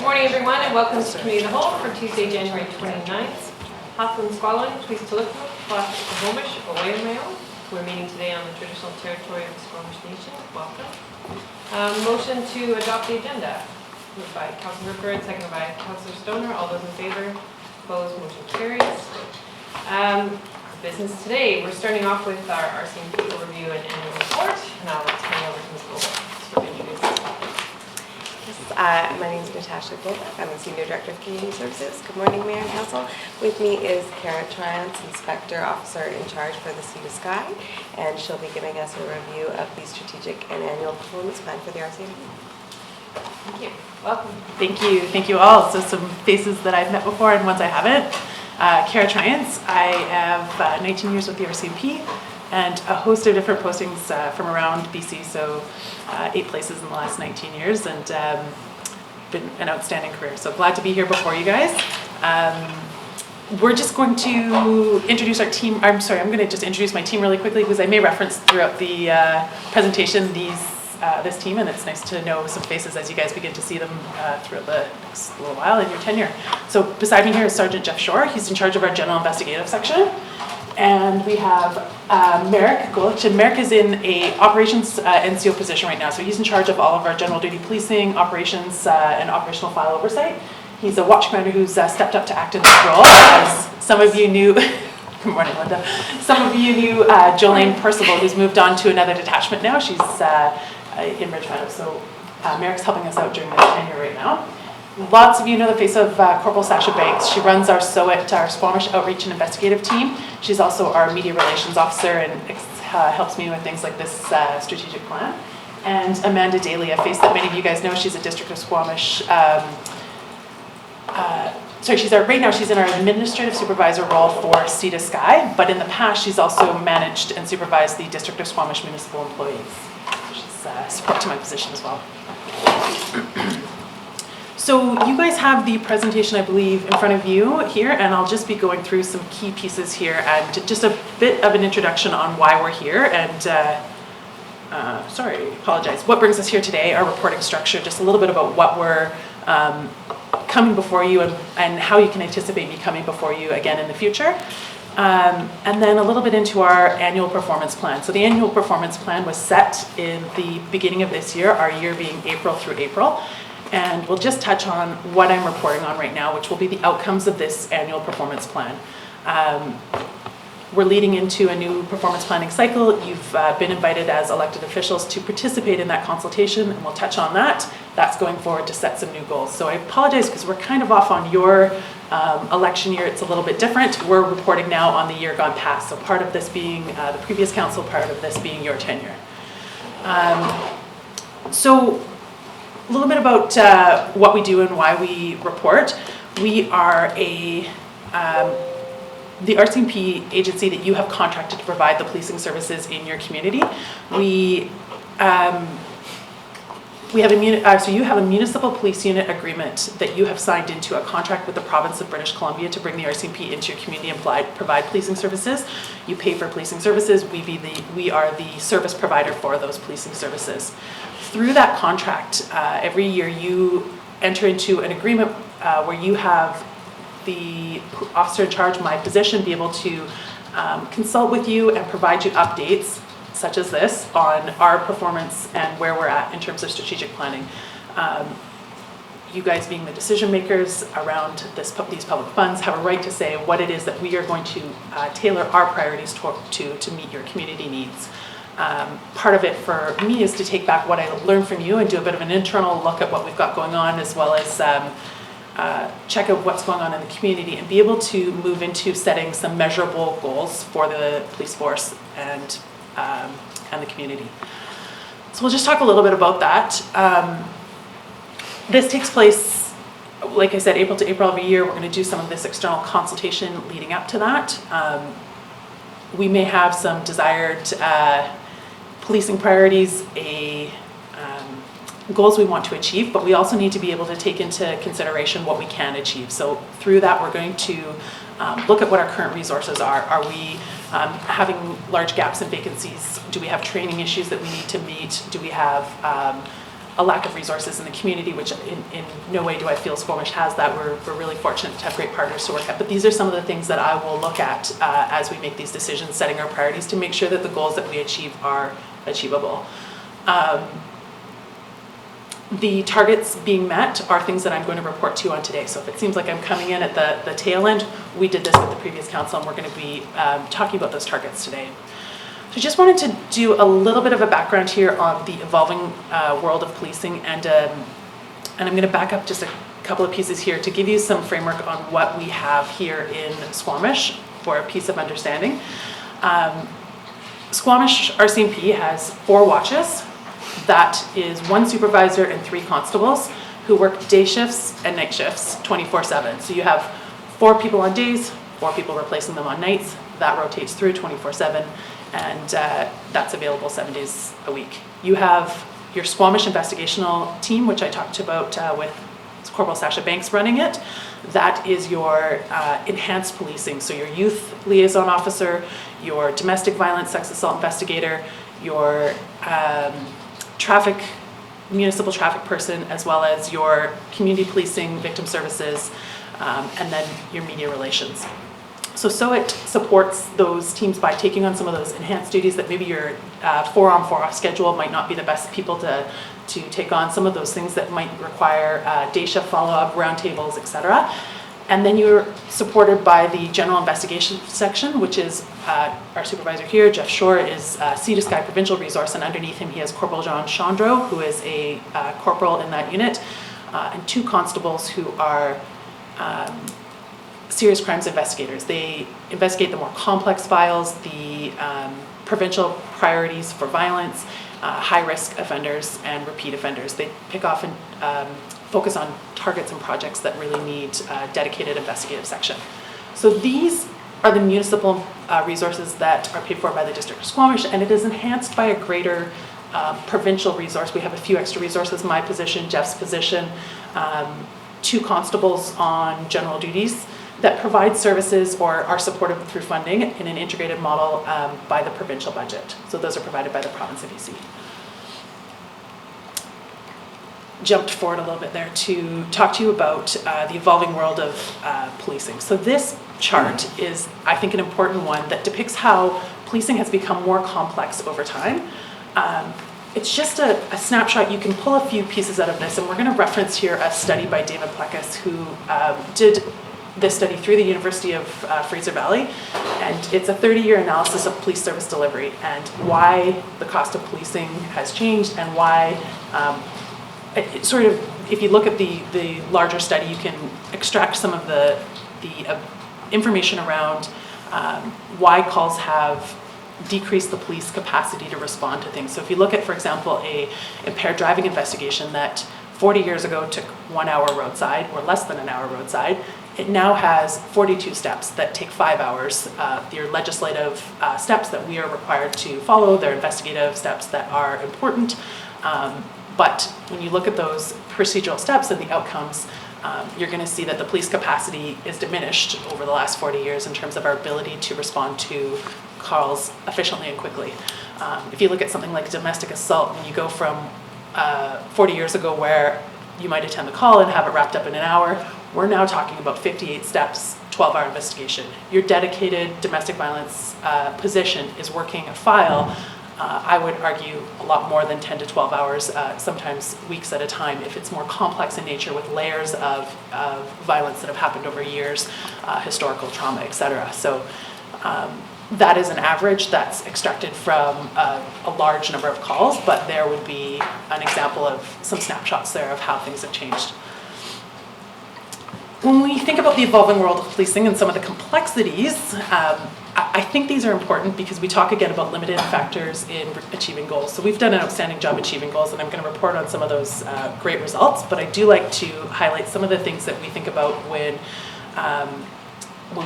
morning, everyone, and welcome to Committee of the Whole for Tuesday, January 29th. Hathland Squalling, Please to look Squamish, away Mayo. We're meeting today on the traditional territory of the Squamish Nation. Welcome. Motion to adopt the agenda. Moved by Councillor Rupert, seconded by Councillor Stoner. All those in favor? Opposed? Motion carries. Business today. We're starting off with our RCMP overview and annual report, and I'll turn over to Ms. Golbeck to introduce us. My name is Golbeck. I'm the Senior Director of Community Services. Good morning, Mayor and Council. With me is Triance, Inspector Officer in charge for the Sea to Sky, and she'll be giving us a review of the strategic and annual performance plan for the RCMP. Thank you. Welcome. Thank you all. So some faces that I've met before and ones I haven't. Triance. I have 19 years with the RCMP and a host of different postings from around BC, so 8 places in the last 19 years, and been an outstanding career. So glad to be here before you guys. We're just going to introduce our team. I'm going to just introduce my team really quickly because I may reference throughout the presentation this team, and it's nice to know some faces as you guys begin to see them throughout the next little while in your tenure. So beside me here is Sergeant Jeff Shore. He's in charge of our general investigative section. And we have Merrick Golich, and Merrick is in a operations NCO position right now. So he's in charge of all of our general duty policing, operations, and operational file oversight. He's a watch commander who's stepped up to act in this role. As some of you knew, good morning, Linda. Some of you knew Jolene Percival, who's moved on to another detachment now. She's in Richmond. So Merrick's helping us out during this tenure right now. Lots of you know the face of Corporal Sasha Banks. She runs our SOIT, our Squamish Outreach and Investigative Team. She's also our Media Relations Officer and helps me with things like this strategic plan. And Amanda Daly, a face that many of you guys know. She's a District of Squamish. Right now she's in our Administrative Supervisor role for Sea to Sky, but in the past she's also managed and supervised the District of Squamish municipal employees. She's support to my position as well. So you guys have the presentation, I believe, in front of you here, and I'll just be going through some key pieces here and just a bit of an introduction on why we're here and, apologize. What brings us here today, our reporting structure, just a little bit about what we're coming before you and how you can anticipate me coming before you again in the future. And then a little bit into our annual performance plan. So the annual performance plan was set in the beginning of this year, our year being April through April. And we'll just touch on what I'm reporting on right now, which will be the outcomes of this annual performance plan. We're leading into a new performance planning cycle. You've been invited as elected officials to participate in that consultation, and we'll touch on that. That's going forward to set some new goals. So I apologize because we're kind of off on your election year. It's a little bit different. We're reporting now on the year gone past. So part of this being the previous council, part of this being your tenure. A little bit about what we do and why we report. We are the RCMP agency that you have contracted to provide the policing services in your community. You have a municipal police unit agreement that you have signed into a contract with the province of British Columbia to bring the RCMP into your community and provide policing services. You pay for policing services. We are the service provider for those policing services. Through that contract, every year you enter into an agreement where you have the officer in charge, my position, be able to consult with you and provide you updates such as this on our performance and where we're at in terms of strategic planning. You guys being the decision makers around these public funds have a right to say what it is that we are going to tailor our priorities to meet your community needs. Part of it for me is to take back what I learned from you and do a bit of an internal look at what we've got going on, as well as check out what's going on in the community and be able to move into setting some measurable goals for the police force and the community. So we'll just talk a little bit about that. This takes place, like I said, April to April every year. We're going to do some of this external consultation leading up to that. We may have some desired policing priorities, goals we want to achieve, but we also need to be able to take into consideration what we can achieve. So through that, we're going to look at what our current resources are. Are we having large gaps and vacancies? Do we have training issues that we need to meet? Do we have a lack of resources in the community, which in no way do I feel Squamish has that. We're really fortunate to have great partners to work at. But these are some of the things that I will look at as we make these decisions, setting our priorities to make sure that the goals that we achieve are achievable. The targets being met are things that I'm going to report to you on today. So if it seems like I'm coming in at the tail end, we did this with the previous council, and we're going to be talking about those targets today. So I just wanted to do a little bit of a background here on the evolving world of policing, and I'm going to back up just a couple of pieces here to give you some framework on what we have here in Squamish for a piece of understanding. Squamish RCMP has 4 watches. That is 1 supervisor and 3 constables who work day shifts and night shifts 24/7. So you have 4 people on days, 4 people replacing them on nights. That rotates through 24/7, and that's available 7 days a week. You have your Squamish investigational team, which I talked about with Corporal Sasha Banks running it. That is your enhanced policing. So your youth liaison officer, your domestic violence sex assault investigator, your municipal traffic person, as well as your community policing, victim services, and then your media relations. So it supports those teams by taking on some of those enhanced duties that maybe your 4-on 4-off schedule might not be the best people to take on, some of those things that might require day shift follow-up, roundtables, etc. And then you're supported by the general investigation section, which is our supervisor here, Jeff Shore, is C.Ho Provincial Resource, and underneath him he has Corporal John Chandro, who is a corporal in that unit, and 2 constables who are serious crimes investigators. They investigate the more complex files, the provincial priorities for violence, high-risk offenders, and repeat offenders. They pick off and focus on targets and projects that really need a dedicated investigative section. So these are the municipal resources that are paid for by the District of Squamish, and it is enhanced by a greater provincial resource. We have a few extra resources, my position, Jeff's position, 2 constables on general duties that provide services or are supported through funding in an integrated model by the provincial budget. So those are provided by the province of BC. Jumped forward a little bit there to talk to you about the evolving world of policing. So this chart is, I think, an important one that depicts how policing has become more complex over time. It's just a snapshot. You can pull a few pieces out of this, and we're going to reference here a study by David Plekas, who did this study through the University of Fraser Valley, and it's a 30-year analysis of police service delivery and why the cost of policing has changed, and why it sort of, if you look at the larger study, you can extract some of the information around why calls have decreased the police capacity to respond to things. So if you look at, for example, a impaired driving investigation that 40 years ago took 1 hour roadside or less than an hour roadside, it now has 42 steps that take 5 hours. Your legislative steps that we are required to follow, they're investigative steps that are important. But when you look at those procedural steps and the outcomes, you're going to see that the police capacity is diminished over the last 40 years in terms of our ability to respond to calls efficiently and quickly. If you look at something like domestic assault, when you go from 40 years ago where you might attend the call and have it wrapped up in an hour, we're now talking about 58 steps, 12-hour investigation. Your dedicated domestic violence position is working a file, I would argue, a lot more than 10 to 12 hours, sometimes weeks at a time, if it's more complex in nature with layers of violence that have happened over years, historical trauma, etc. So that is an average that's extracted from a large number of calls, but there would be an example of some snapshots there of how things have changed. When we think about the evolving world of policing and some of the complexities, I think these are important because we talk again about limited factors in achieving goals. So we've done an outstanding job achieving goals, and I'm going to report on some of those great results, but I do like to highlight some of the things that we think about when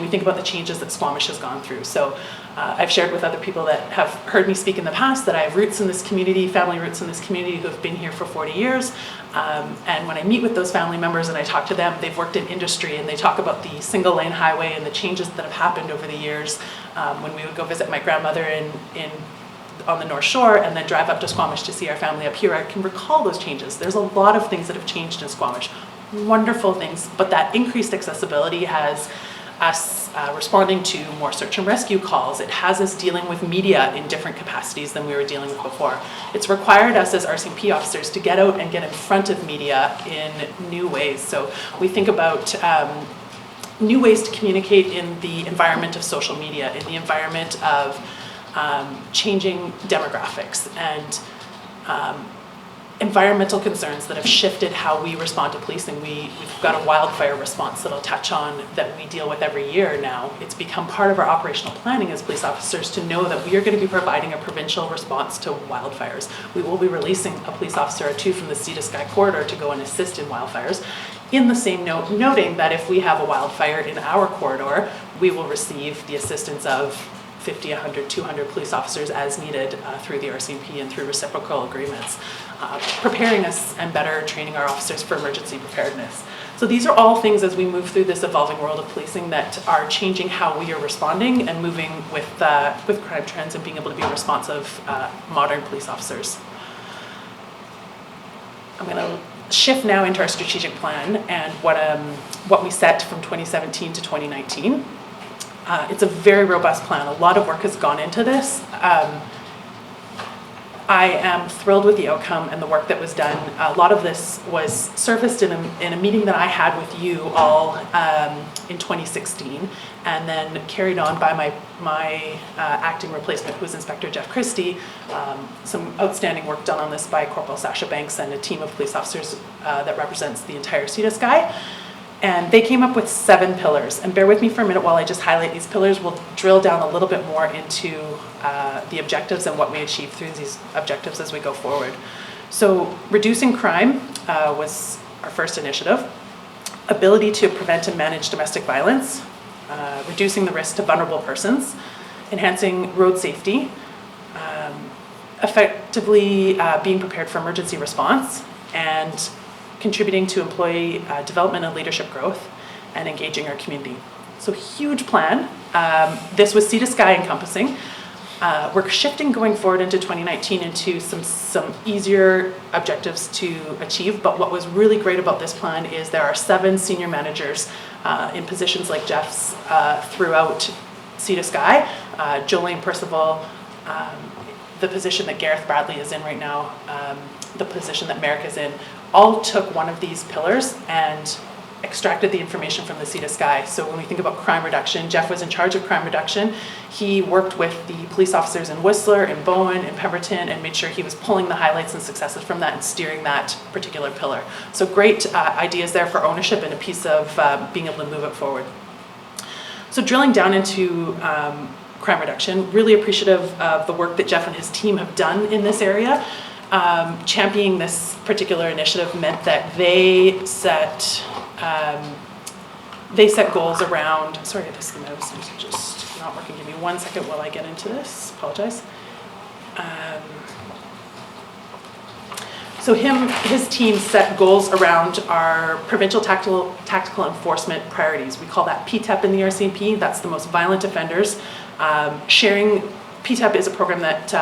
we think about the changes that Squamish has gone through. So I've shared with other people that have heard me speak in the past that I have roots in this community, family roots in this community who have been here for 40 years. And when I meet with those family members and I talk to them, they've worked in industry and they talk about the single lane highway and the changes that have happened over the years. When we would go visit my grandmother in on the North Shore and then drive up to Squamish to see our family up here, I can recall those changes. There's a lot of things that have changed in Squamish, wonderful things, but that increased accessibility has us responding to more search and rescue calls. It has us dealing with media in different capacities than we were dealing with before. It's required us as RCMP officers to get out and get in front of media in new ways. So we think about new ways to communicate in the environment of social media, in the environment of changing demographics and environmental concerns that have shifted how we respond to policing. We've got a wildfire response that I'll touch on that we deal with every year now. It's become part of our operational planning as police officers to know that we are going to be providing a provincial response to wildfires. We will be releasing a police officer or two from the Sea to Sky corridor to go and assist in wildfires. In the same note, noting that if we have a wildfire in our corridor, we will receive the assistance of 50, 100, 200 police officers as needed through the RCMP and through reciprocal agreements, preparing us and better training our officers for emergency preparedness. So these are all things as we move through this evolving world of policing that are changing how we are responding and moving with crime trends and being able to be responsive modern police officers. I'm going to shift now into our strategic plan and what we set from 2017 to 2019. It's a very robust plan. A lot of work has gone into this. I am thrilled with the outcome and the work that was done. A lot of this was surfaced in a meeting that I had with you all in 2016, and then carried on by my acting replacement, who was Inspector Jeff Christie. Some outstanding work done on this by Corporal Sasha Banks and a team of police officers that represents the entire Sea to Sky. And they came up with 7 pillars. And bear with me for a minute while I just highlight these pillars. We'll drill down a little bit more into the objectives and what we achieve through these objectives as we go forward. So reducing crime was our first initiative. Ability to prevent and manage domestic violence. Reducing the risk to vulnerable persons. Enhancing road safety. Effectively being prepared for emergency response. And contributing to employee development and leadership growth, and engaging our community. So huge plan. This was Sea to Sky encompassing. We're shifting going forward into 2019 into some easier objectives to achieve, but what was really great about this plan is there are 7 senior managers in positions like Jeff's throughout Sea to Sky. Jolene Percival, the position that Gareth Bradley is in right now, the position that Merrick is in, all took one of these pillars and extracted the information from the Sea to Sky. So when we think about crime reduction, Jeff was in charge of crime reduction. He worked with the police officers in Whistler, in Bowen, in Pemberton, and made sure he was pulling the highlights and successes from that and steering that particular pillar. So great ideas there for ownership and a piece of being able to move it forward. So drilling down into crime reduction, really appreciative of the work that Jeff and his team have done in this area. Championing this particular initiative meant that they set goals around, sorry, this mouse is just not working. Give me 1 second while I get into this, apologize. So his team set goals around our provincial tactical enforcement priorities. We call that PTEP in the RCMP. That's the most violent offenders. PTEP is a program that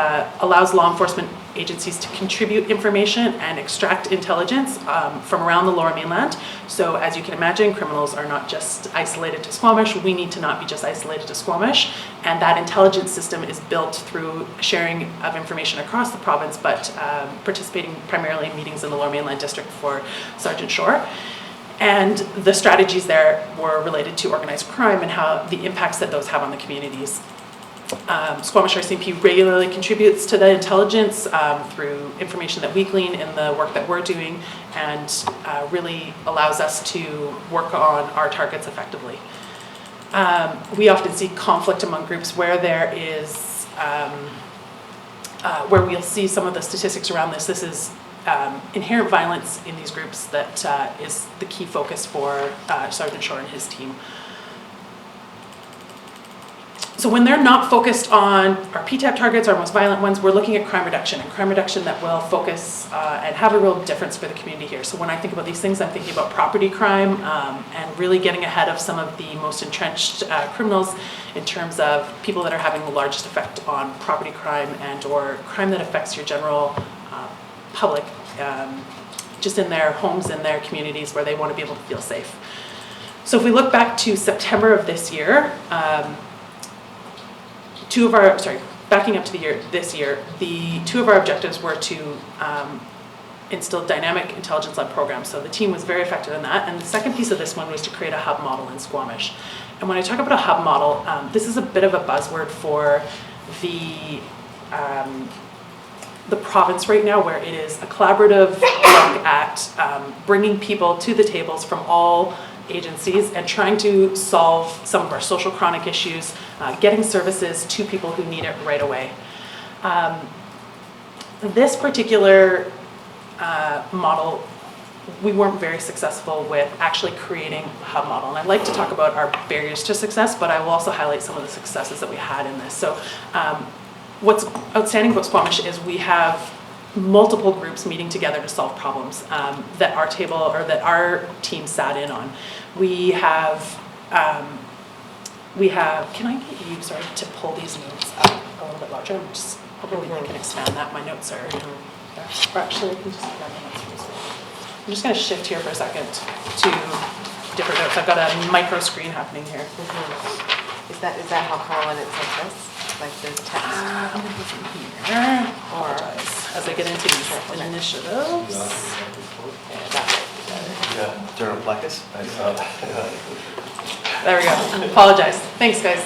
allows law enforcement agencies to contribute information and extract intelligence from around the Lower Mainland. So as you can imagine, criminals are not just isolated to Squamish. We need to not be just isolated to Squamish. And that intelligence system is built through sharing of information across the province, but participating primarily in meetings in the Lower Mainland District for Sergeant Shore. And the strategies there were related to organized crime and how the impacts that those have on the communities. Squamish RCMP regularly contributes to the intelligence through information that we glean in the work that we're doing, and really allows us to work on our targets effectively. We often see conflict among groups where there is, where we'll see some of the statistics around this. This is inherent violence in these groups that is the key focus for Sergeant Shore and his team. So when they're not focused on our PTAP targets, our most violent ones, we're looking at crime reduction, and crime reduction that will focus and have a real difference for the community here. So when I think about these things, I'm thinking about property crime and really getting ahead of some of the most entrenched criminals in terms of people that are having the largest effect on property crime and or crime that affects your general public, just in their homes, in their communities where they want to be able to feel safe. So if we look back to September of this year, backing up to this year, the two of our objectives were to instill dynamic intelligence-led programs. So the team was very effective in that. And the second piece of this one was to create a hub model in Squamish. And when I talk about a hub model, this is a bit of a buzzword for the province right now, where it is a collaborative look at bringing people to the tables from all agencies and trying to solve some of our social chronic issues, getting services to people who need it right away. This particular model, we weren't very successful with actually creating a hub model. And I'd like to talk about our barriers to success, but I will also highlight some of the successes that we had in this. So what's outstanding about Squamish is we have multiple groups meeting together to solve problems that our table or that our team sat in on. We have, can I get you, sorry, to pull these notes up a little bit larger? I'm just hoping I can expand that. My notes are there. Or actually, I can just grab my notes for this one. I'm just going to shift here for a second to different notes. I've got a micro screen happening here. Is that how Colin it says this? Like the text? I'm going to put them here. Or as I get into these initiatives. Yeah, that might be better. Yeah, Durham Plecus. There we go. Apologize. Thanks, guys.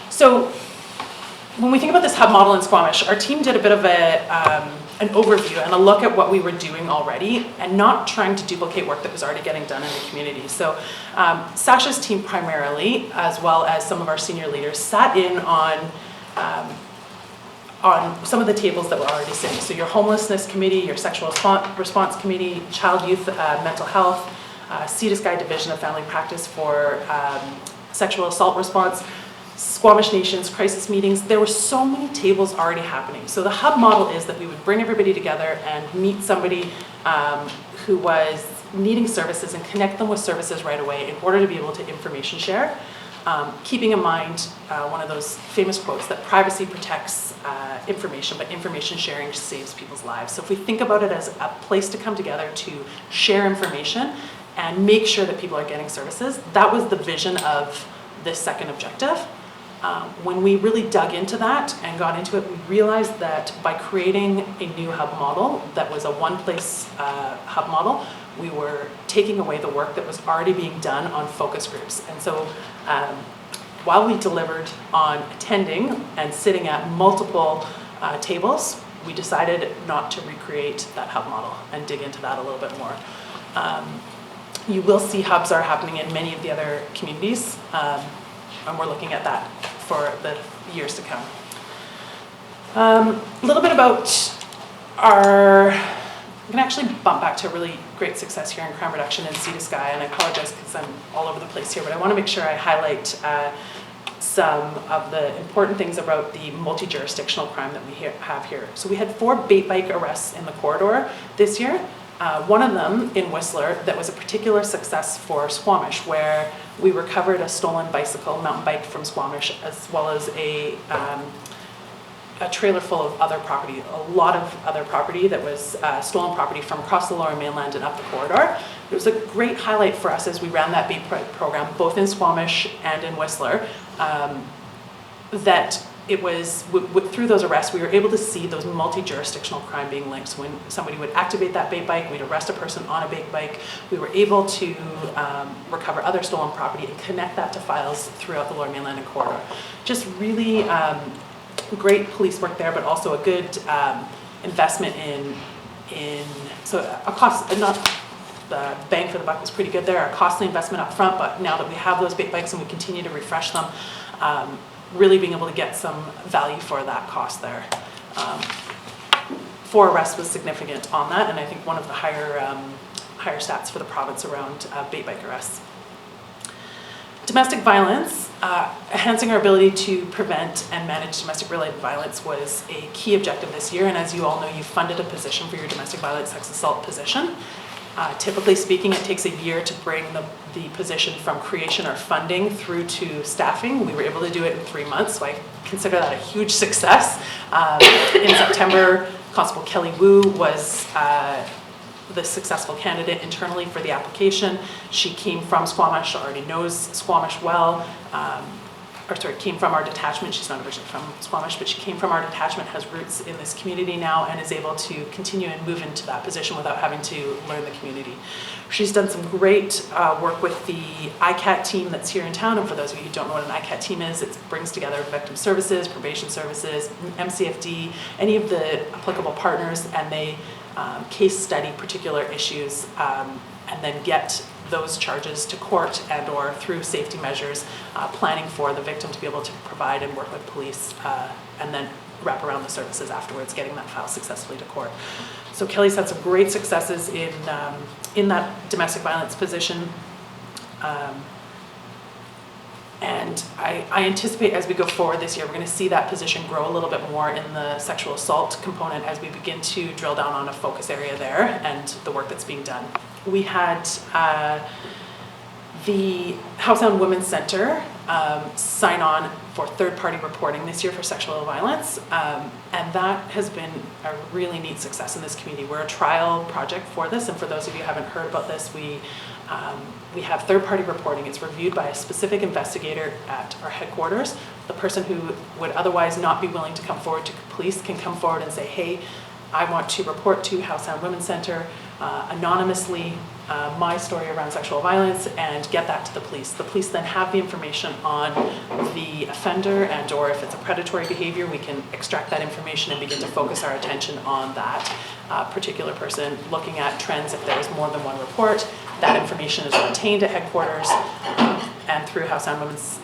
So when we think about this hub model in Squamish, our team did a bit of an overview and a look at what we were doing already and not trying to duplicate work that was already getting done in the community. So Sasha's team primarily, as well as some of our senior leaders, sat in on some of the tables that were already sitting. So your homelessness committee, your sexual response committee, child, youth, mental health, C.Ho Division of Family Practice for sexual assault response, Squamish Nation's crisis meetings. There were so many tables already happening. So the hub model is that we would bring everybody together and meet somebody who was needing services and connect them with services right away in order to be able to information share, keeping in mind one of those famous quotes that privacy protects information, but information sharing saves people's lives. So if we think about it as a place to come together to share information and make sure that people are getting services, that was the vision of this second objective. When we really dug into that and got into it, we realized that by creating a new hub model that was a one-place hub model, we were taking away the work that was already being done on focus groups. And so while we delivered on attending and sitting at multiple tables, we decided not to recreate that hub model and dig into that a little bit more. You will see hubs are happening in many of the other communities, and we're looking at that for the years to come. A little bit about I'm going to actually bump back to a really great success here in crime reduction in C.Ho, and I apologize because I'm all over the place here, but I want to make sure I highlight some of the important things about the multi-jurisdictional crime that we have here. So we had 4 bait bike arrests in the corridor this year. One of them in Whistler that was a particular success for Squamish, where we recovered a stolen bicycle, mountain bike from Squamish, as well as a trailer full of other property, a lot of other property that was stolen property from across the Lower Mainland and up the corridor. It was a great highlight for us as we ran that bait program, both in Squamish and in Whistler, that it was, through those arrests, we were able to see those multi-jurisdictional crime being linked. So when somebody would activate that bait bike, we'd arrest a person on a bait bike. We were able to recover other stolen property and connect that to files throughout the Lower Mainland and corridor. Just really great police work there, but also a good investment so a cost, not the bang for the buck was pretty good there, a costly investment up front, but now that we have those bait bikes and we continue to refresh them, really being able to get some value for that cost there. 4 arrests was significant on that, and I think one of the higher stats for the province around bait bike arrests. domestic violence, enhancing our ability to prevent and manage domestic-related violence was a key objective this year, and as you all know, you funded a position for your domestic violence sex assault position. Typically speaking, it takes a year to bring the position from creation or funding through to staffing. We were able to do it in 3 months, so I consider that a huge success. In September, Constable Kelly Wu was the successful candidate internally for the application. She came from Squamish, already knows Squamish well, came from our detachment. She's not originally from Squamish, but she came from our detachment, has roots in this community now, and is able to continue and move into that position without having to learn the community. She's done some great work with the ICAT team that's here in town, and for those of you who don't know what an ICAT team is, it brings together victim services, probation services, MCFD, any of the applicable partners, and they case study particular issues and then get those charges to court and or through safety measures, planning for the victim to be able to provide and work with police and then wrap around the services afterwards, getting that file successfully to court. So Kelly's had some great successes in that domestic violence position. And I anticipate as we go forward this year, we're going to see that position grow a little bit more in the sexual assault component as we begin to drill down on a focus area there and the work that's being done. We had the House on Women's Center sign on for third-party reporting this year for sexual violence, and that has been a really neat success in this community. We're a trial project for this, and for those of you who haven't heard about this, we have third-party reporting. It's reviewed by a specific investigator at our headquarters. The person who would otherwise not be willing to come forward to police can come forward and say, hey, I want to report to House on Women's Center anonymously my story around sexual violence and get that to the police. The police then have the information on the offender and or if it's a predatory behavior, we can extract that information and begin to focus our attention on that particular person, looking at trends if there's more than one report. That information is obtained at headquarters and through House on Women's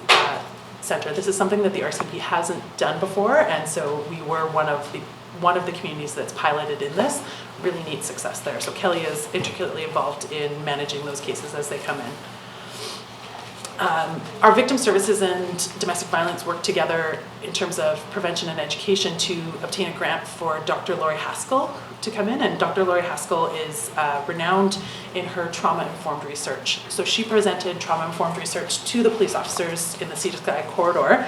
Center. This is something that the RCMP hasn't done before, and so we were one of the communities that's piloted in this. Really neat success there. So Kelly is intricately involved in managing those cases as they come in. Our victim services and domestic violence work together in terms of prevention and education to obtain a grant for Dr. Lori Haskell to come in, and Dr. Lori Haskell is renowned in her trauma-informed research. So she presented trauma-informed research to the police officers in the Sea to Sky corridor,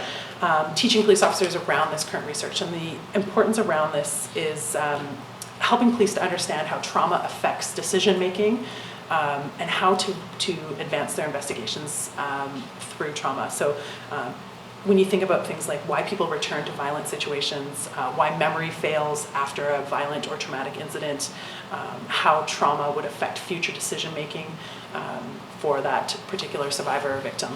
teaching police officers around this current research. And the importance around this is helping police to understand how trauma affects decision-making and how to advance their investigations through trauma. So when you think about things like why people return to violent situations, why memory fails after a violent or traumatic incident, how trauma would affect future decision-making for that particular survivor or victim,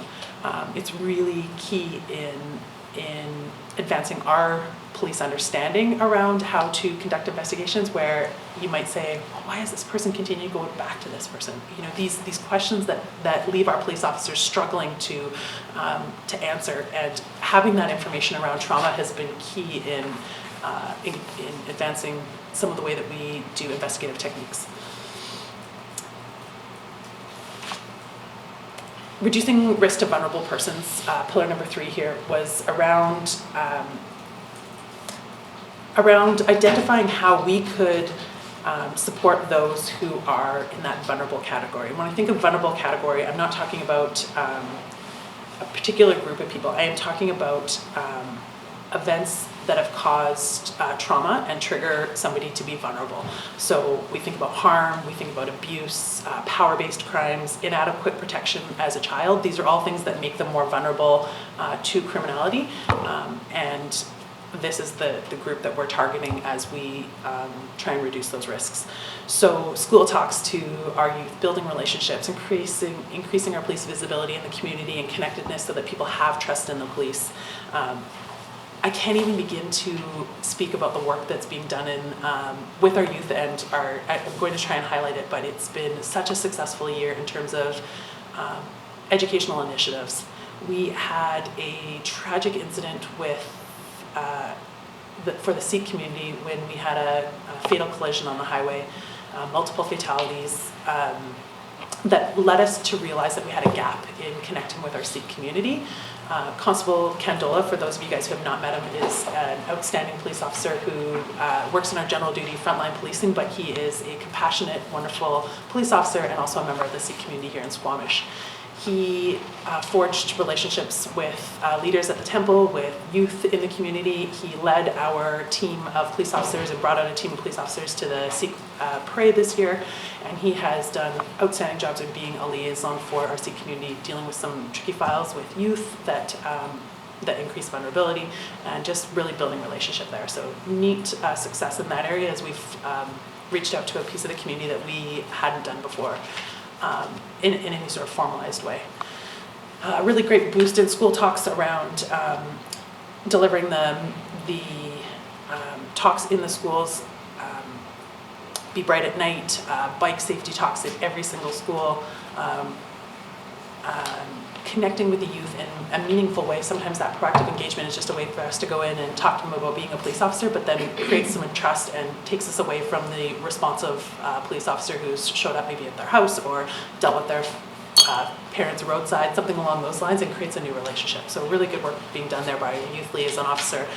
it's really key in advancing our police understanding around how to conduct investigations, where you might say, well, why is this person continuing going back to this person? You know, these questions that leave our police officers struggling to answer, and having that information around trauma has been key in advancing some of the way that we do investigative techniques. Reducing risk to vulnerable persons, pillar number 3 here, was around identifying how we could support those who are in that vulnerable category. And when I think of vulnerable category, I'm not talking about a particular group of people. I am talking about events that have caused trauma and trigger somebody to be vulnerable. So we think about harm, we think about abuse, power-based crimes, inadequate protection as a child. These are all things that make them more vulnerable to criminality. And this is the group that we're targeting as we try and reduce those risks. So school talks to our youth, building relationships, increasing our police visibility in the community and connectedness so that people have trust in the police. I can't even begin to speak about the work that's being done with our youth, and I'm going to try and highlight it, but it's been such a successful year in terms of educational initiatives. We had a tragic incident with for the Sikh community when we had a fatal collision on the highway, multiple fatalities, that led us to realize that we had a gap in connecting with our Sikh community. Constable Candola, for those of you guys who have not met him, is an outstanding police officer who works in our general duty frontline policing, but he is a compassionate, wonderful police officer and also a member of the Sikh community here in Squamish. He forged relationships with leaders at the temple, with youth in the community. He led our team of police officers and brought out a team of police officers to the Sikh parade this year. And he has done outstanding jobs of being a liaison for our Sikh community, dealing with some tricky files with youth that increase vulnerability, and just really building relationship there. So neat success in that area as we've reached out to a piece of the community that we hadn't done before. In any sort of formalized way. Really great boost in school talks around delivering the talks in the schools, Be Bright at Night, bike safety talks in every single school, connecting with the youth in a meaningful way. Sometimes that proactive engagement is just a way for us to go in and talk to them about being a police officer, but then creates some trust and takes us away from the responsive police officer who's showed up maybe at their house or dealt with their parents roadside, something along those lines, and creates a new relationship. So really good work being done there by a youth liaison officer.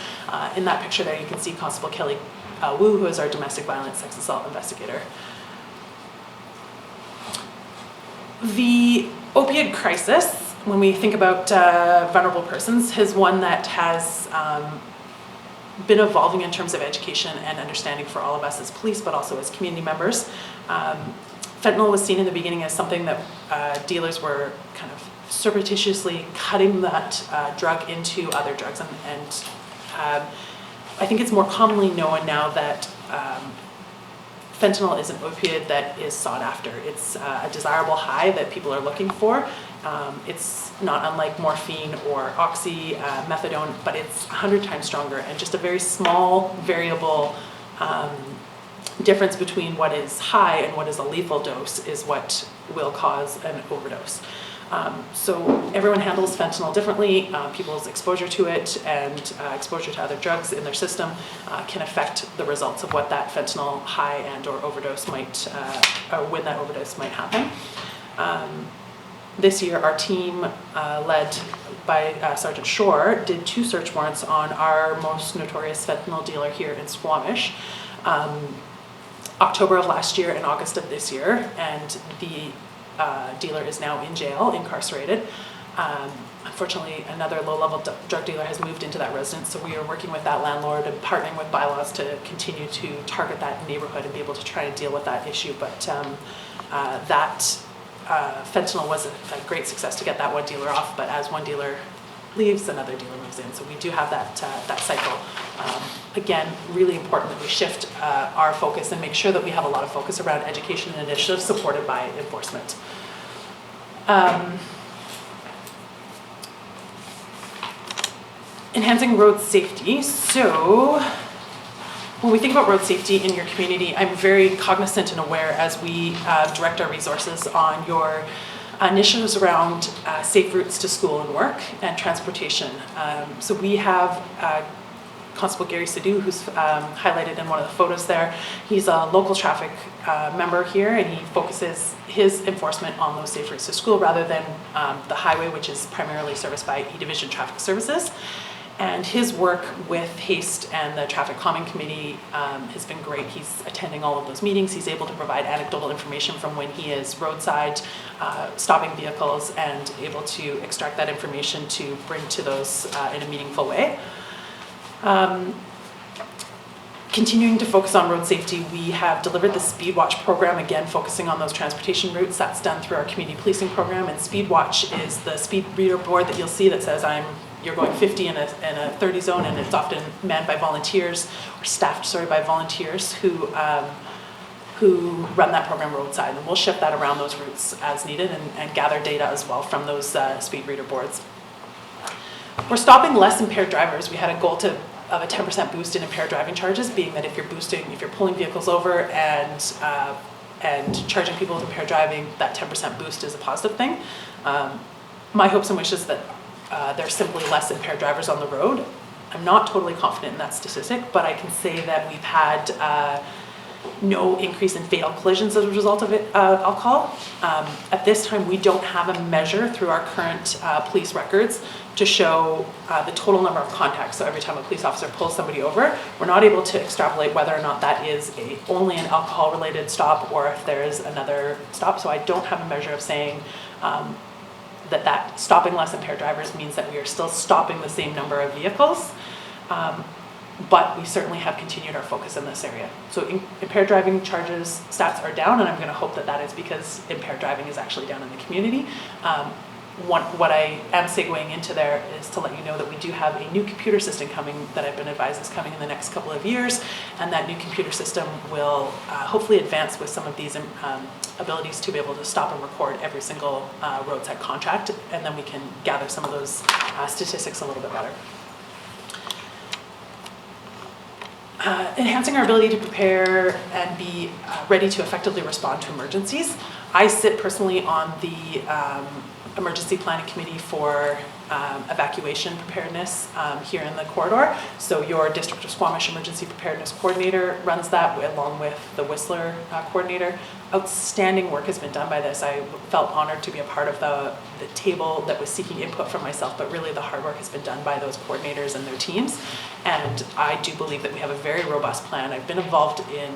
In that picture there, you can see Constable Kelly Wu, who is our domestic violence sex assault investigator. The opioid crisis, when we think about vulnerable persons, is one that has been evolving in terms of education and understanding for all of us as police, but also as community members. Fentanyl was seen in the beginning as something that dealers were kind of surreptitiously cutting that drug into other drugs. And I think it's more commonly known now that fentanyl is an opioid that is sought after. It's a desirable high that people are looking for. It's not unlike morphine or oxy, methadone, but it's 100 times stronger, and just a very small variable difference between what is high and what is a lethal dose is what will cause an overdose. So everyone handles fentanyl differently. People's exposure to it and exposure to other drugs in their system can affect the results of what that fentanyl high and or overdose might, or when that overdose might happen. This year, our team, led by Sergeant Shore, did 2 search warrants on our most notorious fentanyl dealer here in Squamish. October of last year and August of this year, and the dealer is now in jail, incarcerated. Unfortunately, another low-level drug dealer has moved into that residence, so we are working with that landlord and partnering with bylaws to continue to target that neighborhood and be able to try and deal with that issue. But fentanyl was a great success to get that one dealer off, but as one dealer leaves, another dealer moves in. So we do have that cycle. Again, really important that we shift our focus and make sure that we have a lot of focus around education and initiatives supported by enforcement. Enhancing road safety. So when we think about road safety in your community, I'm very cognizant and aware as we direct our resources on your initiatives around safe routes to school and work and transportation. So we have Constable Gary Sidhu, who's highlighted in one of the photos there. He's a local traffic member here, and he focuses his enforcement on those safe routes to school rather than the highway, which is primarily serviced by E-Division Traffic Services. And his work with HASTE and the Traffic Calming Committee has been great. He's attending all of those meetings. He's able to provide anecdotal information from when he is roadside, stopping vehicles, and able to extract that information to bring to those in a meaningful way. Continuing to focus on road safety, we have delivered the Speed Watch program, again focusing on those transportation routes. That's done through our community policing program, and Speed Watch is the speed reader board that you'll see that says you're going 50 in a 30 zone, and it's often manned by volunteers, or staffed, by volunteers who run that program roadside. And we'll shift that around those routes as needed and gather data as well from those speed reader boards. We're stopping less impaired drivers. We had a goal of a 10% boost in impaired driving charges, being that if you're pulling vehicles over and charging people with impaired driving, that 10% boost is a positive thing. My hopes and wishes that there's simply less impaired drivers on the road. I'm not totally confident in that statistic, but I can say that we've had no increase in fatal collisions as a result of alcohol. At this time, we don't have a measure through our current police records to show the total number of contacts. So every time a police officer pulls somebody over, we're not able to extrapolate whether or not that is only an alcohol-related stop or if there is another stop. So I don't have a measure of saying that stopping less impaired drivers means that we are still stopping the same number of vehicles. But we certainly have continued our focus in this area. So impaired driving charges stats are down, and I'm going to hope that that is because impaired driving is actually down in the community. What I am segueing into there is to let you know that we do have a new computer system coming that I've been advised is coming in the next couple of years, and that new computer system will hopefully advance with some of these abilities to be able to stop and record every single roadside contract, and then we can gather some of those statistics a little bit better. Enhancing our ability to prepare and be ready to effectively respond to emergencies. I sit personally on the emergency planning committee for evacuation preparedness here in the corridor. So your District of Squamish Emergency Preparedness Coordinator runs that along with the Whistler coordinator. Outstanding work has been done by this. I felt honored to be a part of the table that was seeking input from myself, but really the hard work has been done by those coordinators and their teams. And I do believe that we have a very robust plan. I've been involved in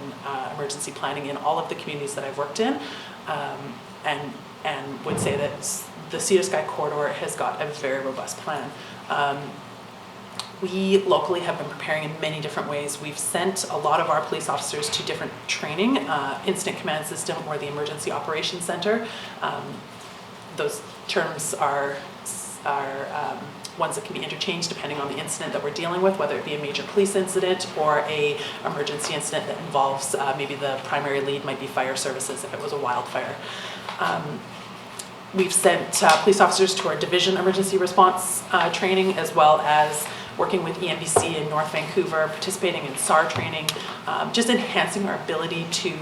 emergency planning in all of the communities that I've worked in, and would say that the Sea to Sky corridor has got a very robust plan. We locally have been preparing in many different ways. We've sent a lot of our police officers to different training, Incident Command System or the Emergency Operations Center. Those terms are ones that can be interchanged depending on the incident that we're dealing with, whether it be a major police incident or a emergency incident that involves maybe the primary lead might be fire services if it was a wildfire. We've sent police officers to our division emergency response training, as well as working with EMBC in North Vancouver, participating in SAR training, just enhancing our ability to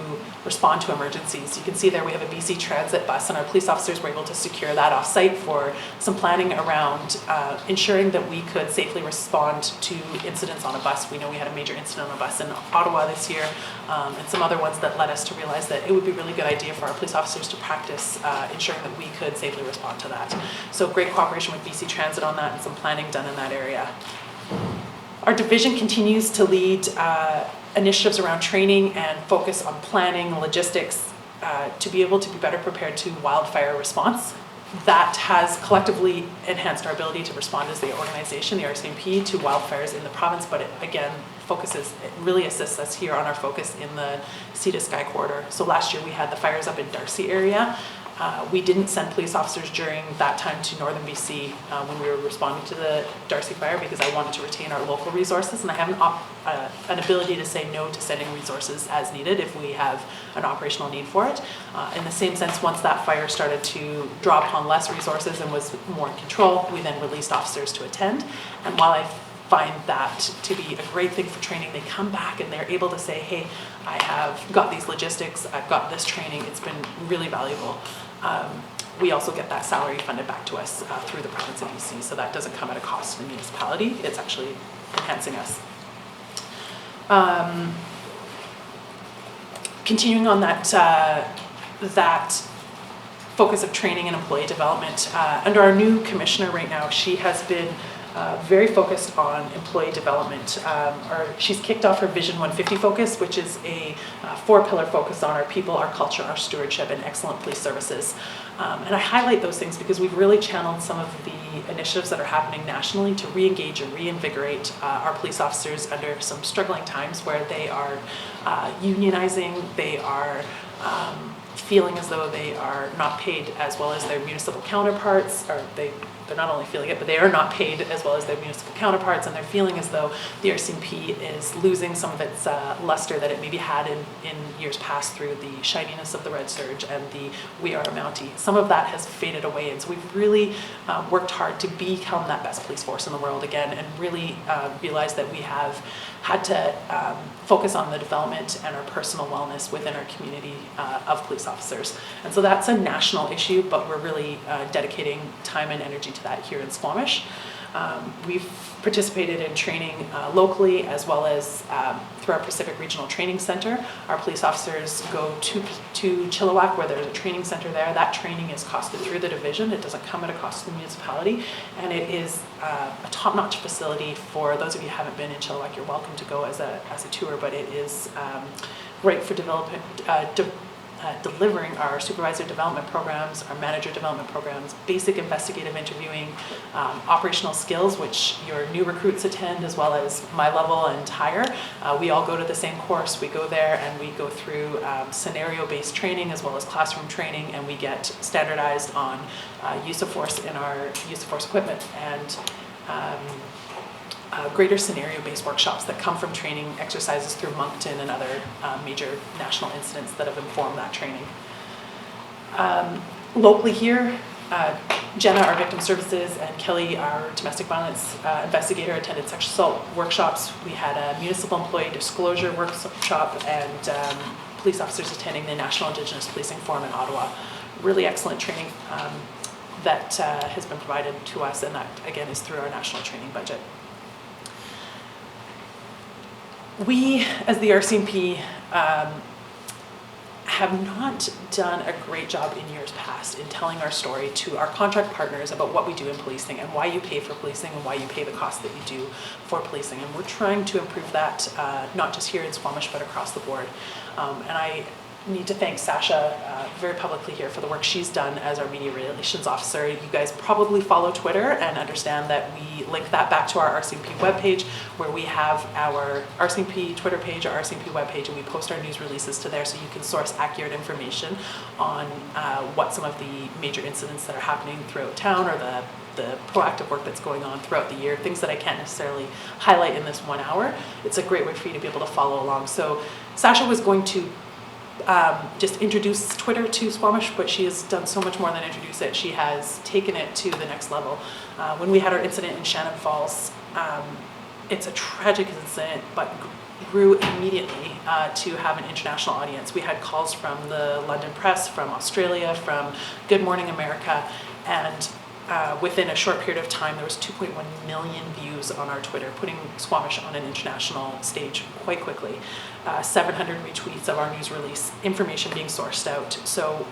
respond to emergencies. You can see there we have a BC Transit bus, and our police officers were able to secure that off-site for some planning around ensuring that we could safely respond to incidents on a bus. We know we had a major incident on a bus in Ottawa this year, and some other ones that led us to realize that it would be a really good idea for our police officers to practice ensuring that we could safely respond to that. So great cooperation with BC Transit on that and some planning done in that area. Our division continues to lead initiatives around training and focus on planning, logistics, to be able to be better prepared to wildfire response. That has collectively enhanced our ability to respond as the organization, the RCMP, to wildfires in the province, but it really assists us here on our focus in the Sea to Sky corridor. So last year we had the fires up in Darcy area. We didn't send police officers during that time to northern BC when we were responding to the Darcy fire because I wanted to retain our local resources, and I have an ability to say no to sending resources as needed if we have an operational need for it. In the same sense, once that fire started to draw upon less resources and was more in control, we then released officers to attend. And while I find that to be a great thing for training, they come back and they're able to say, hey, I have got these logistics, I've got this training, it's been really valuable. We also get that salary funded back to us through the province of BC, so that doesn't come at a cost to the municipality, it's actually enhancing us. Continuing on that focus of training and employee development, under our new commissioner right now, she has been very focused on employee development. She's kicked off her Vision 150 focus, which is a 4-pillar focus on our people, our culture, our stewardship, and excellent police services. And I highlight those things because we've really channeled some of the initiatives that are happening nationally to re-engage and reinvigorate our police officers under some struggling times where they are unionizing, they are feeling as though they are not paid as well as their municipal counterparts, or they're not only feeling it, but they are not paid as well as their municipal counterparts, and they're feeling as though the RCMP is losing some of its luster that it maybe had in years past through the shininess of the Red Surge and the We Are a Mountie. Some of that has faded away, and so we've really worked hard to become that best police force in the world again, and really realized that we have had to focus on the development and our personal wellness within our community of police officers. And so that's a national issue, but we're really dedicating time and energy to that here in Squamish. We've participated in training locally as well as through our Pacific Regional Training Center. Our police officers go to Chilliwack where there's a training center there. That training is costed through the division. It doesn't come at a cost to the municipality, and it is a top-notch facility. For those of you who haven't been in Chilliwack, you're welcome to go as a tour, but it is great for delivering our supervisor development programs, our manager development programs, basic investigative interviewing, operational skills, which your new recruits attend, as well as my level and higher. We all go to the same course. We go there and we go through scenario-based training as well as classroom training, and we get standardized on use of force in our use of force equipment and greater scenario-based workshops that come from training exercises through Moncton and other major national incidents that have informed that training. Locally here, Jenna, our victim services, and Kelly, our domestic violence investigator, attended sexual assault workshops. We had a municipal employee disclosure workshop and police officers attending the National Indigenous Policing Forum in Ottawa. Really excellent training that has been provided to us, and that again is through our national training budget. We, as the RCMP, have not done a great job in years past in telling our story to our contract partners about what we do in policing and why you pay for policing and why you pay the cost that you do for policing. And we're trying to improve that, not just here in Squamish, but across the board. And I need to thank Sasha very publicly here for the work she's done as our media relations officer. You guys probably follow Twitter and understand that we link that back to our RCMP webpage, where we have our RCMP Twitter page, our RCMP webpage, and we post our news releases to there so you can source accurate information on what some of the major incidents that are happening throughout town, or the proactive work that's going on throughout the year, things that I can't necessarily highlight in this 1 hour. It's a great way for you to be able to follow along. So Sasha was going to just introduce Twitter to Squamish, but she has done so much more than introduce it. She has taken it to the next level. When we had our incident in Shannon Falls, it's a tragic incident, but grew immediately to have an international audience. We had calls from the London press, from Australia, from Good Morning America, and within a short period of time, there was 2.1 million views on our Twitter, putting Squamish on an international stage quite quickly. 700 retweets of our news release, information being sourced out. So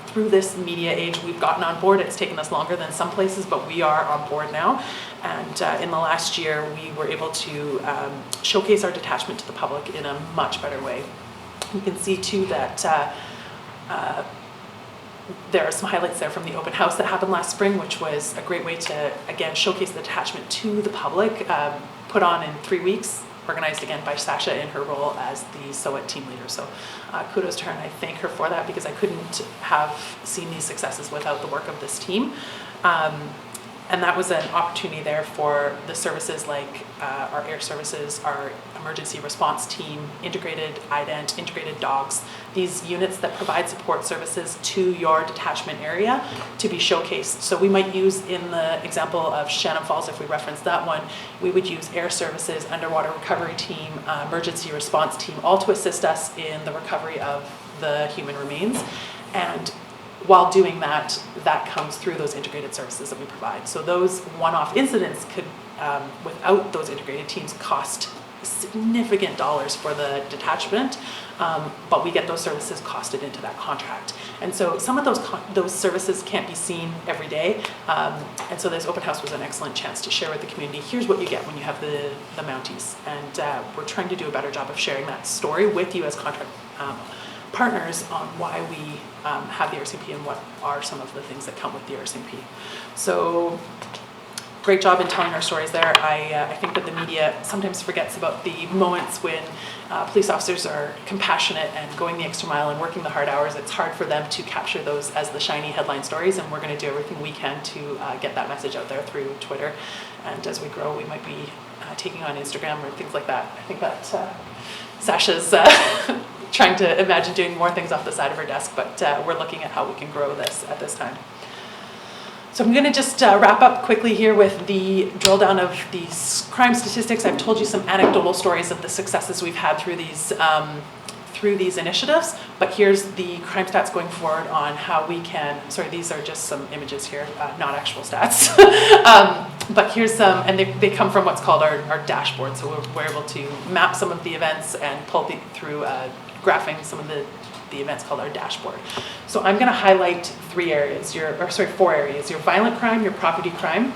through this media age, we've gotten on board. It's taken us longer than some places, but we are on board now. And in the last year, we were able to showcase our detachment to the public in a much better way. You can see too that there are some highlights there from the open house that happened last spring, which was a great way to, again, showcase the detachment to the public, put on in 3 weeks, organized again by Sasha in her role as the SOAT team leader. So kudos to her, and I thank her for that, because I couldn't have seen these successes without the work of this team. And that was an opportunity there for the services like our air services, our emergency response team, integrated IDENT, integrated dogs, these units that provide support services to your detachment area to be showcased. So we might use, in the example of Shannon Falls, if we reference that one, we would use air services, underwater recovery team, emergency response team, all to assist us in the recovery of the human remains. And while doing that, that comes through those integrated services that we provide. So those one-off incidents could, without those integrated teams, cost significant dollars for the detachment, but we get those services costed into that contract. And so some of those services can't be seen every day, and so this open house was an excellent chance to share with the community, here's what you get when you have the Mounties. And we're trying to do a better job of sharing that story with you as contract partners on why we have the RCMP and what are some of the things that come with the RCMP. So great job in telling our stories there. I think that the media sometimes forgets about the moments when police officers are compassionate and going the extra mile and working the hard hours. It's hard for them to capture those as the shiny headline stories, and we're going to do everything we can to get that message out there through Twitter. And as we grow, we might be taking on Instagram or things like that. I think that Sasha's trying to imagine doing more things off the side of her desk, but we're looking at how we can grow this at this time. So I'm going to just wrap up quickly here with the drill down of these crime statistics. I've told you some anecdotal stories of the successes we've had through through these initiatives, but here's the crime stats going forward on how we can, sorry, these are just some images here, not actual stats. But here's some, and they come from what's called our dashboard. So we're able to map some of the events and pull through graphing some of the events called our dashboard. So I'm going to highlight four areas, your violent crime, your property crime,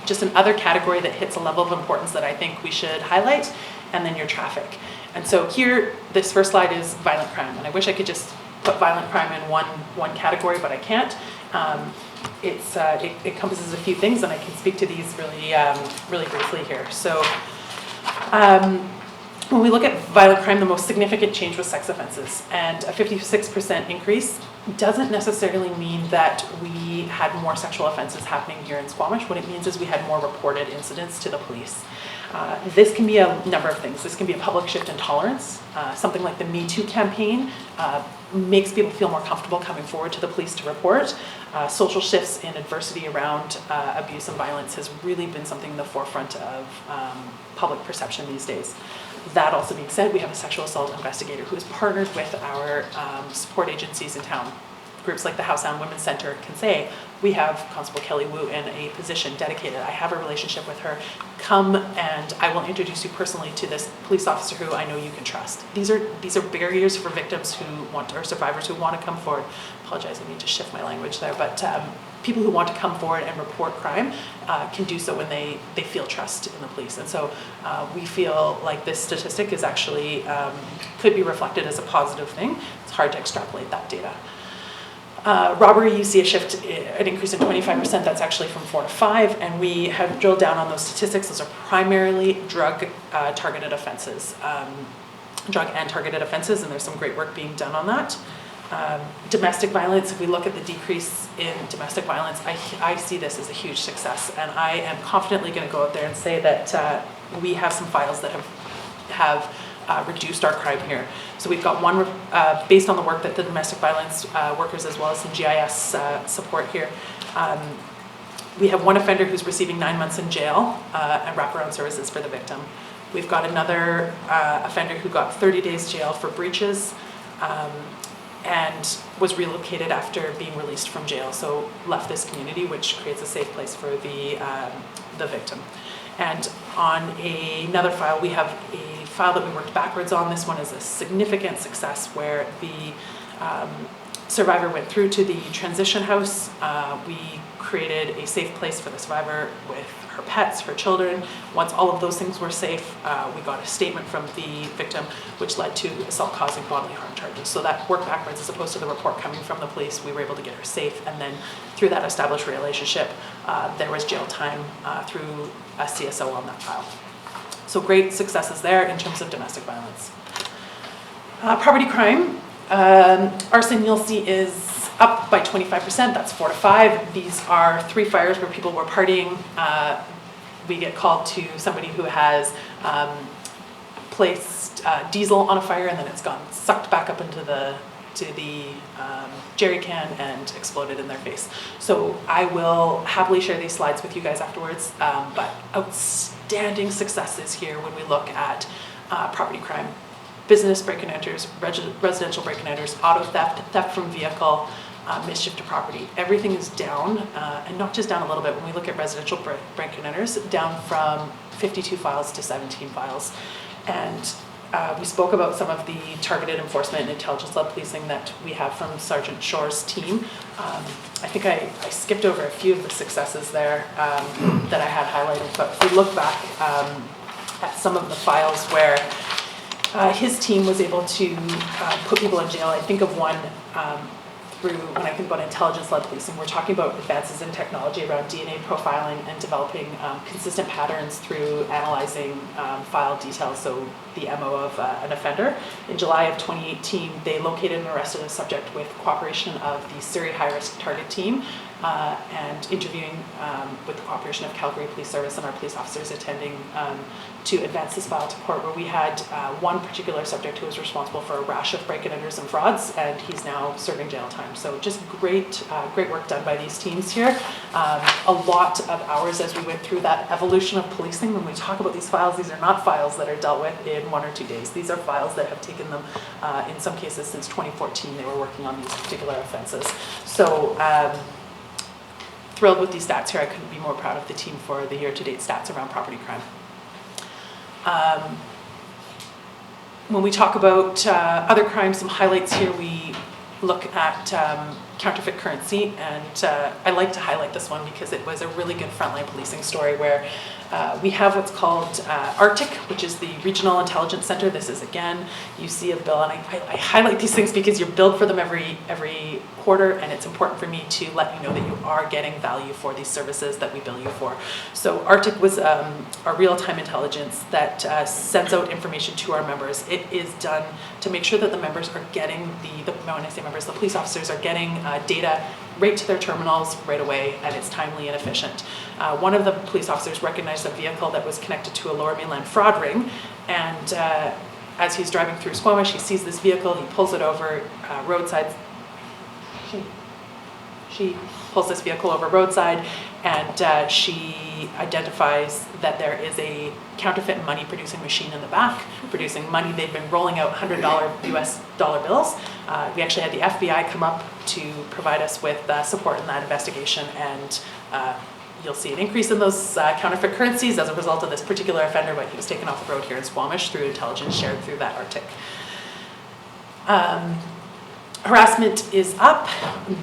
just another category that hits a level of importance that I think we should highlight, and then your traffic. And so here, this first slide is violent crime, and I wish I could just put violent crime in one category, but I can't. It encompasses a few things, and I can speak to these really briefly here. So when we look at violent crime, the most significant change was sex offenses, and a 56% increase doesn't necessarily mean that we had more sexual offenses happening here in Squamish. What it means is we had more reported incidents to the police. This can be a number of things. This can be a public shift in tolerance. Something like the Me Too campaign makes people feel more comfortable coming forward to the police to report. Social shifts in adversity around abuse and violence has really been something in the forefront of public perception these days. That also being said, we have a sexual assault investigator who is partnered with our support agencies in town. Groups like the House Sound Women's Center can say, we have Constable Kelly Wu in a position dedicated. I have a relationship with her. Come and I will introduce you personally to this police officer who I know you can trust. These are barriers for victims or survivors who want to come forward. Apologize, I need to shift my language there, but people who want to come forward and report crime can do so when they feel trust in the police. And so we feel like this statistic is actually, could be reflected as a positive thing. It's hard to extrapolate that data. Robbery, you see an increase in 25%. That's actually from 4 to 5, and we have drilled down on those statistics. Those are primarily drug targeted offenses, drug and targeted offenses, and there's some great work being done on that. Domestic violence, if we look at the decrease in domestic violence, I see this as a huge success, and I am confidently going to go out there and say that we have some files that have reduced our crime here. So we've got one, based on the work that the domestic violence workers as well as some GIS support here, we have one offender who's receiving 9 months in jail and wraparound services for the victim. We've got another offender who got 30 days jail for breaches and was relocated after being released from jail, so left this community, which creates a safe place for the victim. And on another file, we have a file that we worked backwards on. This one is a significant success where the survivor went through to the transition house. We created a safe place for the survivor with her pets, her children. Once all of those things were safe, we got a statement from the victim, which led to assault causing bodily harm charges. So that worked backwards as opposed to the report coming from the police. We were able to get her safe, and then through that established relationship, there was jail time through a CSO on that file. So great successes there in terms of domestic violence. Property crime, arson you'll see is up by 25%, that's 4 to 5. These are 3 fires where people were partying. We get called to somebody who has placed diesel on a fire, and then it's gone sucked back up into the jerry can and exploded in their face. So I will happily share these slides with you guys afterwards, but outstanding successes here when we look at property crime. Business break-and enters, residential break-and enters, auto theft, theft from vehicle, mischief to property. Everything is down, and not just down a little bit. When we look at residential break-and enters, down from 52 files to 17 files. And we spoke about some of the targeted enforcement and intelligence-led policing that we have from Sergeant Shore's team. I think I skipped over a few of the successes there that I had highlighted, but if we look back at some of the files where his team was able to put people in jail. I think of one through, when I think about intelligence-led policing, we're talking about advances in technology around DNA profiling and developing consistent patterns through analyzing file details, so the MO of an offender. In July of 2018, they located and arrested a subject with cooperation of the Surrey High Risk Target Team and interviewing with the cooperation of Calgary Police Service and our police officers attending to advance this file to court, where we had one particular subject who was responsible for a rash of break-and-enters and frauds, and he's now serving jail time. So just great work done by these teams here. A lot of hours as we went through that evolution of policing. When we talk about these files, these are not files that are dealt with in 1 or 2 days. These are files that have taken them, in some cases since 2014, they were working on these particular offenses. So thrilled with these stats here. I couldn't be more proud of the team for the year-to-date stats around property crime. When we talk about other crimes, some highlights here, we look at counterfeit currency, and I like to highlight this one because it was a really good frontline policing story where we have what's called Arctic, which is the Regional Intelligence Center. This is, again, you see a bill, and I highlight these things because you're billed for them every quarter, and it's important for me to let you know that you are getting value for these services that we bill you for. So Arctic was our real-time intelligence that sends out information to our members. It is done to make sure that the members are getting when I say members, the police officers are getting data right to their terminals right away, and it's timely and efficient. One of the police officers recognized a vehicle that was connected to a Lower Mainland fraud ring, and as he's driving through Squamish, he sees this vehicle, he pulls it over roadside. She pulls this vehicle over roadside, and she identifies that there is a counterfeit money producing machine in the back, producing money. They've been rolling out $100 US dollar bills. We actually had the FBI come up to provide us with support in that investigation, and you'll see an increase in those counterfeit currencies as a result of this particular offender, but he was taken off the road here in Squamish through intelligence shared through that Arctic. Harassment is up.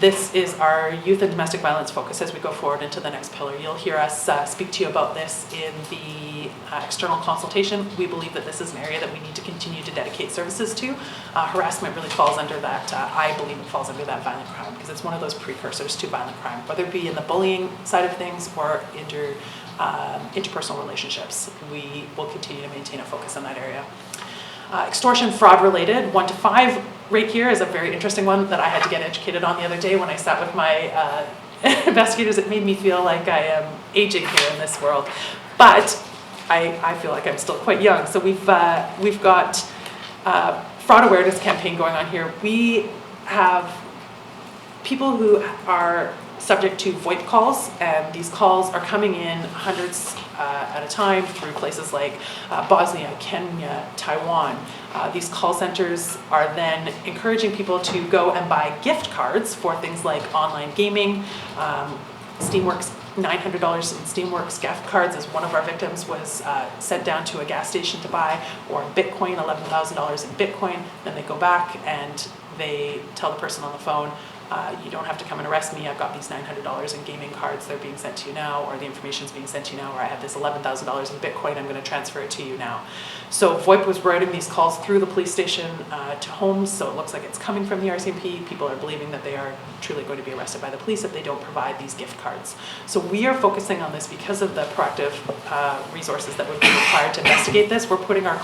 This is our youth and domestic violence focus as we go forward into the next pillar. You'll hear us speak to you about this in the external consultation. We believe that this is an area that we need to continue to dedicate services to. Harassment really falls under that, I believe it falls under that violent crime, because it's one of those precursors to violent crime, whether it be in the bullying side of things or interpersonal relationships. We will continue to maintain a focus on that area. Extortion, fraud related, 1 to 5 rate here is a very interesting one that I had to get educated on the other day when I sat with my investigators. It made me feel like I am aging here in this world, but I feel like I'm still quite young. So we've got fraud awareness campaign going on here. We have people who are subject to VoIP calls, and these calls are coming in hundreds at a time through places like Bosnia, Kenya, Taiwan. These call centers are then encouraging people to go and buy gift cards for things like online gaming. Steamworks, $900 in Steamworks gift cards, as one of our victims was sent down to a gas station to buy, or Bitcoin, $11,000 in Bitcoin. Then they go back and they tell the person on the phone, you don't have to come and arrest me. I've got these $900 in gaming cards. They're being sent to you now, or the information's being sent to you now, or I have this $11,000 in Bitcoin. I'm going to transfer it to you now. So VoIP was routing these calls through the police station to homes, so it looks like it's coming from the RCMP. People are believing that they are truly going to be arrested by the police if they don't provide these gift cards. So we are focusing on this because of the proactive resources that would be required to investigate this. We're putting our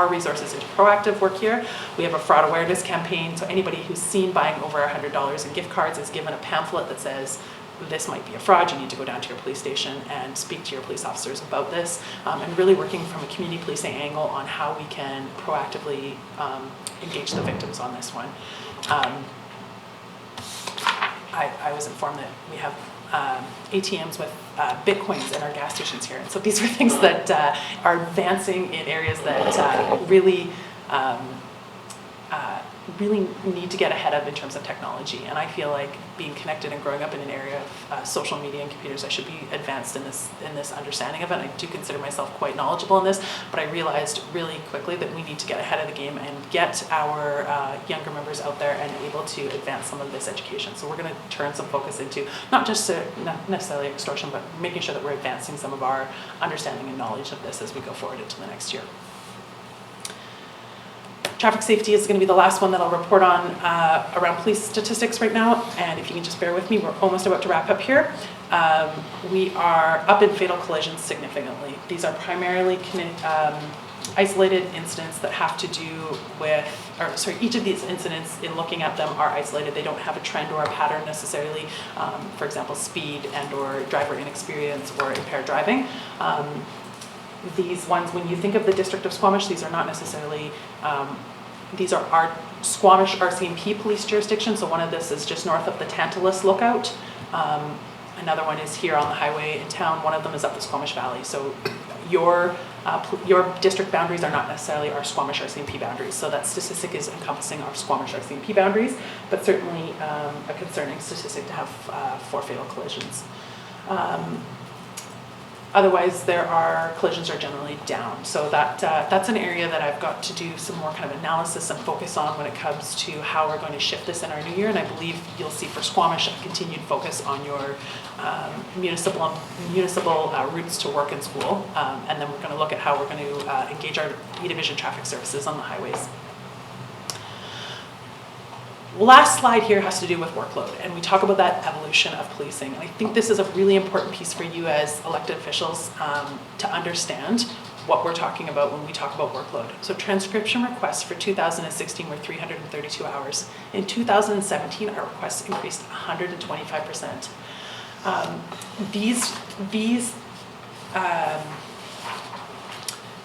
resources into proactive work here. We have a fraud awareness campaign, so anybody who's seen buying over $100 in gift cards is given a pamphlet that says, this might be a fraud, you need to go down to your police station and speak to your police officers about this, and really working from a community policing angle on how we can proactively engage the victims on this one. I was informed that we have ATMs with Bitcoins in our gas stations here, and so these are things that are advancing in areas that really need to get ahead of in terms of technology. And I feel like being connected and growing up in an area of social media and computers, I should be advanced in this understanding of it. And I do consider myself quite knowledgeable in this, but I realized really quickly that we need to get ahead of the game and get our younger members out there and able to advance some of this education. So we're going to turn some focus into not necessarily extortion, but making sure that we're advancing some of our understanding and knowledge of this as we go forward into the next year. Traffic safety is going to be the last one that I'll report on around police statistics right now, and if you can just bear with me, we're almost about to wrap up here. We are up in fatal collisions significantly. These are primarily isolated incidents that have to do with, each of these incidents, in looking at them, are isolated. They don't have a trend or a pattern necessarily. For example, speed and or driver inexperience or impaired driving. These ones, when you think of the District of Squamish, these are not necessarily, these are our Squamish RCMP police jurisdiction. So one of this is just north of the Tantalus lookout. Another one is here on the highway in town. One of them is up the Squamish Valley. So your district boundaries are not necessarily our Squamish RCMP boundaries. So that statistic is encompassing our Squamish RCMP boundaries, but certainly a concerning statistic to have 4 fatal collisions. Otherwise, collisions are generally down. So that's an area that I've got to do some more kind of analysis and focus on when it comes to how we're going to shift this in our new year. And I believe you'll see for Squamish a continued focus on your municipal routes to work and school. And then we're going to look at how we're going to engage our E-Division traffic services on the highways. Last slide here has to do with workload, and we talk about that evolution of policing. And I think this is a really important piece for you as elected officials to understand what we're talking about when we talk about workload. So transcription requests for 2016 were 332 hours. In 2017, our requests increased 125%. These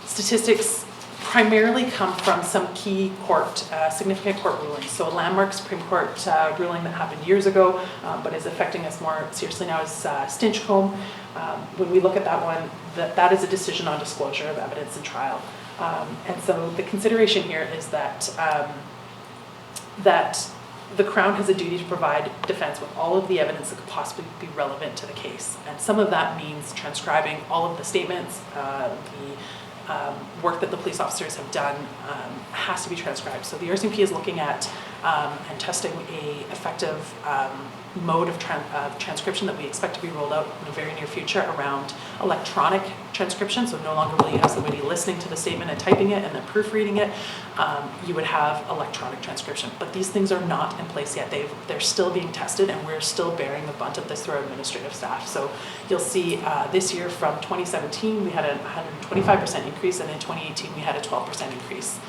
statistics primarily come from some key significant court rulings. So a landmark Supreme Court ruling that happened years ago, but is affecting us more seriously now, is Stinchcombe. When we look at that one, that is a decision on disclosure of evidence in trial. And so the consideration here is that the Crown has a duty to provide defense with all of the evidence that could possibly be relevant to the case. And some of that means transcribing all of the statements, work that the police officers have done has to be transcribed. So the RCMP is looking at and testing a effective mode of transcription that we expect to be rolled out in the very near future around electronic transcription. So no longer will you have somebody listening to the statement and typing it and then proofreading it. You would have electronic transcription. But these things are not in place yet. They're still being tested, and we're still bearing the brunt of this through our administrative staff. So you'll see this year from 2017, we had a 125% increase, and in 2018, we had a 12% increase.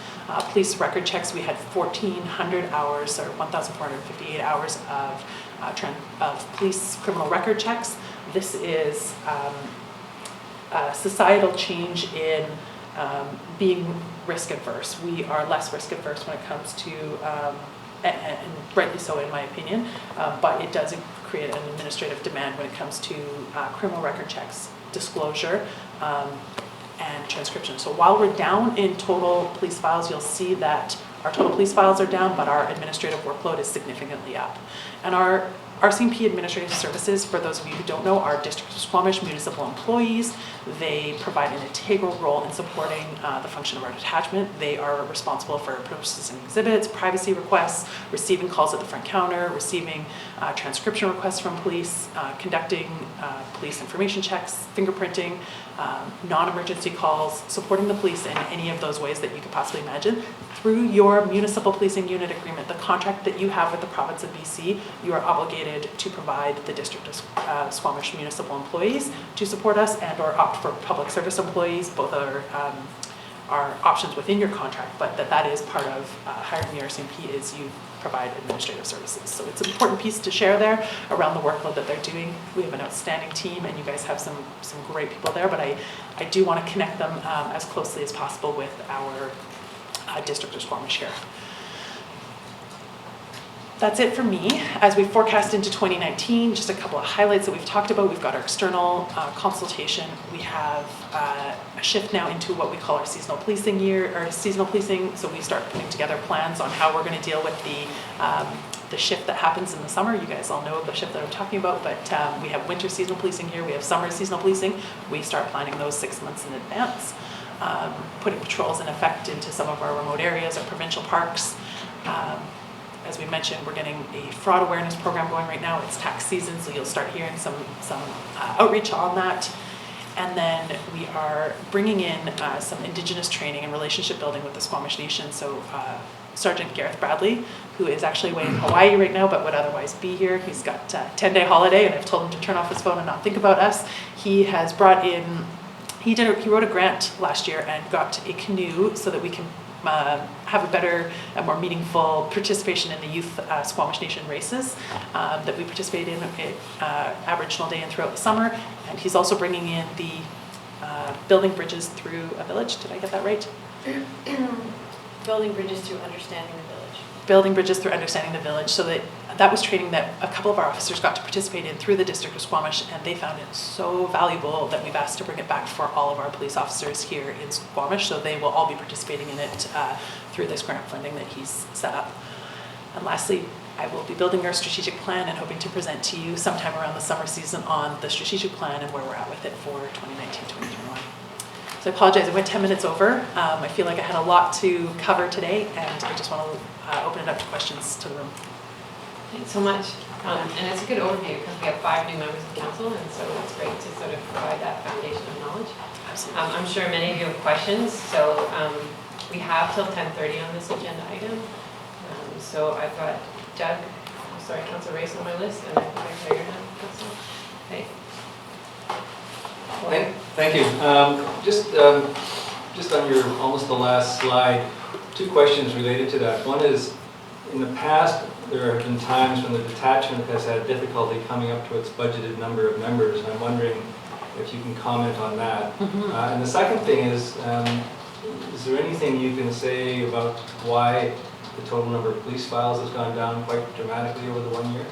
Police record checks, we had 1,400 hours, or 1,458 hours of police criminal record checks. This is a societal change in being risk adverse. We are less risk adverse when it comes to, and rightly so in my opinion, but it does create an administrative demand when it comes to criminal record checks, disclosure, and transcription. So while we're down in total police files, you'll see that our total police files are down, but our administrative workload is significantly up. And our RCMP Administrative Services, for those of you who don't know, are District of Squamish municipal employees. They provide an integral role in supporting the function of our detachment. They are responsible for processing exhibits, privacy requests, receiving calls at the front counter, receiving transcription requests from police, conducting police information checks, fingerprinting, non-emergency calls, supporting the police in any of those ways that you could possibly imagine. Through your municipal policing unit agreement, the contract that you have with the province of BC, you are obligated to provide the District of Squamish municipal employees to support us, and or opt for public service employees. Both are options within your contract, but that is part of hiring the RCMP is you provide administrative services. So it's an important piece to share there around the workload that they're doing. We have an outstanding team, and you guys have some great people there, but I do want to connect them as closely as possible with our District of Squamish here. That's it for me. As we forecast into 2019, just a couple of highlights that we've talked about. We've got our external consultation. We have a shift now into what we call our seasonal policing year, or seasonal policing. So we start putting together plans on how we're going to deal with the shift that happens in the summer. You guys all know the shift that I'm talking about, but we have winter seasonal policing here. We have summer seasonal policing. We start planning those 6 months in advance. Putting patrols in effect into some of our remote areas, our provincial parks. As we mentioned, we're getting a fraud awareness program going right now. It's tax season, so you'll start hearing some outreach on that. And then we are bringing in some Indigenous training and relationship building with the Squamish Nation. So Sergeant Gareth Bradley, who is actually away in Hawaii right now, but would otherwise be here. He's got a 10-day holiday, and I've told him to turn off his phone and not think about us. He has brought in He wrote a grant last year and got a canoe so that we can have a better and more meaningful participation in the youth Squamish Nation races that we participate in Aboriginal Day and throughout the summer. And he's also bringing in the building bridges through a village. Did I get that right? Building bridges through understanding the village. Building bridges through understanding the village, so that was training that a couple of our officers got to participate in through the district of Squamish, and they found it so valuable that we've asked to bring it back for all of our police officers here in Squamish, so they will all be participating in it through this grant funding that he's set up. And lastly, I will be building our strategic plan and hoping to present to you sometime around the summer season on the strategic plan and where we're at with it for 2019-2021. So I apologize, I went 10 minutes over. I feel like I had a lot to cover today, and I just want to open it up to questions to the room. Thanks so much. And it's a good overview because we have 5 new members of council, and so it's great to sort of provide that foundation of knowledge. Absolutely. I'm sure many of you have questions, so we have till 10:30 on this agenda item. So I've got Councilor Race on my list, and I think I carry your hand, Councilor. Okay. Thank you. Just on your almost the last slide, 2 questions related to that. One is, in the past, there have been times when the detachment has had difficulty coming up to its budgeted number of members, and I'm wondering if you can comment on that. And the second thing is there anything you can say about why the total number of police files has gone down quite dramatically over the 1 year?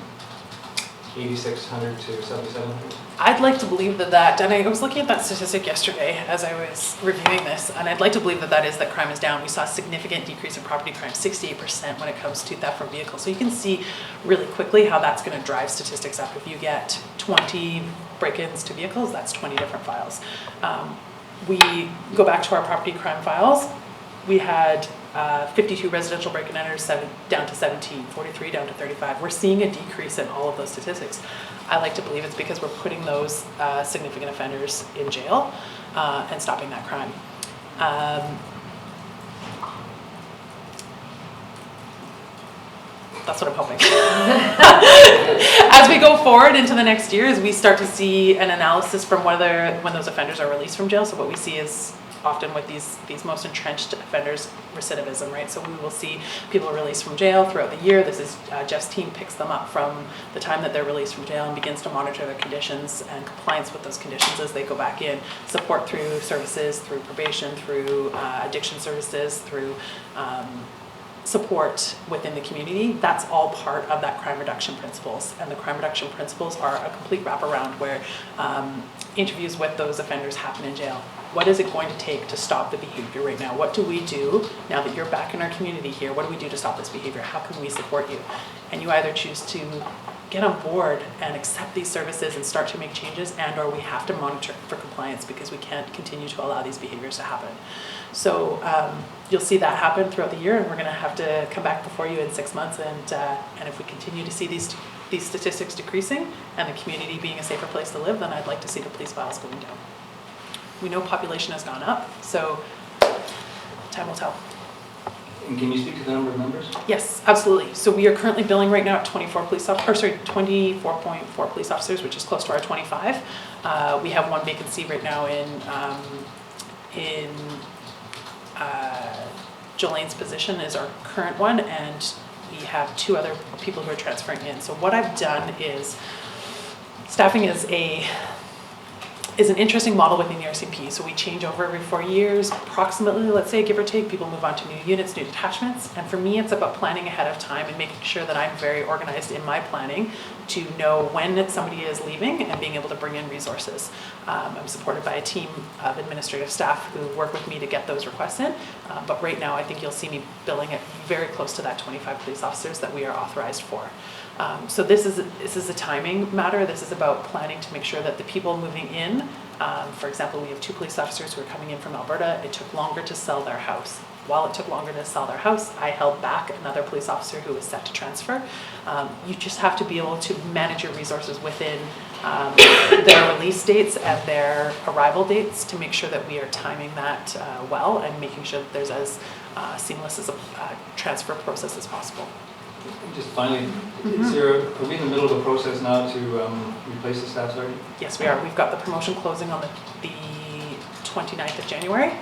8,600 to 7,700? I'd like to believe that, and I was looking at that statistic yesterday as I was reviewing this, and I'd like to believe that crime is down. We saw a significant decrease in property crime, 68% when it comes to theft from vehicles. So you can see really quickly how that's going to drive statistics up. If you get 20 break-ins to vehicles, that's 20 different files. We go back to our property crime files. We had 52 residential break-in enters, down to 17, 43 down to 35. We're seeing a decrease in all of those statistics. I like to believe it's because we're putting those significant offenders in jail and stopping that crime. That's what I'm hoping. As we go forward into the next year, as we start to see an analysis from when those offenders are released from jail, so what we see is often with these most entrenched offenders, recidivism, right? So we will see people released from jail throughout the year. This is Jeff's team picks them up from the time that they're released from jail and begins to monitor their conditions and compliance with those conditions as they go back in. Support through services, through probation, through addiction services, through support within the community. That's all part of that crime reduction principles. And the crime reduction principles are a complete wraparound where interviews with those offenders happen in jail. What is it going to take to stop the behavior right now? What do we do now that you're back in our community here? What do we do to stop this behavior? How can we support you? And you either choose to get on board and accept these services and start to make changes, and or we have to monitor for compliance because we can't continue to allow these behaviors to happen. So you'll see that happen throughout the year, and we're going to have to come back before you in 6 months, and if we continue to see these statistics decreasing and the community being a safer place to live, then I'd like to see the police files going down. We know population has gone up, so time will tell. And can you speak to the number of members? Yes, absolutely. So we are currently billing right now at 24.4 police officers, which is close to our 25. We have 1 vacancy right now in Jolene's position is our current one, and we have 2 other people who are transferring in. So what I've done is, staffing is an interesting model within the RCMP. So we change over every 4 years, approximately, let's say, give or take. People move on to new units, new detachments. And for me, it's about planning ahead of time and making sure that I'm very organized in my planning to know when somebody is leaving and being able to bring in resources. I'm supported by a team of administrative staff who work with me to get those requests in. But right now, I think you'll see me billing it very close to that 25 police officers that we are authorized for. So this is a timing matter. This is about planning to make sure that the people moving in, for example, we have 2 police officers who are coming in from Alberta. It took longer to sell their house. While it took longer to sell their house, I held back another police officer who was set to transfer. You just have to be able to manage your resources within their release dates and their arrival dates to make sure that we are timing that well and making sure that there's as seamless as a transfer process as possible. Just finally, are we in the middle of the process now to replace the staff sergeant? Yes, we are. We've got the promotion closing on the 29th of January.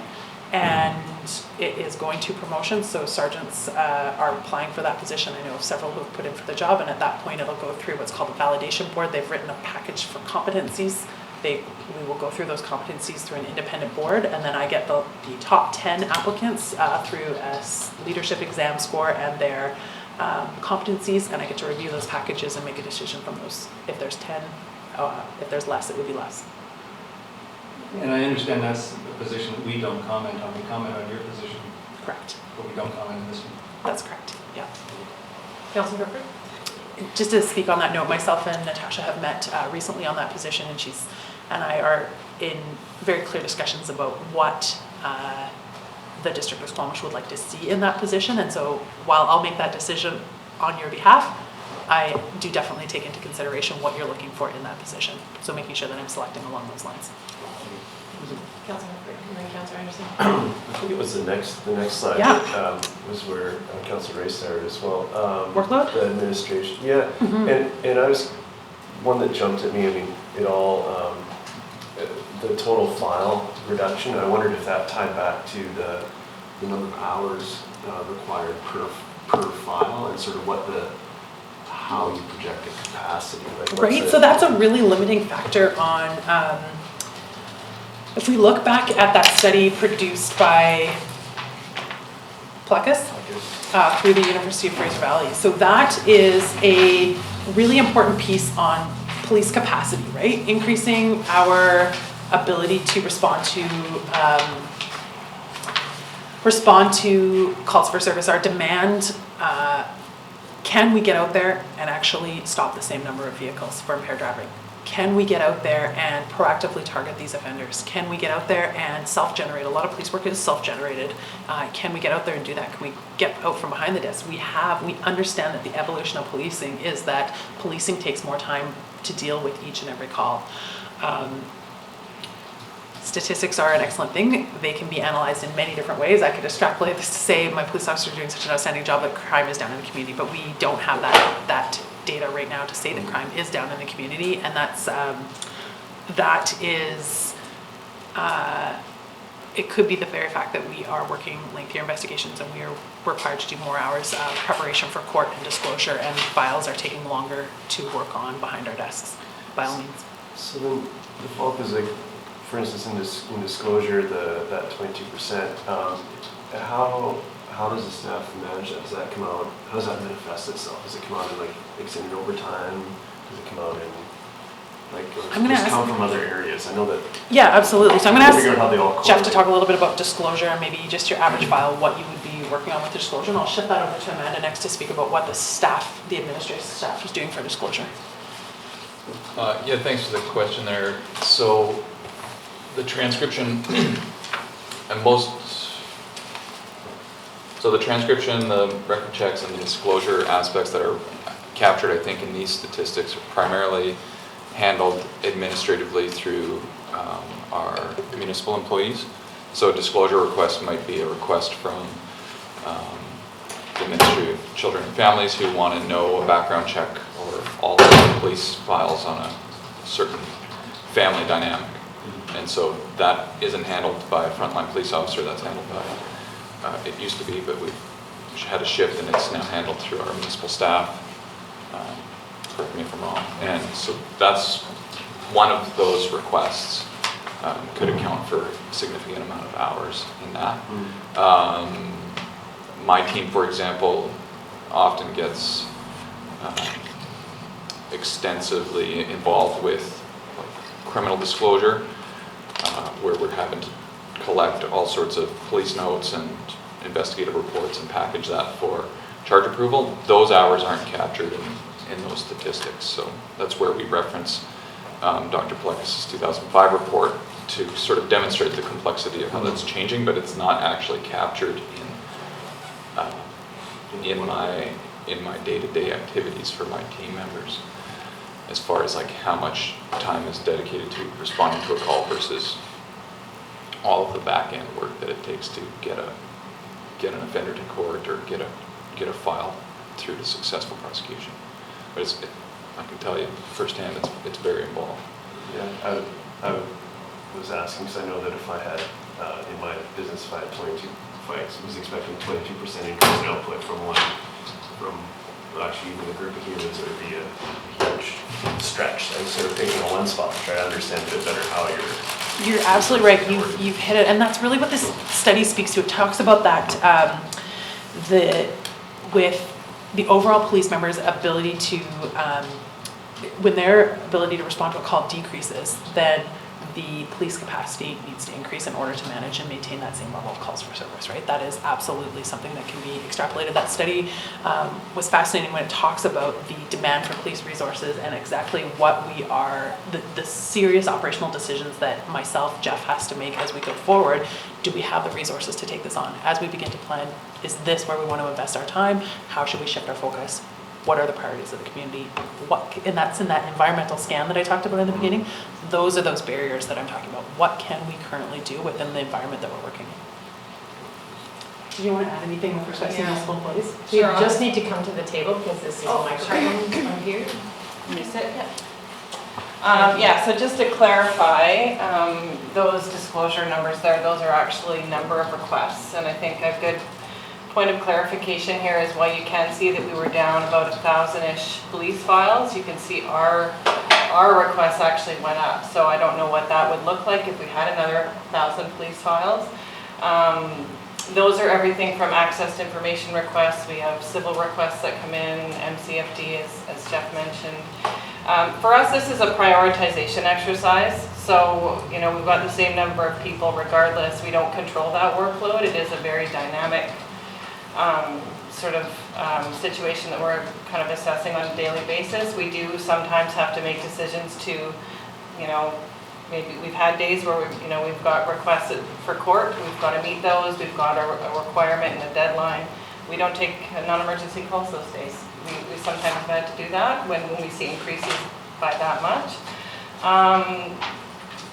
And it is going to promotion, so sergeants are applying for that position. I know of several who have put in for the job, and at that point it'll go through what's called a validation board. They've written a package for competencies. We will go through those competencies through an independent board, and then I get the top 10 applicants through a leadership exam score and their competencies, and I get to review those packages and make a decision from those. If there's 10, if there's less, it would be less. And I understand that's a position that we don't comment on. We comment on your position, Correct. but we don't comment on this one. That's correct, yeah. Councillor Griffin? Just to speak on that note, myself and Natasha have met recently on that position, and and I are in very clear discussions about what the District of Squamish would like to see in that position. And so while I'll make that decision on your behalf, I do definitely take into consideration what you're looking for in that position. So making sure that I'm selecting along those lines. Councillor Griffin, and then Councillor Anderson. I think it was the next slide. Yeah. Was where Councillor Ray started as well. Workload? The administration, yeah. Mm-hmm. And I was, one that jumped at me, I mean, it all, the total file reduction, I wondered if that tied back to the number of hours required per file and sort of how you project the capacity. Like what's Right, so that's a really limiting factor on, if we look back at that study produced by Plecus through the University of Fraser Valley. So that is a really important piece on police capacity, right? Increasing our ability to respond to calls for service, our demand. Can we get out there and actually stop the same number of vehicles for impaired driving? Can we get out there and proactively target these offenders? Can we get out there and self-generate? A lot of police work is self-generated. Can we get out there and do that? Can we get out from behind the desk? We understand that the evolution of policing is that policing takes more time to deal with each and every call. Statistics are an excellent thing. They can be analyzed in many different ways. I could extrapolate this to say my police officers are doing such an outstanding job that crime is down in the community, but we don't have that data right now to say that crime is down in the community, and it could be the very fact that we are working lengthier investigations and we are required to do more hours of preparation for court and disclosure, and files are taking longer to work on behind our desks, by all means. So then the follow-up is like, for instance, in disclosure, that 22%, how does the staff manage that? Does that come out, how does that manifest itself? Does it come out in like extended overtime? Does it come out in like, does it come from other areas? I know that. Yeah, absolutely. So I'm going to figure out how they all ask Jeff to correlate. talk a little bit about disclosure and maybe just your average file, what you would be working on with disclosure, and I'll shift that over to Amanda next to speak about what the administrative staff is doing for disclosure. Yeah, thanks for the question there. So the transcription and the transcription, the record checks, and the disclosure aspects that are captured, I think, in these statistics are primarily handled administratively through our municipal employees. So a disclosure request might be a request from the Ministry of Children and Families who want to know a background check or all of the police files on a certain family dynamic. And so that isn't handled by a frontline police officer, that's handled by, it used to be, but we've had a shift and it's now handled through our municipal staff. Correct me if I'm wrong. And so that's one of those requests. Could account for a significant amount of hours in that. My team, for example, often gets extensively involved with criminal disclosure, where we're having to collect all sorts of police notes and investigative reports and package that for charge approval. Those hours aren't captured in those statistics. So that's where we reference Dr. Plecus' 2005 report to sort of demonstrate the complexity of how that's changing, but it's not actually captured in my day-to-day activities for my team members, as far as like how much time is dedicated to responding to a call versus all of the back-end work that it takes to get an offender to court or get a file through to successful prosecution. But I can tell you firsthand, it's very involved. Yeah, I would was asking, because I know that if I had, in my business, if I had 22, if I was expecting 22% increase in output from actually even the group of humans, it would be a huge stretch. I was sort of thinking on one spot to try to understand a bit better how You're absolutely right. You've hit it, and that's really what this study speaks to. It talks about that with the overall police members' ability to, when their ability to respond to a call decreases, then the police capacity needs to increase in order to manage and maintain that same level of calls for service, right? That is absolutely something that can be extrapolated. That study was fascinating when it talks about the demand for police resources and exactly what we are, the serious operational decisions that myself, Jeff, has to make as we go forward. Do we have the resources to take this on? As we begin to plan, is this where we want to invest our time? How should we shift our focus? What are the priorities of the community? And that's in that environmental scan that I talked about in the beginning. Those are those barriers that I'm talking about. What can we currently do within the environment that we're working in? Do you want to add anything with respect to municipal employees? You just need to come to the table because this is a microphone on here. You sit. So just to clarify, those disclosure numbers there, those are actually number of requests, and I think a good point of clarification here is why you can see that we were down about 1,000-ish police files. You can see our requests actually went up, so I don't know what that would look like if we had another 1,000 police files. Those are everything from access to information requests. We have civil requests that come in, MCFD, as Jeff mentioned. For us, this is a prioritization exercise. So, we've got the same number of people regardless. We don't control that workload. It is a very dynamic situation that we're kind of assessing on a daily basis. We do sometimes have to make decisions to, maybe we've had days where we've got requests for court. We've got to meet those. We've got a requirement and a deadline. We don't take non-emergency calls those days. We sometimes have had to do that when we see increases by that much.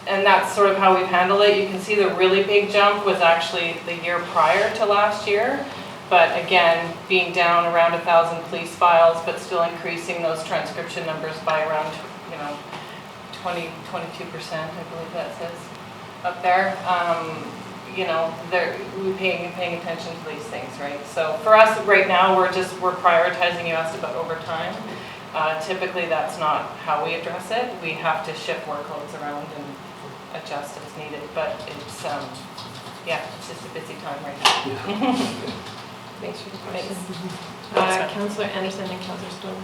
And that's sort of how we've handled it. You can see the really big jump was actually the year prior to last year. But again, being down around 1,000 police files, but still increasing those transcription numbers by around, 22%, I believe that says up there. We're paying attention to these things, right? So for us right now, we're prioritizing. You asked about overtime. Typically, that's not how we address it. We have to shift workloads around and adjust as needed. But it's just a busy time right now. Thanks for the questions. Councillor Anderson and Councillor Stone.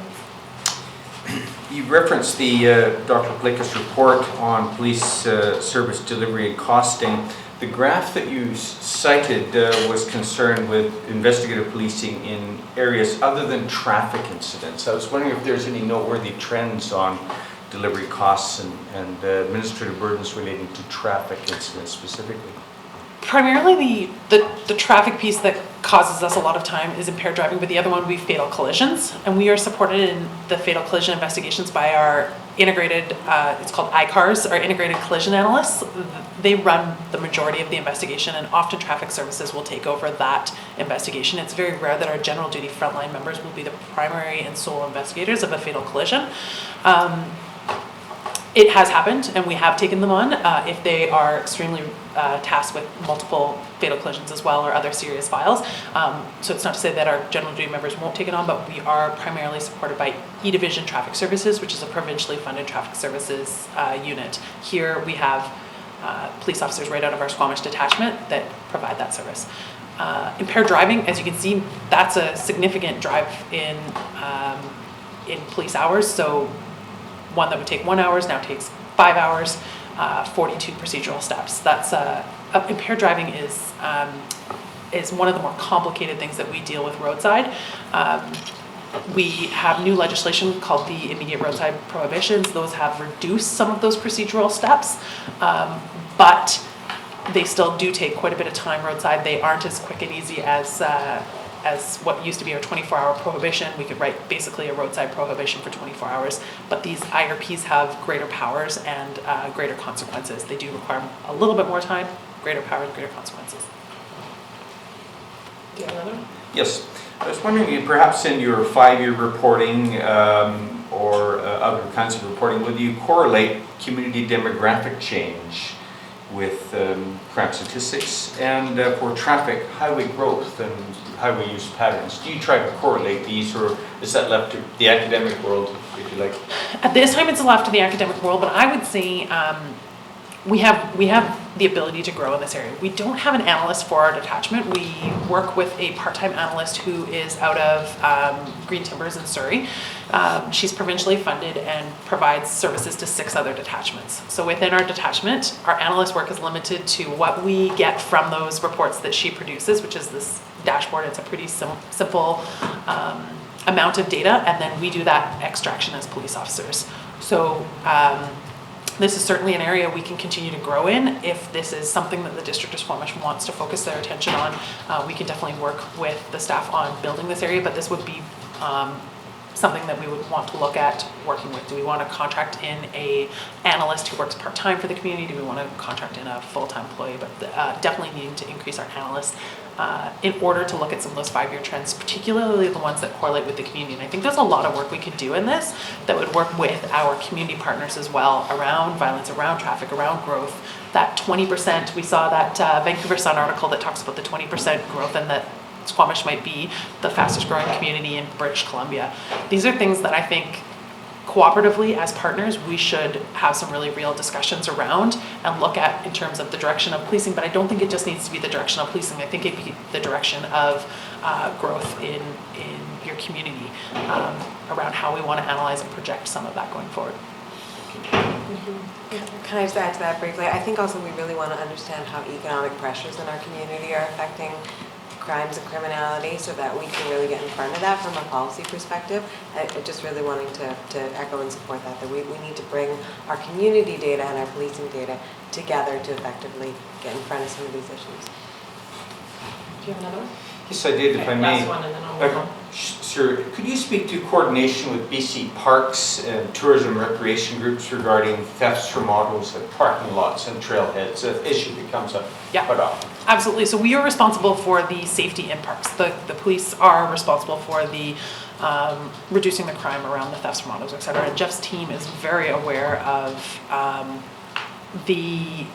You referenced the Dr. Blakis report on police service delivery and costing. The graph that you cited was concerned with investigative policing in areas other than traffic incidents. I was wondering if there's any noteworthy trends on delivery costs and administrative burdens relating to traffic incidents specifically. Primarily the traffic piece that causes us a lot of time is impaired driving, but the other one would be fatal collisions. And we are supported in the fatal collision investigations by our integrated, it's called ICARS, our integrated collision analysts. They run the majority of the investigation, and often traffic services will take over that investigation. It's very rare that our general duty frontline members will be the primary and sole investigators of a fatal collision. It has happened, and we have taken them on if they are extremely tasked with multiple fatal collisions as well, or other serious files. So it's not to say that our general duty members won't take it on, but we are primarily supported by E-Division Traffic Services, which is a provincially funded traffic services unit. Here we have police officers right out of our Squamish Detachment that provide that service. Impaired driving, as you can see, that's a significant drive in police hours. So one that would take 1 hour now takes 5 hours, 42 procedural steps. That's impaired driving is one of the more complicated things that we deal with roadside. We have new legislation called the immediate roadside prohibitions. Those have reduced some of those procedural steps, but they still do take quite a bit of time roadside. They aren't as quick and easy as what used to be our 24-hour prohibition. We could write basically a roadside prohibition for 24 hours, but these IRPs have greater powers and greater consequences. They do require a little bit more time, greater powers, greater consequences. Do you have another one? Yes. I was wondering, perhaps in your 5-year reporting or other kinds of reporting, would you correlate community demographic change with crime statistics and for traffic highway growth and highway use patterns. Do you try to correlate these, or is that left to the academic world, if you like? At this time, it's left to the academic world, but I would say we have the ability to grow in this area. We don't have an analyst for our detachment. We work with a part-time analyst who is out of Green Timbers in Surrey. She's provincially funded and provides services to 6 other detachments. So within our detachment, our analyst work is limited to what we get from those reports that she produces, which is this dashboard. It's a pretty simple amount of data, and then we do that extraction as police officers. So this is certainly an area we can continue to grow in. If this is something that the District of Squamish wants to focus their attention on, we can definitely work with the staff on building this area, but this would be something that we would want to look at working with. Do we want to contract in a analyst who works part-time for the community? Do we want to contract in a full-time employee? But definitely needing to increase our analysts in order to look at some of those 5-year trends, particularly the ones that correlate with the community. And I think there's a lot of work we could do in this that would work with our community partners as well around violence, around traffic, around growth. That 20%, we saw that Vancouver Sun article that talks about the 20% growth, and that Squamish might be the fastest growing community in British Columbia. These are things that I think cooperatively as partners we should have some really real discussions around and look at in terms of the direction of policing. But I don't think it just needs to be the direction of policing. I think it'd be the direction of growth in your community around how we want to analyze and project some of that going forward. Can I just add to that briefly? I think also we really want to understand how economic pressures in our community are affecting crimes and criminality, so that we can really get in front of that from a policy perspective. I just really wanting to echo and support that we need to bring our community data and our policing data together to effectively get in front of some of these issues. Do you have another one? Yes, I did, if I may. Last one, and then I'll move on. Sir, could you speak to coordination with BC Parks and tourism recreation groups regarding thefts from autos at parking lots and trailheads? An issue that comes up quite often. Absolutely. So we are responsible for the safety in parks. The police are responsible for the reducing the crime around the thefts from autos, et cetera. And Jeff's team is very aware of the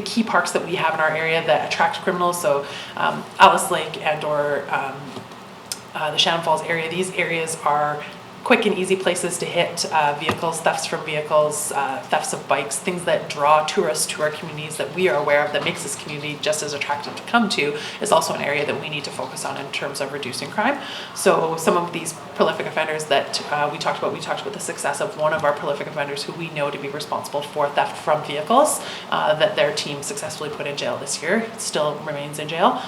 key parks that we have in our area that attract criminals. So Alice Lake and or the Shannon Falls area, these areas are quick and easy places to hit vehicles, thefts from vehicles, thefts of bikes, things that draw tourists to our communities that we are aware of that makes this community just as attractive to come to, is also an area that we need to focus on in terms of reducing crime. So some of these prolific offenders that we talked about the success of one of our prolific offenders who we know to be responsible for theft from vehicles that their team successfully put in jail this year. It still remains in jail.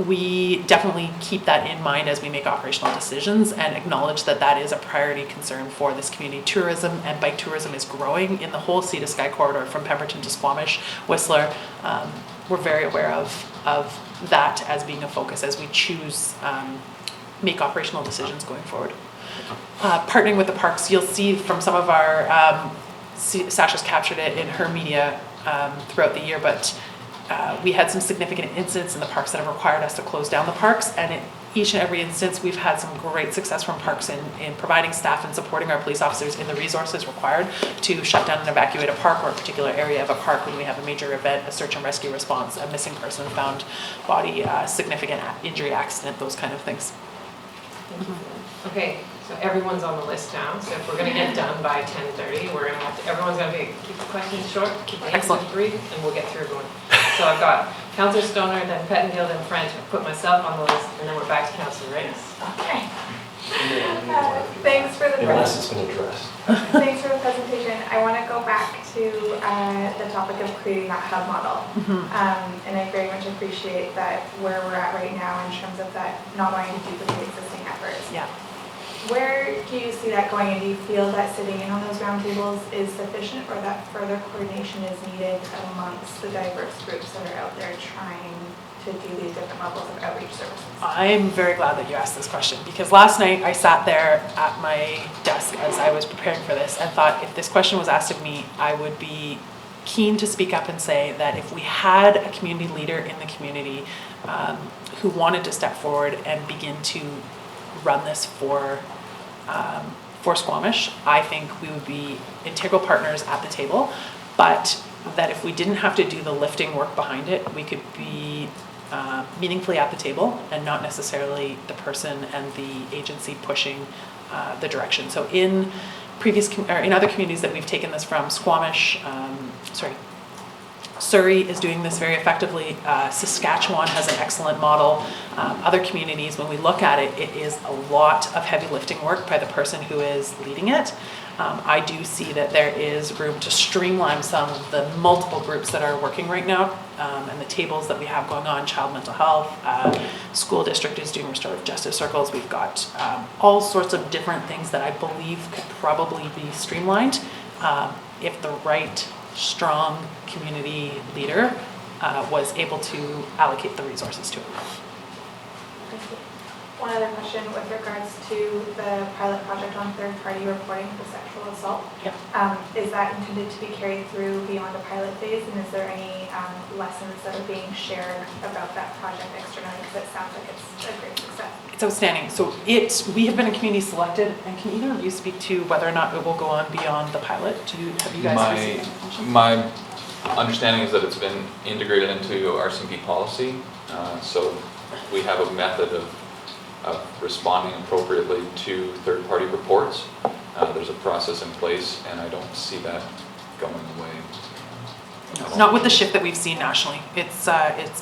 We definitely keep that in mind as we make operational decisions and acknowledge that that is a priority concern for this community. Tourism and bike tourism is growing in the whole Sea to Sky corridor from Pemberton to Squamish, Whistler. We're very aware of that as being a focus as we choose, make operational decisions going forward. Partnering with the parks, you'll see from some of our, Sasha's captured it in her media throughout the year, but we had some significant incidents in the parks that have required us to close down the parks, and in each and every instance we've had some great success from parks in providing staff and supporting our police officers in the resources required to shut down and evacuate a park or a particular area of a park when we have a major event, a search and rescue response, a missing person found body, significant injury accident, those kind of things. Okay, so everyone's on the list now, so if we're gonna get done by 10:30, we're gonna have to, everyone's gonna keep the questions short, keep the answers Excellent. brief, and we'll get through everyone. So I've got Councillor Stoner, then Pettengill, then French, I've put myself on the list, and then we're back to Councillor Reyes. Okay. Thanks for the Unless it's been addressed. Thanks for the presentation. I want to go back to the topic of creating that hub model. And I very much appreciate that where we're at right now in terms of that not wanting to duplicate existing efforts. Yeah. Where do you see that going, and do you feel that sitting in on those roundtables is sufficient, or that further coordination is needed amongst the diverse groups that are out there trying to do these different levels of outreach services? I'm very glad that you asked this question, because last night I sat there at my desk as I was preparing for this and thought if this question was asked of me, I would be keen to speak up and say that if we had a community leader in the community who wanted to step forward and begin to run this for Squamish, I think we would be integral partners at the table. But that if we didn't have to do the lifting work behind it, we could be meaningfully at the table and not necessarily the person and the agency pushing the direction. So in in other communities that we've taken this from, Squamish, Surrey is doing this very effectively. Saskatchewan has an excellent model. Other communities, when we look at it, it is a lot of heavy lifting work by the person who is leading it. I do see that there is room to streamline some of the multiple groups that are working right now, and the tables that we have going on, child mental health, school district is doing restorative justice circles. We've got all sorts of different things that I believe could probably be streamlined if the right, strong community leader was able to allocate the resources to it. One other question with regards to the pilot project on third-party reporting for sexual assault. Yep. Is that intended to be carried through beyond the pilot phase, and is there any lessons that are being shared about that project externally? Because it sounds like it's a great success. It's outstanding. So we have been a community selected, and can either of you speak to whether or not it will go on beyond the pilot? Have you guys received information? My understanding is that it's been integrated into RCMP policy, so we have a method of responding appropriately to third-party reports. There's a process in place, and I don't see that going away. Not with the shift that we've seen nationally. It's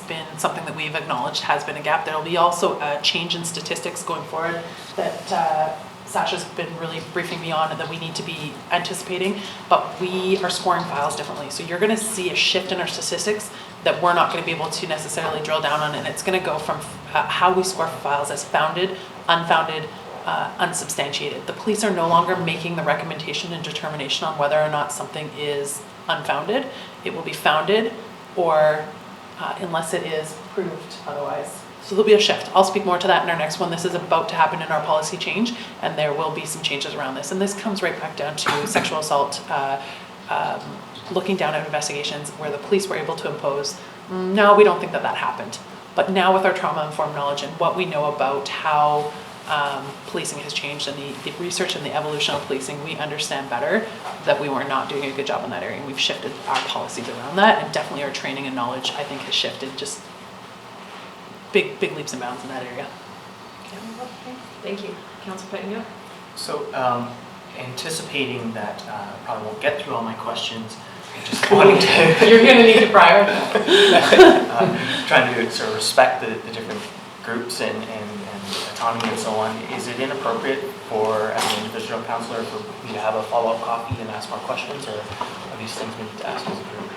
been something that we've acknowledged has been a gap. There'll be also a change in statistics going forward that Sasha's been really briefing me on and that we need to be anticipating, but we are scoring files differently. So you're going to see a shift in our statistics that we're not going to be able to necessarily drill down on, and it's going to go from how we score files as founded, unfounded, unsubstantiated. The police are no longer making the recommendation and determination on whether or not something is unfounded. It will be founded, or unless it is proved otherwise. So there'll be a shift. I'll speak more to that in our next one. This is about to happen in our policy change, and there will be some changes around this. And this comes right back down to sexual assault, looking down at investigations where the police were able to impose, no, we don't think that happened. But now with our trauma-informed knowledge and what we know about how policing has changed and the research and the evolution of policing, we understand better that we were not doing a good job in that area, and we've shifted our policies around that, and definitely our training and knowledge, I think, has shifted just big leaps and bounds in that area. Thank you. Councilor Pettingill? So anticipating that probably won't get through all my questions, I just wanted to... You're going to need to prioritize. Trying to sort of respect the different groups and autonomy and so on. Is it inappropriate for, as an individual councillor, for me to have a follow-up copy and ask more questions, or are these things we need to ask as a group?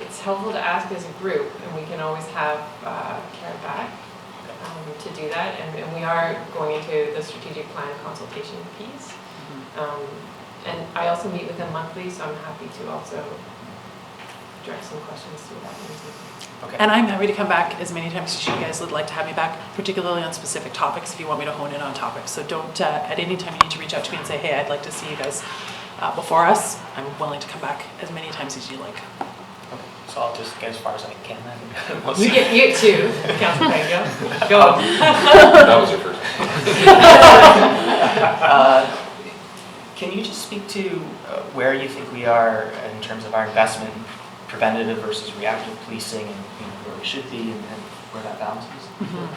It's helpful to ask as a group, and we can always have Kara back to do that. And we are going into the strategic plan consultation piece. And I also meet with them monthly, so I'm happy to also direct some questions to that. Okay. And I'm happy to come back as many times as you guys would like to have me back, particularly on specific topics if you want me to hone in on topics. So don't, at any time you need to reach out to me and say, hey, I'd like to see you guys before us. I'm willing to come back as many times as you like. Okay. So I'll just get as far as I can then. We'll You see. get two, Councilor Pettingill. Go on. That was your first one. Can you just speak to where you think we are in terms of our investment, preventative versus reactive policing, and where we should be, and where that balance is? Mm-hmm.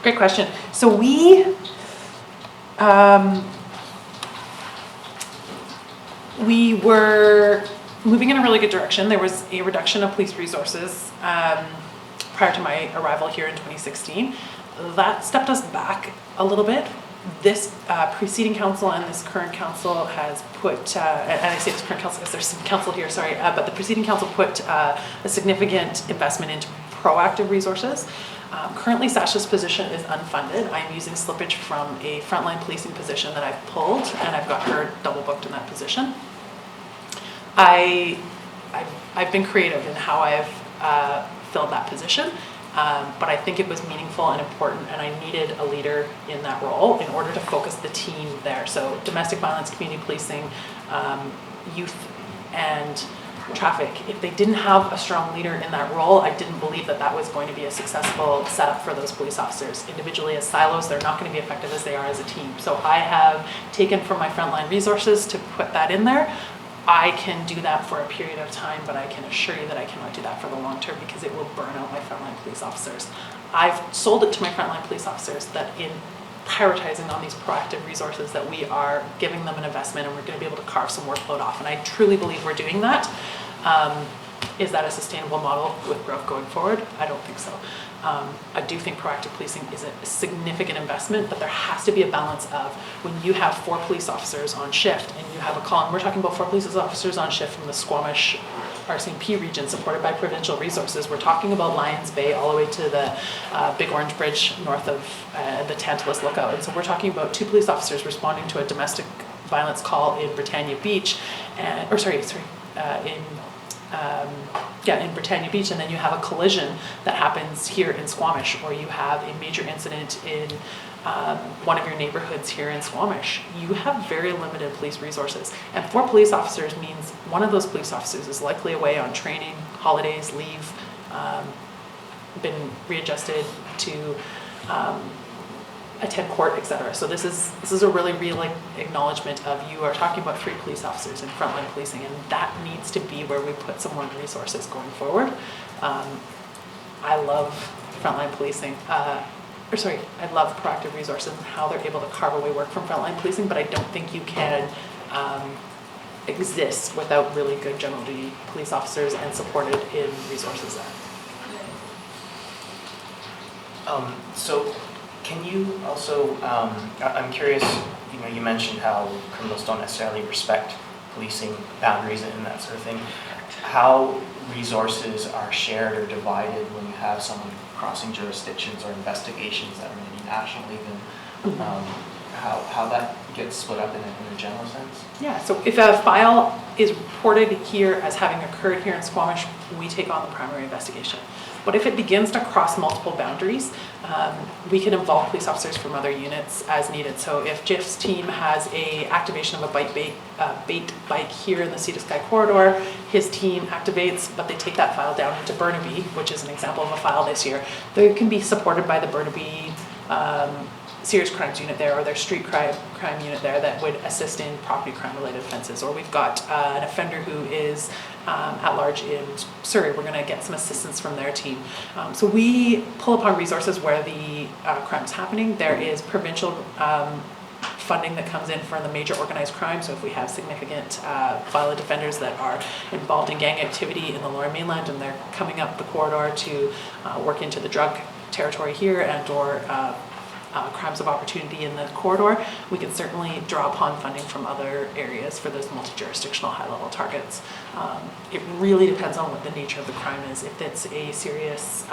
Great question. So we were moving in a really good direction. There was a reduction of police resources prior to my arrival here in 2016. That stepped us back a little bit. This preceding council and this current council has put, and I say this current council because there's some council here, sorry, but the preceding council put a significant investment into proactive resources. Currently, Sasha's position is unfunded. I'm using slippage from a frontline policing position that I've pulled, and I've got her double booked in that position. I've been creative in how I've filled that position. But I think it was meaningful and important, and I needed a leader in that role in order to focus the team there. So domestic violence, community policing, youth, and traffic. If they didn't have a strong leader in that role, I didn't believe that was going to be a successful setup for those police officers. Individually as silos, they're not going to be effective as they are as a team. So I have taken from my frontline resources to put that in there. I can do that for a period of time, but I can assure you that I cannot do that for the long term because it will burn out my frontline police officers. I've sold it to my frontline police officers that in prioritizing on these proactive resources that we are giving them an investment and we're going to be able to carve some workload off. And I truly believe we're doing that. Is that a sustainable model with growth going forward? I don't think so. I do think proactive policing is a significant investment, but there has to be a balance of when you have 4 police officers on shift and you have a call, and we're talking about 4 police officers on shift from the Squamish RCMP region supported by provincial resources. We're talking about Lions Bay all the way to the Big Orange Bridge north of the Tantalus Lookout. And so we're talking about 2 police officers responding to a domestic violence call in Britannia Beach, in Britannia Beach, and then you have a collision that happens here in Squamish, or you have a major incident in one of your neighborhoods here in Squamish. You have very limited police resources, and 4 police officers means one of those police officers is likely away on training, holidays, leave, been readjusted to attend court, etc. So this is a really real acknowledgement of you are talking about 3 police officers in frontline policing, and that needs to be where we put some more resources going forward. I love frontline policing. I love proactive resources and how they're able to carve away work from frontline policing, but I don't think you can exist without really good general duty police officers and supported in resources there. So can you also, I'm curious, you mentioned how criminals don't necessarily respect policing boundaries and that sort of thing. How resources are shared or divided when you have someone crossing jurisdictions or investigations that are maybe national even, how that gets split up in a general sense? Yeah, so if a file is reported here as having occurred here in Squamish, we take on the primary investigation. But if it begins to cross multiple boundaries, we can involve police officers from other units as needed. So if Jeff's team has a activation of a bait bike here in the Sea to Sky corridor, his team activates, but they take that file down into Burnaby, which is an example of a file this year. They can be supported by the Burnaby serious crimes unit there, or their street crime unit there that would assist in property crime related offenses. Or we've got an offender who is at large in Surrey. We're going to get some assistance from their team. So we pull upon resources where the crime's happening. There is provincial funding that comes in for the major organized crime. So if we have significant violent offenders that are involved in gang activity in the Lower Mainland and they're coming up the corridor to work into the drug territory here and or crimes of opportunity in the corridor, we can certainly draw upon funding from other areas for those multi-jurisdictional high-level targets. It really depends on what the nature of the crime is. If it's a serious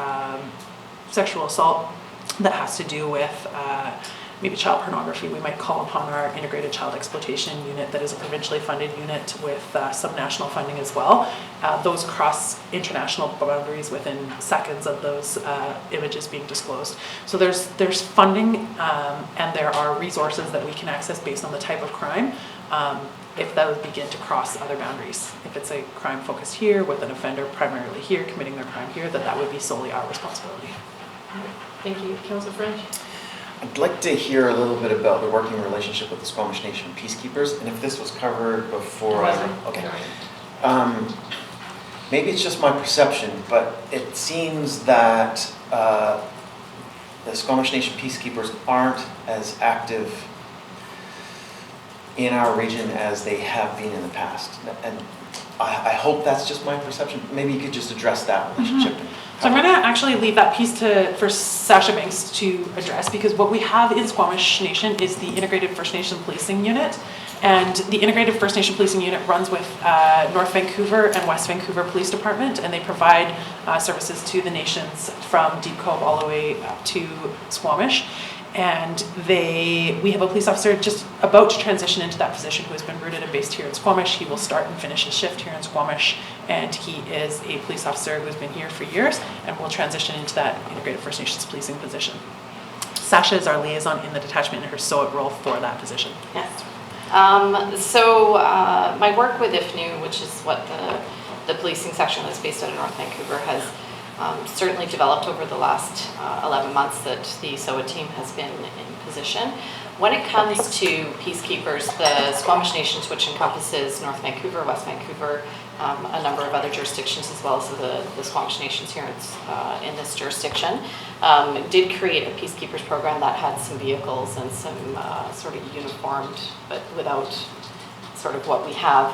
sexual assault that has to do with maybe child pornography, we might call upon our integrated child exploitation unit that is a provincially funded unit with some national funding as well. Those cross international boundaries within seconds of those images being disclosed. So there's funding and there are resources that we can access based on the type of crime if those begin to cross other boundaries. If it's a crime focused here with an offender primarily here committing their crime here, that would be solely our responsibility. Thank you. Councillor French? I'd like to hear a little bit about the working relationship with the Squamish Nation Peacekeepers, and if this was covered before. Okay. Maybe it's just my perception, but it seems that the Squamish Nation Peacekeepers aren't as active in our region as they have been in the past. And I hope that's just my perception. Maybe you could just address that relationship. So I'm going to actually leave that piece for Sasha Banks to address, because what we have in Squamish Nation is the Integrated First Nation Policing Unit. And the Integrated First Nation Policing Unit runs with North Vancouver and West Vancouver Police Department, and they provide services to the nations from Deep Cove all the way up to Squamish. And we have a police officer just about to transition into that position who has been rooted and based here in Squamish. He will start and finish his shift here in Squamish, and he is a police officer who has been here for years and will transition into that Integrated First Nations policing position. Sasha is our liaison in the detachment in her SOAT role for that position. Yes. My work with IFNU, which is what the policing section that's based out of North Vancouver, has certainly developed over the last 11 months that the SOA team has been in position. When it comes to peacekeepers, the Squamish Nation, which encompasses North Vancouver, West Vancouver, a number of other jurisdictions, as well as the Squamish Nations here in this jurisdiction, did create a peacekeepers program that had some vehicles and some sort of uniformed, but without sort of what we have.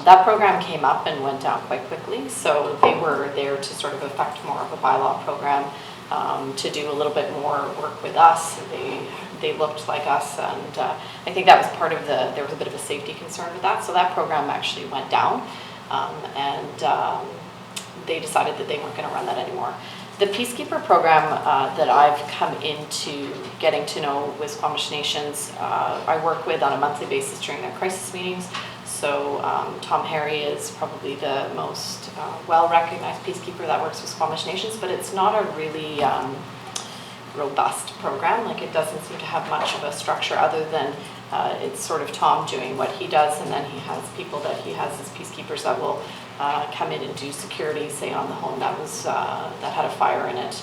That program came up and went down quite quickly, so they were there to sort of affect more of a bylaw program, to do a little bit more work with us. They looked like us, and I think that was part of there was a bit of a safety concern with that, so that program actually went down, and they decided that they weren't going to run that anymore. The Peacekeeper program that I've come into getting to know with Squamish Nations, I work with on a monthly basis during their crisis meetings. So Tom Harry is probably the most well-recognized peacekeeper that works with Squamish Nations, but it's not a really robust program. Like, it doesn't seem to have much of a structure other than it's sort of Tom doing what he does, and then he has people that he has as peacekeepers that will come in and do security, say on the home that was that had a fire in it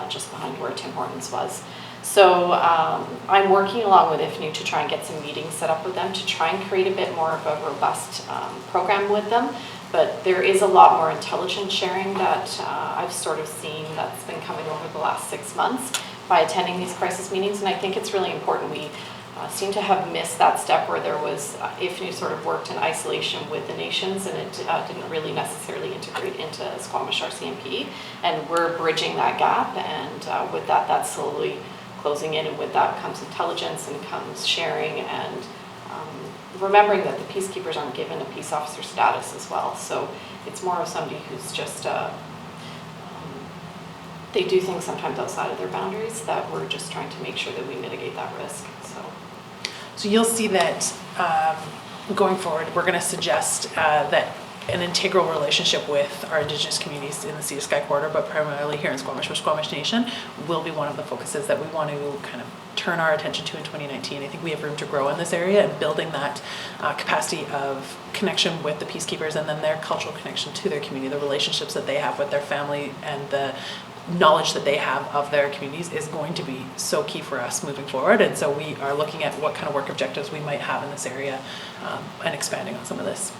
just behind where Tim Hortons was. So I'm working along with IFNU to try and get some meetings set up with them to try and create a bit more of a robust program with them. But there is a lot more intelligence sharing that I've sort of seen that's been coming over the last 6 months by attending these crisis meetings, and I think it's really important. We seem to have missed that step where there was, IFNU sort of worked in isolation with the nations, and it didn't really necessarily integrate into Squamish RCMP, and we're bridging that gap, and with that, that's slowly closing in, and with that comes intelligence and comes sharing, and remembering that the peacekeepers aren't given a peace officer status as well. So it's more of somebody who's just, they do things sometimes outside of their boundaries that we're just trying to make sure that we mitigate that risk. So you'll see that going forward, we're going to suggest that an integral relationship with our Indigenous communities in the Sea to Sky corridor, but primarily here in Squamish with Squamish Nation, will be one of the focuses that we want to kind of turn our attention to in 2019. I think we have room to grow in this area, and building that capacity of connection with the peacekeepers, and then their cultural connection to their community, the relationships that they have with their family, and the knowledge that they have of their communities is going to be so key for us moving forward. And so we are looking at what kind of work objectives we might have in this area, and expanding on some of this.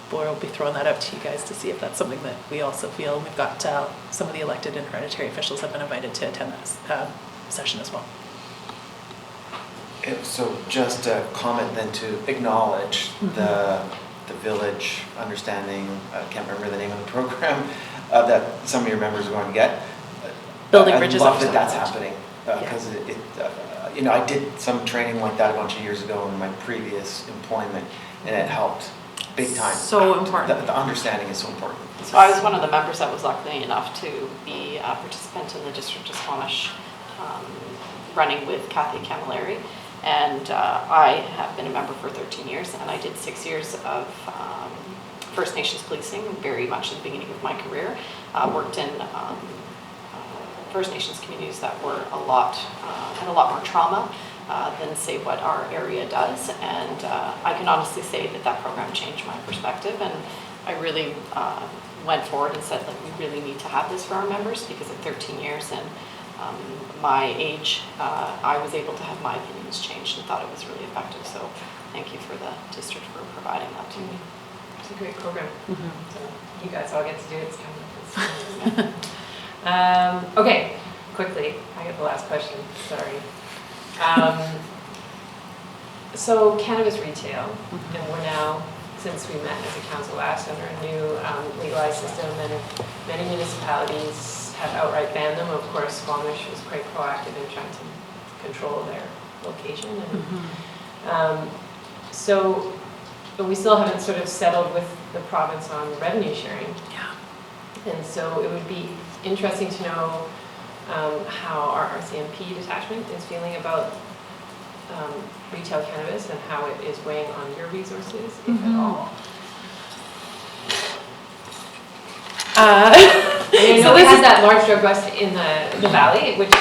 We'll be throwing that up to you guys to see if that's something that we also feel. We've got some of the elected and hereditary officials have been invited to attend that session as well. So just a comment then to acknowledge the village understanding, I can't remember the name of the program, that some of your members are going to get. Building bridges. I love that that's happening, because you know, I did some training like that a bunch of years ago in my previous employment, and it helped big time. So important. The understanding is so important. So I was one of the members that was lucky enough to be a participant in the District of Squamish, running with Kathy Camilleri, and I have been a member for 13 years, and I did 6 years of First Nations policing, very much at the beginning of my career. Worked in First Nations communities that were had a lot more trauma than, say, what our area does, and I can honestly say that program changed my perspective, and I really went forward and said, like, we really need to have this for our members, because at 13 years and my age, I was able to have my opinions changed and thought it was really effective. So thank you for the district for providing that to me. It's a great program. So you guys all get to do it. It's coming up. Okay, quickly, I get the last question, sorry. So cannabis retail, and we're now, since we met as a council last, under a new legalized system, and many municipalities have outright banned them. Of course, Squamish was quite proactive in trying to control their location. And, but we still haven't sort of settled with the province on revenue sharing. Yeah. And so it would be interesting to know how our RCMP detachment is feeling about retail cannabis, and how it is weighing on your resources, if at all. I know we had that large drug bust in the valley, which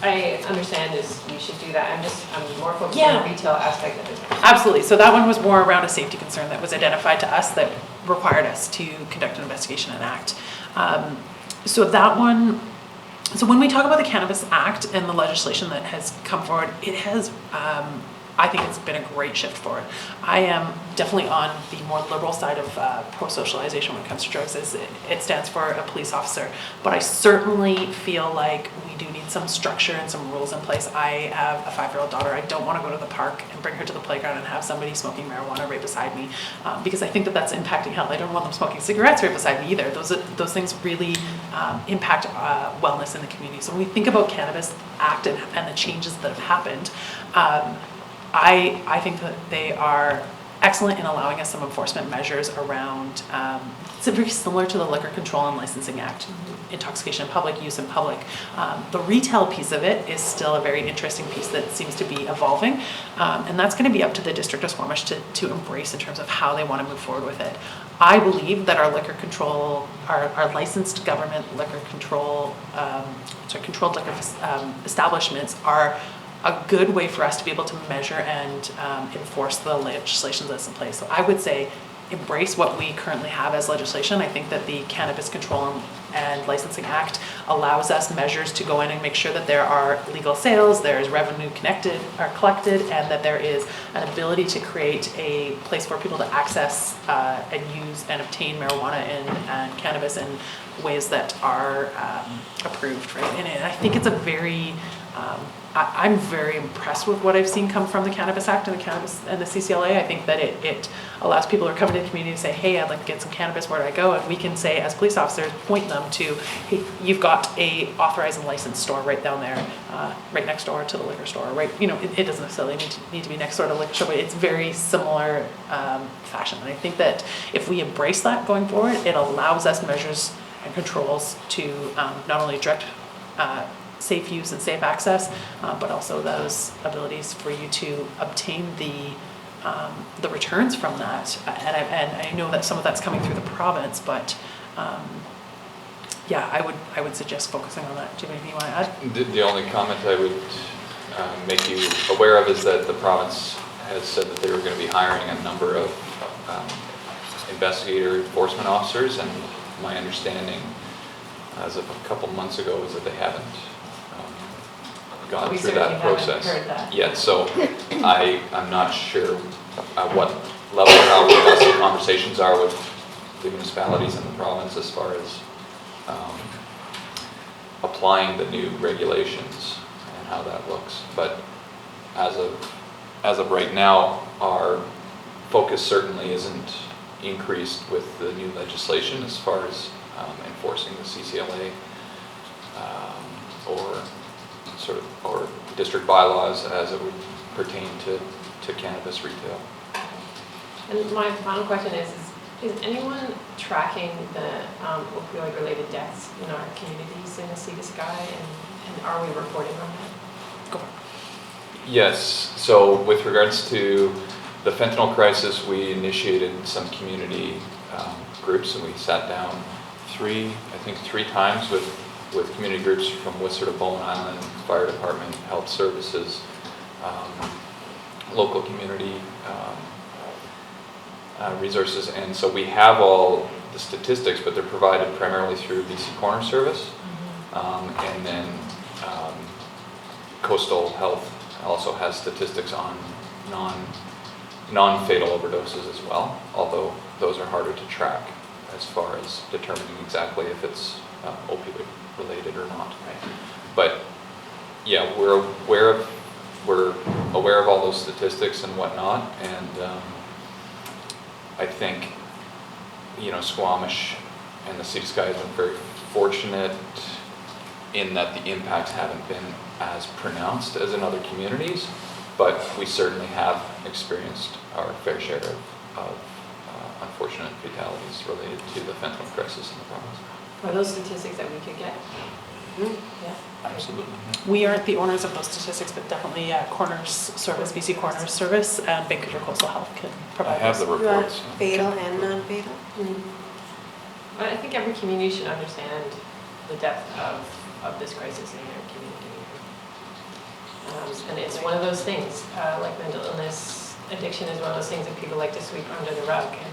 I understand is we should do that. I'm more focused on the retail aspect of it. Absolutely. So that one was more around a safety concern that was identified to us that required us to conduct an investigation and act. So that one, So when we talk about the Cannabis Act and the legislation that has come forward, it has, I think it's been a great shift forward. I am definitely on the more liberal side of pro-socialization when it comes to drugs, as it stands for a police officer. But I certainly feel like we do need some structure and some rules in place. I have a 5-year-old daughter. I don't want to go to the park and bring her to the playground and have somebody smoking marijuana right beside me, because I think that that's impacting health. I don't want them smoking cigarettes right beside me either. Those things really impact wellness in the community. So when we think about Cannabis Act and the changes that have happened, I think that they are excellent in allowing us some enforcement measures around, it's very similar to the Liquor Control and Licensing Act, intoxication in public, use in public. The retail piece of it is still a very interesting piece that seems to be evolving, and that's going to be up to the District of Squamish to embrace in terms of how they want to move forward with it. I believe that our liquor control, our licensed government liquor control, controlled liquor establishments are a good way for us to be able to measure and enforce the legislation that's in place. So I would say embrace what we currently have as legislation. I think that the Cannabis Control and Licensing Act allows us measures to go in and make sure that there are legal sales, there is revenue collected, and that there is an ability to create a place for people to access and use and obtain marijuana and cannabis in ways that are approved, right? And I think it's a very I'm very impressed with what I've seen come from the Cannabis Act and the CCLA. I think that it allows people who are coming to the community to say, hey, I'd like to get some cannabis, where do I go? And we can say, as police officers, point them to, hey, you've got a authorized and licensed store right down there, right next door to the liquor store, right? You know, it doesn't necessarily need to be next door to the liquor store, but it's very similar fashion. And I think that if we embrace that going forward, it allows us measures and controls to not only direct safe use and safe access, but also those abilities for you to obtain the returns from that. And I know that some of that's coming through the province, but yeah, I would suggest focusing on that. Do you have anything you want to add? The only comment I would make you aware of is that the province has said that they were going to be hiring a number of investigator enforcement officers, and my understanding as of a couple months ago is that they haven't gone through that process yet. So I'm not sure what level or how robust the conversations are with the municipalities in the province as far as applying the new regulations and how that looks. But as of right now, our focus certainly isn't increased with the new legislation as far as enforcing the CCLA or district bylaws as it would pertain to cannabis retail. And my final question is anyone tracking the opioid-related deaths in our communities in the Sea to Sky, and are we reporting on that? Go on. Yes, so with regards to the fentanyl crisis, we initiated some community groups, and we sat down three times with community groups from Whistler to Bowen Island, Fire Department, Health Services, local community resources. And so we have all the statistics, but they're provided primarily through BC Coroner Service. And then Coastal Health also has statistics on non-fatal overdoses as well, although those are harder to track as far as determining exactly if it's opioid related or not. Right? But yeah, we're aware of all those statistics and whatnot, and I think Squamish and the Sea to Sky has been very fortunate in that the impacts haven't been as pronounced as in other communities, but we certainly have experienced our fair share of unfortunate fatalities related to the fentanyl crisis in the province. Are those statistics that we could get? Mm-hmm. Yeah. Absolutely. We aren't the owners of those statistics, but definitely Coroner's Service, BC Coroner's Service, and Vancouver Coastal Health can provide I have the those. reports. Fatal and non-fatal? Mm-hmm. I think every community should understand the depth of this crisis in their community. And it's one of those things, like mental illness, addiction is one of those things that people like to sweep under the rug, and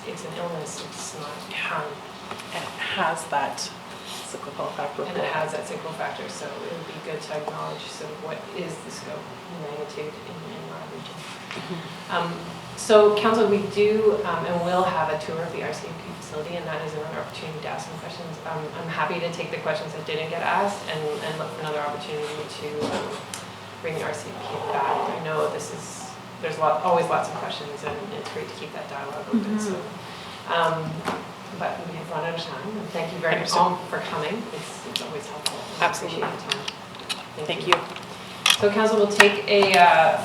it's an illness, it's not harm. And it has that cyclical factor. And it has that cyclical factor, so it would be good to acknowledge sort of what is the scope and magnitude in our region. So council, we do and will have a tour of the RCMP facility, and that is another opportunity to ask some questions. I'm happy to take the questions that didn't get asked and look for another opportunity to bring the RCMP back. I know there's always lots of questions, and it's great to keep that dialogue open. So, but we have run out of time, and thank you very much all for coming. It's always helpful. Absolutely. I appreciate the time. Thank you. So council will take a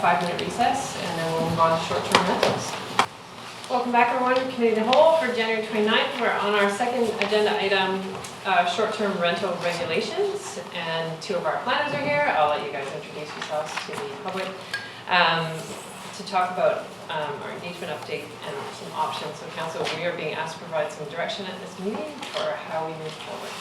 5-minute recess, and then we'll move on to short-term rentals. Welcome back, everyone, to Committee of the Whole for January 29th. We're on our second agenda item, short-term rental regulations, and 2 of our planners are here. I'll let you guys introduce yourselves to the public to talk about our engagement update and some options. So council, we are being asked to provide some direction at this meeting for how we move forward.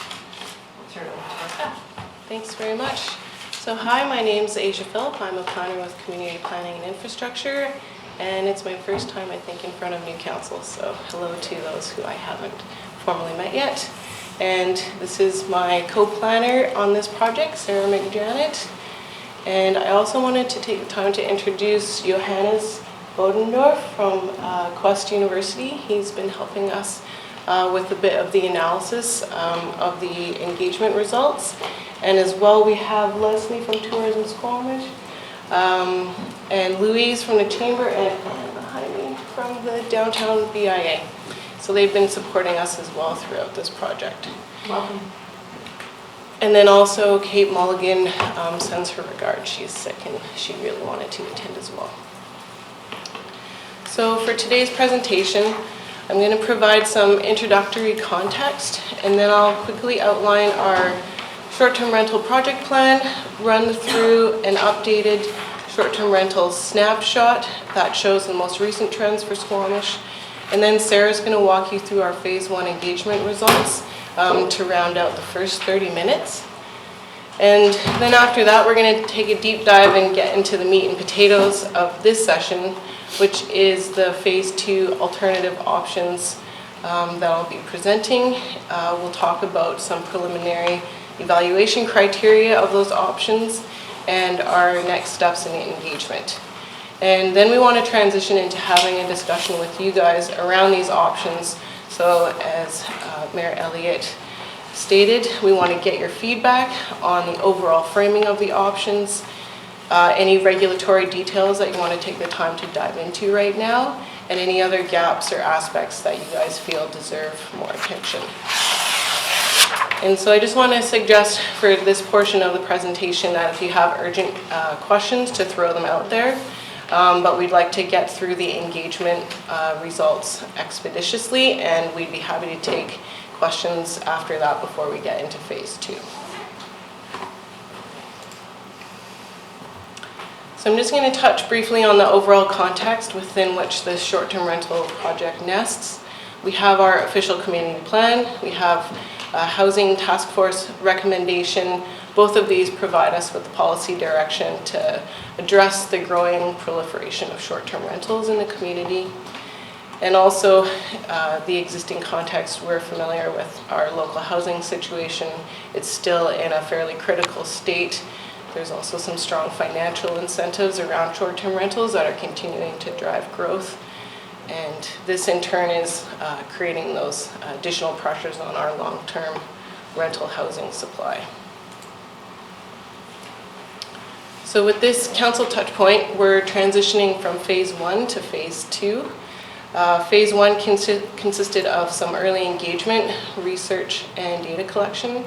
I'll turn it over to our staff. Thanks very much. So hi, my name's Philp. I'm a planner with Community Planning and Infrastructure, and it's my first time, I think, in front of new council. So hello to those who I haven't formally met yet. And this is my co-planner on this project, Sarah McJannet. And I also wanted to take the time to introduce Johannes Bodendorf from Quest University. He's been helping us with a bit of the analysis of the engagement results. And as well, we have Leslie from Tourism Squamish, and Louise from the Chamber, and behind me from the Downtown BIA. So they've been supporting us as well throughout this project. Welcome. And then also Kate Mulligan sends her regards. She's sick and she really wanted to attend as well. So for today's presentation, I'm going to provide some introductory context, and then I'll quickly outline our short-term rental project plan, run through an updated short-term rental snapshot that shows the most recent trends for Squamish, and then Sarah's going to walk you through our phase 1 engagement results to round out the first 30 minutes. And then after that, we're going to take a deep dive and get into the meat and potatoes of this session, which is the phase 2 alternative options that I'll be presenting. We'll talk about some preliminary evaluation criteria of those options and our next steps in engagement. And then we want to transition into having a discussion with you guys around these options. So as Mayor Elliott stated, we want to get your feedback on the overall framing of the options, any regulatory details that you want to take the time to dive into right now, and any other gaps or aspects that you guys feel deserve more attention. And so I just want to suggest for this portion of the presentation that if you have urgent questions, to throw them out there. But we'd like to get through the engagement results expeditiously, and we'd be happy to take questions after that before we get into phase 2. So I'm just going to touch briefly on the overall context within which this short-term rental project nests. We have our official community plan, we have a housing task force recommendation. Both of these provide us with the policy direction to address the growing proliferation of short-term rentals in the community. And also the existing context, we're familiar with our local housing situation. It's still in a fairly critical state. There's also some strong financial incentives around short-term rentals that are continuing to drive growth. And this in turn is creating those additional pressures on our long-term rental housing supply. So with this council touch point, we're transitioning from phase 1 to phase 2. Phase 1 consisted of some early engagement, research, and data collection.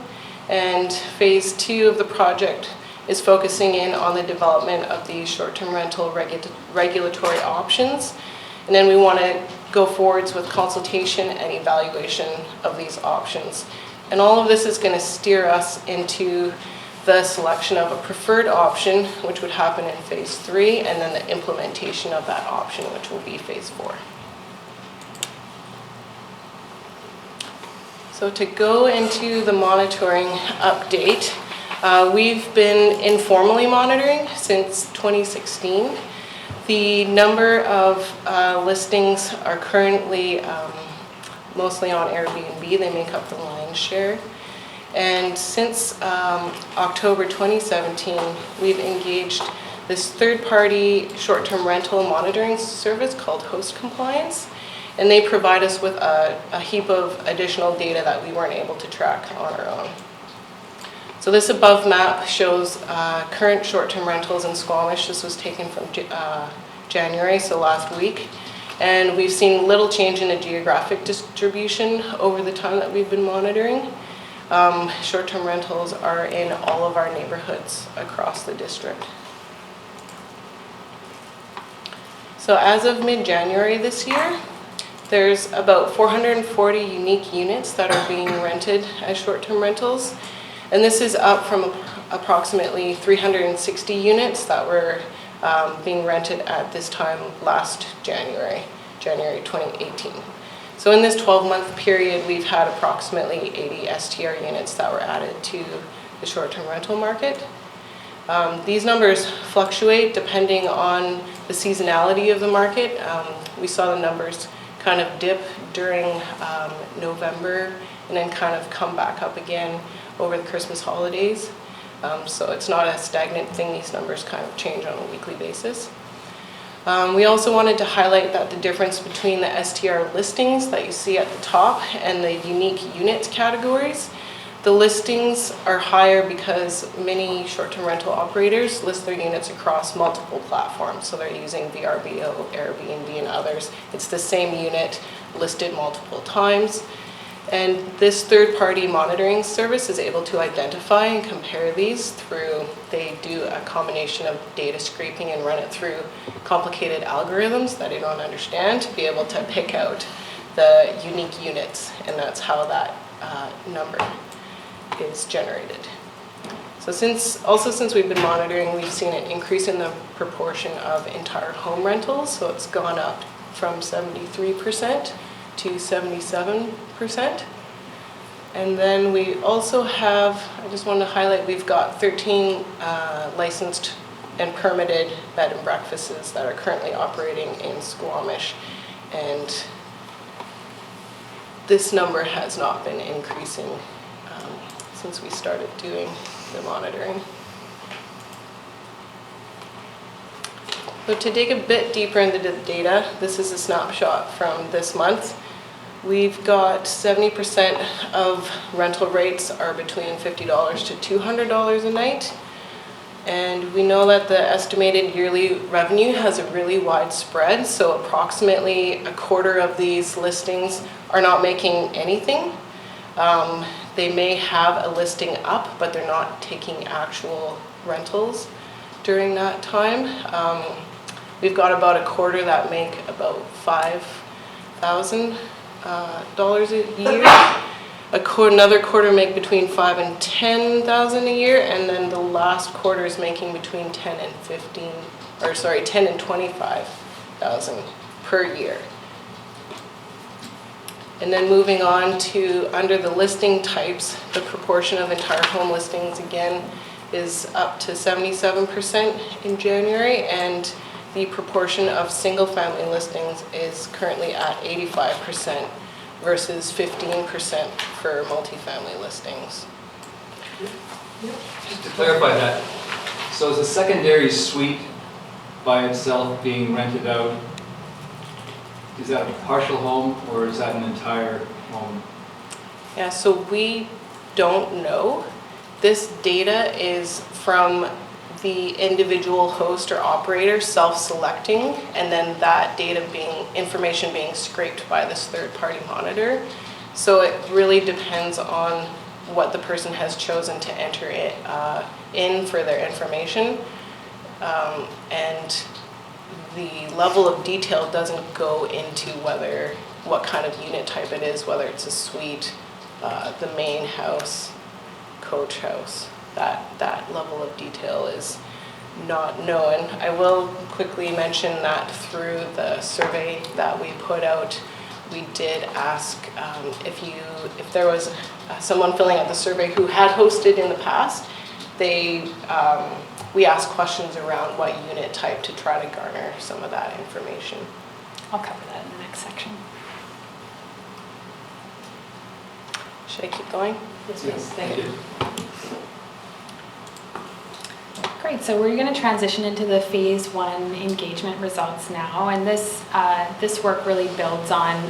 And phase 2 of the project is focusing in on the development of the short-term rental regulatory options. And then we want to go forwards with consultation and evaluation of these options. And all of this is going to steer us into the selection of a preferred option, which would happen in phase 3, and then the implementation of that option, which will be phase 4. So to go into the monitoring update, we've been informally monitoring since 2016. The number of listings are currently mostly on Airbnb. They make up the lion's share. And since October 2017, we've engaged this third-party short-term rental monitoring service called Host Compliance, and they provide us with a heap of additional data that we weren't able to track on our own. So this above map shows current short-term rentals in Squamish. This was taken from January, so last week. And we've seen little change in the geographic distribution over the time that we've been monitoring. Short-term rentals are in all of our neighborhoods across the district. So as of mid-January this year, there's about 440 unique units that are being rented as short-term rentals. And this is up from approximately 360 units that were being rented at this time last January 2018. So in this 12-month period, we've had approximately 80 STR units that were added to the short-term rental market. These numbers fluctuate depending on the seasonality of the market. We saw the numbers kind of dip during November and then kind of come back up again over the Christmas holidays. So it's not a stagnant thing. These numbers kind of change on a weekly basis. We also wanted to highlight that the difference between the STR listings that you see at the top and the unique units categories, the listings are higher because many short-term rental operators list their units across multiple platforms. So they're using VRBO, Airbnb, and others. It's the same unit listed multiple times. And this third-party monitoring service is able to identify and compare these through, they do a combination of data scraping and run it through complicated algorithms that I don't understand to be able to pick out the unique units, and that's how that number is generated. So since we've been monitoring, we've seen an increase in the proportion of entire home rentals, so it's gone up from 73% to 77%. And then we also have, I just want to highlight, we've got 13 licensed and permitted bed and breakfasts that are currently operating in Squamish. And this number has not been increasing since we started doing the monitoring. So to dig a bit deeper into the data, this is a snapshot from this month. We've got 70% of rental rates are between $50 to $200 a night. And we know that the estimated yearly revenue has a really wide spread. So approximately a quarter of these listings are not making anything. They may have a listing up, but they're not taking actual rentals during that time. We've got about a quarter that make about $5,000 a year. Another quarter make between $5,000 and $10,000 a year, and then the last quarter is making between $10,000 and $25,000 per year. And then moving on to under the listing types, the proportion of entire home listings again is up to 77% in January, and the proportion of single-family listings is currently at 85% versus 15% for multifamily listings. Just to clarify that, so is a secondary suite by itself being rented out, is that a partial home or is that an entire home? Yeah, so we don't know. This data is from the individual host or operator self-selecting, and then that information being scraped by this third-party monitor. So it really depends on what the person has chosen to enter it in for their information. And the level of detail doesn't go into what kind of unit type it is, whether it's a suite, the main house, coach house. That level of detail is not known. I will quickly mention that through the survey that we put out, we did ask if there was someone filling out the survey who had hosted in the past. We asked questions around what unit type to try to garner some of that information. I'll cover that in the next section. Should I keep going? Yes, please, thank you. Great, so we're going to transition into the phase 1 engagement results now, and this work really builds on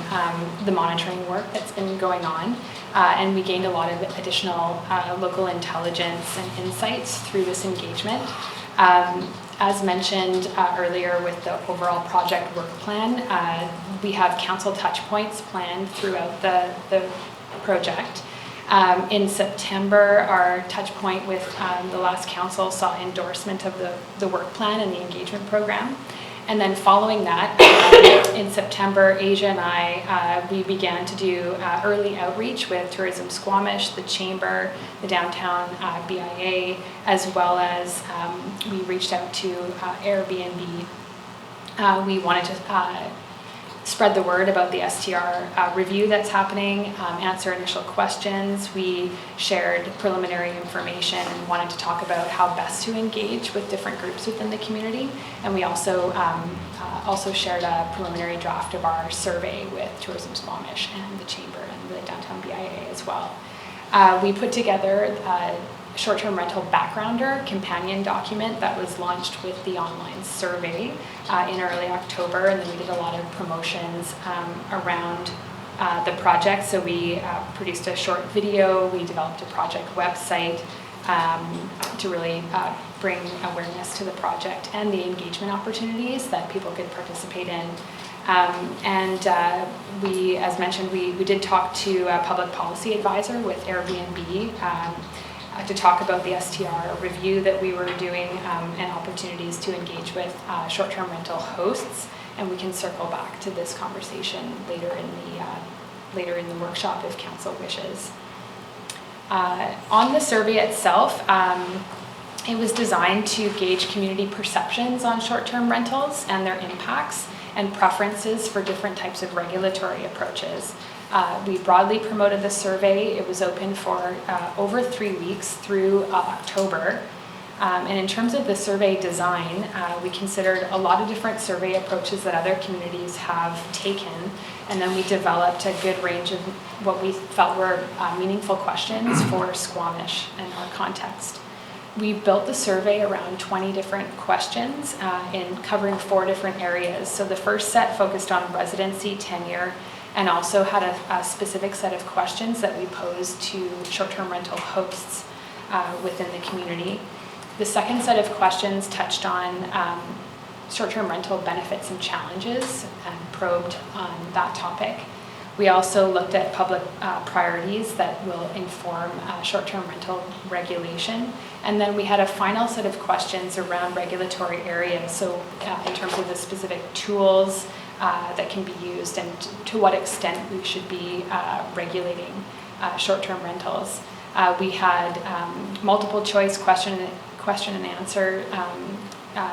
the monitoring work that's been going on, and we gained a lot of additional local intelligence and insights through this engagement. As mentioned earlier with the overall project work plan, we have council touch points planned throughout the project. In September, our touch point with the last council saw endorsement of the work plan and the engagement program. And then following that, in September, Asia and I, we began to do early outreach with Tourism Squamish, the Chamber, the Downtown BIA, as well as we reached out to Airbnb. We wanted to spread the word about the STR review that's happening, answer initial questions. We shared preliminary information and wanted to talk about how best to engage with different groups within the community. And we also shared a preliminary draft of our survey with Tourism Squamish and the Chamber and the Downtown BIA as well. We put together a short-term rental backgrounder companion document that was launched with the online survey in early October, and then we did a lot of promotions around the project. So we produced a short video, we developed a project website to really bring awareness to the project and the engagement opportunities that people could participate in. We, as mentioned, we did talk to a public policy advisor with Airbnb to talk about the STR review that we were doing and opportunities to engage with short-term rental hosts. And we can circle back to this conversation later in the workshop if council wishes. On the survey itself, it was designed to gauge community perceptions on short-term rentals and their impacts and preferences for different types of regulatory approaches. We broadly promoted the survey. It was open for over 3 weeks through October. And in terms of the survey design, we considered a lot of different survey approaches that other communities have taken. And then we developed a good range of what we felt were meaningful questions for Squamish and our context. We built the survey around 20 different questions in covering 4 different areas. So the first set focused on residency, tenure, and also had a specific set of questions that we posed to short-term rental hosts within the community. The second set of questions touched on short-term rental benefits and challenges and probed on that topic. We also looked at public priorities that will inform short-term rental regulation. And then we had a final set of questions around regulatory areas. So in terms of the specific tools that can be used and to what extent we should be regulating short-term rentals. We had multiple choice question and answer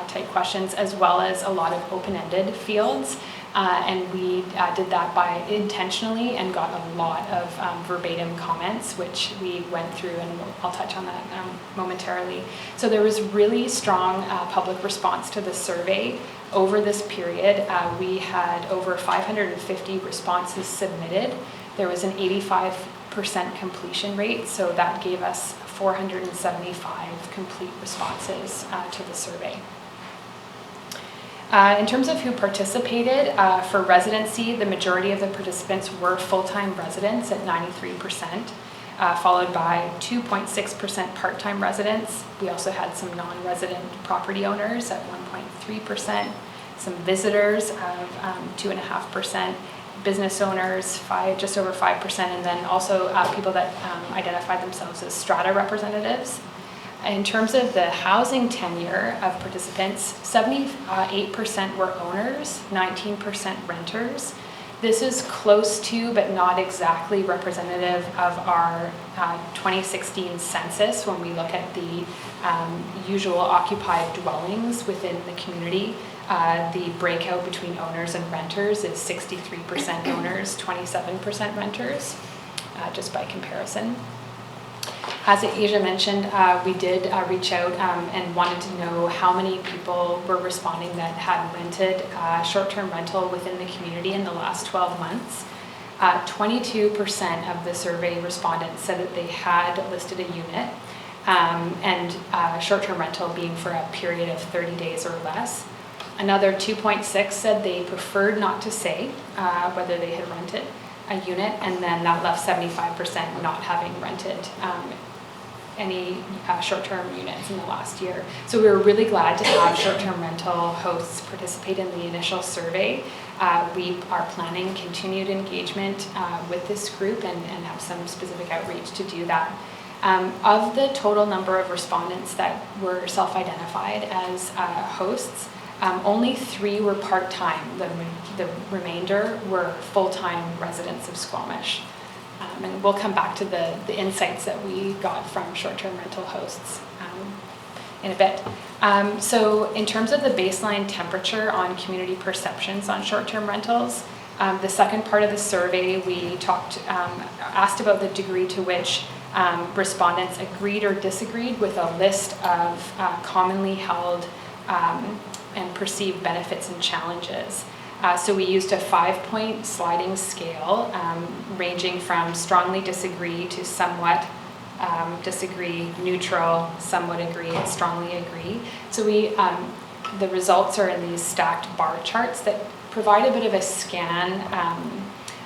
type questions, as well as a lot of open-ended fields. And we did that intentionally and got a lot of verbatim comments, which we went through, and I'll touch on that momentarily. So there was really strong public response to the survey. Over this period, we had over 550 responses submitted. There was an 85% completion rate, so that gave us 475 complete responses to the survey. In terms of who participated, for residency, the majority of the participants were full-time residents at 93%, followed by 2.6% part-time residents. We also had some non-resident property owners at 1.3%, some visitors of 2.5%, business owners just over 5%, and then also people that identified themselves as strata representatives. In terms of the housing tenure of participants, 78% were owners, 19% renters. This is close to, but not exactly representative of our 2016 census when we look at the usual occupied dwellings within the community. The breakout between owners and renters is 63% owners, 27% renters, just by comparison. As Asia mentioned, we did reach out and wanted to know how many people were responding that had rented short-term rental within the community in the last 12 months. 22% of the survey respondents said that they had listed a unit, and short-term rental being for a period of 30 days or less. Another 2.6 said they preferred not to say whether they had rented a unit, and then that left 75% not having rented any short-term units in the last year. So we were really glad to have short-term rental hosts participate in the initial survey. We are planning continued engagement with this group and have some specific outreach to do that. Of the total number of respondents that were self-identified as hosts, only 3 were part-time. The remainder were full-time residents of Squamish. And we'll come back to the insights that we got from short-term rental hosts in a bit. So in terms of the baseline temperature on community perceptions on short-term rentals, the second part of the survey, we asked about the degree to which respondents agreed or disagreed with a list of commonly held and perceived benefits and challenges. So we used a 5-point sliding scale ranging from strongly disagree to somewhat disagree, neutral, somewhat agree, and strongly agree. So the results are in these stacked bar charts that provide a bit of a scan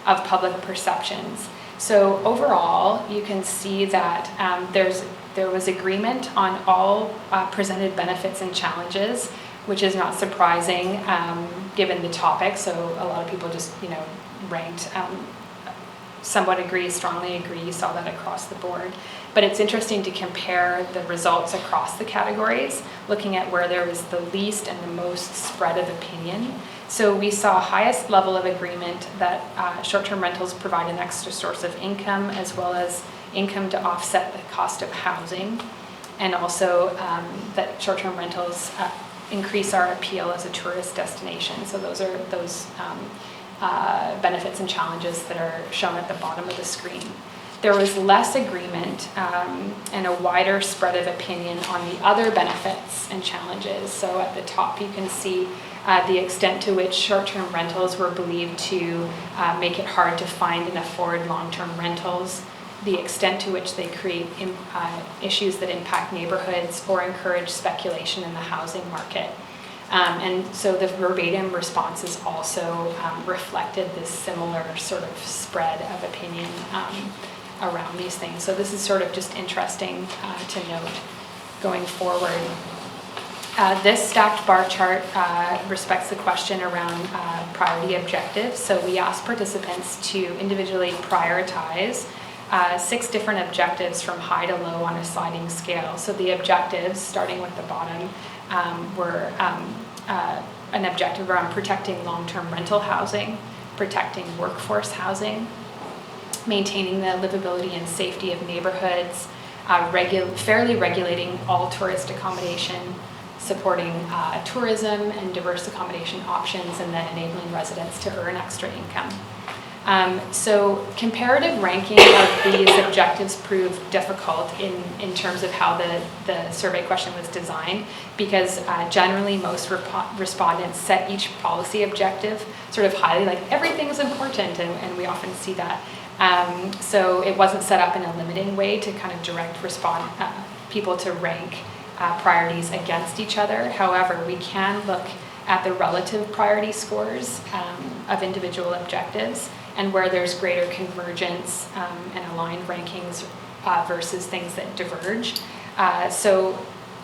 of public perceptions. So overall, you can see that there was agreement on all presented benefits and challenges, which is not surprising given the topic. So a lot of people just, ranked somewhat agree, strongly agree. You saw that across the board. But it's interesting to compare the results across the categories, looking at where there was the least and the most spread of opinion. So we saw highest level of agreement that short-term rentals provide an extra source of income, as well as income to offset the cost of housing, and also that short-term rentals increase our appeal as a tourist destination. So those are those benefits and challenges that are shown at the bottom of the screen. There was less agreement and a wider spread of opinion on the other benefits and challenges. So at the top you can see the extent to which short-term rentals were believed to make it hard to find and afford long-term rentals, the extent to which they create issues that impact neighborhoods or encourage speculation in the housing market. And so the verbatim responses also reflected this similar sort of spread of opinion around these things. So this is sort of just interesting to note going forward. This stacked bar chart respects the question around priority objectives. So we asked participants to individually prioritize 6 different objectives from high to low on a sliding scale. So the objectives, starting with the bottom, were an objective around protecting long-term rental housing, protecting workforce housing, maintaining the livability and safety of neighborhoods, fairly regulating all tourist accommodation, supporting tourism and diverse accommodation options, and then enabling residents to earn extra income. So comparative ranking of these objectives proved difficult in terms of how the survey question was designed, because generally most respondents set each policy objective sort of highly, like everything is important, and we often see that. So it wasn't set up in a limiting way to kind of direct people to rank priorities against each other. However, we can look at the relative priority scores of individual objectives, and where there's greater convergence and aligned rankings versus things that diverge. So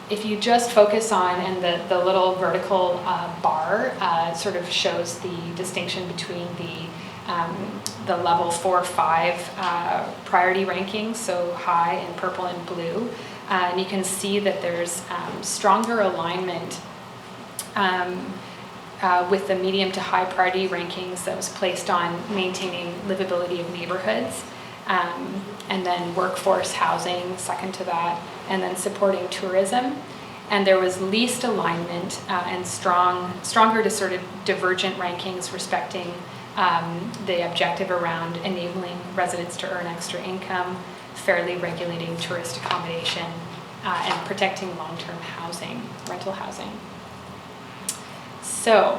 if you just focus on, and the little vertical bar sort of shows the distinction between the level 4-5 priority rankings, so high in purple and blue, and you can see that there's stronger alignment with the medium to high priority rankings that was placed on maintaining livability of neighborhoods, and then workforce housing second to that, and then supporting tourism. And there was least alignment and stronger to sort of divergent rankings respecting the objective around enabling residents to earn extra income, fairly regulating tourist accommodation, and protecting long-term housing, rental housing. So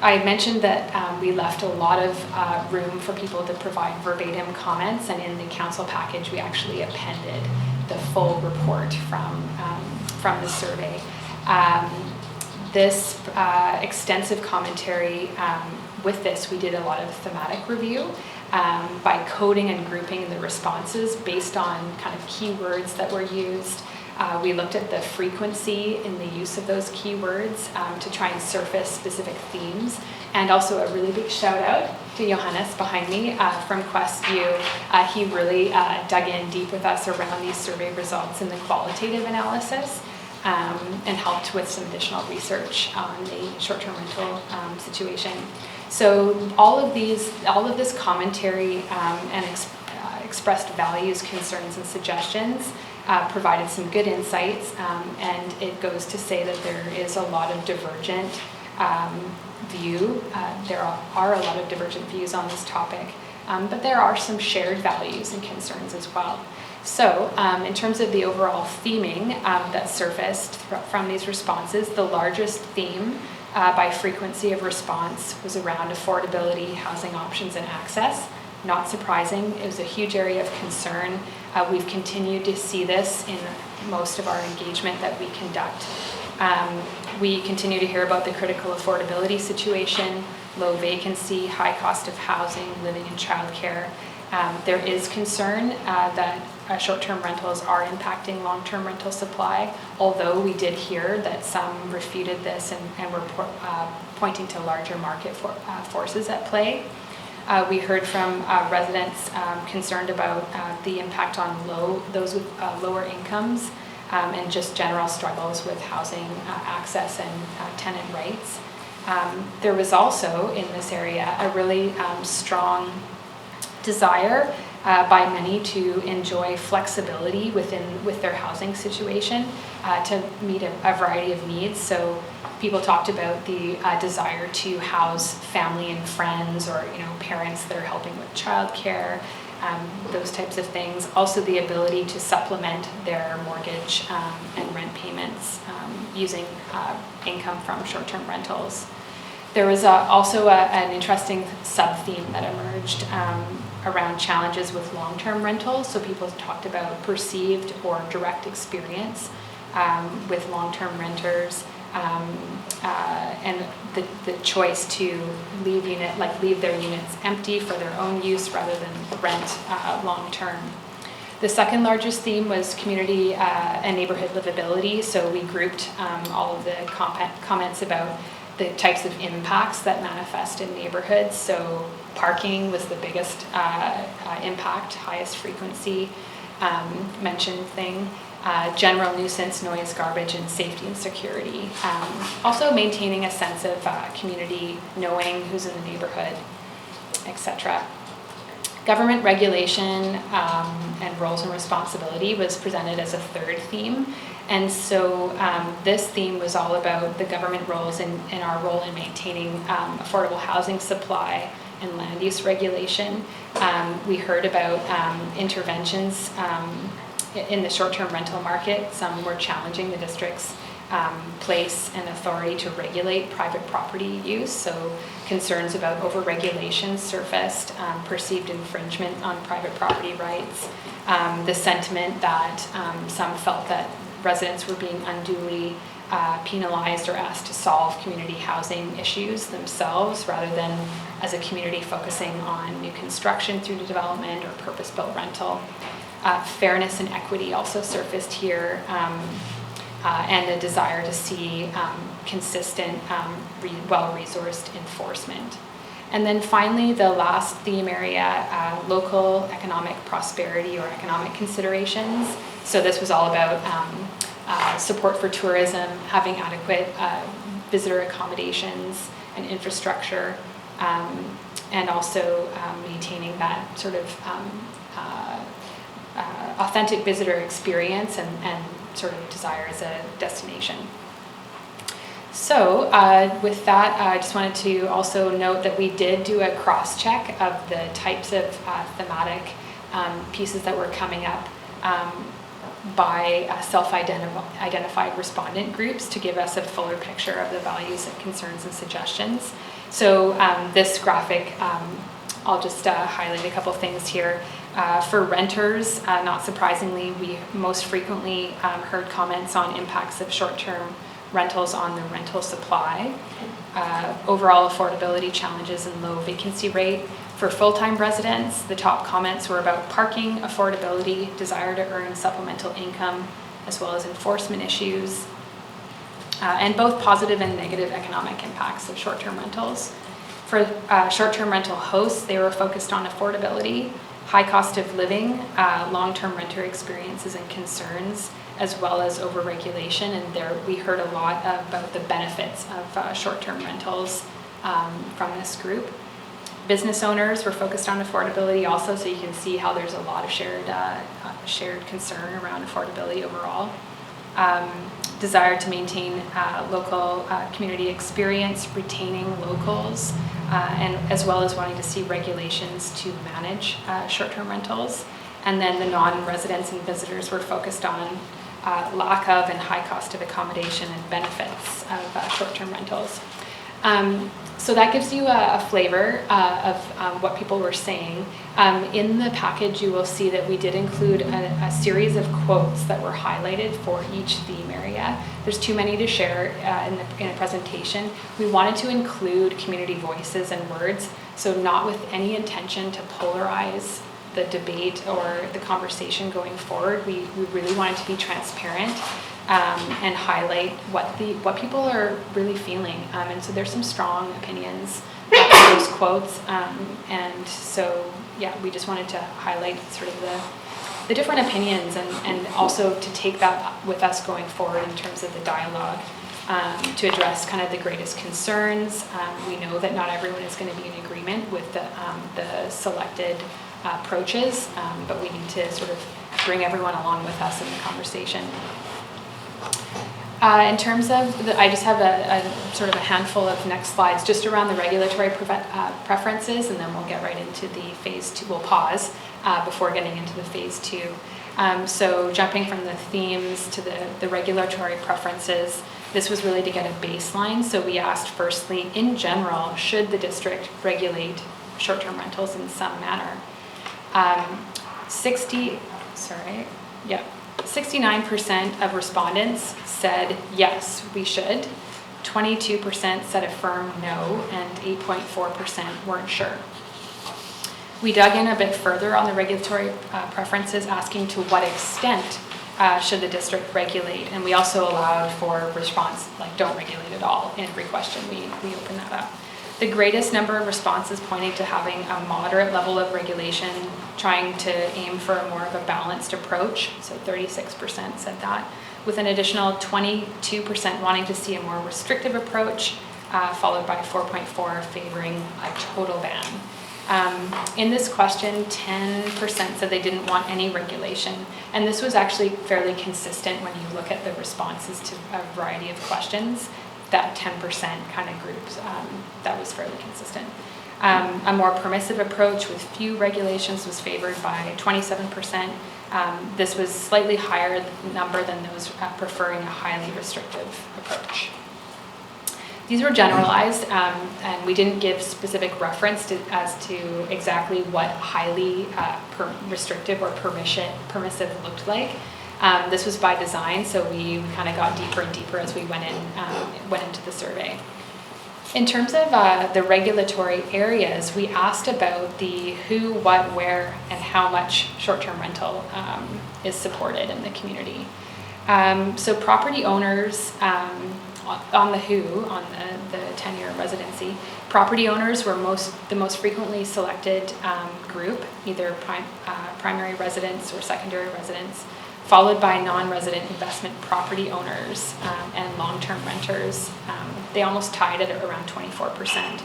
I mentioned that we left a lot of room for people to provide verbatim comments, and in the council package, we actually appended the full report from the survey. This extensive commentary, with this, we did a lot of thematic review by coding and grouping the responses based on kind of keywords that were used. We looked at the frequency in the use of those keywords to try and surface specific themes. And also a really big shout out to Johannes behind me from Questview. He really dug in deep with us around these survey results and the qualitative analysis and helped with some additional research on the short-term rental situation. So all of this commentary and expressed values, concerns, and suggestions provided some good insights, and it goes to say that there is a lot of divergent view. There are a lot of divergent views on this topic, but there are some shared values and concerns as well. So in terms of the overall theming that surfaced from these responses, the largest theme by frequency of response was around affordability, housing options, and access. Not surprising, it was a huge area of concern. We've continued to see this in most of our engagement that we conduct. We continue to hear about the critical affordability situation, low vacancy, high cost of housing, living in childcare. There is concern that short-term rentals are impacting long-term rental supply, although we did hear that some refuted this and were pointing to larger market forces at play. We heard from residents concerned about the impact on those with lower incomes and just general struggles with housing access and tenant rights. There was also in this area a really strong desire by many to enjoy flexibility with their housing situation to meet a variety of needs. So people talked about the desire to house family and friends, or parents that are helping with childcare, those types of things. Also the ability to supplement their mortgage and rent payments using income from short-term rentals. There was also an interesting sub-theme that emerged around challenges with long-term rentals. So people talked about perceived or direct experience with long-term renters, and the choice to leave their units empty for their own use rather than rent long-term. The second largest theme was community and neighborhood livability. So we grouped all of the comments about the types of impacts that manifest in neighborhoods. So parking was the biggest impact, highest frequency mentioned thing. General nuisance, noise, garbage, and safety and security. Also maintaining a sense of community, knowing who's in the neighborhood, etc. Government regulation and roles and responsibility was presented as a third theme. And so this theme was all about the government roles and our role in maintaining affordable housing supply and land use regulation. We heard about interventions in the short-term rental market. Some were challenging the district's place and authority to regulate private property use. So concerns about over-regulation surfaced, perceived infringement on private property rights, the sentiment that some felt that residents were being unduly penalized or asked to solve community housing issues themselves rather than as a community focusing on new construction through development or purpose-built rental. Fairness and equity also surfaced here, and a desire to see consistent, well-resourced enforcement. And then finally, the last theme area, local economic prosperity or economic considerations. So this was all about support for tourism, having adequate visitor accommodations and infrastructure, and also maintaining that sort of authentic visitor experience and sort of desire as a destination. So with that, I just wanted to also note that we did do a cross-check of the types of thematic pieces that were coming up by self-identified respondent groups to give us a fuller picture of the values and concerns and suggestions. So this graphic, I'll just highlight a couple things here. For renters, not surprisingly, we most frequently heard comments on impacts of short-term rentals on the rental supply, overall affordability challenges and low vacancy rate. For full-time residents, the top comments were about parking, affordability, desire to earn supplemental income, as well as enforcement issues, and both positive and negative economic impacts of short-term rentals. For short-term rental hosts, they were focused on affordability, high cost of living, long-term renter experiences and concerns, as well as overregulation. And there we heard a lot about the benefits of short-term rentals from this group. Business owners were focused on affordability also, so you can see how there's a lot of shared concern around affordability overall. Desire to maintain local community experience, retaining locals, and as well as wanting to see regulations to manage short-term rentals. And then the non-residents and visitors were focused on lack of and high cost of accommodation and benefits of short-term rentals. So that gives you a flavor of what people were saying. In the package, you will see that we did include a series of quotes that were highlighted for each theme area. There's too many to share in a presentation. We wanted to include community voices and words, so not with any intention to polarize the debate or the conversation going forward. We really wanted to be transparent and highlight what people are really feeling. And so there's some strong opinions in those quotes. And so, yeah, we just wanted to highlight sort of the different opinions and also to take that with us going forward in terms of the dialogue to address kind of the greatest concerns. We know that not everyone is going to be in agreement with the selected approaches, but we need to sort of bring everyone along with us in the conversation. In terms of, I just have a sort of a handful of next slides just around the regulatory preferences, and then we'll get right into the phase two. We'll pause before getting into the phase two. So jumping from the themes to the regulatory preferences, this was really to get a baseline. So we asked firstly, in general, should the district regulate short-term rentals in some manner? 69% of respondents said yes, we should. 22% said a firm no, and 8.4% weren't sure. We dug in a bit further on the regulatory preferences, asking to what extent should the district regulate, and we also allowed for response like don't regulate at all in every question. We opened that up. The greatest number of responses pointing to having a moderate level of regulation, trying to aim for more of a balanced approach, so 36% said that, with an additional 22% wanting to see a more restrictive approach, followed by 4.4% favoring a total ban. In this question, 10% said they didn't want any regulation, and this was actually fairly consistent when you look at the responses to a variety of questions. That 10% kind of groups, that was fairly consistent. A more permissive approach with few regulations was favored by 27%. This was slightly higher number than those preferring a highly restrictive approach. These were generalized, and we didn't give specific reference as to exactly what highly restrictive or permissive looked like. This was by design, so we kind of got deeper and deeper as we went into the survey. In terms of the regulatory areas, we asked about the who, what, where, and how much short-term rental is supported in the community. So property owners, on the who, on the 10-year residency, property owners were the most frequently selected group, either primary residents or secondary residents, followed by non-resident investment property owners and long-term renters. They almost tied at around 24%.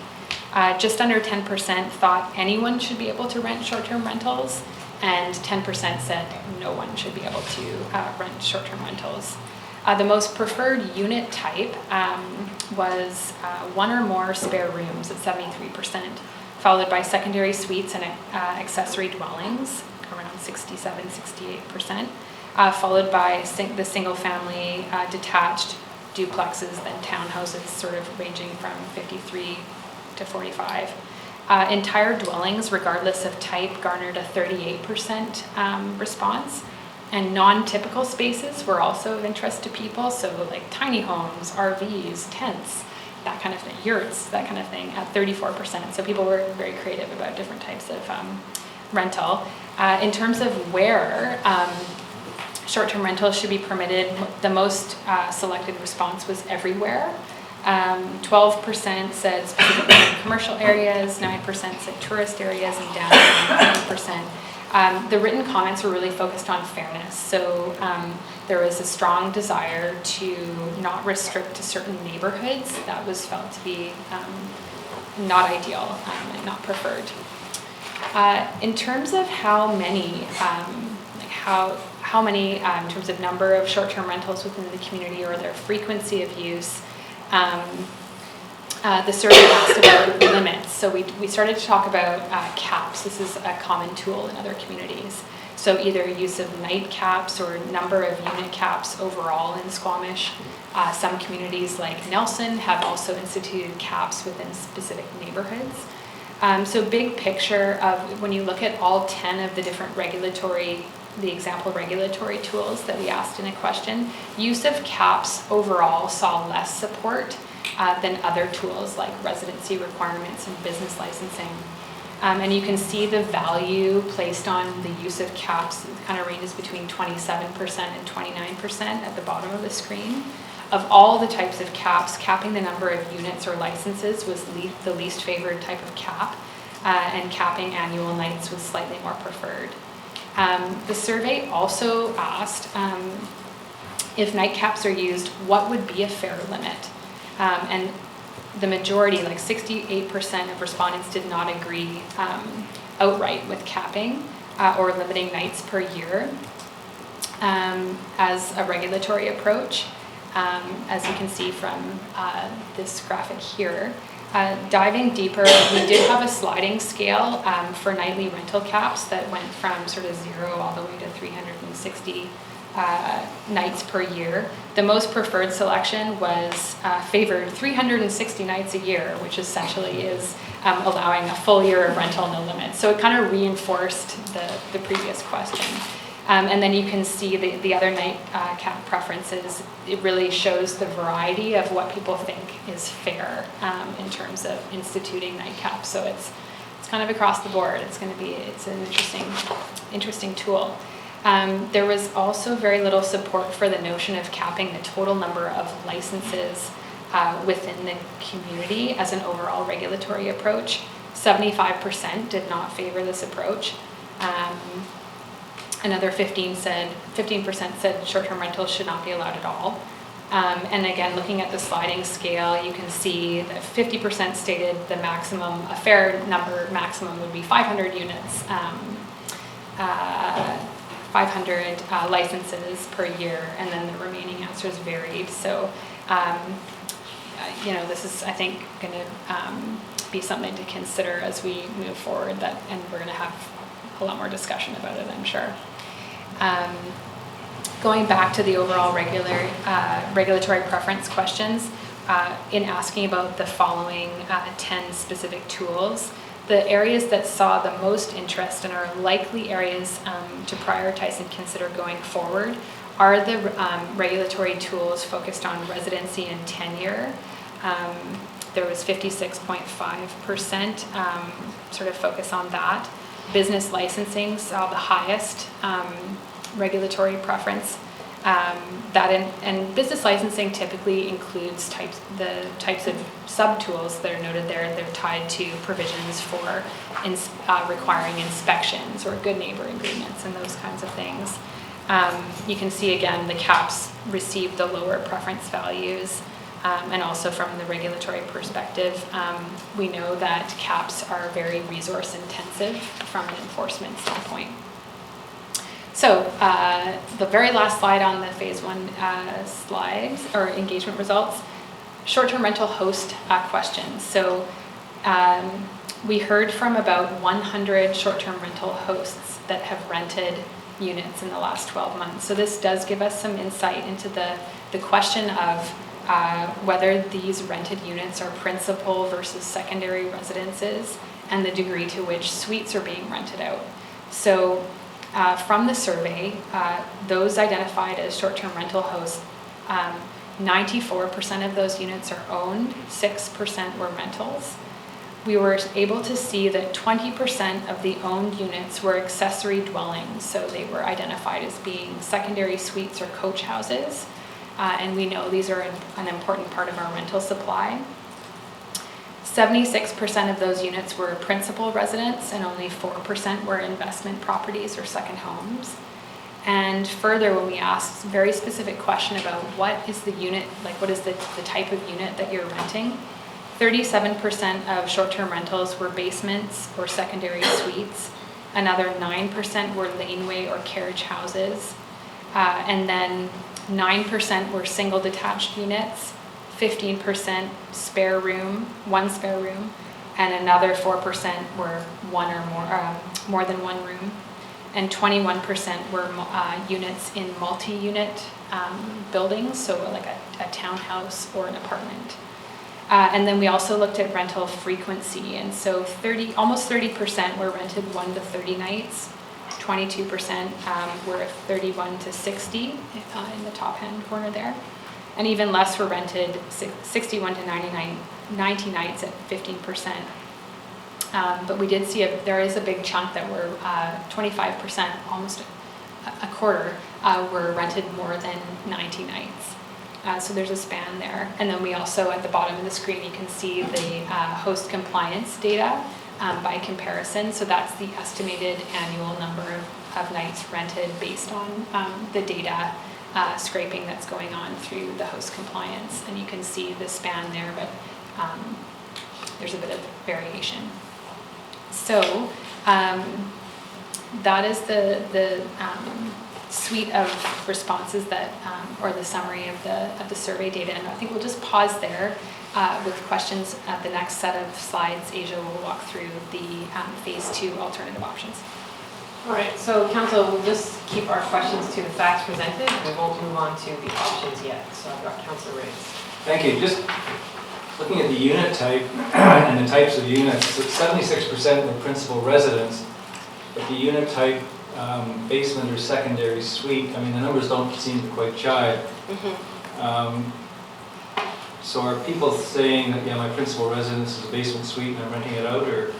Just under 10% thought anyone should be able to rent short-term rentals, and 10% said no one should be able to rent short-term rentals. The most preferred unit type was one or more spare rooms at 73%, followed by secondary suites and accessory dwellings, around 67-68%. Followed by the single-family detached duplexes, then townhouses, sort of ranging from 53 to 45. Entire dwellings, regardless of type, garnered a 38% response. And non-typical spaces were also of interest to people, so like tiny homes, RVs, tents, that kind of thing, yurts, that kind of thing, at 34%. So people were very creative about different types of rental. In terms of where short-term rentals should be permitted, the most selected response was everywhere. 12% said specifically in commercial areas, 9% said tourist areas, and down to 20%. The written comments were really focused on fairness. So there was a strong desire to not restrict to certain neighborhoods. That was felt to be not ideal and not preferred. In terms of how many, in terms of number of short-term rentals within the community or their frequency of use, the survey asked about limits. So we started to talk about caps. This is a common tool in other communities. So either use of night caps or number of unit caps overall in Squamish. Some communities like Nelson have also instituted caps within specific neighborhoods. So big picture of when you look at all 10 of the different the example regulatory tools that we asked in a question, use of caps overall saw less support than other tools like residency requirements and business licensing. And you can see the value placed on the use of caps. It kind of ranges between 27% and 29% at the bottom of the screen. Of all the types of caps, capping the number of units or licenses was the least favored type of cap, and capping annual nights was slightly more preferred. The survey also asked if night caps are used, what would be a fair limit? And the majority, like 68% of respondents, did not agree outright with capping or limiting nights per year as a regulatory approach. As you can see from this graphic here. Diving deeper, we did have a sliding scale for nightly rental caps that went from sort of 0 all the way to 360 nights per year. The most preferred selection was favored 360 nights a year, which essentially is allowing a full year of rental, no limits. So it kind of reinforced the previous question. And then you can see the other night cap preferences. It really shows the variety of what people think is fair in terms of instituting night caps. So it's kind of across the board. It's an interesting tool. There was also very little support for the notion of capping the total number of licenses within the community as an overall regulatory approach. 75% did not favor this approach. Another 15% said short-term rentals should not be allowed at all. And again, looking at the sliding scale, you can see that 50% stated the maximum, a fair number maximum would be 500 units, 500 licenses per year, and then the remaining answers varied. So, this is, I think, going to be something to consider as we move forward, and we're going to have a lot more discussion about it, I'm sure. Going back to the overall regulatory preference questions, in asking about the following 10 specific tools, the areas that saw the most interest and are likely areas to prioritize and consider going forward are the regulatory tools focused on residency and tenure. There was 56.5% sort of focus on that. Business licensing saw the highest regulatory preference. And business licensing typically includes the types of sub-tools that are noted there. They're tied to provisions for requiring inspections or good neighbor agreements and those kinds of things. You can see again the caps received the lower preference values. And also from the regulatory perspective, we know that caps are very resource intensive from an enforcement standpoint. So the very last slide on the phase 1 slides or engagement results, short-term rental host questions. So we heard from about 100 short-term rental hosts that have rented units in the last 12 months. So this does give us some insight into the question of whether these rented units are principal versus secondary residences and the degree to which suites are being rented out. So from the survey, those identified as short-term rental hosts, 94% of those units are owned, 6% were rentals. We were able to see that 20% of the owned units were accessory dwellings, so they were identified as being secondary suites or coach houses, and we know these are an important part of our rental supply. 76% of those units were principal residents, and only 4% were investment properties or second homes. And further, when we asked a very specific question about what is the unit, like what is the type of unit that you're renting, 37% of short-term rentals were basements or secondary suites. Another 9% were laneway or carriage houses. And then 9% were single detached units, 15% spare room, one spare room, and another 4% were one or more than one room. And 21% were units in multi-unit buildings, so like a townhouse or an apartment. And then we also looked at rental frequency, and so almost 30% were rented 1 to 30 nights, 22% were 31 to 60 in the top hand corner there, and even less were rented 61 to 90 nights at 15%. But we did see there is a big chunk that were 25%, almost a quarter, were rented more than 90 nights. So there's a span there. And then we also, at the bottom of the screen, you can see the host compliance data by comparison. So that's the estimated annual number of nights rented based on the data scraping that's going on through the host compliance. And you can see the span there, but there's a bit of variation. So that is the suite of responses that, or the summary of the survey data. And I think we'll just pause there with questions at the next set of slides. Asia will walk through the phase 2 alternative options. All right, so council, we'll just keep our questions to the facts presented. We won't move on to the options yet. So I've got Councillor Riggs. Thank you. Just looking at the unit type and the types of units, 76% were principal residence, but the unit type, basement or secondary suite, I mean, the numbers don't seem to quite jive. So are people saying that, yeah, my principal residence is a basement suite and I'm renting it out, or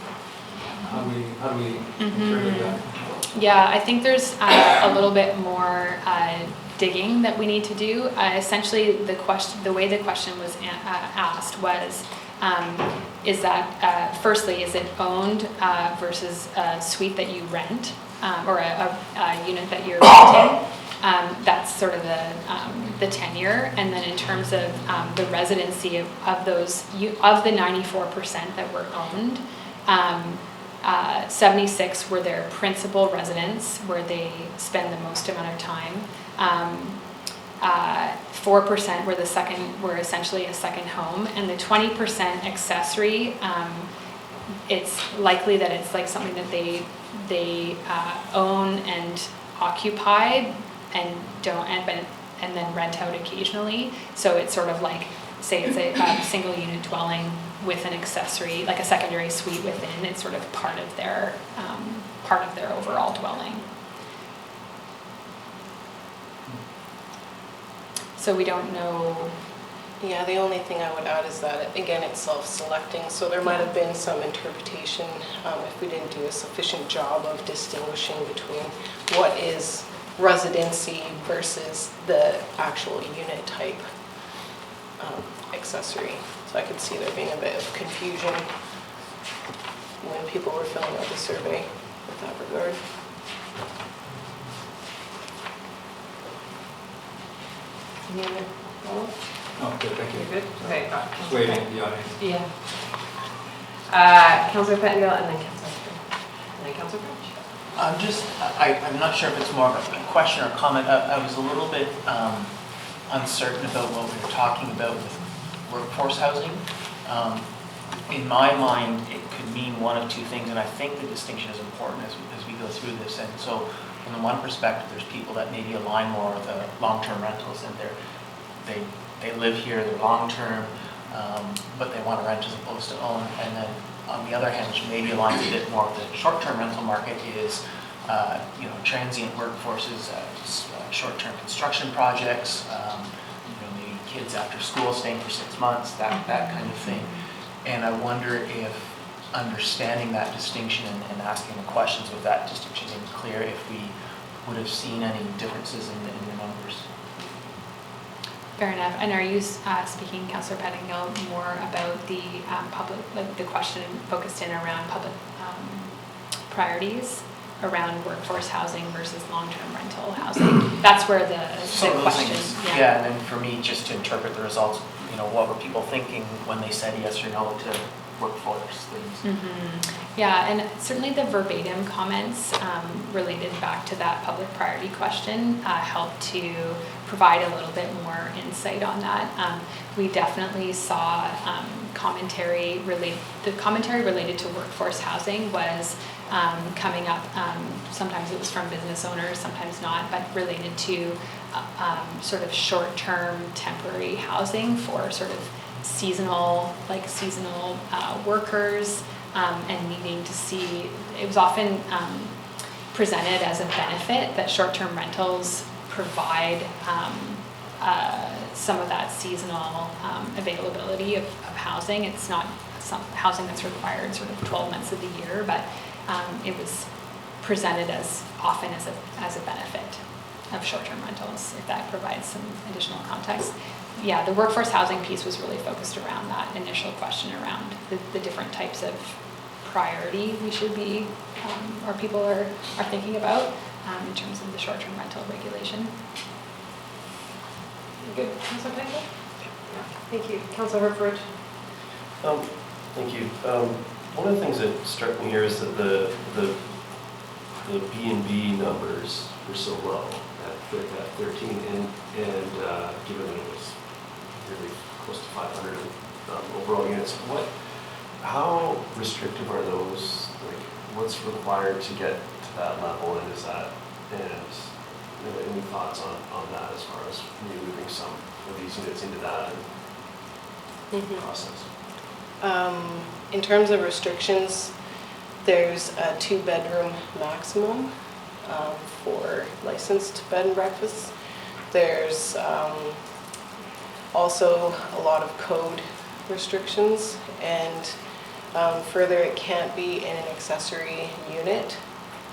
how do we interpret that? Yeah, I think there's a little bit more digging that we need to do. Essentially, the way the question was asked was, is that, firstly, is it owned versus a suite that you rent, or a unit that you're renting? That's sort of the tenure. And then in terms of the residency of those, of the 94% that were owned, 76 were their principal residence, where they spend the most amount of time. 4% were essentially a second home, and the 20% accessory, it's likely that it's like something that they own and occupy and and then rent out occasionally. So it's sort of like, say it's a single unit dwelling with an accessory, like a secondary suite within. It's sort of part of their overall dwelling. So we don't know. Yeah, the only thing I would add is that, again, it's self-selecting, so there might have been some interpretation if we didn't do a sufficient job of distinguishing between what is residency versus the actual unit type accessory. So I could see there being a bit of confusion when people were filling out the survey with that regard. Any other follow-up? Oh, good, thank you. You're good? Okay, got it. Just waiting in the audience. Yeah. Councillor Pettengill and then Councillor French. I'm not sure if it's more of a question or comment. I was a little bit uncertain about what we were talking about with workforce housing. In my mind, it could mean one of two things, and I think the distinction is important as we go through this. And so, from the one perspective, there's people that maybe align more with the long-term rentals, and they they live here, they're long-term, but they want to rent as opposed to own. And then on the other hand, which maybe aligns a bit more with the short-term rental market, is transient workforces, short-term construction projects, maybe kids after school staying for 6 months, that kind of thing. And I wonder if understanding that distinction and asking the questions with that distinction being clear, if we would have seen any differences in the numbers. Fair enough. And are you speaking, Councillor Pettingill, more about the public, like the question focused in around public priorities around workforce housing versus long-term rental housing? That's where the question. Yeah, and then for me, just to interpret the results, what were people thinking when they said yes or no to workforce things? Yeah, and certainly the verbatim comments related back to that public priority question helped to provide a little bit more insight on that. We definitely saw commentary related to workforce housing was coming up. Sometimes it was from business owners, sometimes not, but related to sort of short-term temporary housing for sort of seasonal workers, and needing to see, it was often presented as a benefit that short-term rentals provide some of that seasonal availability of housing. It's not some housing that's required sort of 12 months of the year, but it was presented as often as a benefit of short-term rentals, if that provides some additional context. Yeah, the workforce housing piece was really focused around that initial question around the different types of priority we should be, or people are thinking about in terms of the short-term rental regulation. Good. Councillor Pettingill? Thank you. Councillor Herford? Thank you. One of the things that struck me here is that the B&B numbers were so low at 13, and given that it was really close to 500 overall units, how restrictive are those? Like, what's required to get to that level, and is that, any thoughts on that as far as moving some of these units into that process? In terms of restrictions, there's a 2-bedroom maximum for licensed bed and breakfasts. There's also a lot of code restrictions, and further, it can't be in an accessory unit.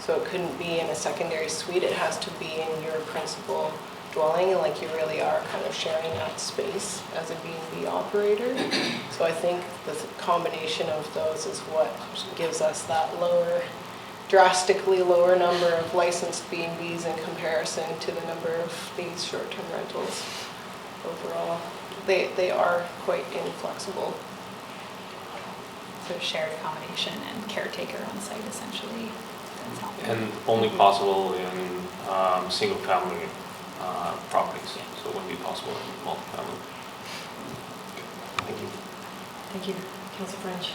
So it couldn't be in a secondary suite. It has to be in your principal dwelling, and like you really are kind of sharing that space as a B&B operator. So I think the combination of those is what gives us that drastically lower number of licensed B&Bs in comparison to the number of these short-term rentals overall. They are quite inflexible. So shared accommodation and caretaker on site essentially. And only possible in single-family properties, so it wouldn't be possible in multi-family. Thank you. Thank you. Councillor French?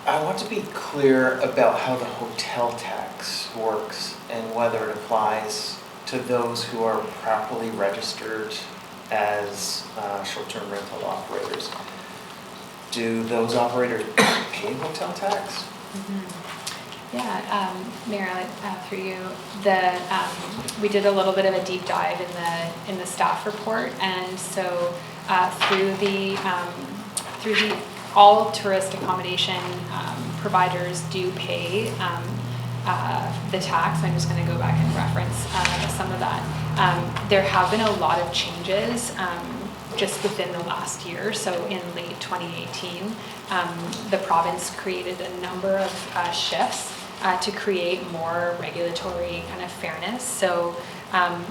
I want to be clear about how the hotel tax works and whether it applies to those who are properly registered as short-term rental operators. Do those operators pay hotel tax? Yeah, Mayor, through you, we did a little bit of a deep dive in the staff report, and so through the all tourist accommodation providers do pay the tax. I'm just going to go back and reference some of that. There have been a lot of changes just within the last year. So in late 2018, the province created a number of shifts to create more regulatory kind of fairness. So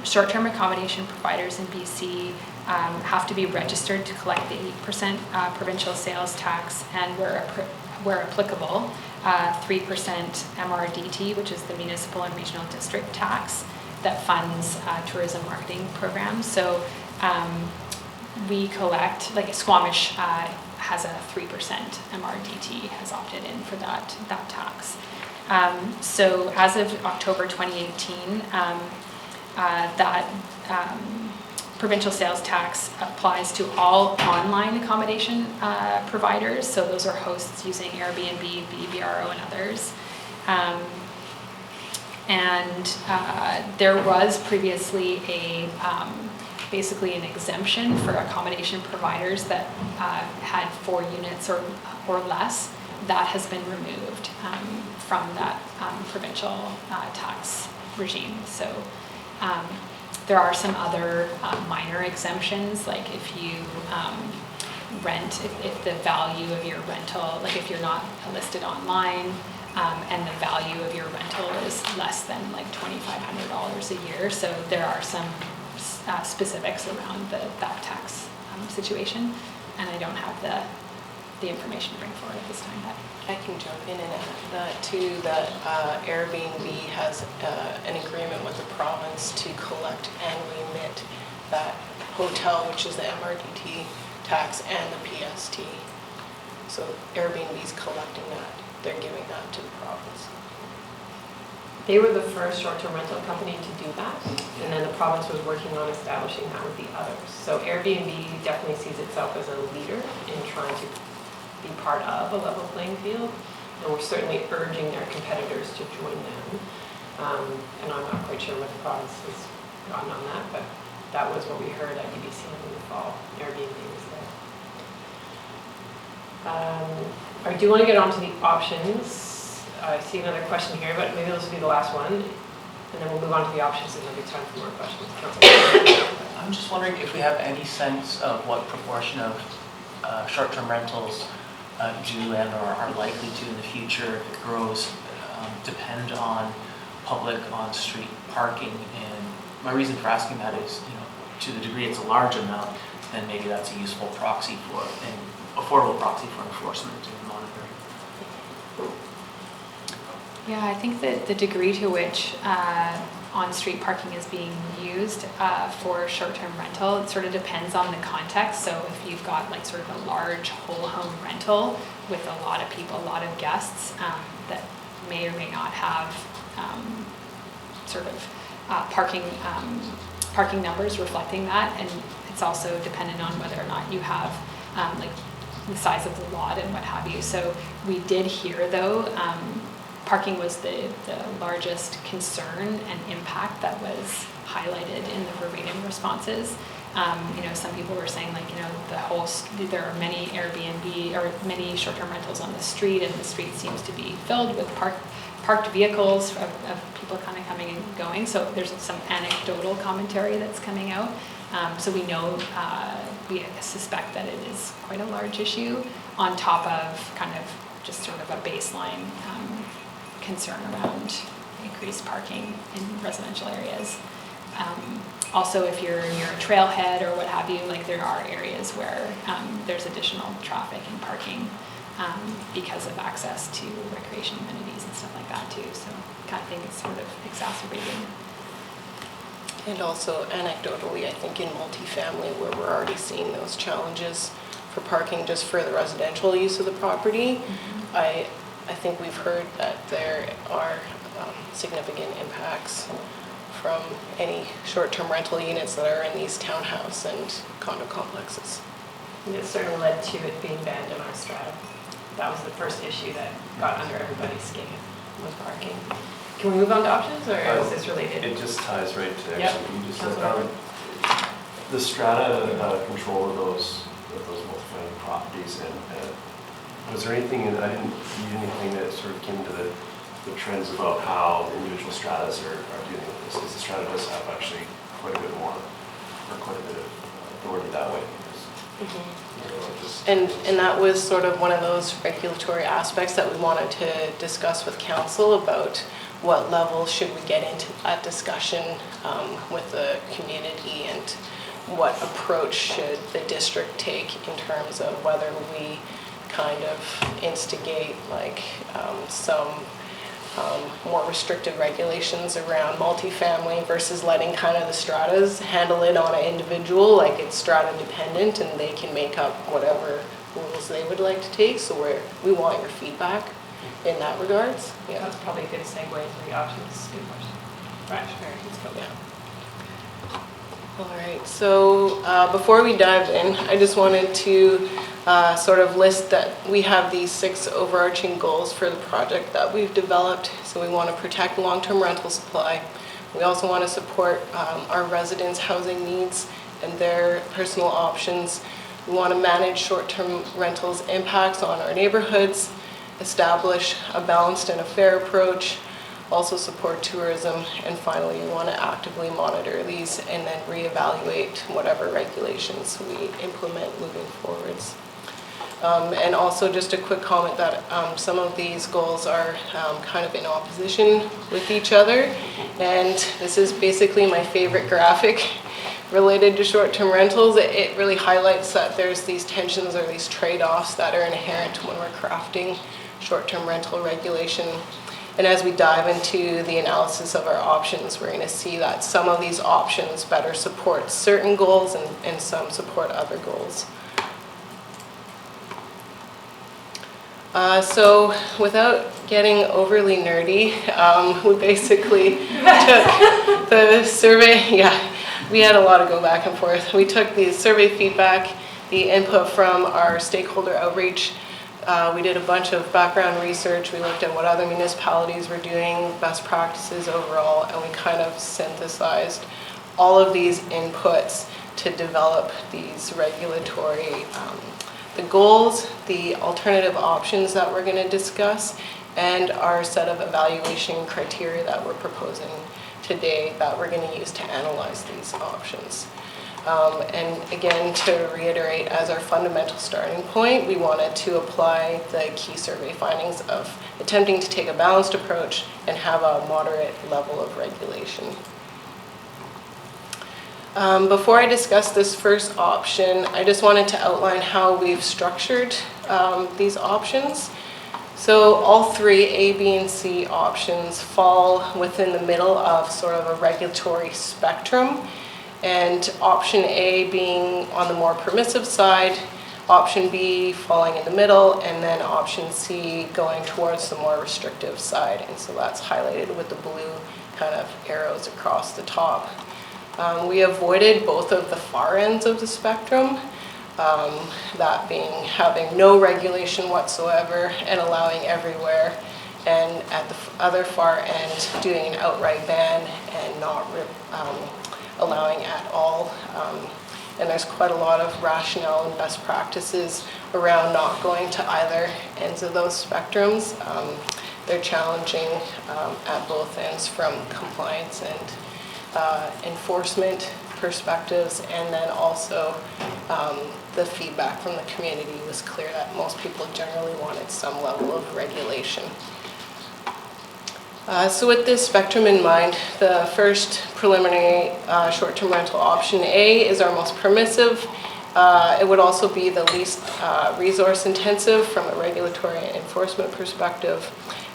short-term accommodation providers in BC have to be registered to collect the 8% provincial sales tax, and where applicable, 3% MRDT, which is the municipal and regional district tax that funds tourism marketing programs. So we collect, like Squamish has a 3% MRDT, has opted in for that tax. So as of October 2018, that provincial sales tax applies to all online accommodation providers. So those are hosts using Airbnb, VRBO, and others. There was previously basically an exemption for accommodation providers that had 4 units or less. That has been removed from that provincial tax regime. So there are some other minor exemptions, like if you rent, if the value of your rental, like if you're not listed online, and the value of your rental is less than like $2,500 a year. So there are some specifics around that tax situation, and I don't have the information to bring forward at this time. I can jump in and add that too, that Airbnb has an agreement with the province to collect and remit that hotel, which is the MRDT tax and the PST. So Airbnb's collecting that. They're giving that to the province. They were the first short-term rental company to do that, and then the province was working on establishing that with the others. So Airbnb definitely sees itself as a leader in trying to be part of a level playing field, and we're certainly urging their competitors to join them. And I'm not quite sure what the province has gotten on that, but that was what we heard at UBC in the fall. Airbnb was there. I do want to get on to the options. I see another question here, but maybe this will be the last one, and then we'll move on to the options and there'll be time for more questions. Councilor. I'm just wondering if we have any sense of what proportion of short-term rentals do and or are likely to in the future, if it grows, depend on public on-street parking. And my reason for asking that is, to the degree it's a large amount, then maybe that's a useful proxy for, an affordable proxy for enforcement and monitoring. Yeah, I think that the degree to which on-street parking is being used for short-term rental, it sort of depends on the context. So if you've got like sort of a large whole home rental with a lot of people, a lot of guests that may or may not have sort of parking numbers reflecting that, and it's also dependent on whether or not you have like the size of the lot and what have you. So we did hear though, parking was the largest concern and impact that was highlighted in the verbatim responses. Some people were saying like, there are many Airbnb or many short-term rentals on the street, and the street seems to be filled with parked vehicles of people kind of coming and going. So there's some anecdotal commentary that's coming out. So we know, we suspect that it is quite a large issue on top of kind of just sort of a baseline concern around increased parking in residential areas. Also, if you're near a trailhead or what have you, like there are areas where there's additional traffic and parking because of access to recreation amenities and stuff like that too. So I kind of think it's sort of exacerbating. And also anecdotally, I think in multifamily where we're already seeing those challenges for parking just for the residential use of the property, I think we've heard that there are significant impacts from any short-term rental units that are in these townhouse and condo complexes. And it certainly led to it being banned in our strata. That was the first issue that got under everybody's skin, was parking. Can we move on to options, or is this related? It just ties right to Yep. actually you just said. The strata control of those multifamily properties, and was there anything, and I didn't read anything that sort of came to the trends about how individual stratas are dealing with this, because the strata does have actually quite a bit more, or quite a bit of authority that way. And that was sort of one of those regulatory aspects that we wanted to discuss with council about what level should we get into that discussion with the community, and what approach should the district take in terms of whether we kind of instigate like some more restrictive regulations around multifamily versus letting kind of the stratas handle it on an individual, like it's strata dependent and they can make up whatever rules they would like to take. So we want your feedback in that regards. Yeah, that's probably a good segue into the options. Good question. Right, sure. Let's go. Yeah. All right, so before we dive in, I just wanted to sort of list that we have these 6 overarching goals for the project that we've developed. So we want to protect long-term rental supply. We also want to support our residents' housing needs and their personal options. We want to manage short-term rentals' impacts on our neighborhoods, establish a balanced and a fair approach, also support tourism, and finally we want to actively monitor these and then reevaluate whatever regulations we implement moving forwards. And also just a quick comment that some of these goals are kind of in opposition with each other, and this is basically my favorite graphic related to short-term rentals. It really highlights that there's these tensions or these trade-offs that are inherent when we're crafting short-term rental regulation. And as we dive into the analysis of our options, we're going to see that some of these options better support certain goals and some support other goals. So without getting overly nerdy, we basically took the survey, we had a lot of go back and forth. We took the survey feedback, the input from our stakeholder outreach. We did a bunch of background research. We looked at what other municipalities were doing, best practices overall, and we kind of synthesized all of these inputs to develop these regulatory, the goals, the alternative options that we're going to discuss, and our set of evaluation criteria that we're proposing today that we're going to use to analyze these options. And again, to reiterate, as our fundamental starting point, we wanted to apply the key survey findings of attempting to take a balanced approach and have a moderate level of regulation. Before I discuss this first option, I just wanted to outline how we've structured these options. So all 3 A, B, and C options fall within the middle of sort of a regulatory spectrum. And option A being on the more permissive side, option B falling in the middle, and then option C going towards the more restrictive side. And so that's highlighted with the blue kind of arrows across the top. We avoided both of the far ends of the spectrum, that being having no regulation whatsoever and allowing everywhere, and at the other far end doing an outright ban and not allowing at all. And there's quite a lot of rationale and best practices around not going to either ends of those spectrums. They're challenging at both ends from compliance and enforcement perspectives, and then also the feedback from the community was clear that most people generally wanted some level of regulation. So with this spectrum in mind, the first preliminary short-term rental option A is our most permissive. It would also be the least resource intensive from a regulatory and enforcement perspective.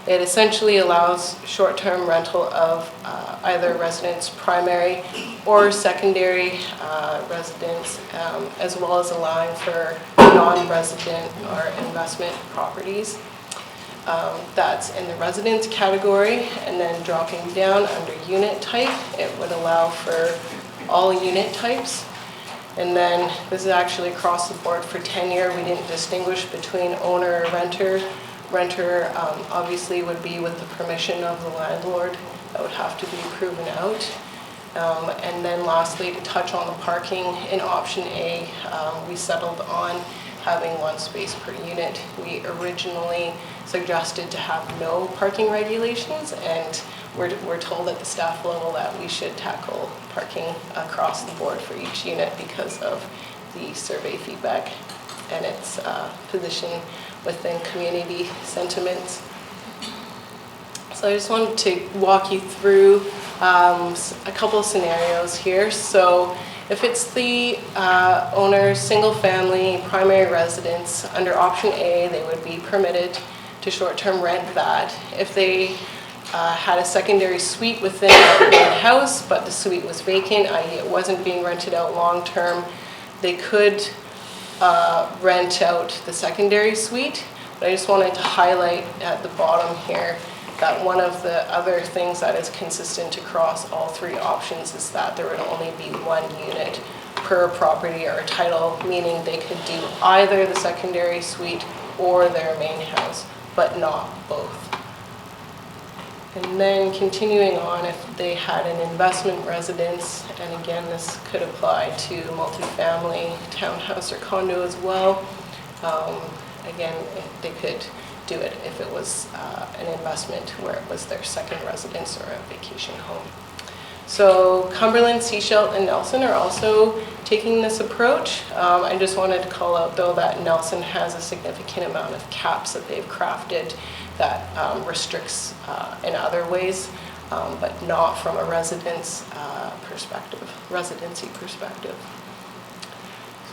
It essentially allows short-term rental of either residents' primary or secondary residence, as well as allowing for non-resident or investment properties. That's in the residence category, and then dropping down under unit type, it would allow for all unit types. And then this is actually across the board for tenure. We didn't distinguish between owner or renter. Renter obviously would be with the permission of the landlord. That would have to be proven out. And then lastly, to touch on the parking, in option A, we settled on having 1 space per unit. We originally suggested to have no parking regulations, and we're told at the staff level that we should tackle parking across the board for each unit because of the survey feedback and its position within community sentiments. So I just wanted to walk you through a couple of scenarios here. So if it's the owner's single family primary residence, under option A, they would be permitted to short-term rent that. If they had a secondary suite within the main house, but the suite was vacant, i.e. it wasn't being rented out long-term, they could rent out the secondary suite. But I just wanted to highlight at the bottom here that one of the other things that is consistent across all three options is that there would only be one unit per property or title, meaning they could do either the secondary suite or their main house, but not both. And then continuing on, if they had an investment residence, and again, this could apply to multifamily, townhouse, or condo as well. Again, they could do it if it was an investment where it was their second residence or a vacation home. So Cumberland, Sechelt, and Nelson are also taking this approach. I just wanted to call out though that Nelson has a significant amount of caps that they've crafted that restricts in other ways, but not from a residency perspective.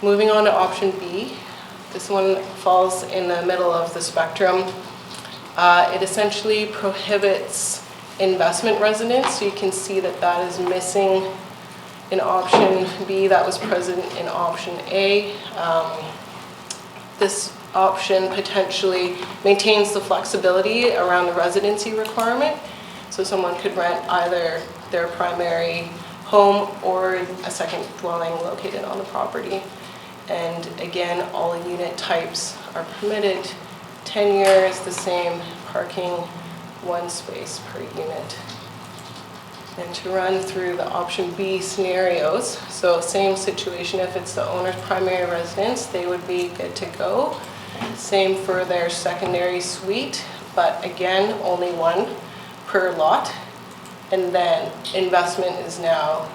Moving on to option B. This one falls in the middle of the spectrum. It essentially prohibits investment residence. So you can see that that is missing in option B that was present in option A. This option potentially maintains the flexibility around the residency requirement. So someone could rent either their primary home or a second dwelling located on the property. And again, all unit types are permitted. Tenure is the same, parking, one space per unit. And to run through the option B scenarios, so same situation, if it's the owner's primary residence, they would be good to go. Same for their secondary suite, but again, only one per lot. And then investment is now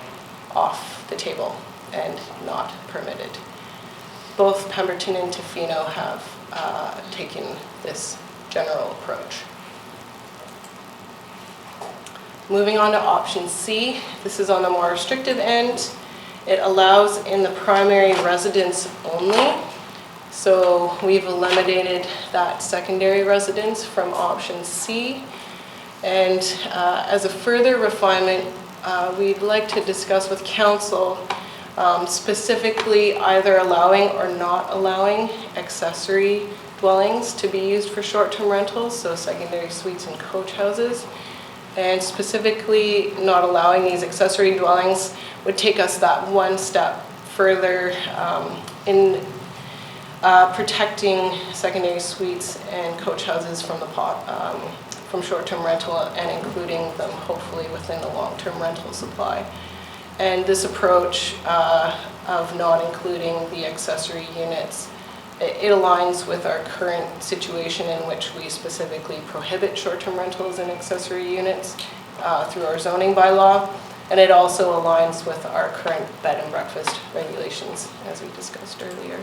off the table and not permitted. Both Pemberton and Tofino have taken this general approach. Moving on to option C, this is on the more restrictive end. It allows in the primary residence only. So we've eliminated that secondary residence from option C. And as a further refinement, we'd like to discuss with council specifically either allowing or not allowing accessory dwellings to be used for short-term rentals, so secondary suites and coach houses. And specifically not allowing these accessory dwellings would take us that one step further in protecting secondary suites and coach houses from from short-term rental and including them hopefully within the long-term rental supply. And this approach of not including the accessory units, it aligns with our current situation in which we specifically prohibit short-term rentals and accessory units through our zoning bylaw. And it also aligns with our current bed and breakfast regulations, as we discussed earlier.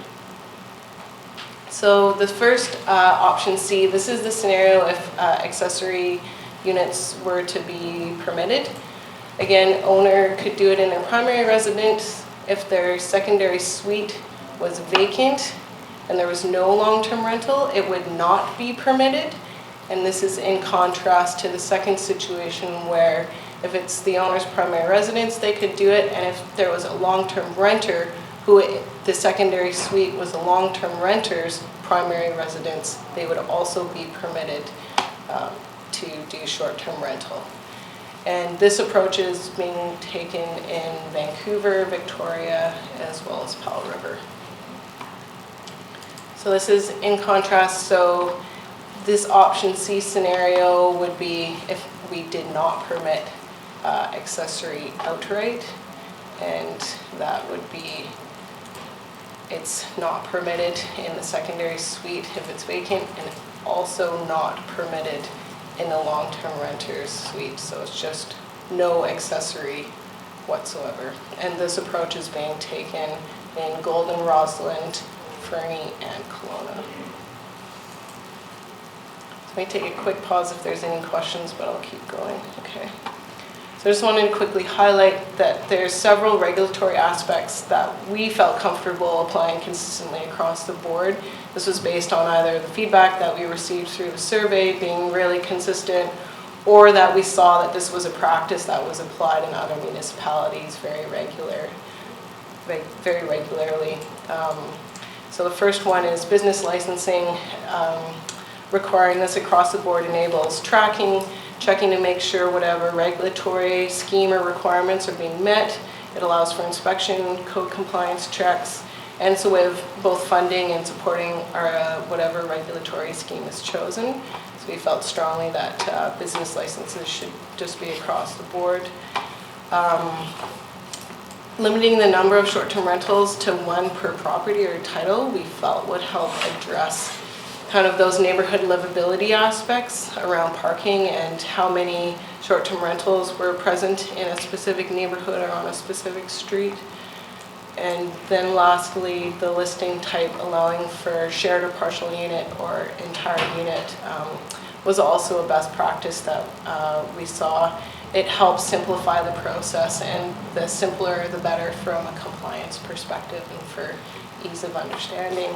So the first option C, this is the scenario if accessory units were to be permitted. Again, owner could do it in their primary residence if their secondary suite was vacant and there was no long-term rental, it would not be permitted. And this is in contrast to the second situation where if it's the owner's primary residence, they could do it, and if there was a long-term renter who the secondary suite was a long-term renter's primary residence, they would also be permitted to do short-term rental. And this approach is being taken in Vancouver, Victoria, as well as Powell River. So this is in contrast, so this option C scenario would be if we did not permit accessory outright, and that would be, it's not permitted in the secondary suite if it's vacant, and also not permitted in the long-term renter's suite, so it's just no accessory whatsoever. And this approach is being taken in Golden, Rossland, Fernie, and Kelowna. Let me take a quick pause if there's any questions, but I'll keep going. Okay. So I just wanted to quickly highlight that there's several regulatory aspects that we felt comfortable applying consistently across the board. This was based on either the feedback that we received through the survey being really consistent, or that we saw that this was a practice that was applied in other municipalities very regularly. So the first one is business licensing requiring this across the board enables tracking, checking to make sure whatever regulatory scheme or requirements are being met. It allows for inspection, code compliance checks, and it's a way of both funding and supporting our, whatever regulatory scheme is chosen. So we felt strongly that business licenses should just be across the board. Limiting the number of short-term rentals to one per property or title, we felt would help address kind of those neighborhood livability aspects around parking and how many short-term rentals were present in a specific neighborhood or on a specific street. And then lastly, the listing type allowing for shared or partial unit or entire unit was also a best practice that we saw. It helps simplify the process, and the simpler the better from a compliance perspective and for ease of understanding.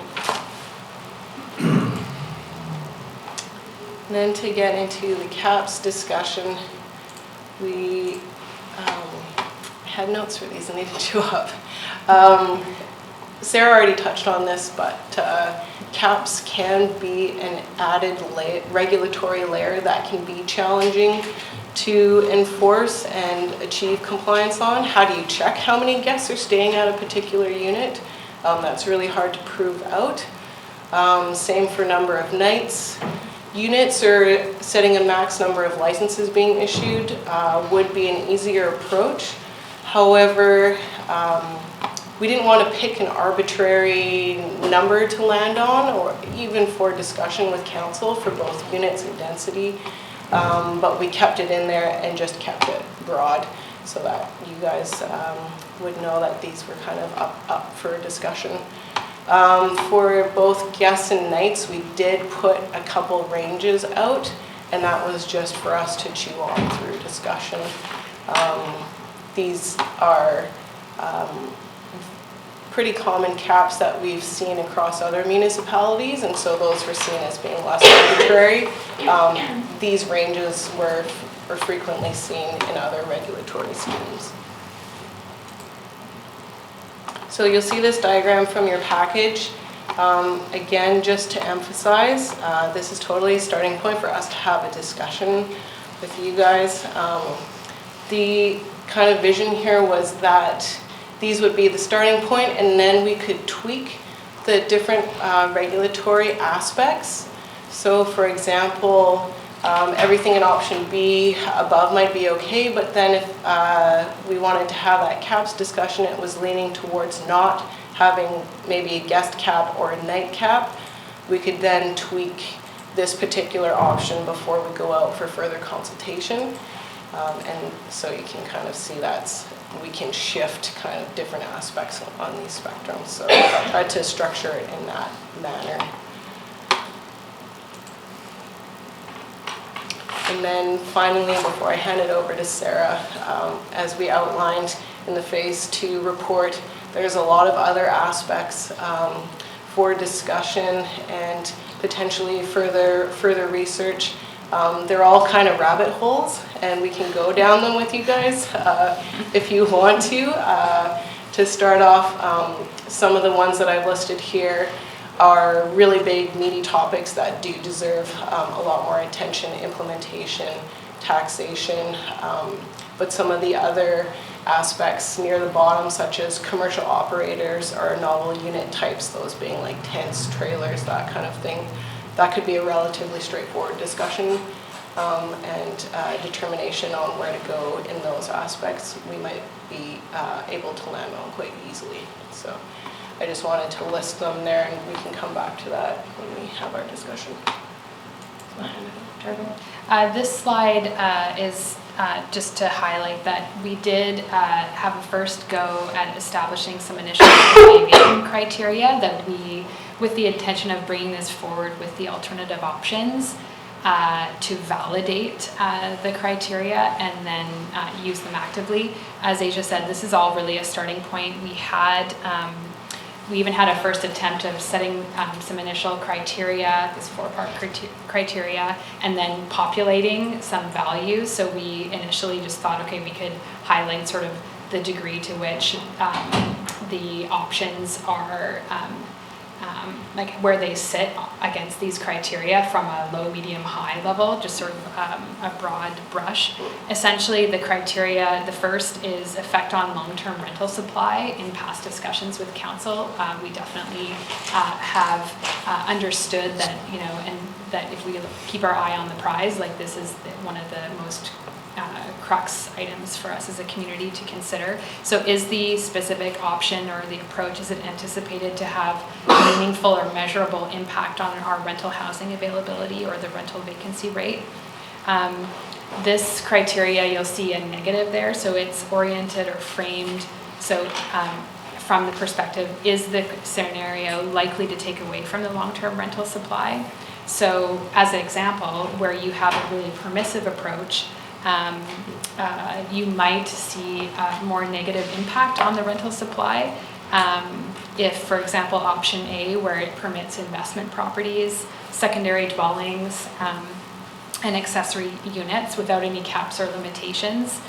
And then to get into the caps discussion, we had notes for these and they didn't show up. Sarah already touched on this, but caps can be an added regulatory layer that can be challenging to enforce and achieve compliance on. How do you check how many guests are staying at a particular unit? That's really hard to prove out. Same for number of nights. Units or setting a max number of licenses being issued would be an easier approach. However, we didn't want to pick an arbitrary number to land on, or even for discussion with council for both units and density. But we kept it in there and just kept it broad so that you guys would know that these were kind of up for discussion. For both guests and nights, we did put a couple ranges out, and that was just for us to chew on through discussion. These are pretty common caps that we've seen across other municipalities, and so those were seen as being less arbitrary. These ranges were frequently seen in other regulatory schemes. So you'll see this diagram from your package. Again, just to emphasize, this is totally a starting point for us to have a discussion with you guys. The kind of vision here was that these would be the starting point, and then we could tweak the different regulatory aspects. So for example, everything in option B above might be okay, but then if we wanted to have that caps discussion, it was leaning towards not having maybe a guest cap or a night cap. We could then tweak this particular option before we go out for further consultation. And so you can kind of see that we can shift kind of different aspects on these spectrums. So I tried to structure it in that manner. And then finally, before I hand it over to Sarah, as we outlined in the Phase 2 report, there's a lot of other aspects for discussion and potentially further research. They're all kind of rabbit holes, and we can go down them with you guys if you want to. To start off, some of the ones that I've listed here are really big, meaty topics that do deserve a lot more attention: implementation, taxation, but some of the other aspects near the bottom, such as commercial operators or novel unit types, those being like tents, trailers, that kind of thing. That could be a relatively straightforward discussion and determination on where to go in those aspects. We might be able to land on quite easily. So I just wanted to list them there, and we can come back to that when we have our discussion. This slide is just to highlight that we did have a first go at establishing some initial evaluation criteria that we, with the intention of bringing this forward with the alternative options to validate the criteria and then use them actively. As Asia said, this is all really a starting point. We even had a first attempt of setting some initial criteria, this 4-part criteria, and then populating some values. So we initially just thought, okay, we could highlight sort of the degree to which the options are like where they sit against these criteria from a low, medium, high level, just sort of a broad brush. Essentially, the criteria, the first is effect on long-term rental supply. In past discussions with council, we definitely have understood that, and that if we keep our eye on the prize, like this is one of the most crux items for us as a community to consider. So is the specific option or the approach, is it anticipated to have meaningful or measurable impact on our rental housing availability or the rental vacancy rate? This criteria, you'll see a negative there, so it's oriented or framed. So from the perspective, is the scenario likely to take away from the long-term rental supply? So as an example, where you have a really permissive approach, you might see a more negative impact on the rental supply. If, for example, option A, where it permits investment properties, secondary dwellings, and accessory units without any caps or limitations,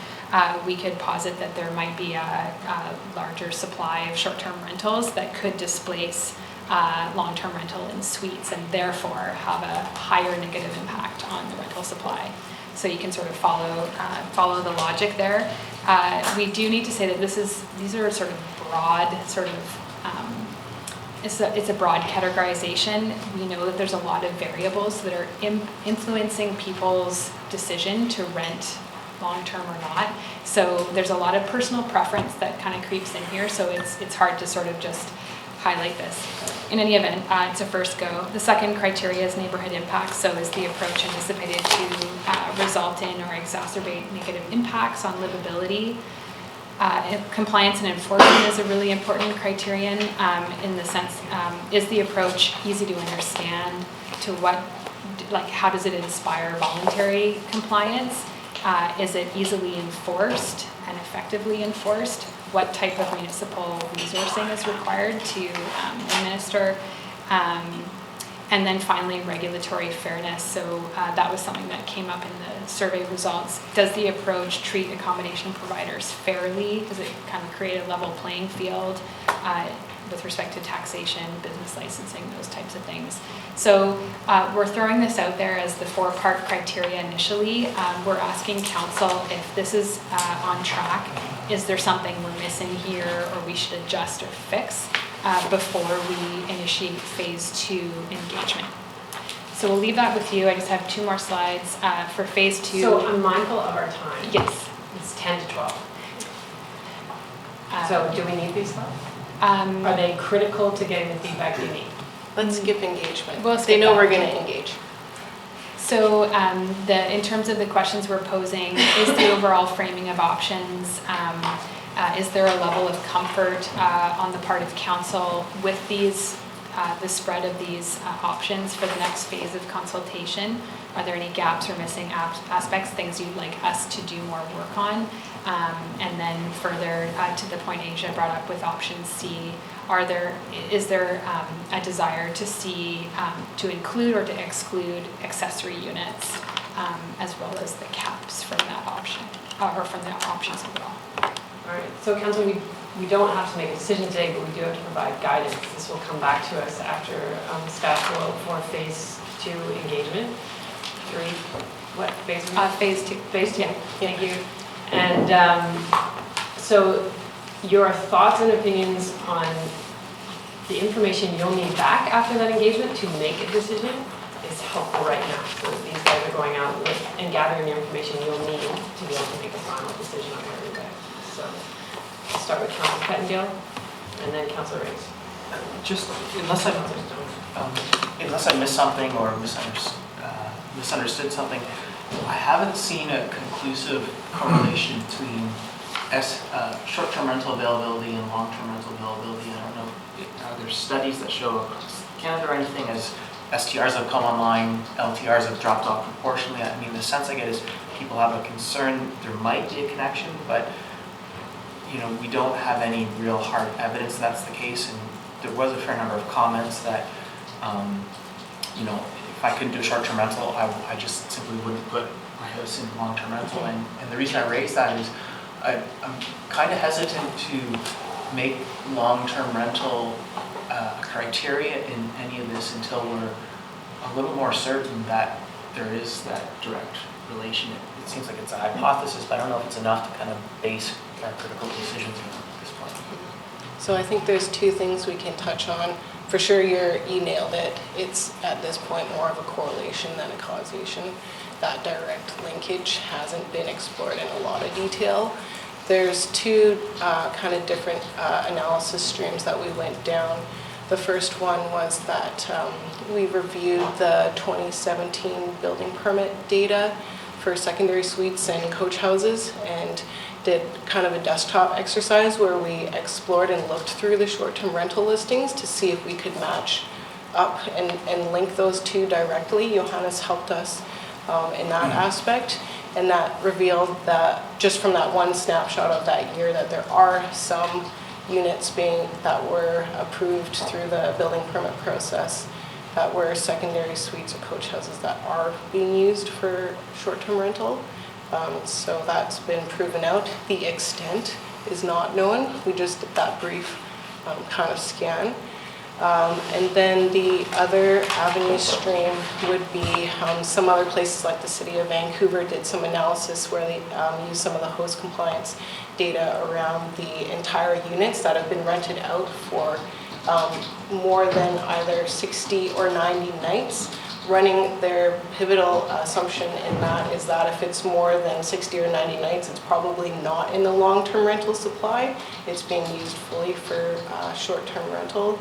we could posit that there might be a larger supply of short-term rentals that could displace long-term rental in suites and therefore have a higher negative impact on the rental supply. So you can sort of follow the logic there. We do need to say that these are sort of broad, it's a broad categorization. We know that there's a lot of variables that are influencing people's decision to rent long-term or not. So there's a lot of personal preference that kind of creeps in here. So it's hard to sort of just highlight this. In any event, it's a first go. The second criteria is neighborhood impact. So is the approach anticipated to result in or exacerbate negative impacts on livability? Compliance and enforcement is a really important criterion in the sense, is the approach easy to understand? To what, like how does it inspire voluntary compliance? Is it easily enforced and effectively enforced? What type of municipal resourcing is required to administer? And then finally, regulatory fairness. So that was something that came up in the survey results. Does the approach treat accommodation providers fairly? Does it kind of create a level playing field with respect to taxation, business licensing, those types of things? So we're throwing this out there as the 4-part criteria initially. We're asking council if this is on track. Is there something we're missing here or we should adjust or fix before we initiate phase 2 engagement? So we'll leave that with you. I just have 2 more slides for phase 2. So I'm mindful of our time. Yes. It's 10 to 12. So do we need these slides? Are they critical to getting the feedback you need? Let's skip engagement. We'll They skip know that. we're going to engage. So in terms of the questions we're posing, is the overall framing of options, is there a level of comfort on the part of council with these, the spread of these options for the next phase of consultation? Are there any gaps or missing aspects, things you'd like us to do more work on? And then further to the point Asia brought up with option C, is there a desire to see, to include or to exclude accessory units, as well as the caps from that option, or from the options overall? All right, so council, we don't have to make a decision today, but we do have to provide guidance. This will come back to us after staff will for phase 2 engagement. 3, what phase? Phase 2. Phase 2, thank you. And so your thoughts and opinions on the information you'll need back after that engagement to make a decision is helpful right now. So these guys are going out and gathering the information you'll need to be able to make a final decision on where to go. So I'll start with Councilor Pettengale and then Councilor Riggs. Just, unless I missed something or misunderstood something, I haven't seen a conclusive correlation between short-term rental availability and long-term rental availability. I don't know if there's studies that show across Canada or anything as STRs have come online, LTRs have dropped off proportionally. I mean, the sense I get is people have a concern there might be a connection, but we don't have any real hard evidence that's the case. And there was a fair number of comments that, if I couldn't do a short-term rental, I just simply wouldn't put my house in long-term rental. And the reason I raise that is I'm kind of hesitant to make long-term rental a criteria in any of this until we're a little more certain that there is that direct relation. It seems like it's a hypothesis, but I don't know if it's enough to kind of base our critical decisions on at this point. So I think there's two things we can touch on. For sure, you nailed it. It's at this point more of a correlation than a causation. That direct linkage hasn't been explored in a lot of detail. There's two kind of different analysis streams that we went down. The first one was that we reviewed the 2017 building permit data for secondary suites and coach houses and did kind of a desktop exercise where we explored and looked through the short-term rental listings to see if we could match up and link those two directly. Johannes helped us in that aspect, and that revealed that just from that one snapshot of that year that there are some units that were approved through the building permit process that were secondary suites or coach houses that are being used for short-term rental. So that's been proven out. The extent is not known. We just did that brief kind of scan. And then the other avenue stream would be some other places like the City of Vancouver did some analysis where they used some of the host compliance data around the entire units that have been rented out for more than either 60 or 90 nights. Running their pivotal assumption in that is that if it's more than 60 or 90 nights, it's probably not in the long-term rental supply. It's being used fully for short-term rental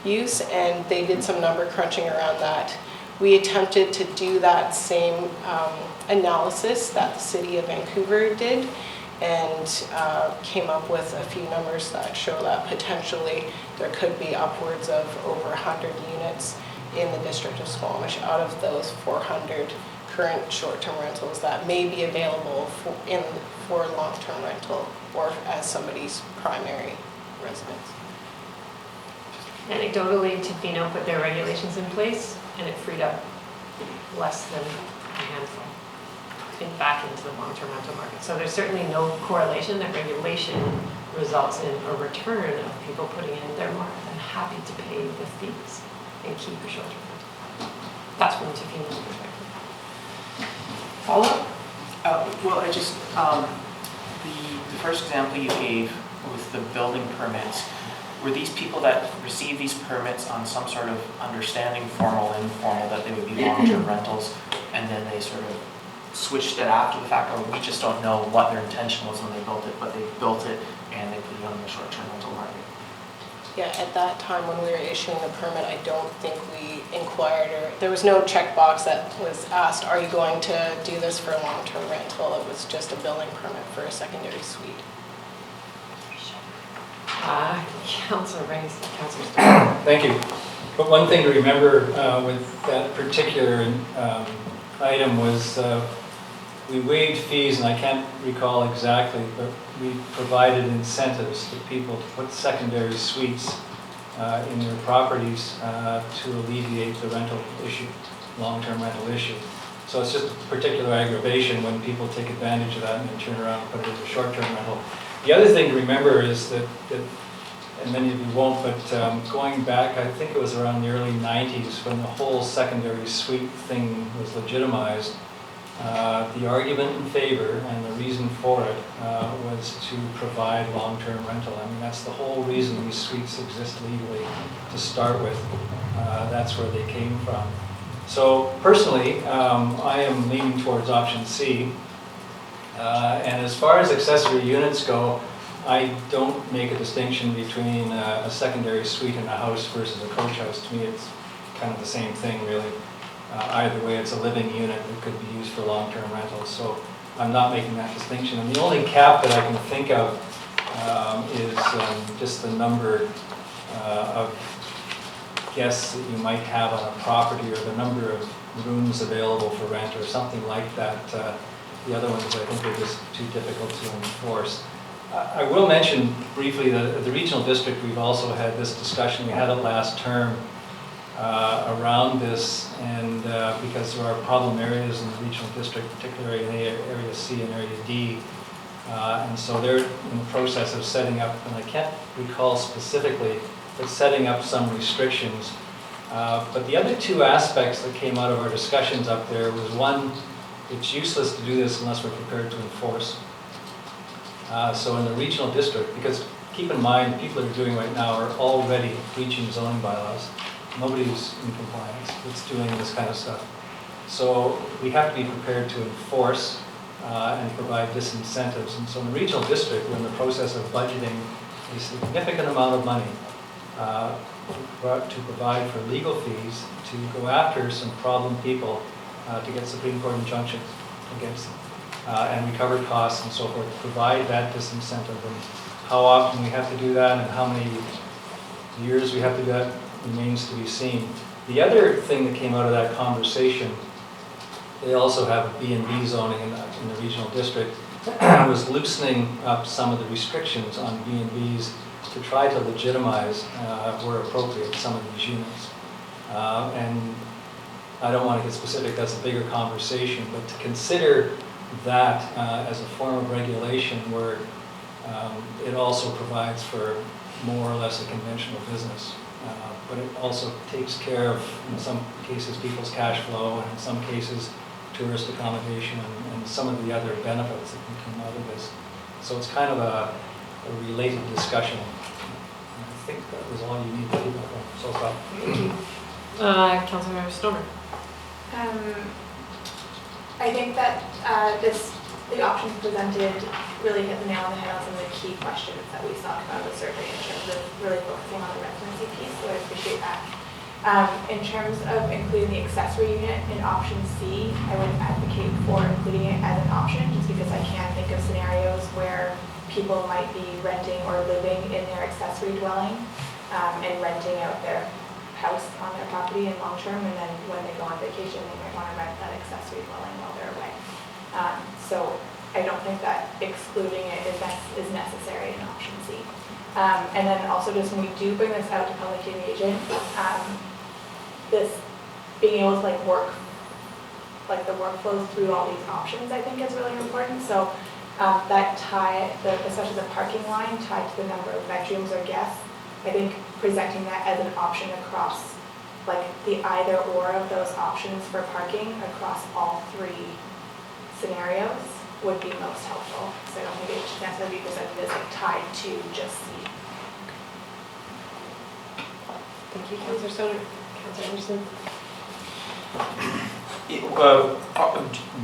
use, and they did some number crunching around that. We attempted to do that same analysis that the City of Vancouver did and came up with a few numbers that show that potentially there could be upwards of over 100 units in the district of Squamish out of those 400 current short-term rentals that may be available for long-term rental or as somebody's primary residence. Anecdotally, Tofino put their regulations in place and it freed up less than a handful back into the long-term rental market. So there's certainly no correlation that regulation results in a return of people putting in. They're more than happy to pay the fees and keep a short-term rental. That's from Tofino's perspective. Follow-up? Well, I just, the first example you gave with the building permits, were these people that received these permits on some sort of understanding, formal, informal, that they would be long-term rentals, and then they sort of switched it after the fact, or we just don't know what their intention was when they built it, but they built it and they put it on the short-term rental market? Yeah, at that time when we were issuing the permit, I don't think we inquired, or there was no checkbox that was asked, are you going to do this for a long-term rental? It was just a building permit for a secondary suite. Councillor Raines, Councillor Thank you. But one thing to remember with that particular item was we waived fees, and I can't recall exactly, but we provided incentives to people to put secondary suites in their properties to alleviate the rental issue, long-term rental issue. So it's just a particular aggravation when people take advantage of that and then turn around and put it as a short-term rental. The other thing to remember is that and many of you won't, but going back, I think it was around the early 90s when the whole secondary suite thing was legitimized, the argument in favor and the reason for it was to provide long-term rental. I mean, that's the whole reason these suites exist legally to start with. That's where they came from. So personally, I am leaning towards option C. And as far as accessory units go, I don't make a distinction between a secondary suite in a house versus a coach house. To me, it's kind of the same thing, really. Either way, it's a living unit that could be used for long-term rentals. So I'm not making that distinction. And the only cap that I can think of is just the number of guests that you might have on a property, or the number of rooms available for rent, or something like that. The other ones, I think, are just too difficult to enforce. I will mention briefly that at the regional district, we've also had this discussion. We had it last term around this, and because there are problem areas in the regional district, particularly in Area C and Area D. And so they're in the process of setting up, and I can't recall specifically but setting up some restrictions. But the other two aspects that came out of our discussions up there was one, it's useless to do this unless we're prepared to enforce. So in the regional district, because keep in mind, the people that are doing right now are already breaching zoning bylaws. Nobody's in compliance that's doing this kind of stuff. So we have to be prepared to enforce and provide disincentives. And so in the regional district, we're in the process of budgeting a significant amount of money to provide for legal fees to go after some problem people to get Supreme Court injunctions against them and recover costs and so forth, to provide that disincentive. And how often we have to do that and how many years we have to do that remains to be seen. The other thing that came out of that conversation, they also have B&B zoning in the regional district, was loosening up some of the restrictions on B&Bs to try to legitimize, where appropriate, some of these units. And I don't want to get specific, that's a bigger conversation, but to consider that as a form of regulation where it also provides for more or less a conventional business. But it also takes care of, in some cases, people's cash flow, and in some cases, tourist accommodation, and some of the other benefits that can come out of this. So it's kind of a related discussion. And I think that was all you need to keep up on. So far. Thank you. Councilmember Stoner. I think that the options presented really hit the nail on the head on some of the key questions that we talked about in the survey in terms of really focusing on the residency piece, so I appreciate that. In terms of including the accessory unit in option C, I would advocate for including it as an option, just because I can think of scenarios where people might be renting or living in their accessory dwelling and renting out their house on their property in long term, and then when they go on vacation, they might want to rent that accessory dwelling while they're away. So I don't think that excluding it is necessary in option C. And then also just when we do bring this out to public engagement, this being able to work, the workflows through all these options, I think is really important. So that especially the parking line tied to the number of bedrooms or guests, I think presenting that as an option across the either or of those options for parking across all three scenarios would be most helpful. So I don't think it should necessarily be presented as tied to just C. Thank you, Councilor Stoner. Councilor Anderson.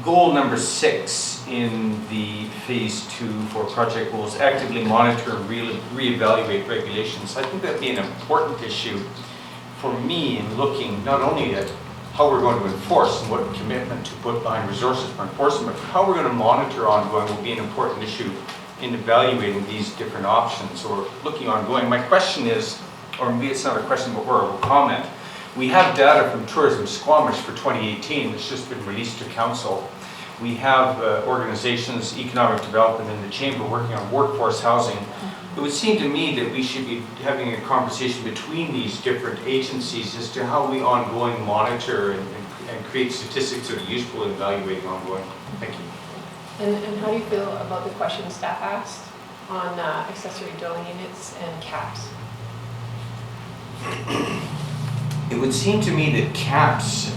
Goal number 6 in the phase 2 for project goals, actively monitor and reevaluate regulations. I think that'd be an important issue for me in looking not only at how we're going to enforce and what commitment to put behind resources for enforcement, but how we're going to monitor ongoing will be an important issue in evaluating these different options or looking ongoing. My question is, or maybe it's not a question but more of a comment. We have data from Tourism Squamish for 2018 that's just been released to council. We have organizations, economic development in the chamber working on workforce housing. It would seem to me that we should be having a conversation between these different agencies as to how we ongoing monitor and create statistics that are useful in evaluating ongoing. Thank you. And how do you feel about the question staff asked on accessory dwelling units and caps? It would seem to me that caps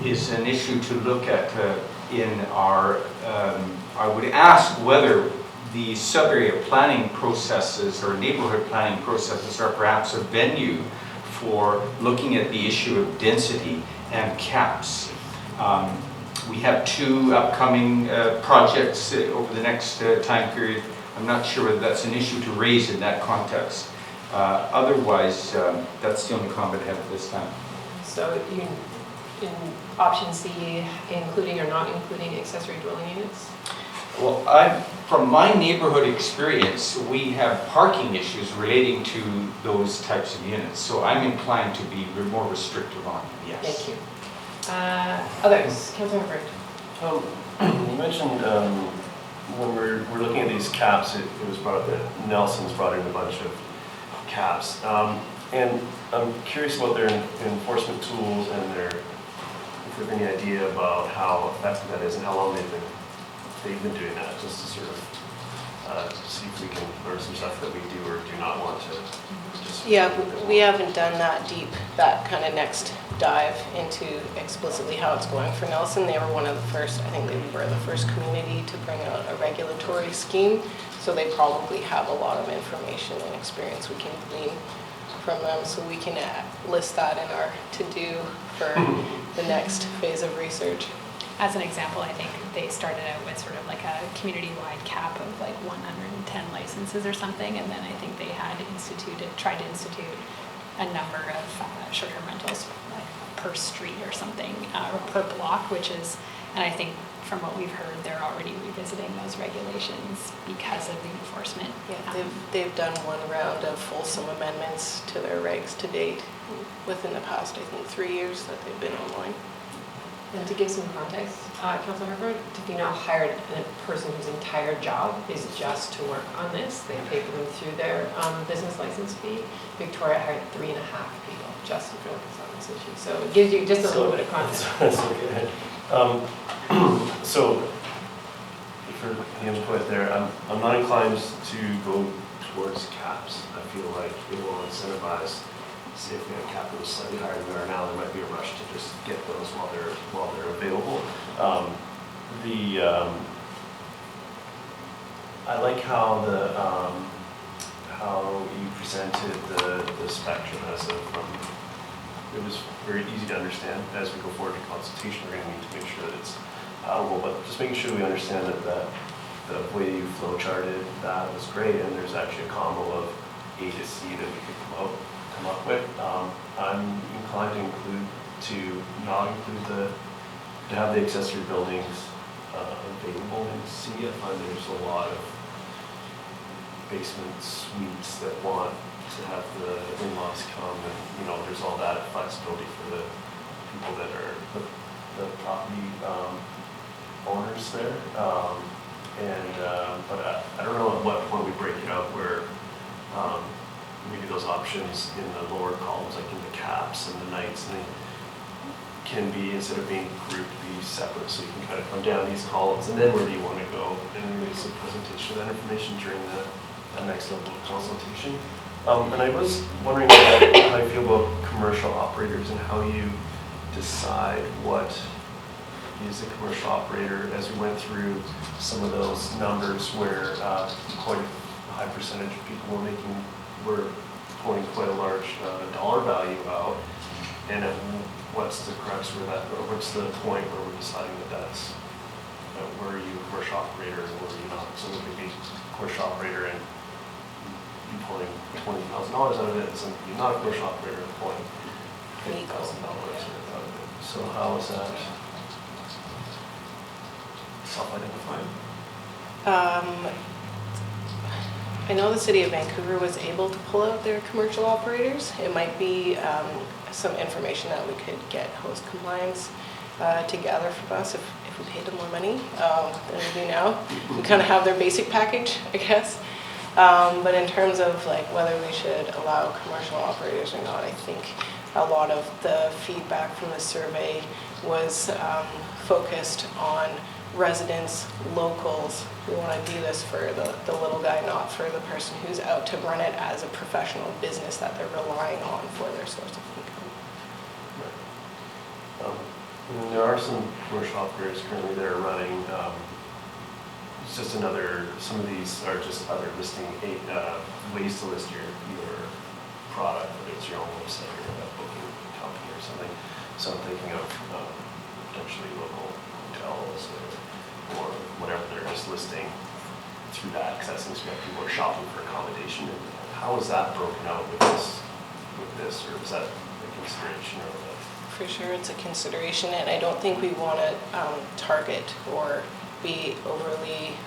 is an issue to look at in our, I would ask whether the sub-area planning processes or neighborhood planning processes are perhaps a venue for looking at the issue of density and caps. We have 2 upcoming projects over the next time period. I'm not sure whether that's an issue to raise in that context. Otherwise, that's the only comment I have at this time. So in option C, including or not including accessory dwelling units? Well, from my neighborhood experience, we have parking issues relating to those types of units. So I'm inclined to be more restrictive on it, yes. Thank you. Others, Councilor Bird. You mentioned when we're looking at these caps, it was brought up that Nelson's brought in a bunch of caps. And I'm curious about their enforcement tools and if you have any idea about how effective that is and how long they've been doing that, just to sort of see if we can learn some stuff that we do or do not want to just Yeah, we haven't done that deep, that kind of next dive into explicitly how it's going for Nelson. They were one of the first, I think they were the first community to bring out a regulatory scheme. So they probably have a lot of information and experience we can glean from them. So we can list that in our to-do for the next phase of research. As an example, I think they started out with sort of like a community-wide cap of like 110 licenses or something, and then I think they had tried to institute a number of short-term rentals like per street or something, or per block, and I think from what we've heard, they're already revisiting those regulations because of the enforcement. Yeah, they've done one round of fulsome amendments to their regs to date within the past, I think, 3 years that they've been online. And to give some context, Councilor Harford, Tofino hired a person whose entire job is just to work on this. They pay for them through their business license fee. Victoria hired 3.5 people just to focus on this issue. So it gives you just a little bit of context. That's okay. So for the input there, I'm not inclined to go towards caps. I feel like it will incentivize. See if we have capital slightly higher than we are now, there might be a rush to just get those while they're available. I like how how you presented the spectrum as it was very easy to understand. As we go forward to consultation, we're going to need to make sure that it's palatable, but just making sure we understand that the way you flow charted that was great, and there's actually a combo of A to C that we could come up with. I'm inclined to have the accessory buildings available in C. I find there's a lot of basement suites that want to have the in-laws come, and there's all that flexibility for the people that are the property owners there. But I don't know at what point we break it up where maybe those options in the lower columns, like in the caps and the nights, and they can be, instead of being grouped, be separate, so you can kind of come down these columns, and then where do you want to go, and maybe some presentation of that information during the next level of consultation. And I was wondering how you feel about commercial operators and how you decide what is a commercial operator, as we went through some of those numbers where quite a high percentage of people were pulling quite a large dollar value out, and what's the crux where that, or what's the point where we're deciding that's where are you a commercial operator and where are you not? So we could be a commercial operator and you pulling $20,000 out of it, and some you're not a commercial operator and pulling $50,000 out of it. So how is that self-identifying? I know the city of Vancouver was able to pull out their commercial operators. It might be some information that we could get host compliance to gather from us if we paid them more money than we do now. We kind of have their basic package, I guess. But in terms of like whether we should allow commercial operators or not, I think a lot of the feedback from the survey was focused on residents, locals. We want to do this for the little guy, not for the person who's out to run it as a professional business that they're relying on for their source of income. Right. And there are some commercial operators currently that are running, it's just some of these are just other listing ways to list your product, whether it's your own website or a booking company or something. So I'm thinking of potentially local hotels or whatever they're just listing through that, because that seems to be how people are shopping for accommodation. And how is that broken out with this, or is that a consideration? For sure, it's a consideration, and I don't think we want to target or be overly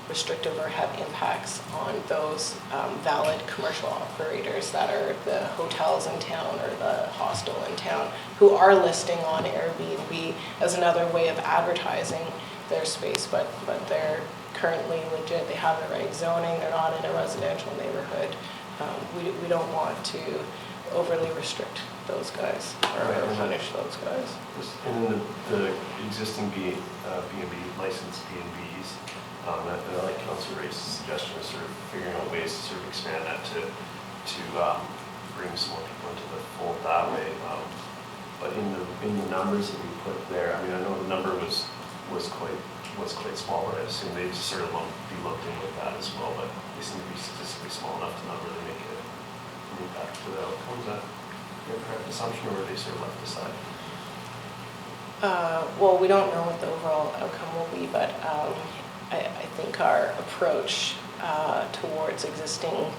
restrictive or have impacts on those valid commercial operators that are the hotels in town or the hostel in town who are listing on Airbnb as another way of advertising their space, but they're currently legit, they have the right zoning, they're not in a residential neighborhood. We don't want to overly restrict those guys or punish those guys. And then the existing B&B licensed B&Bs, and I like Councilor Ray's suggestion of sort of figuring out ways to sort of expand that to to bring some more people into the fold that way. But in the numbers that we put there, I mean, I know the number was quite small, and I assume they just sort of be lumped in with that as well, but they seem to be statistically small enough to not really make an impact to the outcome. Is that your correct assumption, or are they sort of left aside? Well, we don't know what the overall outcome will be, but I think our approach towards existing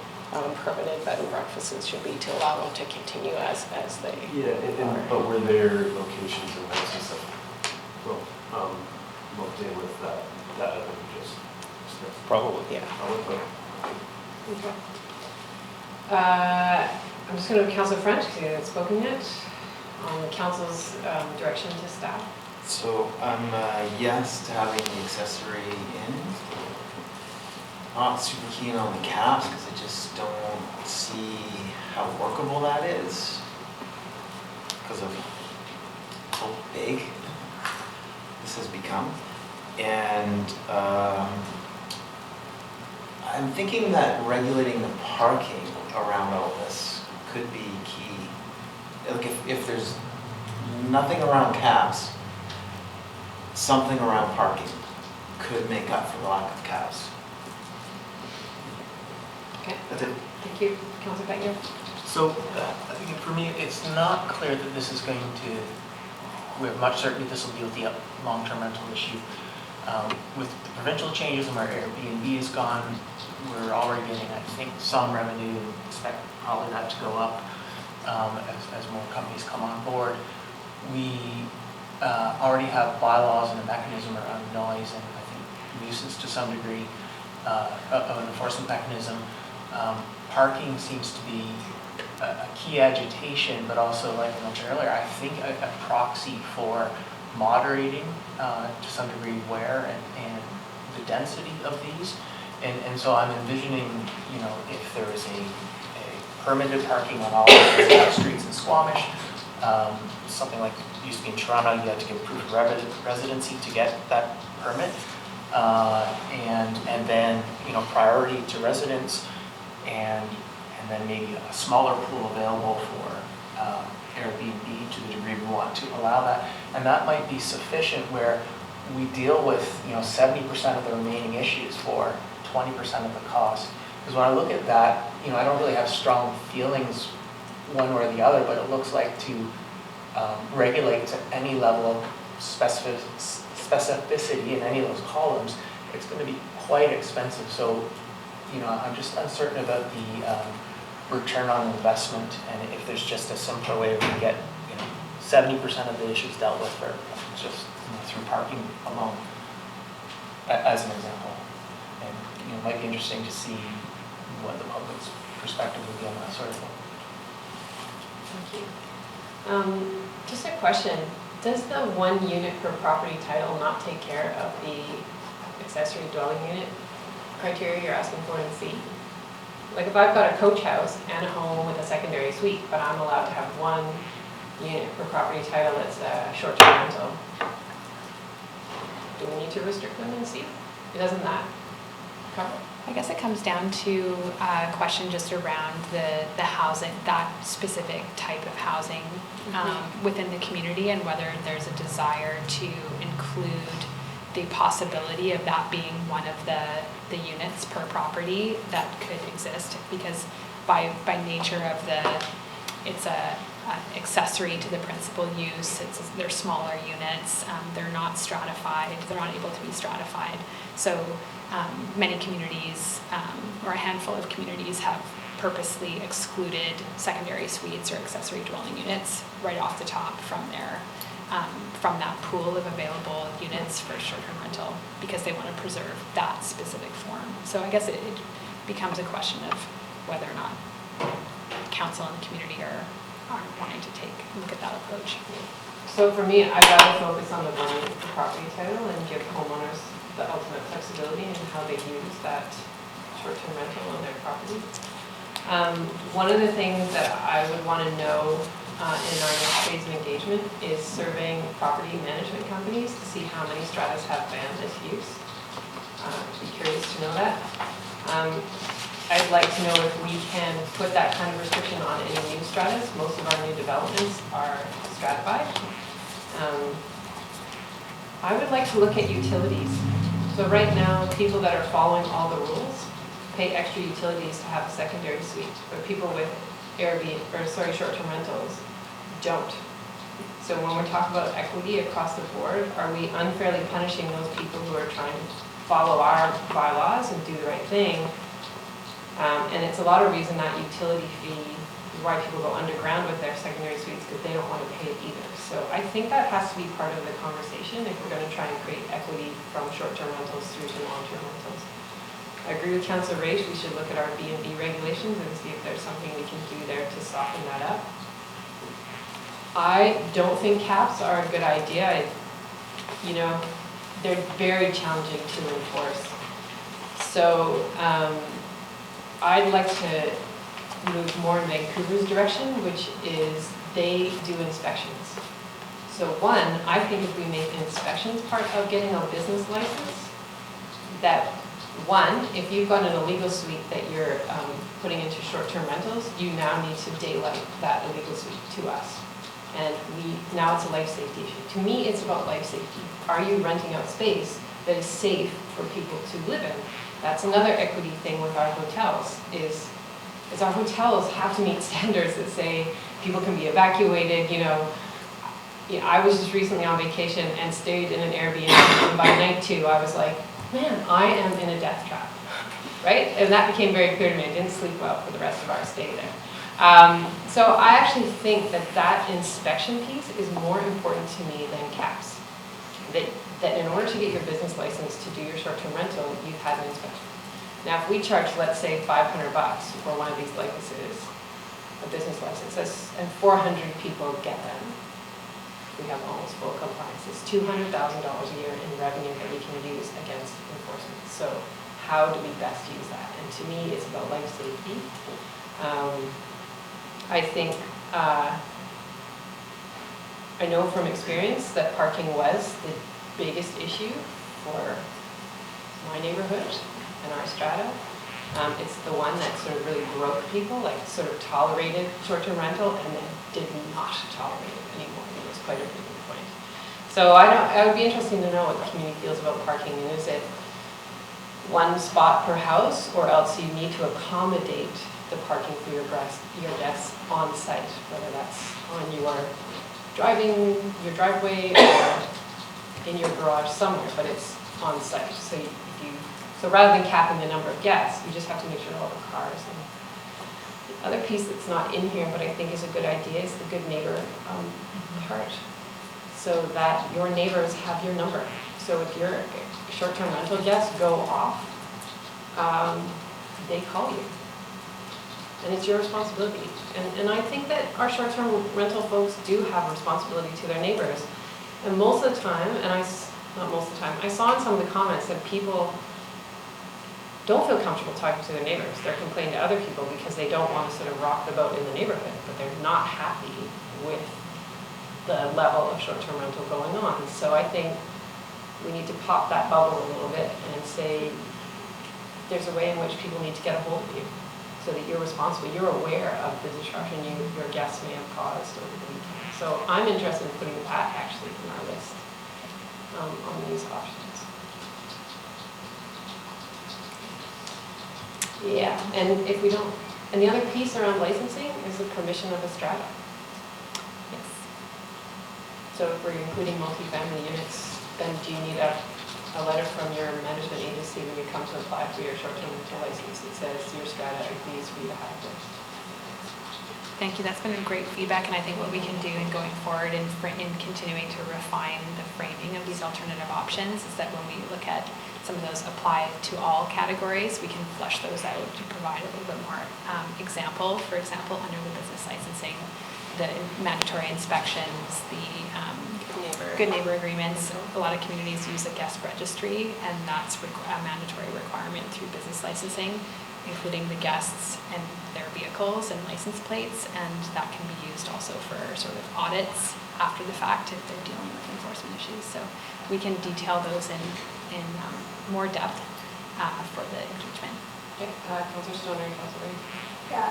permitted bed and breakfasts should be to allow them to continue as they are. But were there locations and that and stuff lumped in with that that we just discussed? Probably. Yeah. Probably. Okay. I'm just going to Councillor French, because he hasn't spoken yet, on the council's direction to staff. So I'm yes to having the accessory in. Not super keen on the caps because I just don't see how workable that is because of how big this has become. And I'm thinking that regulating the parking around all this could be key. Like if there's nothing around caps, something around parking could make up for the lack of caps. Okay. That's it. Thank you. Councillor Beckner. So, for me, it's not clear that this is going to, with much certainty, this will deal with the long-term rental issue. With the provincial changes and where Airbnb is gone, we're already getting, I think, some revenue, and expect probably that to go up as more companies come on board. We already have bylaws and a mechanism around noise and I think nuisance to some degree of an enforcement mechanism. Parking seems to be a key agitation, but also, like I mentioned earlier, I think a proxy for moderating to some degree where and the density of these. And so I'm envisioning, you know, if there is a permitted parking on all of the streets in Squamish, something like it used to be in Toronto, you had to get proof of residency to get that permit. And then, you know, priority to residents and then maybe a smaller pool available for Airbnb to the degree we want to allow that. And that might be sufficient where we deal with, you know, 70% of the remaining issues for 20% of the cost. Because when I look at that, you know, I don't really have strong feelings one way or the other, but it looks like to regulate to any level of specificity in any of those columns, it's going to be quite expensive. So, you know, I'm just uncertain about the return on investment, and if there's just a simpler way to get, you know, 70% of the issues dealt with for just, you know, through parking alone, as an example. And, you know, it might be interesting to see what the public's perspective would be on that sort of thing. Thank you. Just a question. Does the 1 unit per property title not take care of the accessory dwelling unit criteria you're asking for in C? Like if I've got a coach house and a home with a secondary suite, but I'm allowed to have 1 unit per property title that's a short-term rental, do we need to restrict them in C? Doesn't that cover? I guess it comes down to a question just around the housing, that specific type of housing within the community, and whether there's a desire to include the possibility of that being one of the units per property that could exist, because by nature of it's a accessory to the principal use. They're smaller units. They're not stratified. They're not able to be stratified. So many communities, or a handful of communities, have purposely excluded secondary suites or accessory dwelling units right off the top from that pool of available units for short-term rental, because they want to preserve that specific form. So I guess it becomes a question of whether or not council and the community are wanting to look at that approach. So for me, I'd rather focus on the 1 unit per property title and give homeowners the ultimate flexibility in how they use that short-term rental on their property. One of the things that I would want to know in our next phase of engagement is surveying property management companies to see how many stratas have banned this use. I'd be curious to know that. I'd like to know if we can put that kind of restriction on any new stratas. Most of our new developments are stratified. I would like to look at utilities. So right now, people that are following all the rules pay extra utilities to have a secondary suite, but people with short-term rentals don't. So when we're talking about equity across the board, are we unfairly punishing those people who are trying to follow our bylaws and do the right thing? And it's a lot of reason that utility fee is why people go underground with their secondary suites, because they don't want to pay it either. So I think that has to be part of the conversation if we're going to try and create equity from short-term rentals through to long-term rentals. I agree with Councillor Raich, we should look at our B&B regulations and see if there's something we can do there to soften that up. I don't think caps are a good idea. They're very challenging to enforce. So I'd like to move more in Vancouver's direction, which is they do inspections. So one, I think if we make inspections part of getting a business license, that one, if you've got an illegal suite that you're putting into short-term rentals, you now need to daylight that illegal suite to us. And now it's a life safety issue. To me, it's about life safety. Are you renting out space that is safe for people to live in? That's another equity thing with our hotels, is our hotels have to meet standards that say people can be evacuated. I was just recently on vacation and stayed in an Airbnb, and by night 2, I was like, man, I am in a death trap, right? And that became very clear to me. I didn't sleep well for the rest of our stay there. So I actually think that inspection piece is more important to me than caps. That in order to get your business license to do your short-term rental, you've had an inspection. Now, if we charge, let's say, $500 for one of these licenses, a business license, and 400 people get them, we have almost full compliance. It's $200,000 a year in revenue that we can use against enforcement. So how do we best use that? And to me, it's about life safety. I think, I know from experience that parking was the biggest issue for my neighborhood and our strata. It's the one that sort of really broke people, like sort of tolerated short-term rental and then did not tolerate it anymore. It was quite a breaking point. So I would be interested to know what the community feels about parking, and is it one spot per house, or else you need to accommodate the parking for your guests on site, whether that's on your driveway or in your garage somewhere, but it's on site. So rather than capping the number of guests, you just have to make sure all the cars. And the other piece that's not in here, but I think is a good idea, is the good neighbor part, so that your neighbors have your number. So if your short-term rental guests go off, they call you. And it's your responsibility. And I think that our short-term rental folks do have a responsibility to their neighbors. And most of the time, not most of the time, I saw in some of the comments that people don't feel comfortable talking to their neighbors. They're complaining to other people because they don't want to sort of rock the boat in the neighborhood, but they're not happy with the level of short-term rental going on. So I think we need to pop that bubble a little bit and say there's a way in which people need to get a hold of you, so that you're responsible, you're aware of the disruption your guests may have caused over the weekend. So I'm interested in putting that actually in our list on these options. Yeah, and if we don't, and the other piece around licensing is the permission of a strata. Yes. So if we're including multifamily units, then do you need a letter from your management agency when you come to apply for your short-term rental license that says your strata agrees for you to have this? Thank you. That's been a great feedback, and I think what we can do in going forward in continuing to refine the framing of these alternative options is that when we look at some of those apply to all categories, we can flesh those out to provide a little bit more example. For example, under the business licensing, the mandatory inspections, the good neighbor agreements. A lot of communities use a guest registry, and that's a mandatory requirement through business licensing, including the guests and their vehicles and license plates, and that can be used also for sort of audits after the fact if they're dealing with enforcement issues. So we can detail those in more depth for the engagement. Okay, Councillor Stoner and Councillor Ray. Yeah,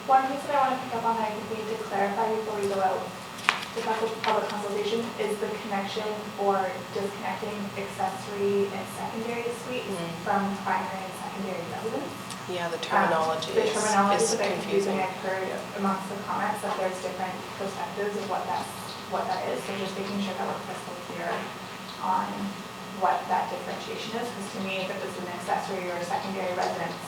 one piece that I want to pick up on that I think we need to clarify before we go out to public consultation is the connection or disconnecting accessory and secondary suites from primary and secondary residence. Yeah, the terminology The terminology is is a bit confusing. confusing. I've heard amongst the comments that there's different perspectives of what that is. So just making sure that we're crystal clear on what that differentiation is. Because to me, if it was an accessory or a secondary residence,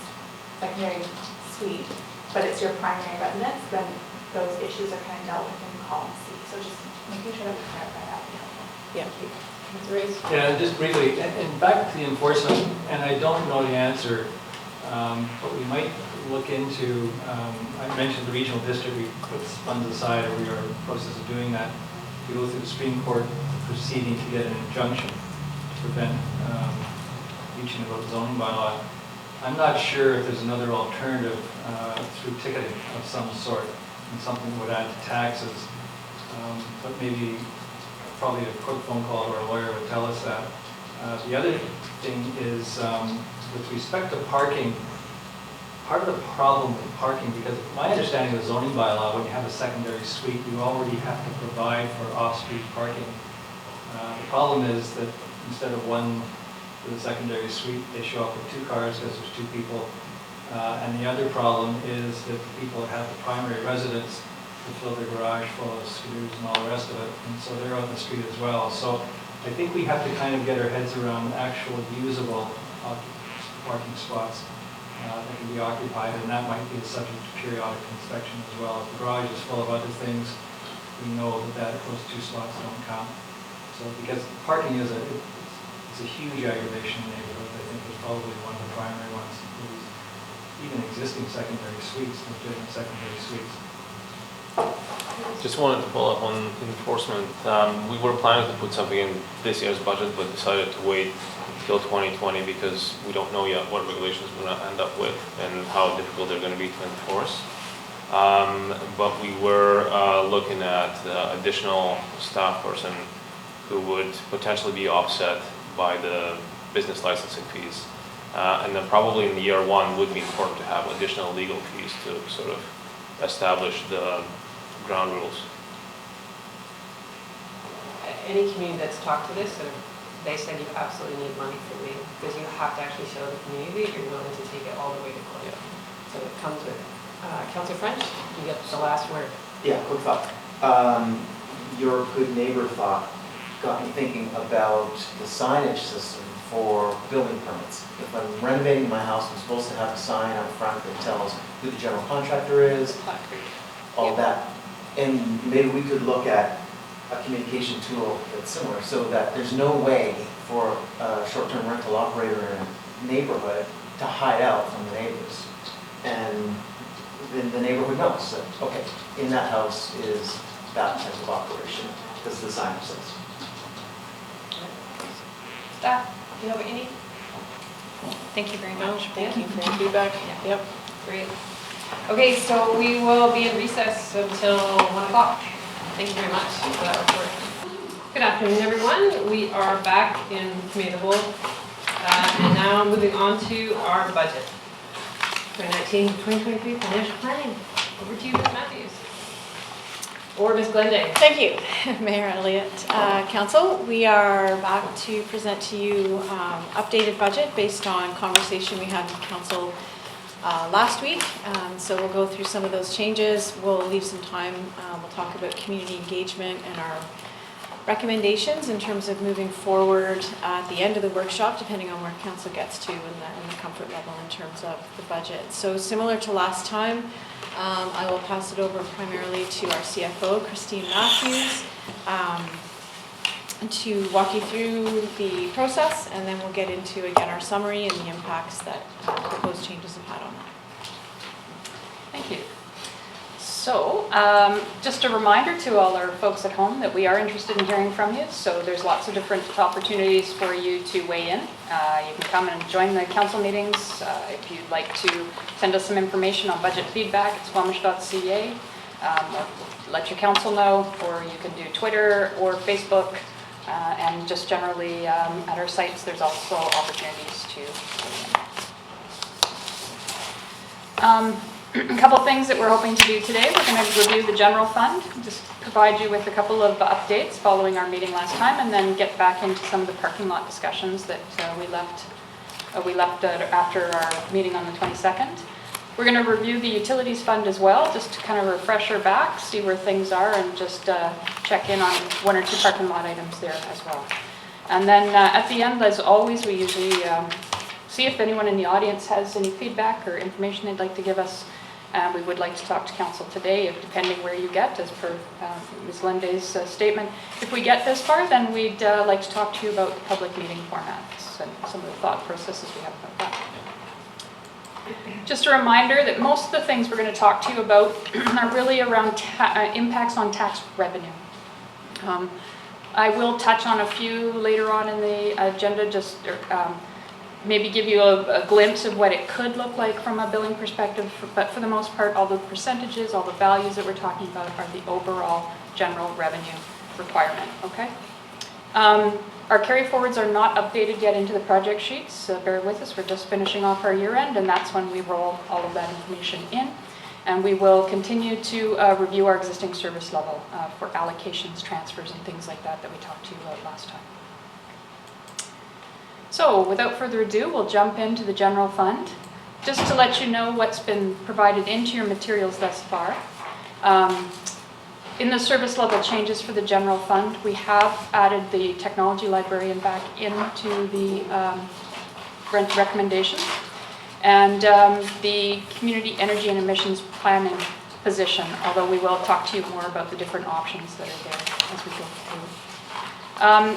secondary suite, but it's your primary residence, then those issues are kind of dealt with in column C. So just making sure that we clarify that would be helpful. Yeah. Yeah, just briefly, and back to the enforcement, and I don't know the answer, but we might look into, I mentioned the regional district, we put funds aside, or we are in the process of doing that. We go through the Supreme Court proceeding to get an injunction to prevent reaching about zoning bylaw. I'm not sure if there's another alternative through ticketing of some sort, and something that would add to taxes. But maybe, probably a quick phone call to our lawyer would tell us that. The other thing is, with respect to parking, part of the problem with parking, because my understanding of the zoning bylaw, when you have a secondary suite, you already have to provide for off-street parking. The problem is that instead of one for the secondary suite, they show up with 2 cars because there's 2 people. And the other problem is that the people that have the primary residence to fill their garage full of scooters and all the rest of it, and so they're out in the street as well. So I think we have to kind of get our heads around actual usable parking spots that can be occupied, and that might be a subject to periodic inspection as well. If the garage is full of other things, we know that those 2 slots don't count. So because parking is it's a huge aggravation in neighborhoods, I think is probably one of the primary ones. Even existing secondary suites, legitimate secondary suites. Just wanted to follow up on enforcement. We were planning to put something in this year's budget, but decided to wait till 2020 because we don't know yet what regulations we're going to end up with and how difficult they're going to be to enforce. But we were looking at additional staff person who would potentially be offset by the business licensing fees. And then probably in year 1 would be important to have additional legal fees to sort of establish the ground rules. Any community that's talked to this, they said you absolutely need money for legal, because you have to actually show the community that you're willing to take it all the way to court. Yeah. So it comes with, Councillor French, you get the last word. Yeah, quick thought. Your good neighbor thought got me thinking about the signage system for building permits. If I'm renovating my house, I'm supposed to have a sign up front that tells who the general contractor is, all that. And maybe we could look at a communication tool that's similar, so that there's no way for a short-term rental operator in a neighborhood to hide out from the neighbors. And then the neighborhood knows that, okay, in that house is that type of operation, because the sign says. Staff, do you have any? Thank you very much. Thank you for your feedback. Yep. Great. Okay, so we will be in recess until 1 o'clock. Thank you very much for that report. Good afternoon, everyone. We are back in committee of the whole. And now moving on to our budget. 2019-2023 financial planning. Over to you, Ms. Mathews. Or Ms. Glendale. Thank you, Mayor Elliott. Council, we are back to present to you updated budget based on conversation we had with Council last week. So we'll go through some of those changes. We'll leave some time. We'll talk about community engagement and our recommendations in terms of moving forward at the end of the workshop, depending on where Council gets to and the comfort level in terms of the budget. So similar to last time, I will pass it over primarily to our CFO, Christine Mathews, to walk you through the process, and then we'll get into, again, our summary and the impacts that proposed changes have had on that. Thank you. So, just a reminder to all our folks at home that we are interested in hearing from you. So there's lots of different opportunities for you to weigh in. You can come and join the council meetings. If you'd like to send us some information on budget feedback at squamish.ca, or let your council know, or you can do Twitter or Facebook, and just generally at our sites there's also opportunities to weigh in. A couple things that we're hoping to do today. We're going to review the general fund, just provide you with a couple of updates following our meeting last time, and then get back into some of the parking lot discussions that we left after our meeting on the 22nd. We're going to review the utilities fund as well, just to kind of refresh our back, see where things are, and just check in on one or two parking lot items there as well. And then at the end, as always, we usually see if anyone in the audience has any feedback or information they'd like to give us. We would like to talk to council today, depending where you get, as per Ms. Linde's statement. If we get this far, then we'd like to talk to you about public meeting formats and some of the thought processes we have about that. Just a reminder that most of the things we're going to talk to you about are really around impacts on tax revenue. I will touch on a few later on in the agenda, just maybe give you a glimpse of what it could look like from a billing perspective, but for the most part, all the percentages, all the values that we're talking about are the overall general revenue requirement, okay? Our carry forwards are not updated yet into the project sheets, bear with us, we're just finishing off our year end, and that's when we roll all of that information in. And we will continue to review our existing service level for allocations, transfers, and things like that we talked to you about last time. So without further ado, we'll jump into the general fund. Just to let you know what's been provided into your materials thus far. In the service level changes for the general fund, we have added the technology librarian back into the rent recommendation. And the community energy and emissions planning position, although we will talk to you more about the different options that are there as we go through.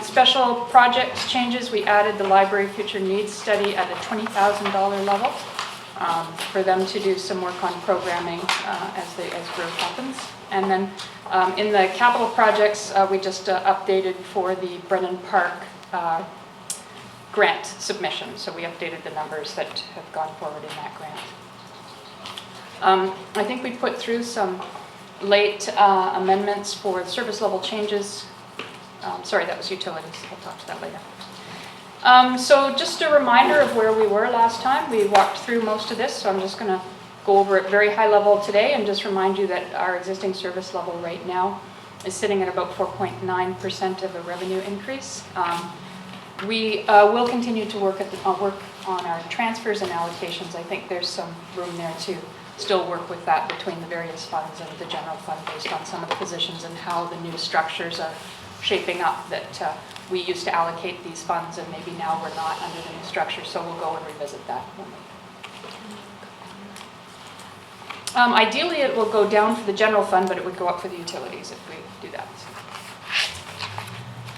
Special projects changes, we added the library future needs study at a $20,000 level for them to do some work on programming as growth happens. And then in the capital projects, we just updated for the Brennan Park grant submission. So we updated the numbers that have gone forward in that grant. I think we put through some late amendments for service level changes. Sorry, that was utilities. I'll talk to that later. So just a reminder of where we were last time. We walked through most of this, so I'm just going to go over it very high level today and just remind you that our existing service level right now is sitting at about 4.9% of a revenue increase. We will continue to work on our transfers and allocations. I think there's some room there to still work with that between the various funds and the general fund based on some of the positions and how the new structures are shaping up that we used to allocate these funds and maybe now we're not under the new structure, so we'll go and revisit that. Ideally it will go down for the general fund, but it would go up for the utilities if we do that.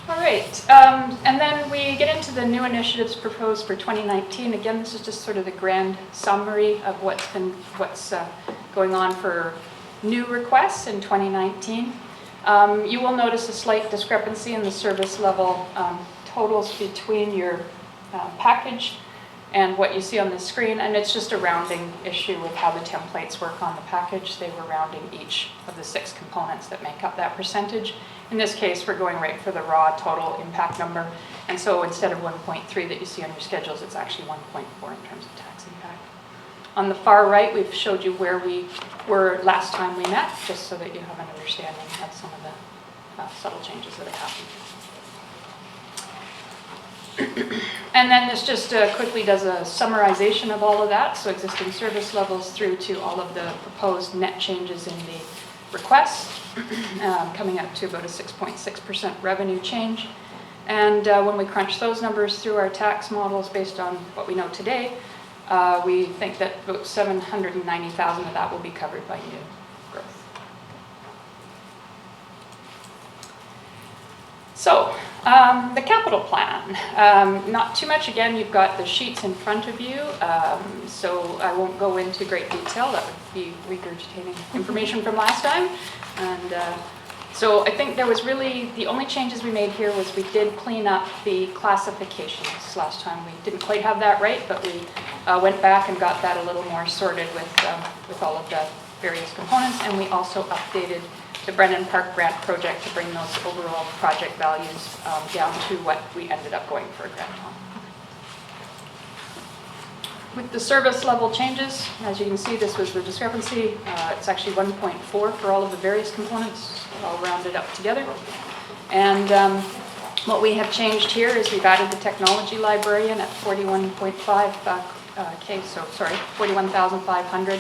All right, and then we get into the new initiatives proposed for 2019. Again, this is just sort of the grand summary of what's going on for new requests in 2019. You will notice a slight discrepancy in the service level totals between your package and what you see on the screen, and it's just a rounding issue with how the templates work on the package. They were rounding each of the 6 components that make up that percentage. In this case, we're going right for the raw total impact number, and so instead of 1.3 that you see on your schedules, it's actually 1.4 in terms of tax impact. On the far right, we've showed you where we were last time we met, just so that you have an understanding of some of the subtle changes that have happened. And then this just quickly does a summarization of all of that, so existing service levels through to all of the proposed net changes in the request, coming up to about a 6.6% revenue change. And when we crunch those numbers through our tax models based on what we know today, we think that about 790,000 of that will be covered by new growth. So, the capital plan. Not too much, again, you've got the sheets in front of you, so I won't go into great detail. That would be regurgitating information from last time. And so I think there was really, the only changes we made here was we did clean up the classifications last time. We didn't quite have that right, but we went back and got that a little more sorted with all of the various components, and we also updated the Brennan Park grant project to bring those overall project values down to what we ended up going for a grant on. With the service level changes, as you can see, this was the discrepancy. It's actually 1.4 for all of the various components, all rounded up together. And what we have changed here is we've added the technology librarian at 41.5K, so sorry, 41,500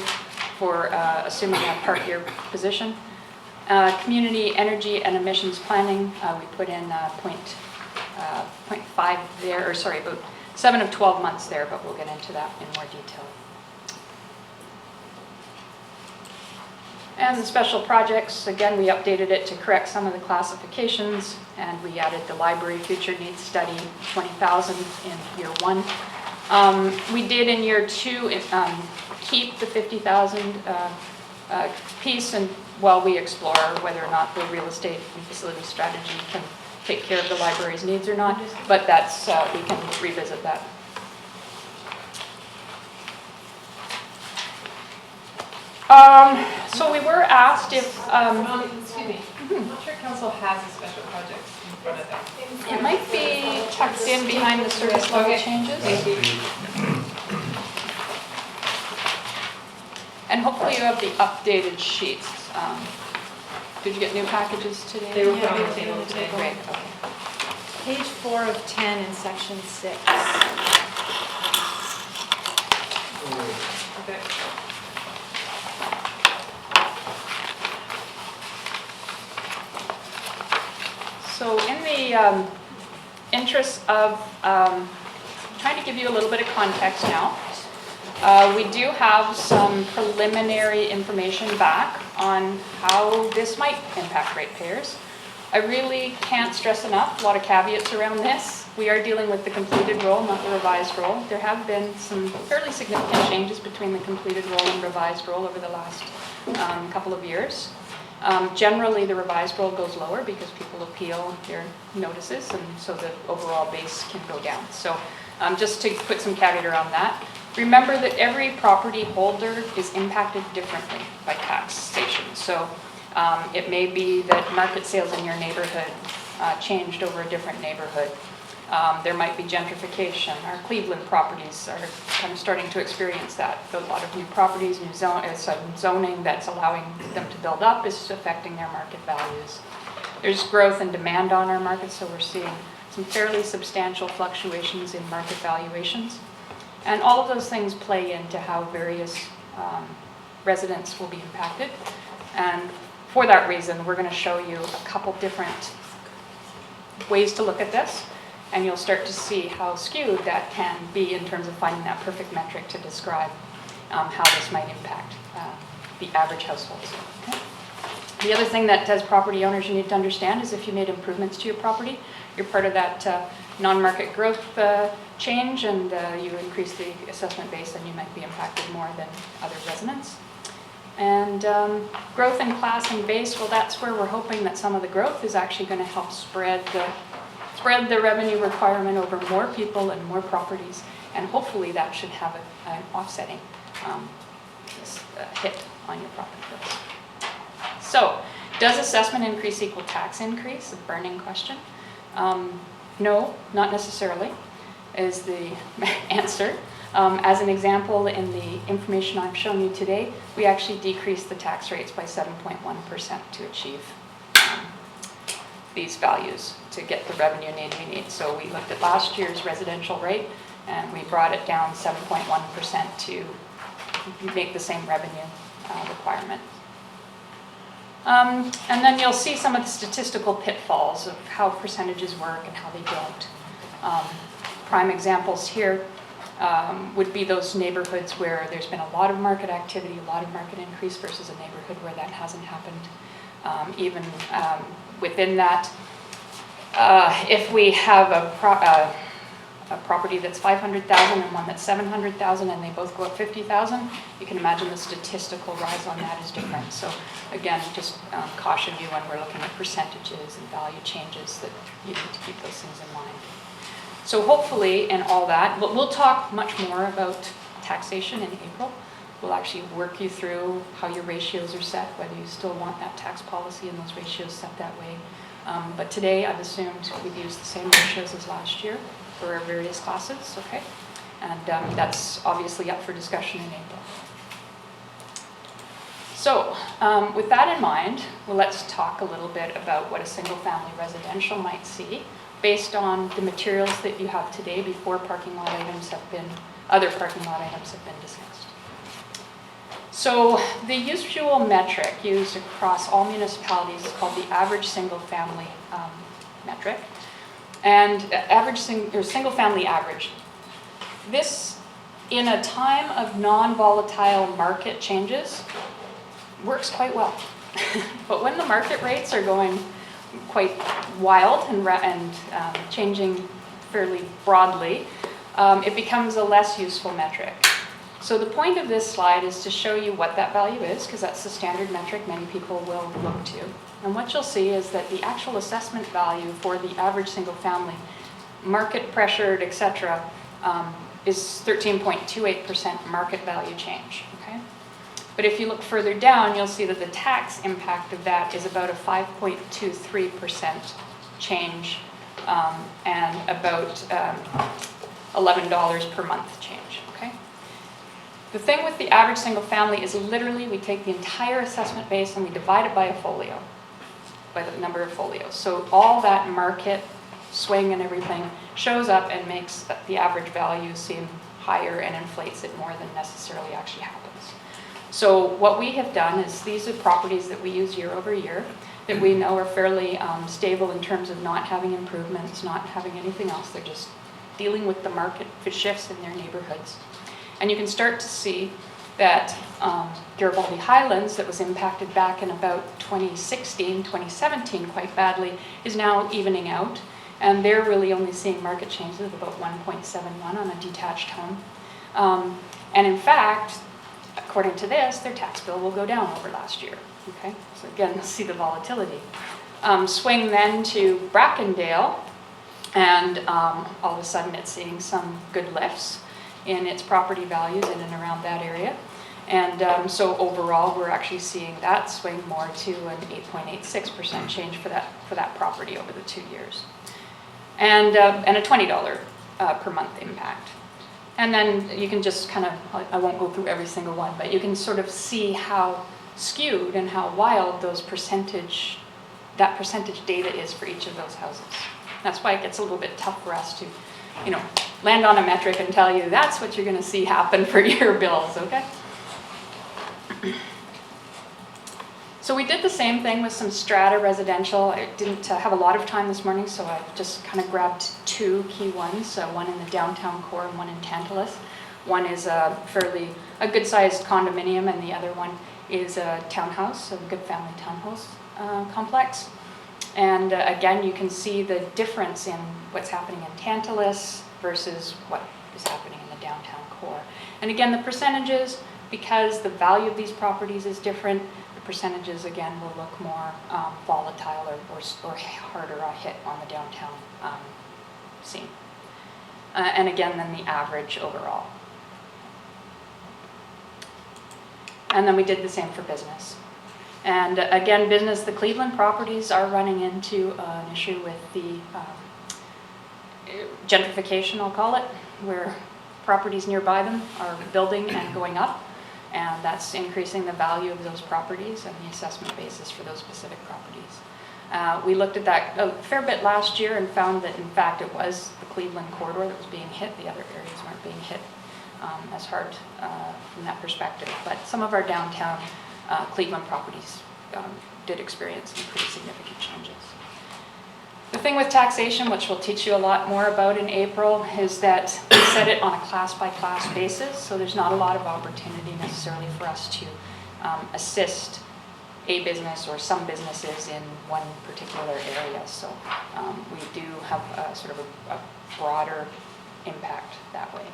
for assuming a part-year position. Community energy and emissions planning, we put in 0.5 there, or sorry, about 7 of 12 months there, but we'll get into that in more detail. And the special projects, again, we updated it to correct some of the classifications, and we added the library future needs study, 20,000 in year 1. We did in year 2 keep the 50,000 piece, and while we explore whether or not the real estate and facility strategy can take care of the library's needs or not, but that's, we can revisit that. So we were asked if... excuse me, I'm not sure council has the special projects in front of them. It might be tucked in behind the service level changes. Thank you. And hopefully you have the updated sheets. Did you get new packages today? They were put on the table today. Great, okay. Page 4 of 10 in section 6. Okay. So in the interest of trying to give you a little bit of context now, we do have some preliminary information back on how this might impact ratepayers. I really can't stress enough, a lot of caveats around this. We are dealing with the completed roll, not the revised roll. There have been some fairly significant changes between the completed roll and revised roll over the last couple of years. Generally, the revised roll goes lower because people appeal their notices, and so the overall base can go down. So just to put some caveat around that, remember that every property holder is impacted differently by taxation. So it may be that market sales in your neighborhood changed over a different neighborhood. There might be gentrification. Our Cleveland properties are kind of starting to experience that. A lot of new properties, new zoning that's allowing them to build up is affecting their market values. There's growth and demand on our market, so we're seeing some fairly substantial fluctuations in market valuations. And all of those things play into how various residents will be impacted. And for that reason, we're going to show you a couple different ways to look at this. And you'll start to see how skewed that can be in terms of finding that perfect metric to describe how this might impact the average households. Okay? The other thing that as property owners you need to understand is if you made improvements to your property, you're part of that non-market growth change, and you increase the assessment base, then you might be impacted more than other residents. And growth in class and base, well, that's where we're hoping that some of the growth is actually going to help spread the revenue requirement over more people and more properties, and hopefully that should have an offsetting hit on your property bills. So, does assessment increase equal tax increase? A burning question. No, not necessarily, is the answer. As an example, in the information I've shown you today, we actually decreased the tax rates by 7.1% to achieve these values, to get the revenue need we need. So we looked at last year's residential rate, and we brought it down 7.1% to make the same revenue requirement. And then you'll see some of the statistical pitfalls of how percentages work and how they don't. Prime examples here would be those neighborhoods where there's been a lot of market activity, a lot of market increase versus a neighborhood where that hasn't happened. Even within that, if we have a property that's 500,000 and one that's 700,000 and they both go up 50,000, you can imagine the statistical rise on that is different. So again, just caution you when we're looking at percentages and value changes that you need to keep those things in mind. So hopefully in all that, we'll talk much more about taxation in April. We'll actually work you through how your ratios are set, whether you still want that tax policy and those ratios set that way. But today I've assumed we've used the same ratios as last year for our various classes, okay? And that's obviously up for discussion in April. So with that in mind, well, let's talk a little bit about what a single-family residential might see based on the materials that you have today before other parking lot items have been discussed. So the usual metric used across all municipalities is called the average single-family metric, and single-family average. This, in a time of non-volatile market changes, works quite well. But when the market rates are going quite wild and changing fairly broadly, it becomes a less useful metric. So the point of this slide is to show you what that value is, because that's the standard metric many people will look to. And what you'll see is that the actual assessment value for the average single family, market pressured, etc., is 13.28% market value change. Okay? But if you look further down, you'll see that the tax impact of that is about a 5.23% change and about $11 per month change. Okay? The thing with the average single family is literally we take the entire assessment base and we divide it by a folio, by the number of folios. So all that market swing and everything shows up and makes the average value seem higher and inflates it more than necessarily actually happens. So what we have done is these are properties that we use year over year that we know are fairly stable in terms of not having improvements, not having anything else. They're just dealing with the market shifts in their neighborhoods. And you can start to see that Garibaldi Highlands, that was impacted back in about 2016, 2017 quite badly, is now evening out. And they're really only seeing market changes of about 1.71 on a detached home. And in fact, according to this, their tax bill will go down over last year. Okay, so again, you'll see the volatility. Swing then to Brackendale, and all of a sudden it's seeing some good lifts in its property values in and around that area. And so overall, we're actually seeing that swing more to an 8.86% change for that property over the 2 years. And a $20 per month impact. And then you can just kind of, I won't go through every single one, but you can sort of see how skewed and how wild that percentage data is for each of those houses. That's why it gets a little bit tough for us to, land on a metric and tell you that's what you're going to see happen for your bills, okay? So we did the same thing with some strata residential. I didn't have a lot of time this morning, so I just kind of grabbed two key ones, one in the downtown core and one in Tantalus. One is a good-sized condominium, and the other one is a townhouse, a good family townhouse complex. And again, you can see the difference in what's happening in Tantalus versus what is happening in the downtown core. And again, the percentages, because the value of these properties is different, the percentages again will look more volatile or harder a hit on the downtown scene. And again, then the average overall. And then we did the same for business. And again, business, the Cleveland properties are running into an issue with the gentrification, I'll call it, where properties nearby them are building and going up. And that's increasing the value of those properties and the assessment basis for those specific properties. We looked at that a fair bit last year and found that, in fact, it was the Cleveland corridor that was being hit. The other areas weren't being hit as hard from that perspective. But some of our downtown Cleveland properties did experience some pretty significant changes. The thing with taxation, which we'll teach you a lot more about in April, is that we set it on a class-by-class basis, so there's not a lot of opportunity necessarily for us to assist a business or some businesses in one particular area. So we do have a sort of a broader impact that way.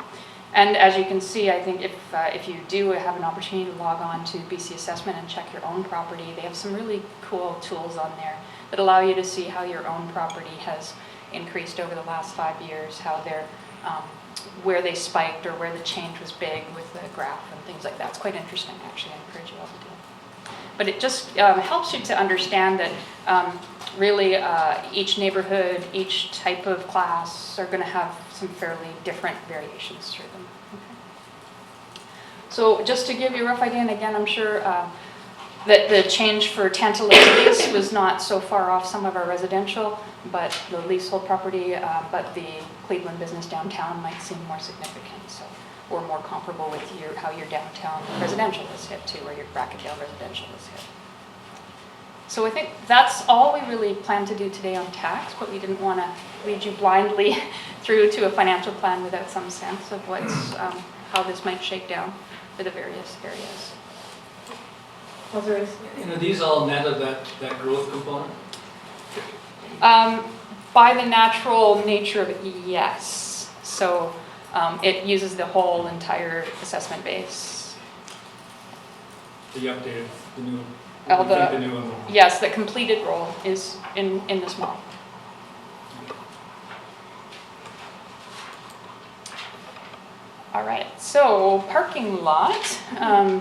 And as you can see, I think if you do have an opportunity to log on to BC Assessment and check your own property, they have some really cool tools on there that allow you to see how your own property has increased over the last 5 years, how they're, where they spiked or where the change was big with the graph and things like that. It's quite interesting, actually. I encourage you all to do it. But it just helps you to understand that really each neighborhood, each type of class are going to have some fairly different variations through them. Okay. So just to give you a rough idea, and again, I'm sure that the change for Tantalus lease was not so far off some of our residential, but the leasehold property, but the Cleveland business downtown might seem more significant. So or more comparable with how your downtown residential is hit too, or your Bracketdale residential is hit. So I think that's all we really plan to do today on tax, but we didn't want to lead you blindly through to a financial plan without some sense of how this might shake down for the various areas. These all net of that growth component? By the natural nature of it, yes. So it uses the whole entire assessment base. The updated, the new. The new one. Yes, the completed roll is in this model. All right, so parking lot.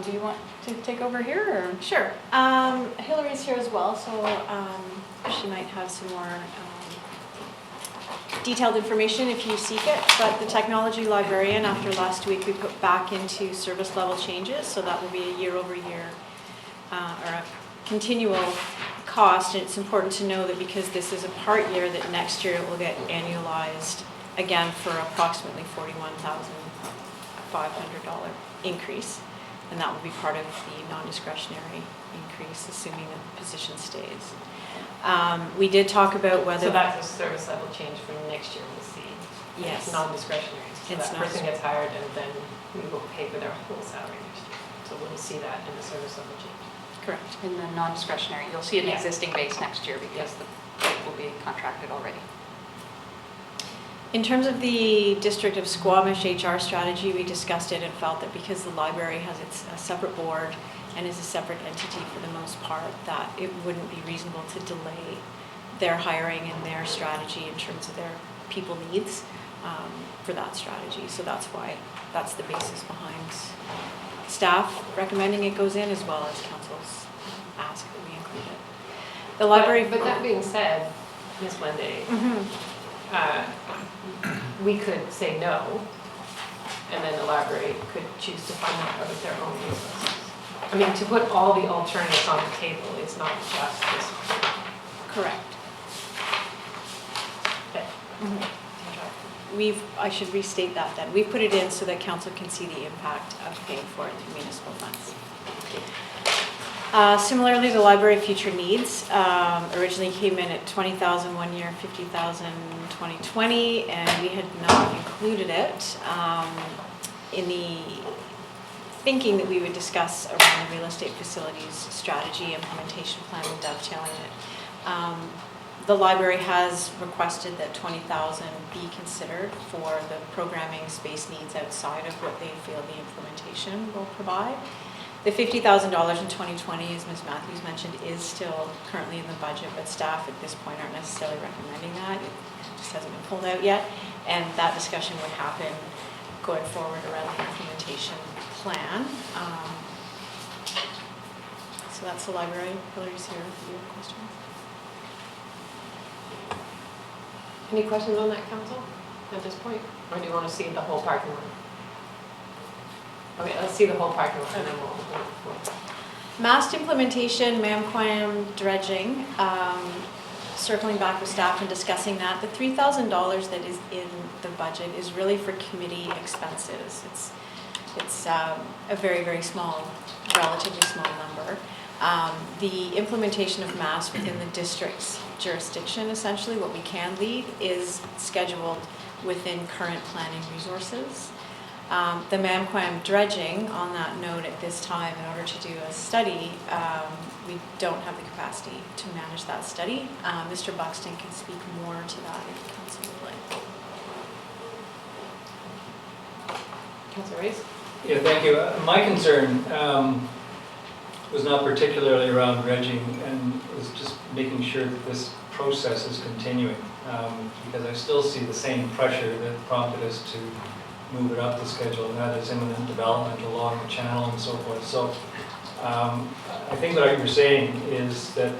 Do you want to take over here? Or? Sure. Hillary's here as well, so she might have some more detailed information if you seek it. But the technology librarian, after last week, we put back into service level changes, so that will be a year-over-year or a continual cost. And it's important to know that because this is a part year, that next year it will get annualized again for approximately $41,500 increase, and that will be part of the non-discretionary increase, assuming that the position stays. We did talk about whether... So that's a service level change for next year, we'll see. Yes. It's non-discretionary, so It's that person gets hired and then we will pay for their whole salary next year. So we'll see that in the service level change. Correct. In the non-discretionary, you'll see an Yeah. existing base next year because the rate will be contracted already. In terms of the District of Squamish HR strategy, we discussed it and felt that because the library has a separate board and is a separate entity for the most part, that it wouldn't be reasonable to delay their hiring and their strategy in terms of their people needs for that strategy. So that's why that's the basis behind staff recommending it goes in, as well as council's ask that we include it. The library... But that being said, Ms. Wendy, we could say no, and then the library could choose to fund that out of their own resources. I mean, to put all the alternatives on the table, it's not just this one. Correct. Okay. I should restate that then. We put it in so that council can see the impact of paying for it through municipal funds. Similarly, the library future needs originally came in at $20,000 one year, $50,000 2020, and we had not included it in the thinking that we would discuss around the real estate facilities strategy implementation plan and dovetailing it. The library has requested that $20,000 be considered for the programming space needs outside of what they feel the implementation will provide. The $50,000 in 2020, as Ms. Mathews mentioned, is still currently in the budget, but staff at this point aren't necessarily recommending that. It just hasn't been pulled out yet, and that discussion would happen going forward around the implementation plan. So that's the library. Hillary's here if you have questions. Any questions on that, council, at this point? Or do you want to see the whole parking lot? Okay, let's see the whole parking lot and then we'll. Mast implementation, MAMQUAM dredging, circling back with staff and discussing that. The $3,000 that is in the budget is really for committee expenses. It's a very, very small, relatively small number. The implementation of MAST within the district's jurisdiction, essentially, what we can lead, is scheduled within current planning resources. The MAMQUAM dredging, on that note at this time, in order to do a study, we don't have the capacity to manage that study. Mr. Buxton can speak more to that if council would like. Councilor Rees? Yeah, thank you. My concern was not particularly around dredging, and was just making sure that this process is continuing, because I still see the same pressure that prompted us to move it up the schedule, and that is imminent development along the channel and so forth. So I think what you're saying is that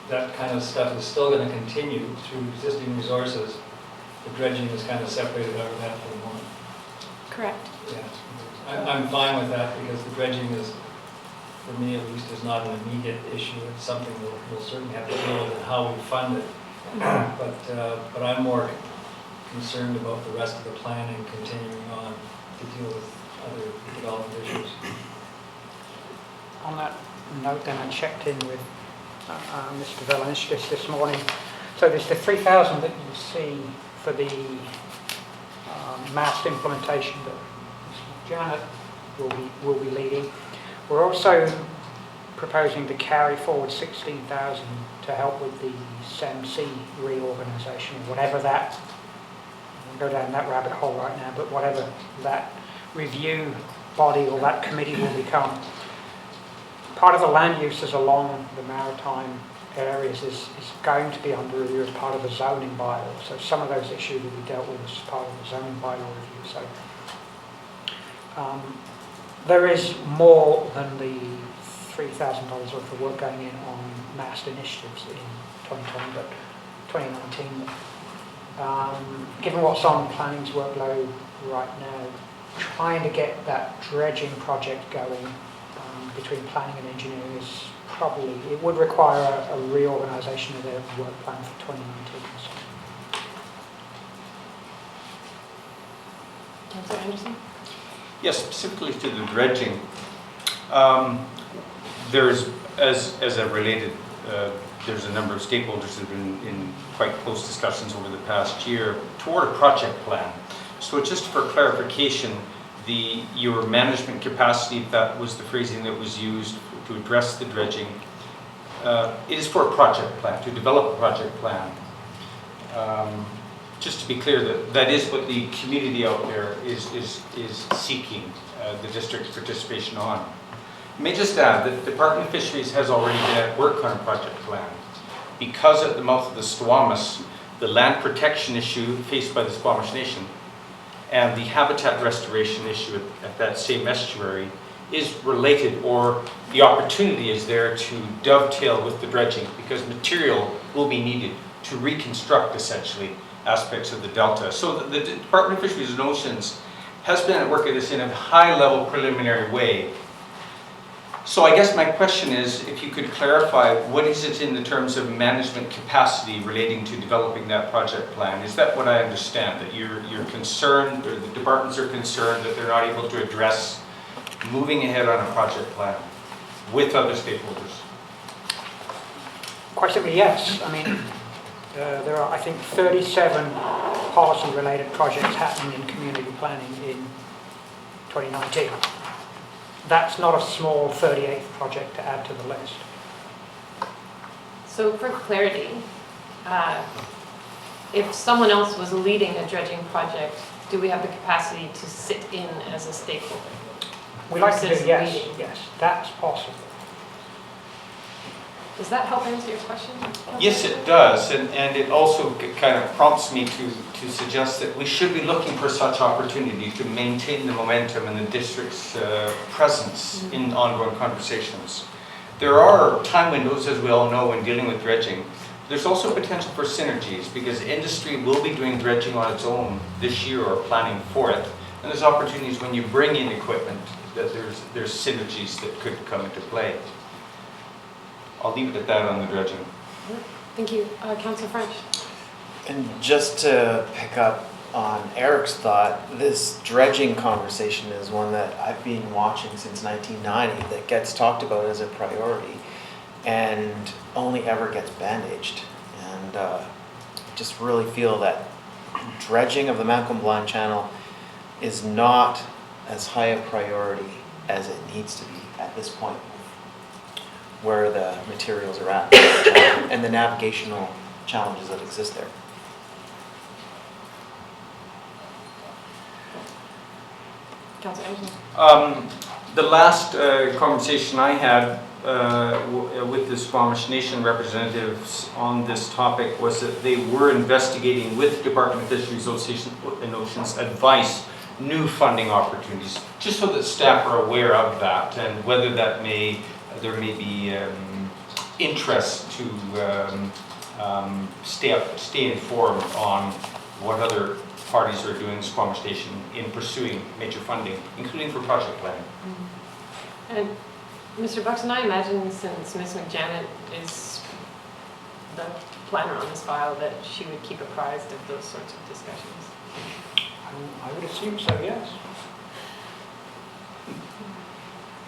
that kind of stuff is still going to continue through existing resources. The dredging is kind of separated out of that for the moment. Correct. Yeah, I'm fine with that because the dredging is, for me at least, is not an immediate issue. It's something we'll certainly have to deal with and how we fund it. But I'm more concerned about the rest of the planning continuing on to deal with other development issues. On that note, then I checked in with Mr. Velanskis this morning. So there's the 3,000 that you see for the mast implementation that Ms. McJannet will be leading. We're also proposing to carry forward 16,000 to help with the SEMC reorganisation, whatever that. Go down that rabbit hole right now, but whatever that review body or that committee will become. Part of the land uses along the maritime areas is going to be under review as part of the zoning bylaw. So some of those issues will be dealt with as part of the zoning bylaw review. So there is more than the $3,000 worth of work going in on mast initiatives in 2020, but 2019. Given what's on planning's workload right now, trying to get that dredging project going between planning and engineering is probably, it would require a reorganisation of their work plan for 2019. Councillor Anderson? Yes, specifically to the dredging. There's, as a related, there's a number of stakeholders that have been in quite close discussions over the past year toward a project plan. So just for clarification, your management capacity, that was the phrasing that was used to address the dredging, it is for a project plan, to develop a project plan. Just to be clear, that is what the community out there is seeking the district's participation on. I may just add that the Department of Fisheries has already been at work on a project plan. Because at the mouth of the Squamish, the land protection issue faced by the Squamish Nation and the habitat restoration issue at that same estuary is related, or the opportunity is there to dovetail with the dredging because material will be needed to reconstruct essentially aspects of the delta. So the Department of Fisheries and Oceans has been at work at this in a high-level preliminary way. So I guess my question is, if you could clarify, what is it in the terms of management capacity relating to developing that project plan? Is that what I understand, that you're concerned, or the departments are concerned that they're not able to address moving ahead on a project plan with other stakeholders? Quite simply, yes. I mean, there are, I think, 37 policy-related projects happening in community planning in 2019. That's not a small 38th project to add to the list. So for clarity, if someone else was leading a dredging project, do we have the capacity to sit in as a stakeholder? We like to do, yes, leading? yes, that's possible. Does that help answer your question? Yes, it does, and it also kind of prompts me to suggest that we should be looking for such opportunity to maintain the momentum and the district's presence in ongoing conversations. There are time windows, as we all know, when dealing with dredging. There's also potential for synergies because industry will be doing dredging on its own this year or planning for it, and there's opportunities when you bring in equipment that there's synergies that could come into play. I'll leave it at that on the dredging. Thank you. Councillor French. And just to pick up on Eric's thought, this dredging conversation is one that I've been watching since 1990 that gets talked about as a priority and only ever gets bandaged. And I just really feel that dredging of the Malcolm Blind Channel is not as high a priority as it needs to be at this point, where the materials are at and the navigational challenges that exist there. Councillor Anderson. The last conversation I had with the Squamish Nation representatives on this topic was that they were investigating with Department of Fisheries and Oceans advice new funding opportunities, just so that staff are aware of that and whether that there may be interest to stay informed on what other parties are doing in Squamish Nation in pursuing major funding, including for project planning. And Mr. Buxton, I imagine since Ms. McJannet is the planner on this file, that she would keep apprised of those sorts of discussions. I would assume so, yes.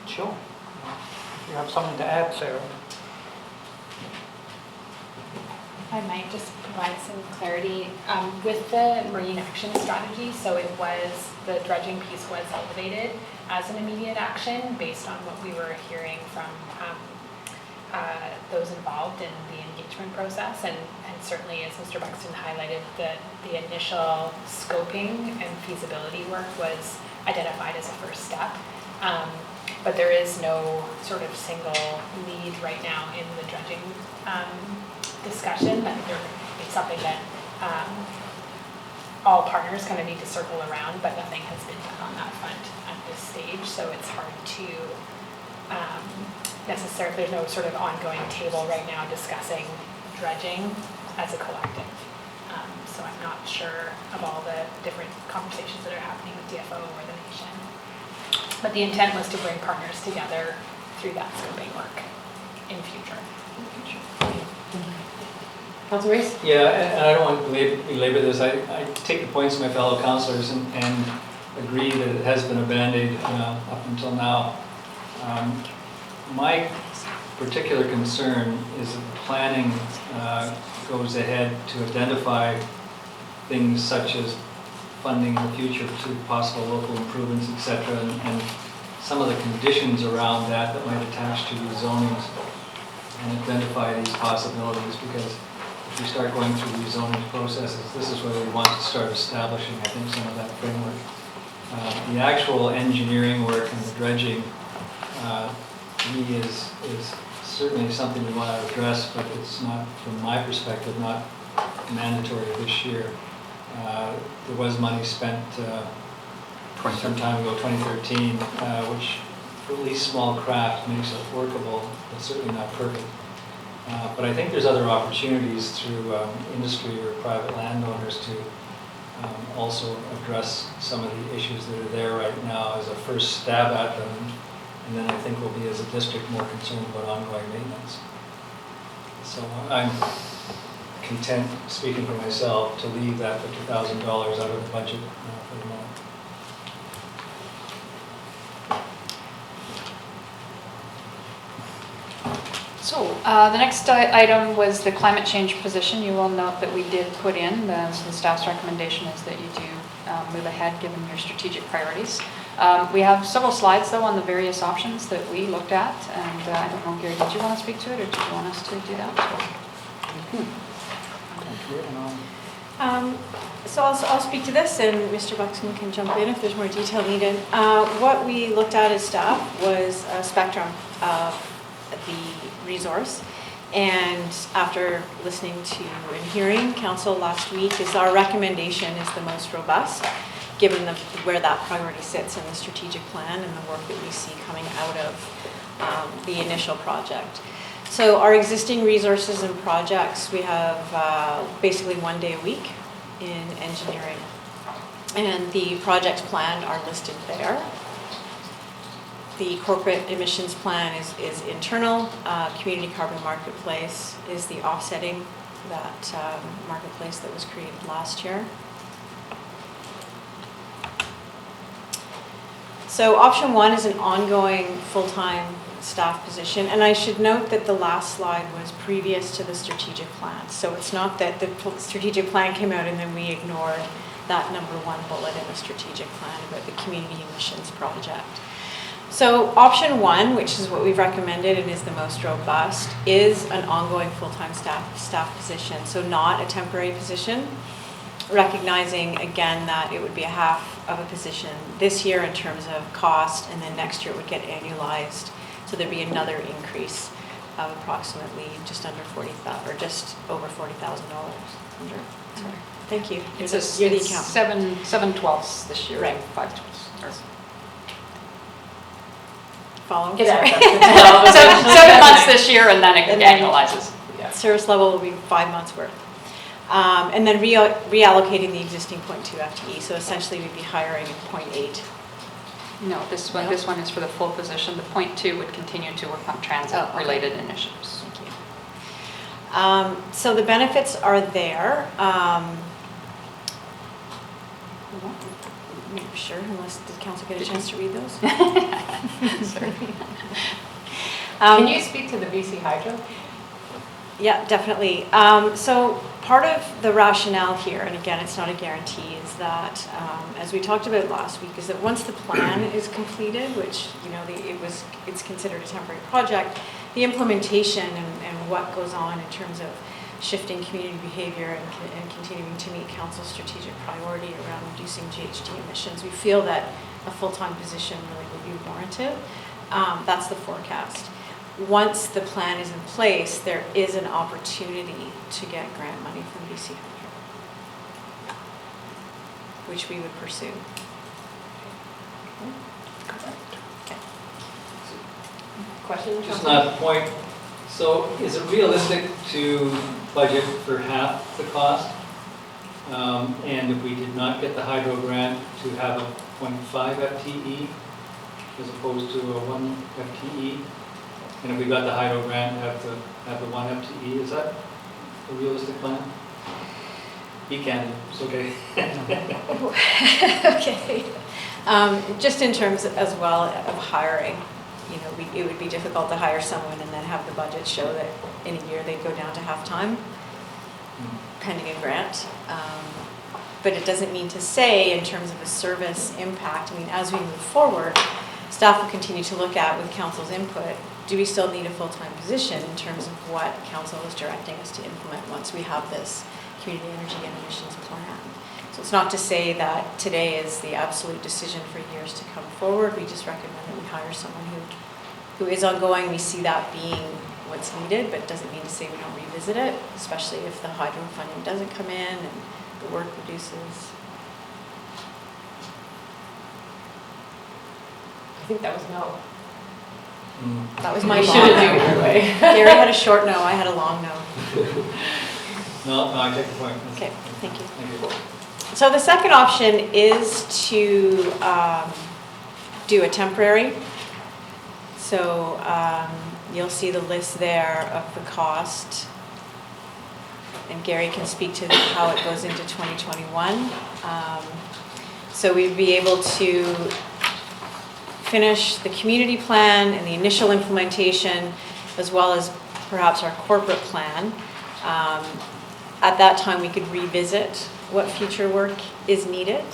Sure. If you have something to add, Sarah. I might just provide some clarity with the marine action strategy. So it was, the dredging piece was elevated as an immediate action based on what we were hearing from those involved in the engagement process. And certainly, as Mr. Buxton highlighted, the initial scoping and feasibility work was identified as a first step. But there is no sort of single lead right now in the dredging discussion. It's something that all partners kind of need to circle around, but nothing has been done on that front at this stage. So it's hard to necessarily, there's no sort of ongoing table right now discussing dredging as a collective. So I'm not sure of all the different conversations that are happening with DFO or the nation. But the intent was to bring partners together through that scoping work in future. Councilor Rees? Yeah, and I don't want to belabor this. I take the points of my fellow councillors and agree that it has been a Band-Aid up until now. My particular concern is that the planning goes ahead to identify things such as funding in the future to possible local improvements, etc., and some of the conditions around that might attach to these zonings and identify these possibilities, because if we start going through these zoning processes, this is where we want to start establishing, I think, some of that framework. The actual engineering work and the dredging, to me, is certainly something we want to address, but it's not, from my perspective, not mandatory this year. There was money spent some time ago, 2013, which for at least small craft makes it workable, but certainly not perfect. But I think there's other opportunities through industry or private landowners to also address some of the issues that are there right now as a first stab at them. And then I think we'll be, as a district, more concerned about ongoing maintenance. So I'm content, speaking for myself, to leave that $50,000 out of the budget for the moment. So the next item was the climate change position. You will note that we did put in, so the staff's recommendation is that you do move ahead given your strategic priorities. We have several slides though on the various options that we looked at, and I don't know, Gary, did you want to speak to it or did you want us to do that? So I'll speak to this, and Mr. Buxton can jump in if there's more detail needed. What we looked at as staff was a spectrum of the resource, and after listening to and hearing council last week, is our recommendation is the most robust, given where that priority sits in the strategic plan and the work that we see coming out of the initial project. So our existing resources and projects, we have basically 1 day a week in engineering, and the projects planned are listed there. The corporate emissions plan is internal. Community carbon marketplace is the offsetting that marketplace that was created last year. So option one is an ongoing full-time staff position, and I should note that the last slide was previous to the strategic plan. So it's not that the strategic plan came out and then we ignored that number one bullet in the strategic plan about the community emissions project. So option one, which is what we've recommended and is the most robust, is an ongoing full-time staff position, so not a temporary position, recognizing again that it would be a half of a position this year in terms of cost, and then next year it would get annualized. So there'd be another increase of approximately just under $40,000 or just over $40,000. Sorry. Thank you. You're the accountant. 7/12 this year, right? 5/12. follow? It adds Sorry. up to 12 eventually. 7 months this year and then it And then- annualizes. Service level will be 5 months worth. And then reallocating the existing 0.2 FTE, so essentially we'd be hiring 0.8. No, this one is for the full position. The .2 would continue to work on transit-related initiatives. Thank you. So the benefits are there. Sure, unless, did council get a chance to read those? Can you speak to the BC Hydro? Yeah, definitely. So part of the rationale here, and again, it's not a guarantee, is that, as we talked about last week, is that once the plan is completed, which, you know, it's considered a temporary project, the implementation and what goes on in terms of shifting community behavior and continuing to meet council's strategic priority around reducing GHG emissions, we feel that a full-time position really would be warranted. That's the forecast. Once the plan is in place, there is an opportunity to get grant money from BC Hydro, which we would pursue. Okay. Question? Just on that point, so is it realistic to budget for half the cost? And if we did not get the hydro grant, to have a 0.5 FTE as opposed to a 1 FTE? And if we got the hydro grant, have the 1 FTE, is that a realistic plan? Be candid, it's okay. Okay. Just in terms as well of hiring, you know, it would be difficult to hire someone and then have the budget show that in a year they'd go down to half-time, pending a grant. But it doesn't mean to say in terms of a service impact, I mean, as we move forward, staff will continue to look at with council's input, do we still need a full-time position in terms of what council is directing us to implement once we have this community energy and emissions plan? So it's not to say that today is the absolute decision for years to come forward. We just recommend that we hire someone who is ongoing. We see that being what's needed, but it doesn't mean to say we don't revisit it, especially if the hydro funding doesn't come in and the work reduces. I think that was no. That was my You long shouldn't do no. it your way. Gary had a short no, I had a long no. No, I take the point. Okay, thank you. Thank you. So the second option is to do a temporary. So you'll see the list there of the cost. And Gary can speak to how it goes into 2021. So we'd be able to finish the community plan and the initial implementation, as well as perhaps our corporate plan. At that time, we could revisit what future work is needed.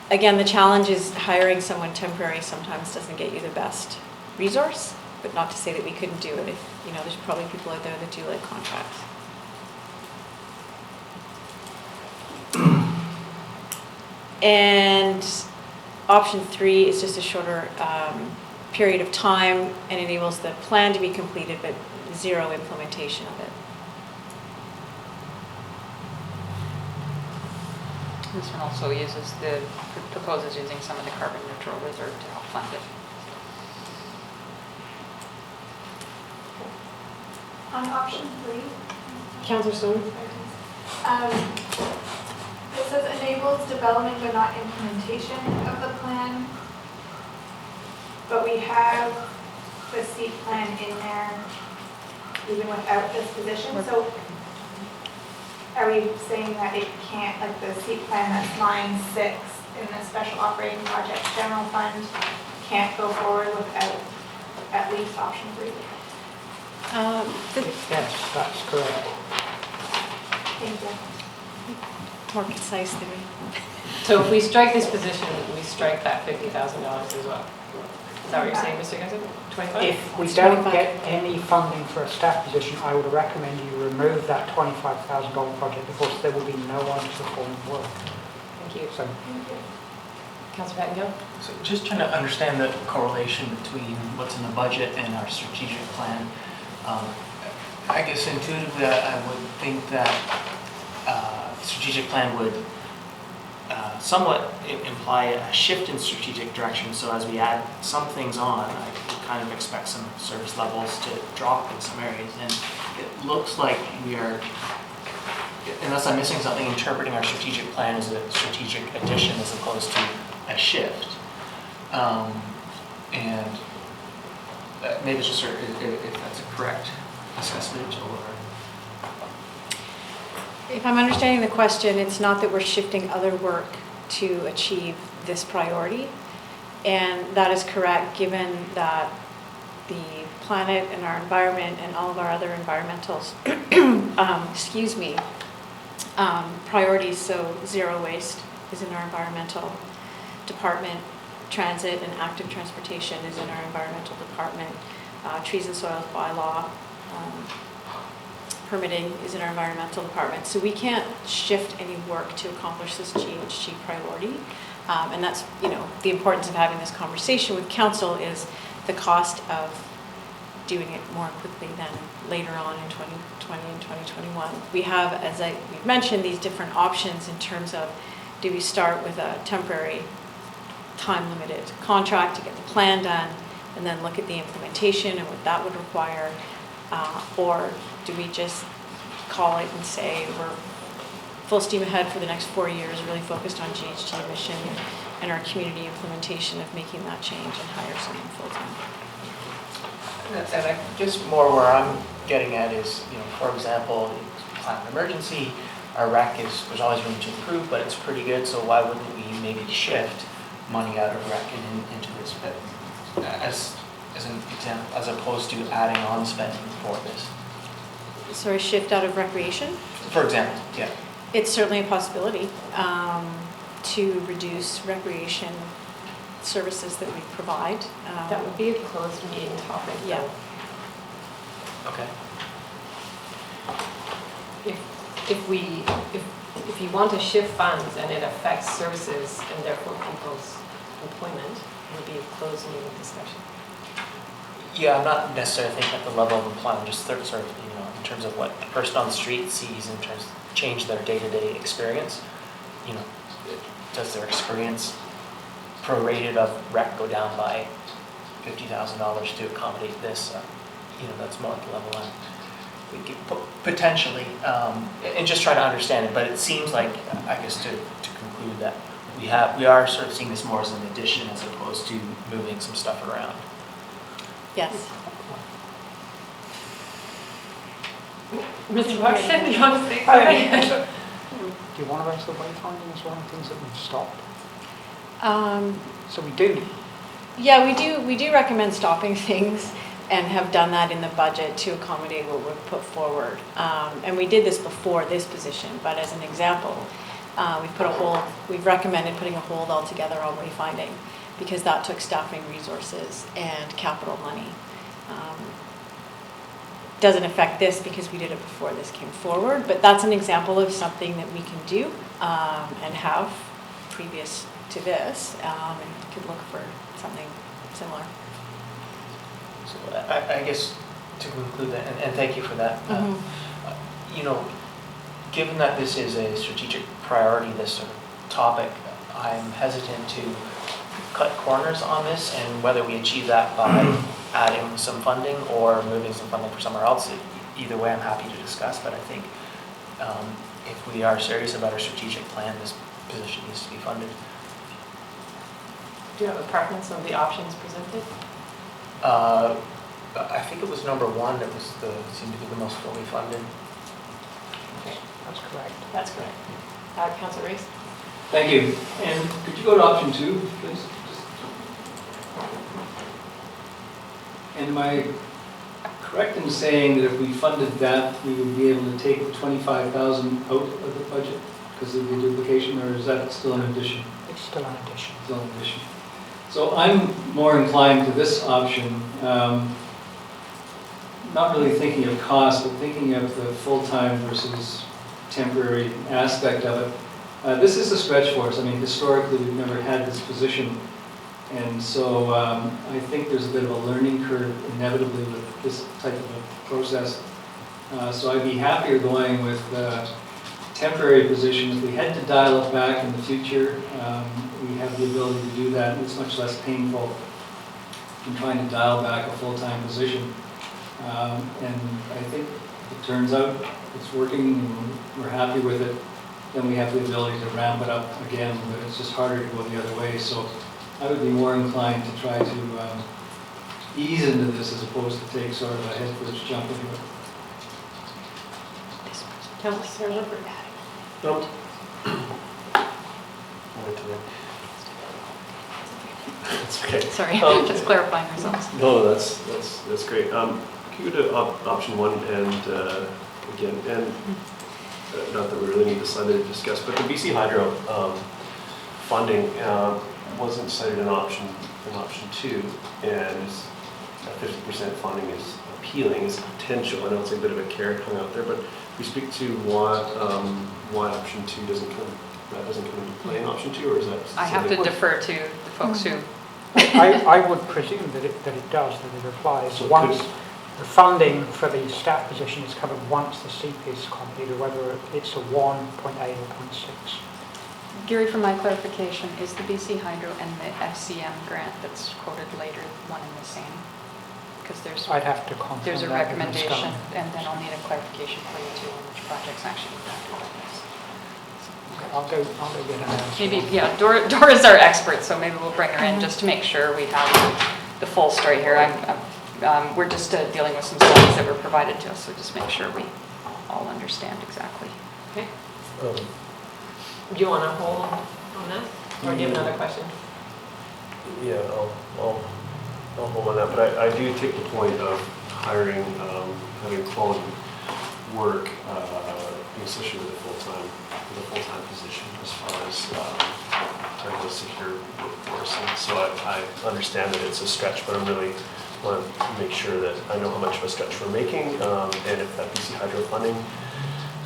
Again, the challenge is hiring someone temporary sometimes doesn't get you the best resource, but not to say that we couldn't do it. If, you know, there's probably people out there that do like contracts. And option 3 is just a shorter period of time and enables the plan to be completed, but zero implementation of it. This one also proposes using some of the carbon neutral reserve to help fund it. On option 3, Councillor Stone? it says enables development but not implementation of the plan. But we have the seat plan in there even without this position. So are we saying that it can't, like the seat plan that's line 6 in the special operating project general fund can't go forward without at least option 3? Yes, that's correct. Thank you. More concise than me. So if we strike this position, we strike that $50,000 as well. Is that what you're saying, Mr. Guzzo? 25? If we don't get any funding for a staff position, I would recommend you remove that $25,000 project because there will be no one to perform the work. Thank you. So, Councillor Pattengill? So just trying to understand the correlation between what's in the budget and our strategic plan. I guess intuitively I would think that strategic plan would somewhat imply a shift in strategic direction. So as we add some things on, I kind of expect some service levels to drop in some areas. And it looks like we are, unless I'm missing something, interpreting our strategic plan as a strategic addition as opposed to a shift. And maybe it's just if that's a correct assessment, or... If I'm understanding the question, it's not that we're shifting other work to achieve this priority. And that is correct, given that the planet and our environment and all of our other environmentals, priorities, so zero waste is in our environmental department, transit and active transportation is in our environmental department, trees and soils bylaw, permitting is in our environmental department. So we can't shift any work to accomplish this GHG priority. And that's, the importance of having this conversation with council is the cost of doing it more quickly than later on in 2020 and 2021. We have, as we've mentioned, these different options in terms of, do we start with a temporary time-limited contract to get the plan done and then look at the implementation and what that would require, or do we just call it and say we're full steam ahead for the next 4 years, really focused on GHG emission and our community implementation of making that change and hire someone full-time? And just more where I'm getting at is, for example, climate emergency, our rec there's always room to improve, but it's pretty good, so why wouldn't we maybe shift money out of rec and into this, as an example, as opposed to adding on spending for this? Sorry, shift out of recreation? For example, yeah. It's certainly a possibility to reduce recreation services that we provide. That would be a closed meeting topic. Yeah. Okay. If you want to shift funds and it affects services and therefore people's employment, it would be a closed meeting discussion. Yeah, I'm not necessarily thinking at the level of employment, just sort of, in terms of what the person on the street sees in terms of change their day-to-day experience. Does their experience prorated of rec go down by $50,000 to accommodate this? That's more at the level we could potentially, and just try to understand it. But it seems like, I guess, to conclude that we are sort of seeing this more as an addition as opposed to moving some stuff around. Yes. Mr. Buxton, you want to speak? Okay. Do you want to raise the wayfinding as one of the things that we've stopped? So we do. Yeah, we do recommend stopping things and have done that in the budget to accommodate what we've put forward. And we did this before this position, but as an example, we've recommended putting a hold altogether on wayfinding because that took staffing resources and capital money. Doesn't affect this because we did it before this came forward, but that's an example of something that we can do and have previous to this, and could look for something similar. So I guess to conclude that, and thank you for that, given that this is a strategic priority, this sort of topic, I'm hesitant to cut corners on this, and whether we achieve that by adding some funding or moving some funding for somewhere else, either way I'm happy to discuss, but I think if we are serious about our strategic plan, this position needs to be funded. Do you have a preference on the options presented? I think it was number one that seemed to be the most fully funded. Okay, that's correct. That's correct. Councilor Rees? Thank you. And could you go to option 2, please? And am I correct in saying that if we funded that, we would be able to take the $25,000 out of the budget because of the duplication, or is that still an addition? It's still an addition. Still an addition. So I'm more inclined to this option, not really thinking of cost, but thinking of the full-time versus temporary aspect of it. This is a stretch for us. I mean, historically, we've never had this position. And so I think there's a bit of a learning curve inevitably with this type of a process. So I'd be happier going with temporary position. If we had to dial it back in the future, we have the ability to do that. It's much less painful than trying to dial back a full-time position. And I think if it turns out it's working and we're happy with it, then we have the ability to ramp it up again, but it's just harder to go the other way. So I would be more inclined to try to ease into this as opposed to take sort of a head first jump into it. Councillor Lippert. No. That's okay. Sorry, just clarifying ourselves. No, that's great. Can you go to option 1 and again, and not that we really need to slide it to discuss, but the BC Hydro funding wasn't cited in option 2, and 50% funding is appealing, is potential. I know it's a bit of a carrot coming out there, but we speak to why option 2 doesn't come into play in option 2, or is that? I have to defer to the folks who. I would presume that it does, that it applies So once the funding for the staff position is covered once the CP is completed, whether it's a 1.8 or 0.6. Gary, for my clarification, is the BC Hydro and the FCM grant that's quoted later one and the same? Because I'd have to confirm there's a that with Ms. recommendation, Gunn. and then I'll need a clarification for you too on which projects actually impacted by this. I'll go get an answer. Maybe, yeah, Dora's our expert, so maybe we'll bring her in just to make sure we have the full story here. We're just dealing with some slides that were provided to us, so just make sure we all understand exactly. Okay. Do you want to hold on that, or do you have another question? Yeah, I'll hold on that, but I do take the point of hiring, having quality work, especially with a full-time position, as far as having a secure workforce. And so I understand that it's a stretch, but I really want to make sure that I know how much of a stretch we're making, and if that BC Hydro funding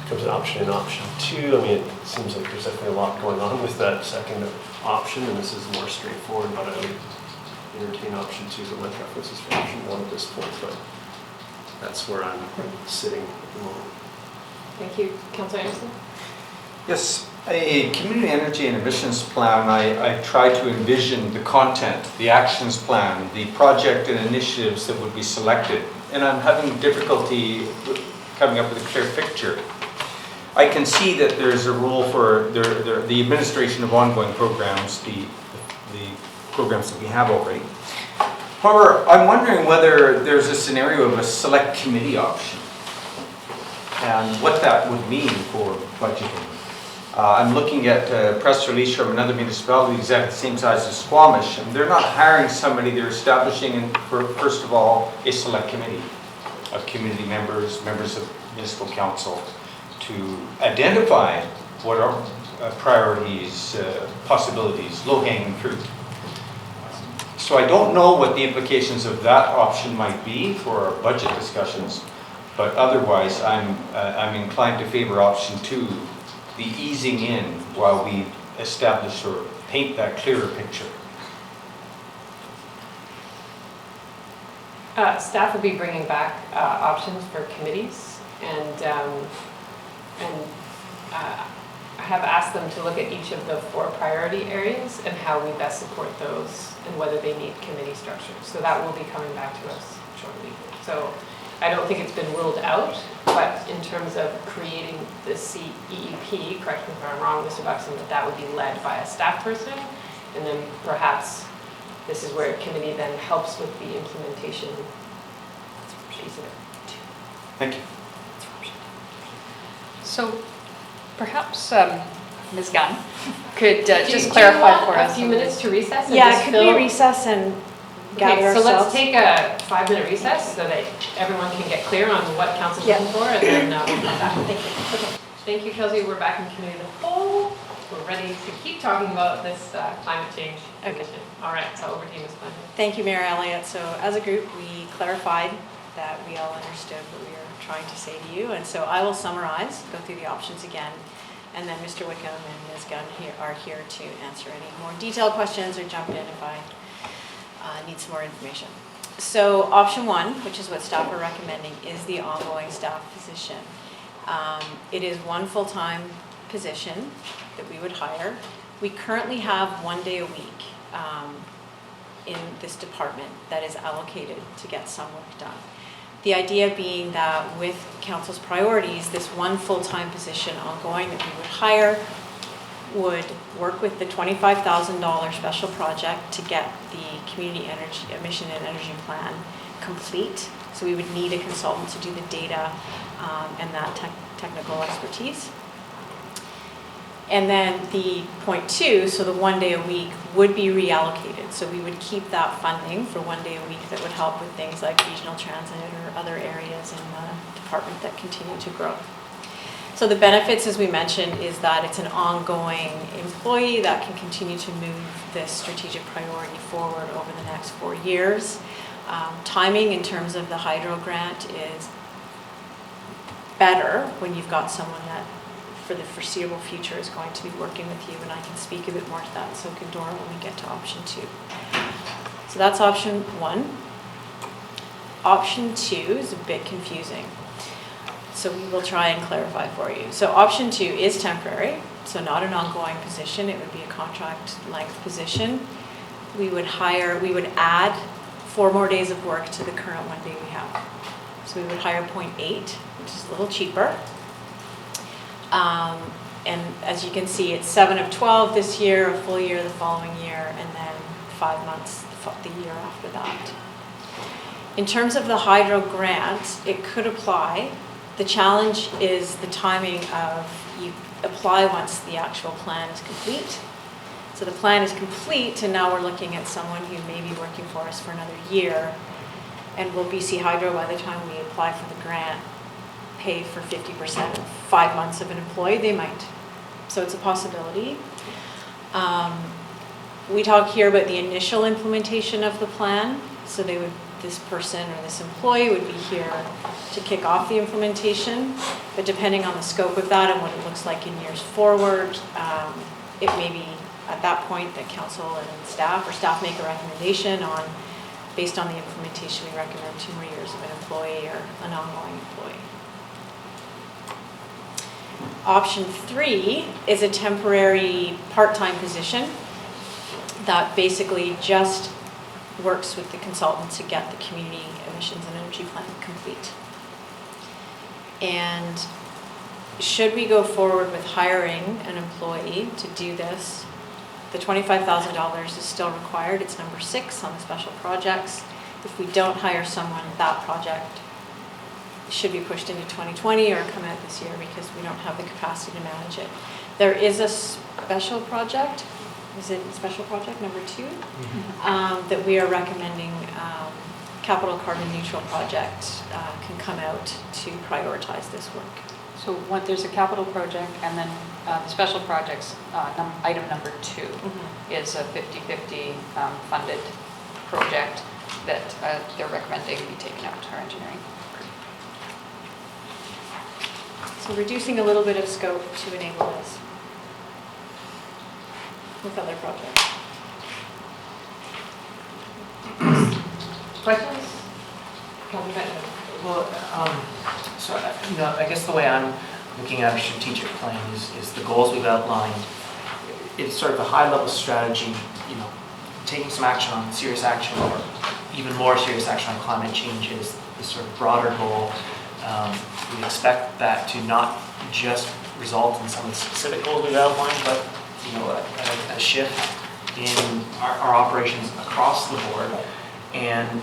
becomes an option in option 2, I mean, it seems like there's definitely a lot going on with that second option, and this is more straightforward, but I would entertain option 2, but my preference is for option 1 at this point, but that's where I'm sitting at the moment. Thank you. Councillor Anderson? Yes, a community energy and emissions plan, I try to envision the content, the actions plan, the project and initiatives that would be selected, and I'm having difficulty coming up with a clear picture. I can see that there's a role for the administration of ongoing programs, the programs that we have already. However, I'm wondering whether there's a scenario of a select committee option and what that would mean for budgeting. I'm looking at a press release from another municipality exactly the same size as Squamish, and they're not hiring somebody, they're establishing, first of all, a select committee of community members of municipal council to identify what are priorities, possibilities, low-hanging fruit. So I don't know what the implications of that option might be for our budget discussions, but otherwise I'm inclined to favor option 2, the easing in while we establish or paint that clearer picture. Staff will be bringing back options for committees, and I have asked them to look at each of the 4 priority areas and how we best support those and whether they need committee structure. So that will be coming back to us shortly. So I don't think it's been ruled out, but in terms of creating the CEP, correct me if I'm wrong, Mr. Buxton, that would be led by a staff person, and then perhaps this is where a committee then helps with the implementation piece of it. Thank you. So perhaps Ms. Gunn could just clarify for us. A few minutes to recess? And Yeah, just could fill- we recess and gather Okay, so let's ourselves? take a 5-minute recess so that everyone can get clear on what council's Yeah. looking for, and then we'll come back. Thank you. Okay. Thank you, Kelsey. We're back in committee of the whole. We're ready to keep talking about this climate change. Okay. All right, so over to you, Ms. Clinton. Thank you, Mayor Elliott. So as a group, we clarified that we all understood what we were trying to say to you. And so I will summarize, go through the options again. And then Mr. Wickham and Ms. Gunn are here to answer any more detailed questions or jump in if I need some more information. So option 1, which is what staff are recommending, is the ongoing staff position. It is one full-time position that we would hire. We currently have 1 day a week in this department that is allocated to get some work done. The idea being that with council's priorities, this one full-time position ongoing that we would hire would work with the $25,000 special project to get the community energy emission and energy plan complete. So we would need a consultant to do the data and that technical expertise. And then the point 2, so the 1 day a week would be reallocated. So we would keep that funding for 1 day a week that would help with things like regional transit or other areas in the department that continue to grow. So the benefits, as we mentioned, is that it's an ongoing employee that can continue to move this strategic priority forward over the next 4 years. Timing in terms of the hydro grant is better when you've got someone that for the foreseeable future is going to be working with you, and I can speak a bit more to that, and so can Dora when we get to option 2. So that's option 1. Option 2 is a bit confusing, so we will try and clarify for you. So option 2 is temporary, so not an ongoing position. It would be a contract length position. We would add 4 more days of work to the current 1 day we have. So we would hire 0.8, which is a little cheaper. And as you can see, it's 7 of 12 this year, a full year the following year, and then 5 months the year after that. In terms of the hydro grant, it could apply. The challenge is the timing of you apply once the actual plan is complete. So the plan is complete, and now we're looking at someone who may be working for us for another year. And will BC Hydro, by the time we apply for the grant, pay for 50% of 5 months of an employee? They might. So it's a possibility. We talk here about the initial implementation of the plan. So this person or this employee would be here to kick off the implementation. But depending on the scope of that and what it looks like in years forward, it may be at that point that council and staff make a recommendation on, based on the implementation, we recommend 2 more years of an employee or an ongoing employee. Option 3 is a temporary part-time position that basically just works with the consultant to get the community emissions and energy plan complete. And should we go forward with hiring an employee to do this, the $25,000 is still required. It's number 6 on the special projects. If we don't hire someone, that project should be pushed into 2020 or come out this year because we don't have the capacity to manage it. There is a special project, is it special project number 2? That we are recommending, capital carbon neutral project can come out to prioritize this work. So there's a capital project, and then the special projects, item number 2 is a 50-50 funded project that they're recommending be taken out to our engineering. So reducing a little bit of scope to enable this with other projects. Questions? Well, so I guess the way I'm looking at our strategic plan is the goals we've outlined. It's sort of a high-level strategy, taking some action on serious action or even more serious action on climate change is the sort of broader goal. We expect that to not just result in some of the specific goals we've outlined, but a shift in our operations across the board, and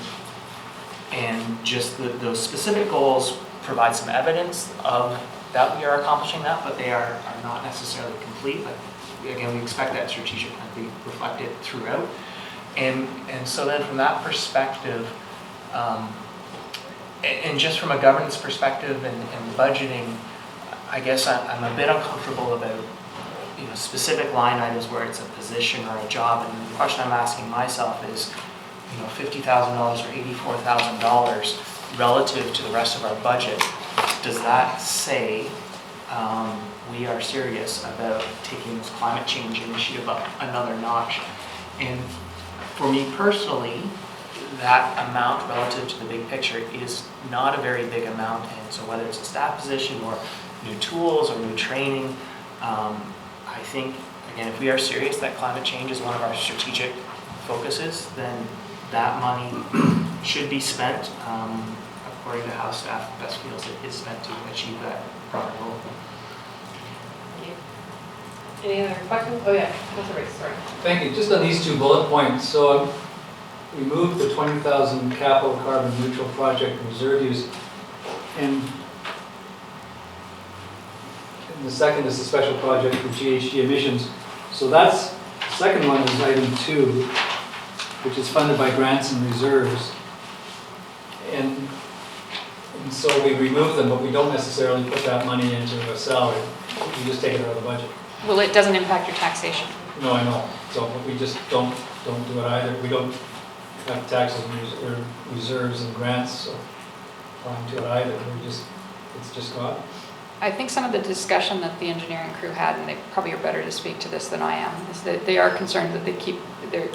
just those specific goals provide some evidence of that we are accomplishing that, but they are not necessarily complete. But again, we expect that strategic plan to be reflected throughout, and so then from that perspective. And just from a governance perspective and budgeting, I guess I'm a bit uncomfortable about specific line items where it's a position or a job. And the question I'm asking myself is, $50,000 or $84,000 relative to the rest of our budget. Does that say we are serious about taking this climate change initiative up another notch? And for me personally, that amount relative to the big picture is not a very big amount, and so whether it's a staff position or new tools or new training. I think, again, if we are serious that climate change is one of our strategic focuses, then that money should be spent according to how staff best feels it is spent to achieve that broader goal. Any other questions? Oh yeah, Councilor Rice, sorry. Thank you. Just on these 2 bullet points, so we moved the 20,000 capital carbon neutral project reserve use, and the second is the special project for GHG emissions. So that's, the second one is item 2, which is funded by grants and reserves. And so we remove them, but we don't necessarily put that money into a salary. We just take it out of the budget. Well, it doesn't impact your taxation. No, I know. So we just don't do it either. We don't have taxes or reserves and grants applying to it either. It's just gone. I think some of the discussion that the engineering crew had, and they probably are better to speak to this than I am, is that they are concerned that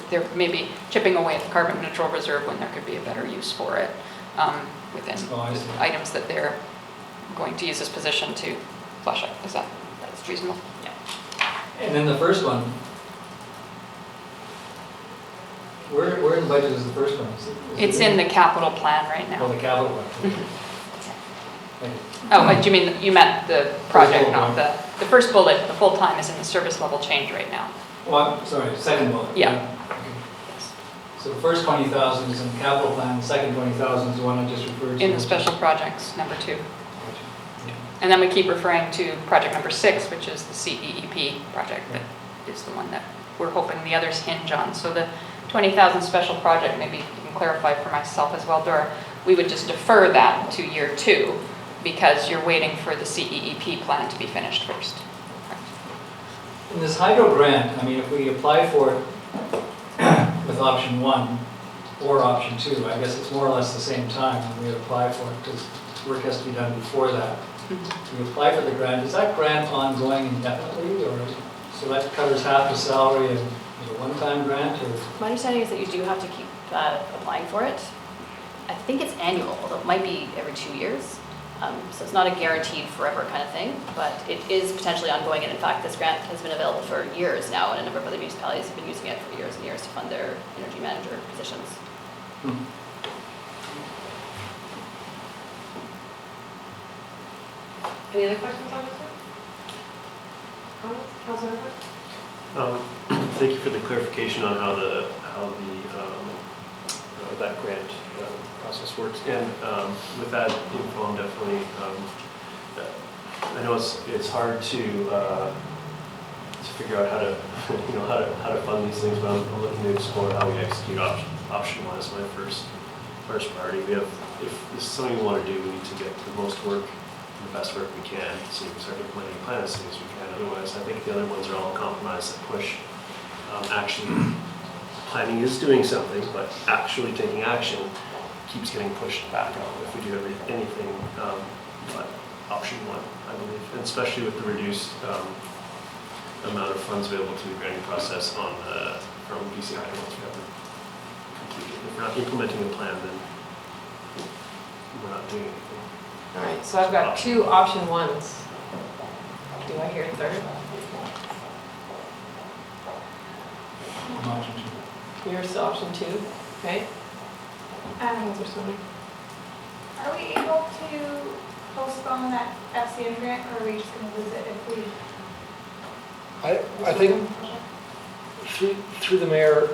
they're maybe chipping away at the carbon neutral reserve when there could be a better use for it within items that they're going to use this position to flush out. Is that's reasonable? Yeah. And then the first one, where in the budget is the first one? It's in the capital plan right now. Oh, the capital plan. Thank you. Oh, do you mean, you meant the project, not the first bullet, the full-time is in the service level change right now. Well, I'm sorry, second bullet. Yeah. Okay. So the first 20,000 is in the capital plan, the second 20,000 is the one I just referred to. In the special projects, number 2. And then we keep referring to project number 6, which is the CEEP project that is the one that we're hoping the others hinge on. So the 20,000 special project, maybe you can clarify for myself as well, Dora, we would just defer that to year 2 because you're waiting for the CEEP plan to be finished first. In this hydro grant, I mean, if we apply for it with option 1 or option 2, I guess it's more or less the same time when we apply for it because work has to be done before that. We apply for the grant. Is that grant ongoing indefinitely, or so that covers half the salary and is it a one-time grant? Or? My understanding is that you do have to keep applying for it. I think it's annual, although it might be every 2 years. So it's not a guaranteed forever kind of thing, but it is potentially ongoing. And in fact, this grant has been available for years now, and a number of other municipalities have been using it for years and years to fund their energy manager positions. Any other questions on this one? Councilor Rice? Thank you for the clarification on how that grant process works. And with that info, I'm definitely, I know it's hard to figure out how to, how to fund these things, but I'm looking to explore how we execute option 1 as my first priority. If this is something we want to do, we need to get the most work, the best work we can, so we can start implementing a plan as soon as we can. Otherwise, I think the other ones are all compromise that push action. Planning is doing something, but actually taking action keeps getting pushed back out if we do anything but option 1, I believe, and especially with the reduced amount of funds available to the granting process from BC Hydro once we have it completed. If we're not implementing a plan, then we're not doing anything. All right, so I've got 2 option 1s. Do I hear a third? Option 2. You're still option 2, okay? Councilor Squamish. Are we able to postpone that FCN grant, or are we just going to lose it if we? I think through the mayor,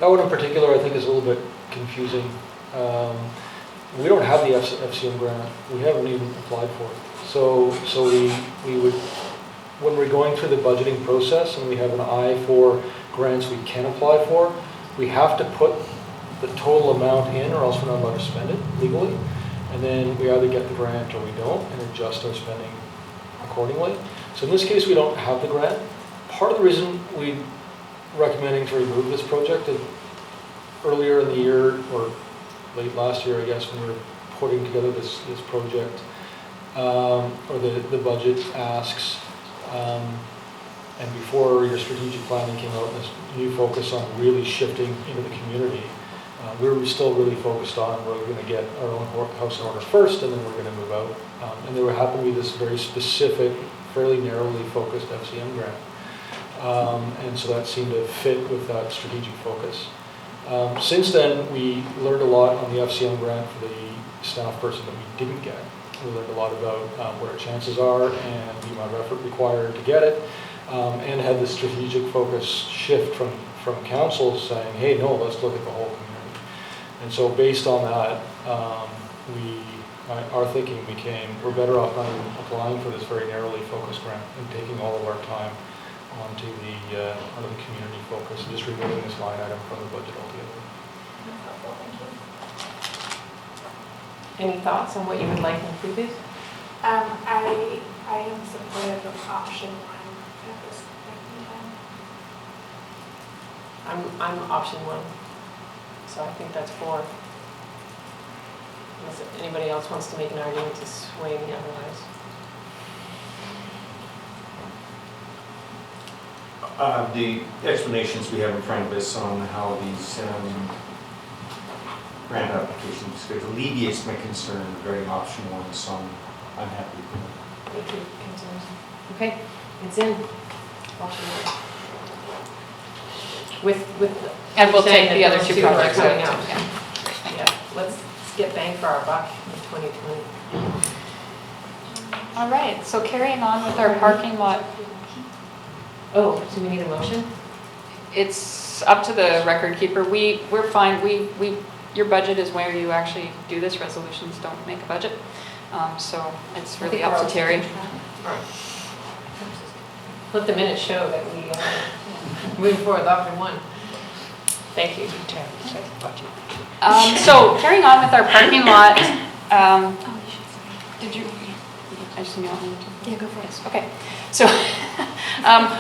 that one in particular I think is a little bit confusing. We don't have the FCN grant. We haven't even applied for it. So we would, when we're going through the budgeting process and we have an eye for grants we can apply for, we have to put the total amount in or else we're not allowed to spend it legally. And then we either get the grant or we don't and adjust our spending accordingly. So in this case, we don't have the grant. Part of the reason we're recommending to remove this project is earlier in the year, or late last year, I guess, when we were putting together this project, or the budget asks, and before your strategic planning came out, this new focus on really shifting into the community, We were still really focused on we're going to get our own house in order first, and then we're going to move out. And there happened to be this very specific, fairly narrowly focused FCM grant. And so that seemed to fit with that strategic focus. Since then, we learned a lot on the FCM grant for the staff person that we didn't get. We learned a lot about what our chances are and the amount of effort required to get it, and had the strategic focus shift from council saying, hey, no, let's look at the whole community. And so based on that, our thinking became, we're better off not even applying for this very narrowly focused grant and taking all of our time onto the community focus and just removing this line item from the budget altogether. Any thoughts on what you would like included? I am supportive of option 1 at this point in time. I'm option 1, so I think that's 4. Unless anybody else wants to make an argument to sway me otherwise. The explanations we have in front of us on how these grant applications could alleviates my concern regarding option 1, so I'm happy with it. Thank you, concerns. Okay, it's in. Option 1. With And we'll saying take the that other those 2 are projects coming out. out. Yeah, let's get bang for our buck in 2020. All right, so carrying on with our parking lot. Oh, do we need a motion? It's up to the record keeper. We're fine. Your budget is where you actually do this. Resolutions don't make a budget. So it's really up to Terry. Let the minutes show that we moving forward with option 1. Thank you. So carrying on with our parking lot. Did you? I just knew. Yeah, go for it. Yes, okay. So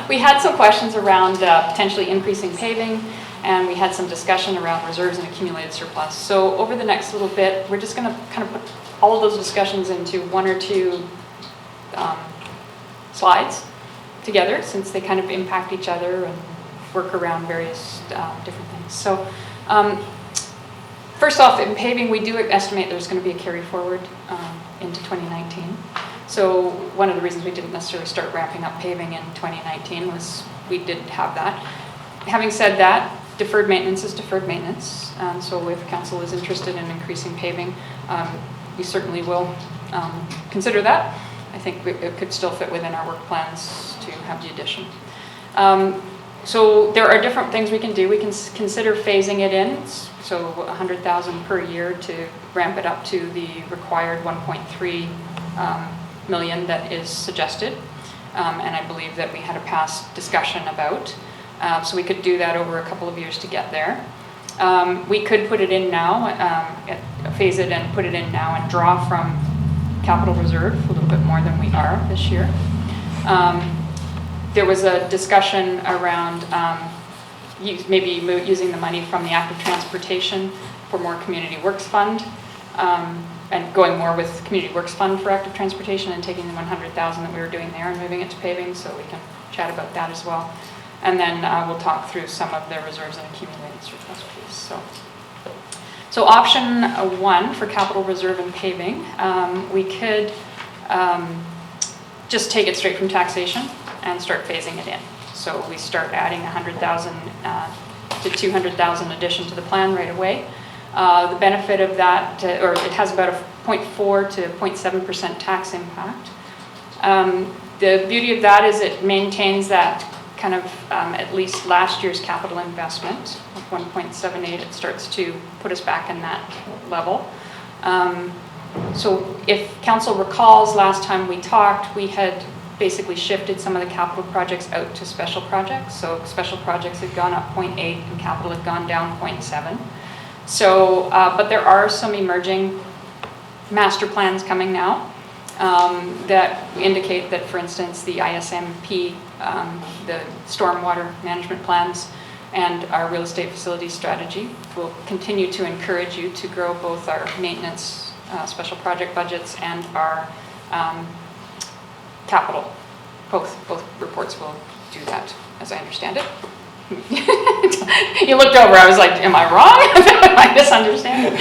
we had some questions around potentially increasing paving, and we had some discussion around reserves and accumulated surplus. So over the next little bit, we're just going to kind of put all of those discussions into 1 or 2 slides together, since they kind of impact each other and work around various different things. So first off, in paving, we do estimate there's going to be a carry forward into 2019. So one of the reasons we didn't necessarily start ramping up paving in 2019 was we didn't have that. Having said that, deferred maintenance is deferred maintenance. So if council is interested in increasing paving, we certainly will consider that. I think it could still fit within our work plans to have the addition. So there are different things we can do. We can consider phasing it in, so 100,000 per year to ramp it up to the required 1.3 million that is suggested, and I believe that we had a past discussion about. So we could do that over a couple of years to get there. We could put it in now, phase it and put it in now and draw from capital reserve a little bit more than we are this year. There was a discussion around maybe using the money from the active transportation for more community works fund, and going more with community works fund for active transportation and taking the 100,000 that we were doing there and moving it to paving, so we can chat about that as well. And then we'll talk through some of the reserves and accumulated surplus piece. So option 1 for capital reserve and paving, we could just take it straight from taxation and start phasing it in. So we start adding 100,000 to 200,000 addition to the plan right away. The benefit of that, or it has about a 0.4 to 0.7% tax impact. The beauty of that is it maintains that kind of at least last year's capital investment of 1.78. It starts to put us back in that level. So if council recalls, last time we talked, we had basically shifted some of the capital projects out to special projects. So special projects had gone up 0.8 and capital had gone down 0.7. So, but there are some emerging master plans coming now that indicate that, for instance, the ISMP, the stormwater management plans, and our real estate facility strategy will continue to encourage you to grow both our maintenance special project budgets and our capital. Both reports will do that, as I understand it. You looked over, I was like, am I wrong? Am I misunderstanding?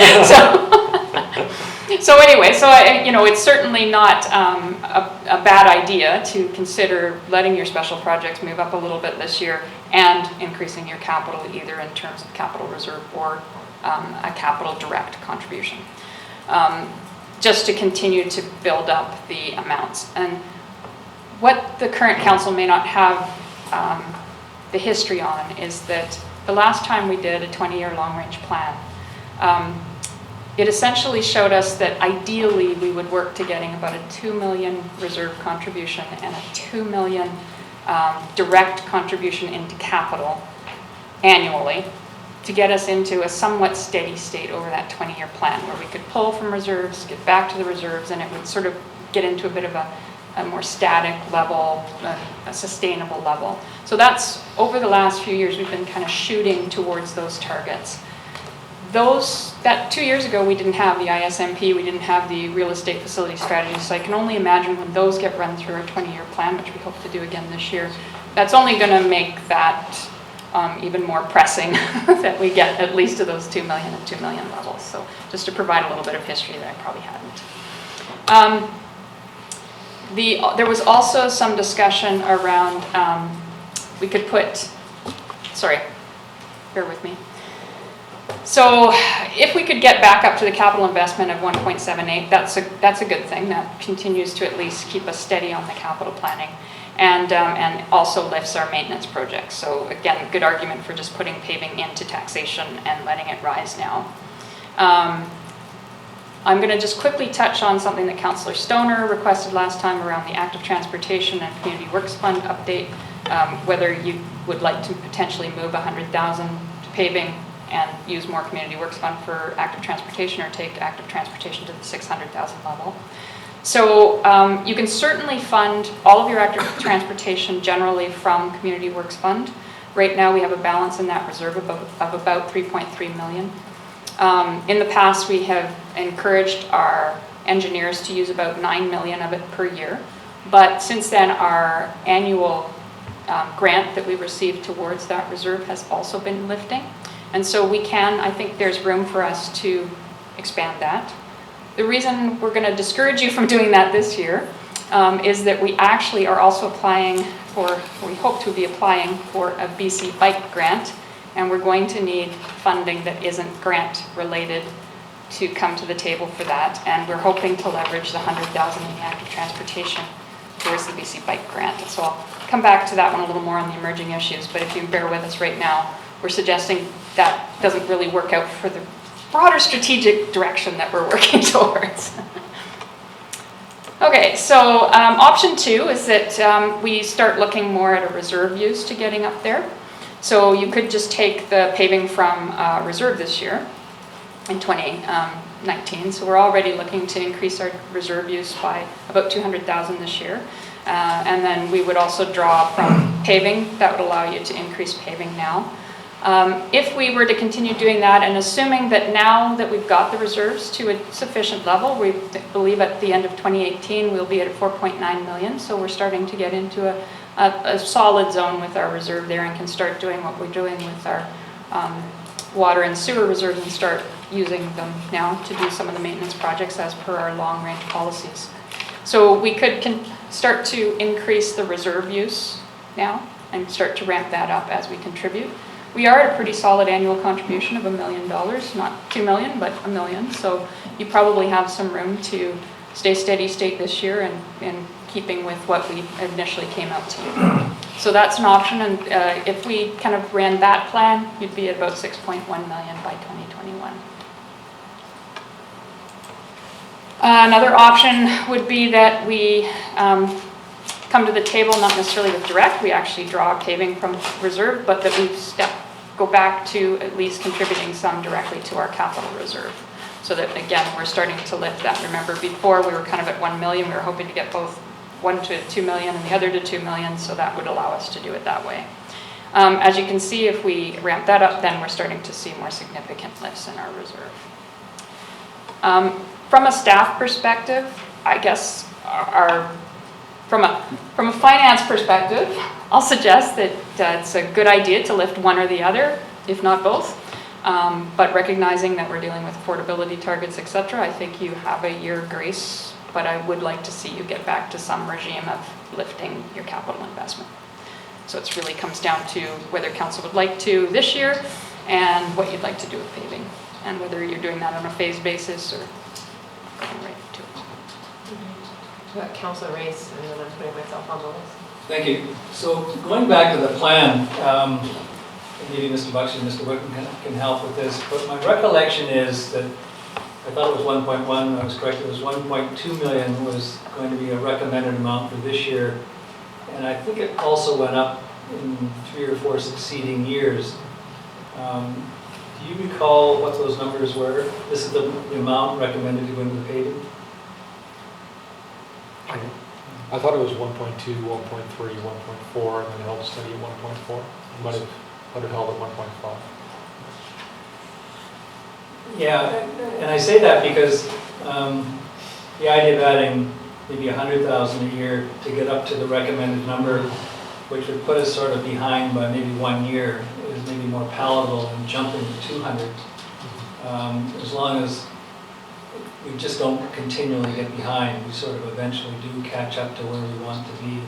So anyway, it's certainly not a bad idea to consider letting your special projects move up a little bit this year and increasing your capital either in terms of capital reserve or a capital direct contribution. Just to continue to build up the amounts. And what the current council may not have the history on is that the last time we did a 20-year long-range plan, it essentially showed us that ideally we would work to getting about a 2 million reserve contribution and a 2 million direct contribution into capital annually to get us into a somewhat steady state over that 20-year plan where we could pull from reserves, get back to the reserves, and it would sort of get into a bit of a more static level, a sustainable level. So that's, over the last few years, we've been kind of shooting towards those targets. That 2 years ago, we didn't have the ISMP, we didn't have the real estate facility strategy, so I can only imagine when those get run through our 20-year plan, which we hope to do again this year, that's only going to make that even more pressing that we get at least to those 2 million and 2 million levels. So just to provide a little bit of history that I probably hadn't. There was also some discussion around, we could put, sorry, bear with me. So if we could get back up to the capital investment of 1.78, that's a good thing. That continues to at least keep us steady on the capital planning and also lifts our maintenance projects. So again, good argument for just putting paving into taxation and letting it rise now. I'm going to just quickly touch on something that Councillor Stoner requested last time around the active transportation and community works fund update, whether you would like to potentially move 100,000 to paving and use more community works fund for active transportation or take active transportation to the 600,000 level. So you can certainly fund all of your active transportation generally from community works fund. Right now we have a balance in that reserve of about 3.3 million. In the past, we have encouraged our engineers to use about 9 million of it per year. But since then, our annual grant that we received towards that reserve has also been lifting. And so I think there's room for us to expand that. The reason we're going to discourage you from doing that this year is that we actually are also we hope to be applying for a BC bike grant. And we're going to need funding that isn't grant related to come to the table for that. And we're hoping to leverage the 100,000 in the active transportation towards the BC bike grant. So I'll come back to that one a little more on the emerging issues. But if you bear with us right now, we're suggesting that doesn't really work out for the broader strategic direction that we're working towards. Okay, so option 2 is that we start looking more at a reserve use to getting up there. So you could just take the paving from reserve this year in 2019. So we're already looking to increase our reserve use by about 200,000 this year. And then we would also draw from paving. That would allow you to increase paving now. If we were to continue doing that, and assuming that now that we've got the reserves to a sufficient level, we believe at the end of 2018 we'll be at 4.9 million. So we're starting to get into a solid zone with our reserve there and can start doing what we're doing with our water and sewer reserves and start using them now to do some of the maintenance projects as per our long-range policies. So we could start to increase the reserve use now and start to ramp that up as we contribute. We are at a pretty solid annual contribution of $1 million, not 2 million, but $1 million. So you probably have some room to stay steady state this year and keeping with what we initially came out to. So that's an option, and if we kind of ran that plan, you'd be at about 6.1 million by 2021. Another option would be that we come to the table, not necessarily with direct, we actually draw paving from reserve, but that we go back to at least contributing some directly to our capital reserve. So that, again, we're starting to lift that. Remember, before we were kind of at 1 million, we were hoping to get both one to 2 million and the other to 2 million, so that would allow us to do it that way. As you can see, if we ramp that up, then we're starting to see more significant lifts in our reserve. From a staff perspective, I guess from a finance perspective, I'll suggest that it's a good idea to lift one or the other, if not both. But recognizing that we're dealing with affordability targets, etc., I think you have a year grace, but I would like to see you get back to some regime of lifting your capital investment. So it really comes down to whether council would like to this year and what you'd like to do with paving, and whether you're doing that on a phased basis or going right to it. Councillor Race, and then I'm putting myself on the list. Thank you. So going back to the plan, maybe Mr. Buxton and Mr. Whitten can help with this, but my recollection is that I thought it was 1.1, I was correct, it was 1.2 million was going to be a recommended amount for this year. And I think it also went up in 3 or 4 succeeding years. Do you recall what those numbers were? This is the amount recommended to go into the paving? I thought it was 1.2, 1.3, 1.4, and then held steady at 1.4. It might have held at 1.5. Yeah, and I say that because the idea of adding maybe 100,000 a year to get up to the recommended number, which would put us sort of behind by maybe 1 year, is maybe more palatable than jumping to 200. As long as we just don't continually get behind, we sort of eventually do catch up to where we want to be.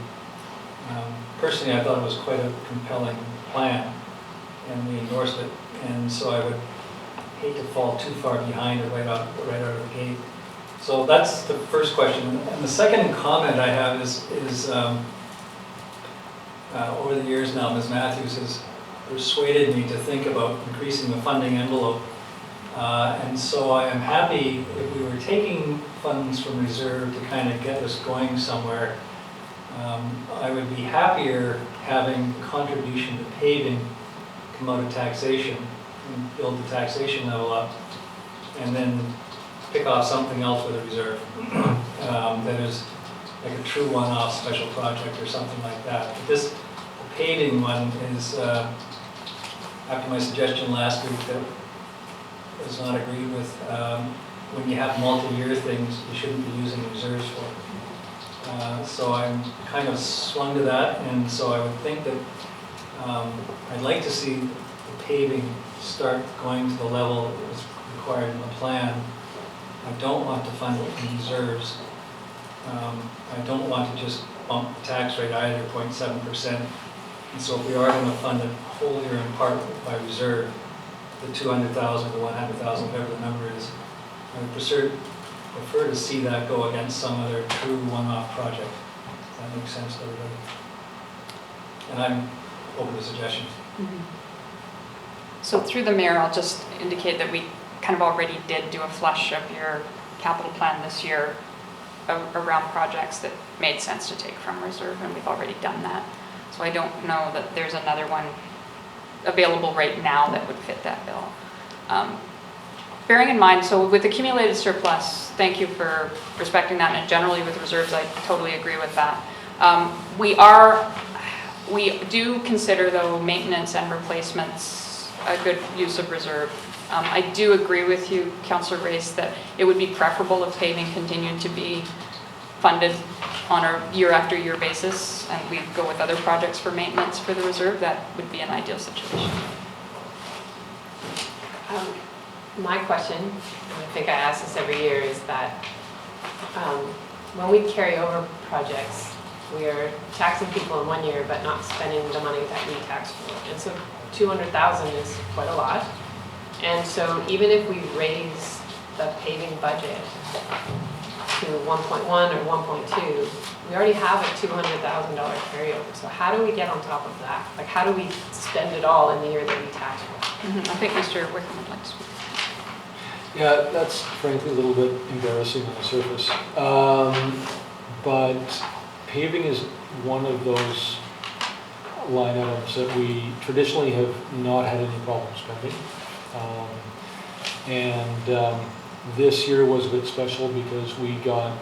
Personally, I thought it was quite a compelling plan, and we endorsed it, and so I would hate to fall too far behind or right out of the gate. So that's the first question. And the second comment I have is over the years now, Ms. Mathews has persuaded me to think about increasing the funding envelope. And so I am happy if we were taking funds from reserve to kind of get us going somewhere. I would be happier having contribution to paving come out of taxation and build the taxation level up, and then pick off something else with a reserve that is like a true one-off special project or something like that. But this paving one is, after my suggestion last week that was not agreed with, when you have multi-year things, you shouldn't be using reserves for it. So I'm kind of swung to that, and so I would think that I'd like to see the paving start going to the level that was required in the plan. I don't want to fund it in reserves. I don't want to just bump the tax rate either, 0.7%. And so if we are going to fund it wholly or in part by reserve, the 200,000 to 100,000, whatever the number is, I would prefer to see that go against some other true one-off project. Does that make sense to everybody? And I'm open to suggestions. So through the mayor, I'll just indicate that we kind of already did do a flush of your capital plan this year around projects that made sense to take from reserve, and we've already done that. So I don't know that there's another one available right now that would fit that bill. Bearing in mind, so with accumulated surplus, thank you for respecting that, and generally with reserves, I totally agree with that. We do consider, though, maintenance and replacements a good use of reserve. I do agree with you, Councillor Race, that it would be preferable if paving continued to be funded on a year after year basis, and we go with other projects for maintenance for the reserve. That would be an ideal situation. My question, and I think I ask this every year, is that when we carry over projects, we are taxing people in 1 year but not spending the money that we tax for. And so 200,000 is quite a lot. And so even if we raise the paving budget to 1.1 or 1.2, we already have a $200,000 carryover. So how do we get on top of that? Like, how do we spend it all in the year that we tax for? I think Mr. Wickham would like to speak. Yeah, that's frankly a little bit embarrassing on the surface. But paving is one of those line items that we traditionally have not had any problem spending. This year was a bit special because we got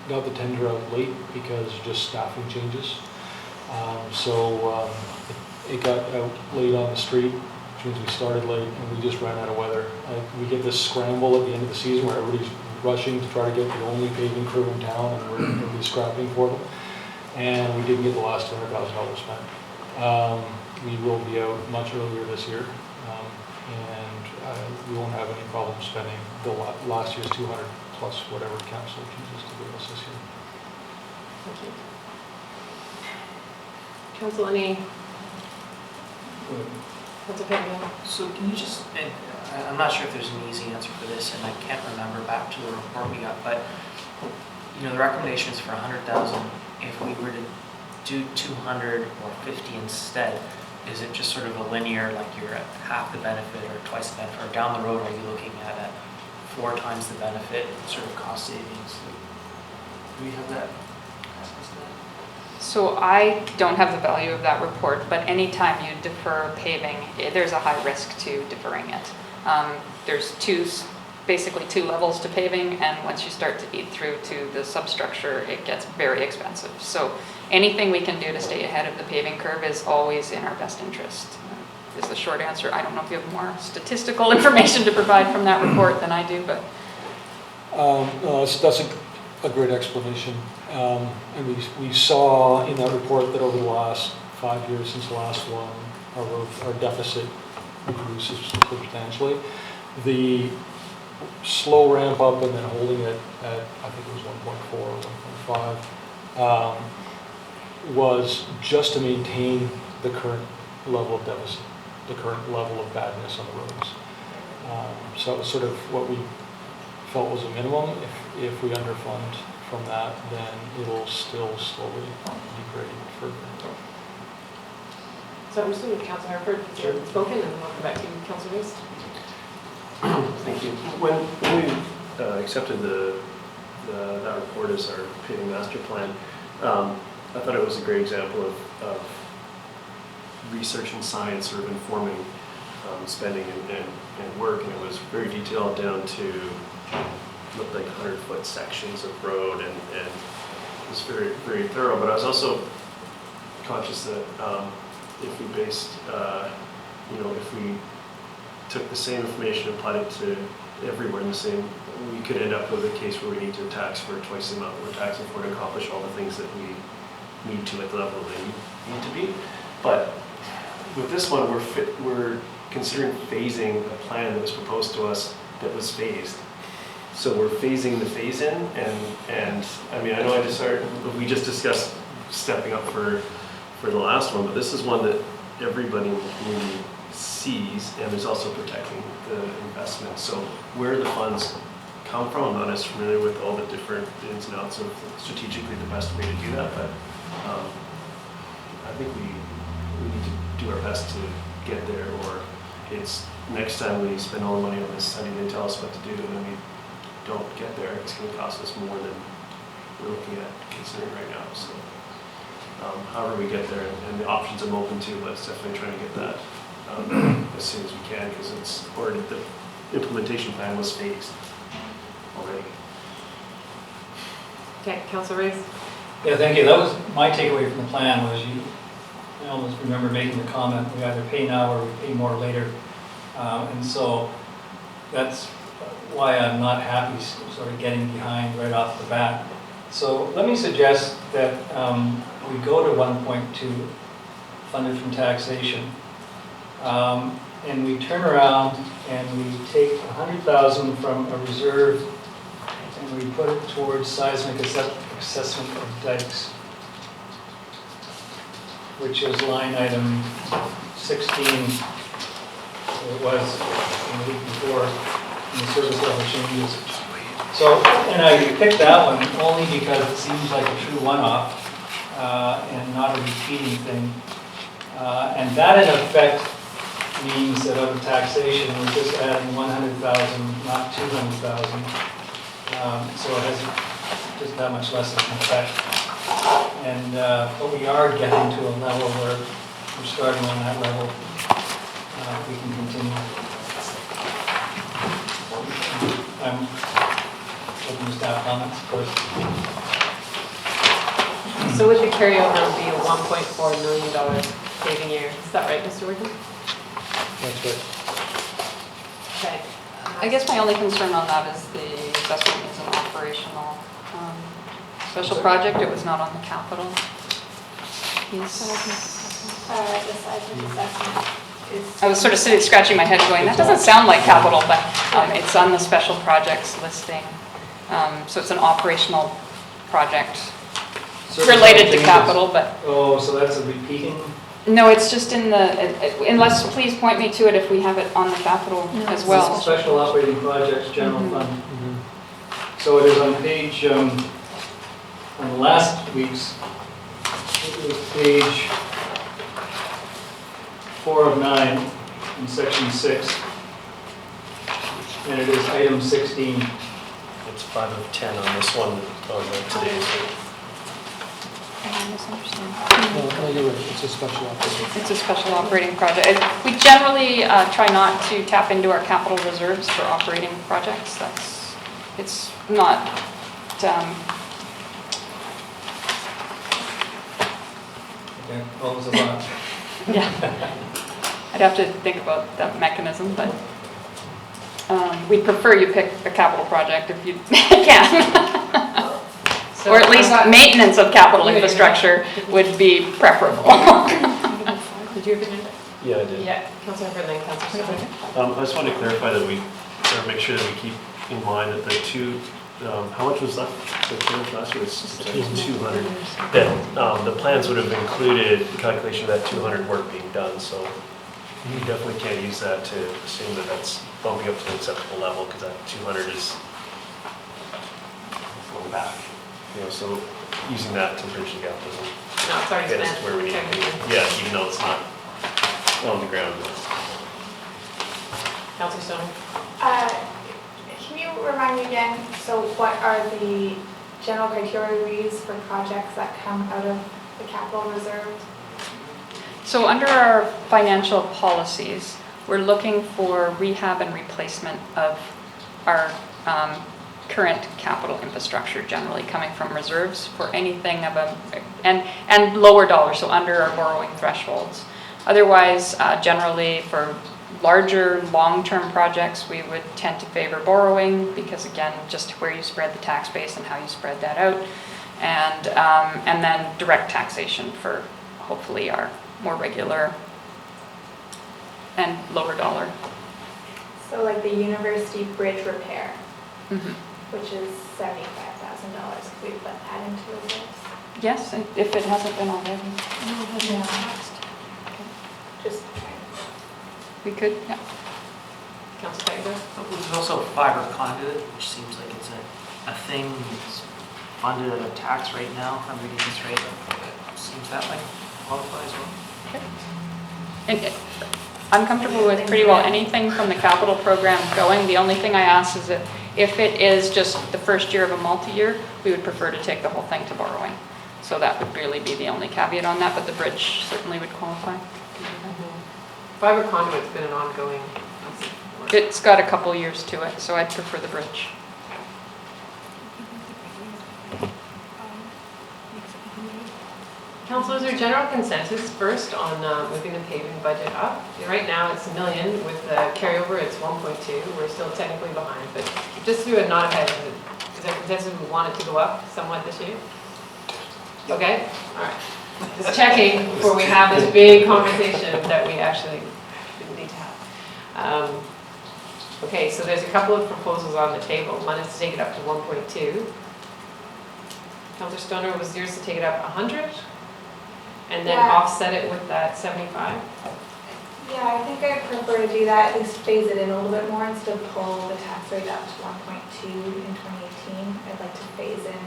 the tender out late because of just staffing changes. It got out late on the street, which means we started late and we just ran out of weather. We get this scramble at the end of the season where everybody's rushing to try to get the only paving crew in town, and we're scrapping for them. and we didn't get the last $200,000 spent. We will be out much earlier this year, and we won't have any problem spending the last year's 200 plus whatever council chooses to give us this year. Thank you. Council, any? Council Payne? So can you just, and I'm not sure if there's an easy answer for this, and I can't remember back to the report we got, but you know, the recommendation is for 100,000. If we were to do 200 or 50 instead, is it just sort of a linear, like you're at half the benefit or twice the benefit, or down the road are you looking at 4 times the benefit, sort of cost savings? Do we have that? So I don't have the value of that report, but anytime you defer paving, there's a high risk to deferring it. There's basically two levels to paving, and once you start to eat through to the substructure, it gets very expensive. So anything we can do to stay ahead of the paving curve is always in our best interest. Is the short answer. I don't know if you have more statistical information to provide from that report than I do, but. No, that's a great explanation. And we saw in that report that over the last 5 years since the last one, our deficit reduces substantially. The slow ramp up and then holding it at, I think it was 1.4 or 1.5, was just to maintain the current level of deficit, the current level of badness on the roads. So it was sort of what we felt was a minimum. If we underfund from that, then it'll still slowly degrade further. So I'm just going to Councillor Herford, spoken, and then we'll come back to you, Councillor Waste. Thank you. When we accepted that report as our paving master plan, I thought it was a great example of research and science sort of informing spending and work, and it was very detailed down to looked like 100-foot sections of road, and it was very, very thorough. But I was also conscious that if we based, if we took the same information and applied it to everywhere in the same, we could end up with a case where we need to tax for twice the amount that we're taxing for to accomplish all the things that we need to at the level they need to be. But with this one, we're considering phasing a plan that was proposed to us that was phased. So we're phasing the phase in, and I mean, I know we just discussed stepping up for the last one, but this is one that everybody in the community sees, and is also protecting the investment. So where the funds come from, I'm not as familiar with all the different ins and outs of strategically the best way to do that, but I think we need to do our best to get there, or it's next time we spend all the money on this study, they tell us what to do, and then we don't get there, it's going to cost us more than we're looking at considering right now. So however we get there, and the options I'm open to, let's definitely try to get that as soon as we can, because it's already, the implementation plan was phased already. Okay, Councillor Race. Yeah, thank you. That was my takeaway from the plan, was I almost remember making the comment, we either pay now or we pay more later. And so that's why I'm not happy sort of getting behind right off the bat. So let me suggest that we go to 1.2 funded from taxation. And we turn around and we take 100,000 from a reserve and we put it towards seismic assessment of dikes, which is line item 16. It was in the week before in the service level changes. So, and I picked that one only because it seems like a true one-off and not a repeating thing. And that in effect means that out of taxation, we're just adding 100,000, not 200,000. So it has just that much less of an effect. And but we are getting to a level where we're starting on that level. We can continue. I'm open to staff comments, of course. So with the carryover, it would be a $1.4 million saving year. Is that right, Mr. Wiggin? That's right. Okay. I guess my only concern on that is the assessment is an operational special project. It was not on the capital. He's, The seismic assessment is. I was sort of sitting, scratching my head going, that doesn't sound like capital, but it's on the special projects listing. So it's an operational project related to capital, but. Oh, so that's a repeating? No, it's just in the, unless, please point me to it if we have it on the capital as well. Special operating projects, general fund. So it is on page, on last week's, it was page 4 of 9 in section 6. And it is item 16. It's 5 of 10 on this one, on today's. I misunderstand. No, you're right, it's a special operating. It's a special operating project. We generally try not to tap into our capital reserves for operating projects. It's not, Okay, what was the lot? yeah. I'd have to think about that mechanism, but we'd prefer you pick a capital project if you can. So Or at least maintenance of capital infrastructure would be preferable. Did you have it in? Yeah, I did. Yeah, Councilor Ferdinand, Councilor Stone. I just want to clarify that or make sure that we keep in mind that the two, how much was left? The total last year was 200. That the plans would have included the calculation of that 200 work being done, so you definitely can't use that to assume that that's bumping up to an acceptable level, because that 200 is going back. You know, so using that to bridge the gap doesn't No, it's already get us spent. to where we need to be. Yeah, even though it's not on the ground. Councilor Stone. Can you remind me again, so what are the general criteria we use for projects that come out of the capital reserve? So under our financial policies, we're looking for rehab and replacement of our current capital infrastructure, generally coming from reserves for anything of and lower dollars, so under our borrowing thresholds. Otherwise, generally for larger long-term projects, we would tend to favor borrowing because, again, just where you spread the tax base and how you spread that out, and then direct taxation for hopefully our more regular and lower dollar. So like the university bridge repair, Mm-hmm. which is $75,000, could we put that into reserves? Yes, if it hasn't been already. Yeah. Just We could, yeah. Councilor Pagler. There's also fiber conduit, which seems like it's a thing that's funded at a tax rate now. If I'm reading this right, it seems that might qualify as well. And I'm comfortable with pretty well anything from the capital program going. The only thing I ask is that if it is just the first year of a multi-year, we would prefer to take the whole thing to borrowing. So that would really be the only caveat on that, but the bridge certainly would qualify. Fiber conduit's been an ongoing. It's got a couple years to it, so I'd prefer the bridge. Council, is there general consensus first on moving the paving budget up? Right now it's $1 million, with the carryover it's 1.2. We're still technically behind, but just through a nod ahead, is there consensus we want it to go up somewhat this year? Okay, all right. Just checking before we have this big conversation that we actually didn't need to have. Okay, so there's a couple of proposals on the table. One is to take it up to 1.2. Councilor Stoner, was yours to take it up 100? And then Yeah. offset it with that 75? Yeah, I think I'd prefer to do that, at least phase it in a little bit more instead of pull the tax rate up to 1.2 in 2018. I'd like to phase in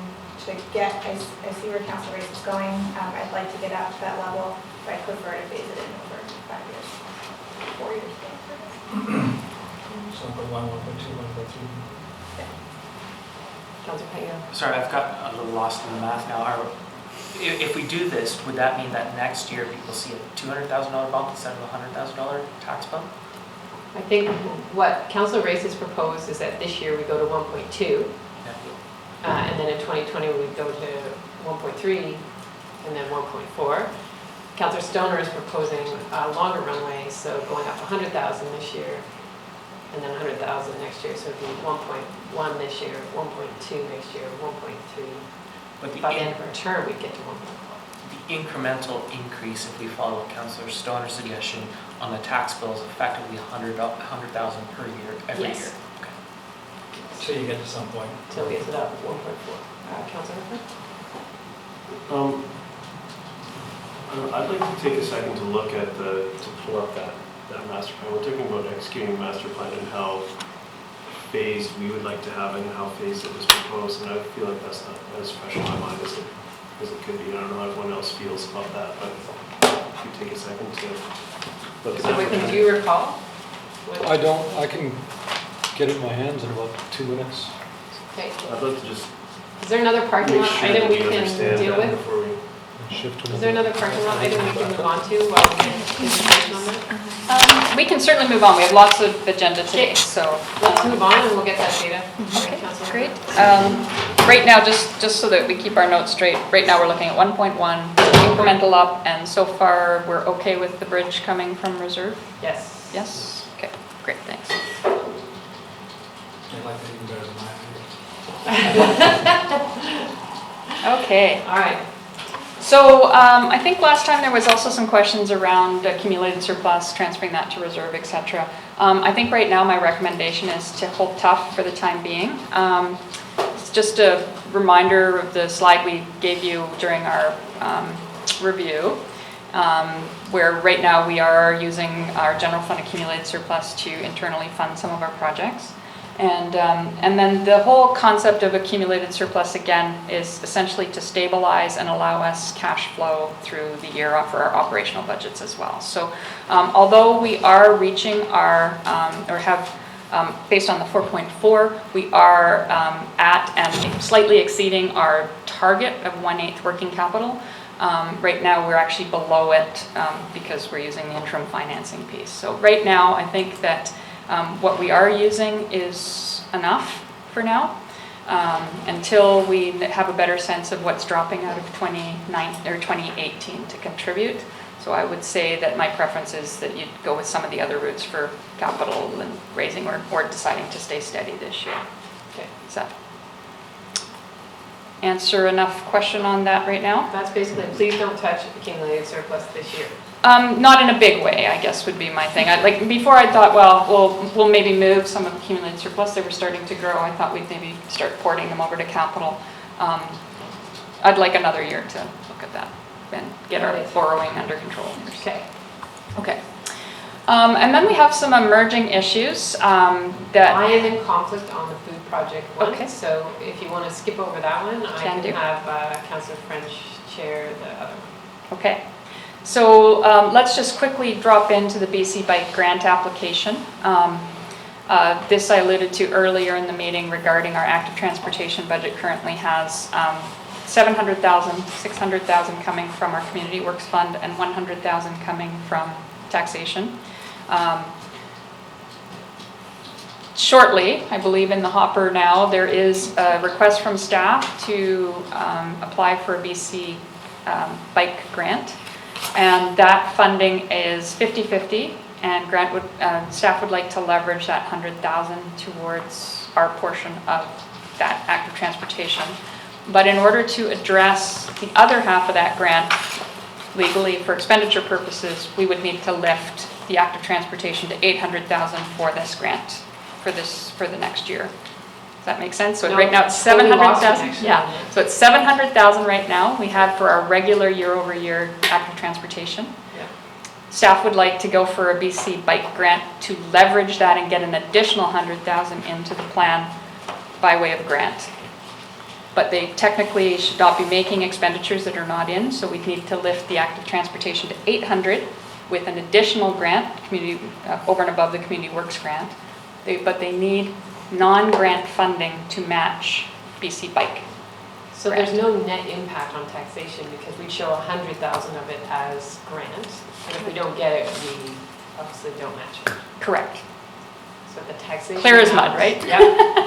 to get, I see where Councilor Race is going. I'd like to get up to that level, but I prefer to phase it in over 5 years, 4 years. So 1.1, 1.2, 1.3. Councilor Payne. Sorry, I've got a little lost in the math now. If we do this, would that mean that next year people see a $200,000 bump instead of a $100,000 tax bump? I think what Councilor Race has proposed is that this year we go to 1.2, and then in 2020 we go to 1.3, and then 1.4. Councilor Stoner is proposing a longer runway, so going up 100,000 this year, and then 100,000 next year, so it'd be 1.1 this year, 1.2 next year, 1.3. By the end of our term, we'd get to 1.4. The incremental increase, if we follow Councillor Stoner's suggestion, on the tax bill is effectively $100,000 per year, every Yes. year. So you get to some point. Till we get to that 1.4. Councillor Hooper? I'd like to take a second to look at to pull up that master plan. We're talking about executing a master plan and how phased we would like to have it and how phased it was proposed, and I feel like that's not as fresh in my mind as it could be. I don't know how everyone else feels about that, but if you take a second to look at So that. Wickham, do you recall? I don't, I can get it in my hands in about 2 minutes. Okay. I'd like to just Is there another parking make lot sure item that we we can understand deal that with? before we shift to Is there another parking lot item we can move on to while we get information on that? We can certainly move on. We have lots of agenda today, so. Let's move on and we'll get that data. Okay, great. Right now, just so that we keep our notes straight, right now we're looking at 1.1, incremental up, and so far we're okay with the bridge coming from reserve? Yes. Yes? Okay, great, thanks. I like that even better than mine. Okay. All right. So I think last time there was also some questions around accumulated surplus, transferring that to reserve, etc. I think right now my recommendation is to hold tough for the time being. It's just a reminder of the slide we gave you during our review, where right now we are using our general fund accumulated surplus to internally fund some of our projects. And then the whole concept of accumulated surplus, again, is essentially to stabilize and allow us cash flow through the year for our operational budgets as well. So although we are reaching our, or have, based on the 4.4, we are at and slightly exceeding our target of 1/8 working capital. Right now, we're actually below it because we're using the interim financing piece. So right now, I think that what we are using is enough for now until we have a better sense of what's dropping out of 2018 to contribute. So I would say that my preference is that you'd go with some of the other routes for capital and raising or deciding to stay steady this year. Okay, does that answer enough question on that right now? That's basically, please don't touch accumulated surplus this year. Not in a big way, I guess would be my thing. Like before I thought, well, we'll maybe move some of the accumulated surplus. They were starting to grow. I thought we'd maybe start porting them over to capital. I'd like another year to look at that and get our borrowing under control. Okay. Okay. And then we have some emerging issues that I am in conflict on the food project one. Okay. So if you want to skip over that one, I Can can do. have Councillor French chair the other one. Okay, so let's just quickly drop into the BC Bike grant application. This I alluded to earlier in the meeting regarding our active transportation budget currently has 700,000, 600,000 coming from our community works fund and 100,000 coming from taxation. Shortly, I believe in the hopper now, there is a request from staff to apply for a BC bike grant, and that funding is 50-50, and staff would like to leverage that 100,000 towards our portion of that active transportation. But in order to address the other half of that grant legally for expenditure purposes, we would need to lift the active transportation to 800,000 for this grant for the next year. Does that make sense? So No, right now it's well, we lost 700,000. connection. Yeah. So it's 700,000 right now. We have for our regular year-over-year active transportation. Yeah. Staff would like to go for a BC bike grant to leverage that and get an additional 100,000 into the plan by way of grant. But they technically should not be making expenditures that are not in, so we need to lift the active transportation to 800 with an additional grant, community over and above the community works grant. But they need non-grant funding to match BC bike. So grant. there's no net impact on taxation because we show 100,000 of it as grant, and if we don't get it, we obviously don't match it. Correct. So the taxation. Clear as mud, right? Yeah.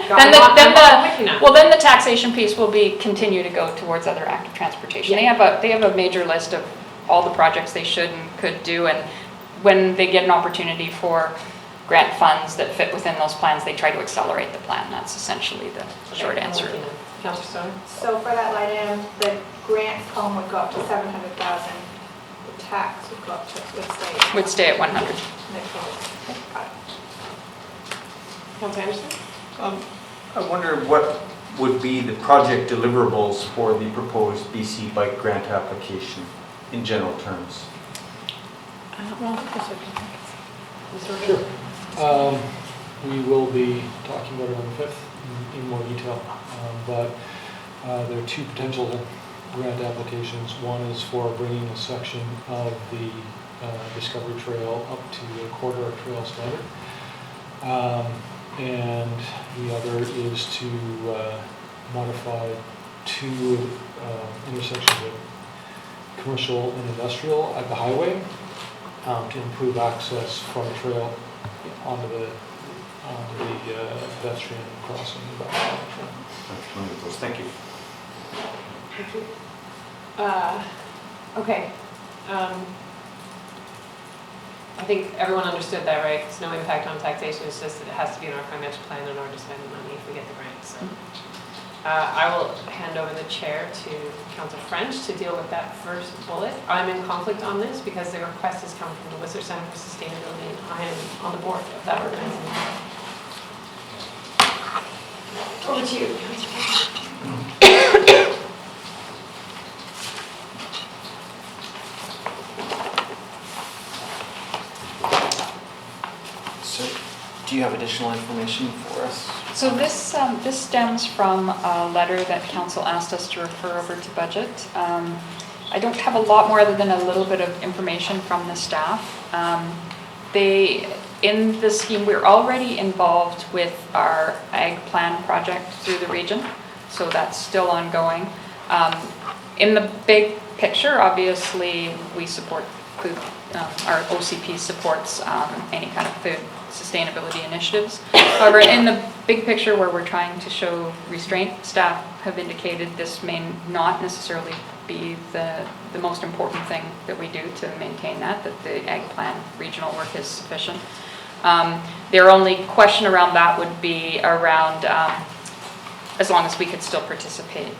Then the taxation piece will continue to go towards other active transportation. Yeah. They have a major list of all the projects they should and could do, and when they get an opportunity for grant funds that fit within those plans, they try to accelerate the plan. That's essentially the short answer. Councillor Stone? So for that line item, the grant column would go up to 700,000. The tax would go up to, Would stay at 100. Got it. Councillor Anderson? I wonder what would be the project deliverables for the proposed BC Bike Grant application in general terms? Sure. We will be talking about it on the 5th in more detail, but there are 2 potential grant applications. One is for bringing a section of the Discovery Trail up to the corridor trail standard. And the other is to modify 2 intersections of commercial and industrial at the highway to improve access from the trail onto the pedestrian crossing. Thank you. Thank you. Okay. I think everyone understood that, right? It's no impact on taxation, it's just that it has to be in our financial plan in order to spend the money if we get the grant. So, I will hand over the chair to Councillor French to deal with that first bullet. I'm in conflict on this because the request has come from the Whistler Center for Sustainability and I am on the board of that organization. Over to you, Councillor French. Do you have additional information for us? So this stems from a letter that council asked us to refer over to budget. I don't have a lot more other than a little bit of information from the staff. In the scheme, we're already involved with our ag plan project through the region, so that's still ongoing. In the big picture, obviously, we support food. Our OCP supports any kind of food sustainability initiatives. However, in the big picture where we're trying to show restraint, staff have indicated this may not necessarily be the most important thing that we do to maintain that the ag plan regional work is sufficient. Their only question around that would be around as long as we could still participate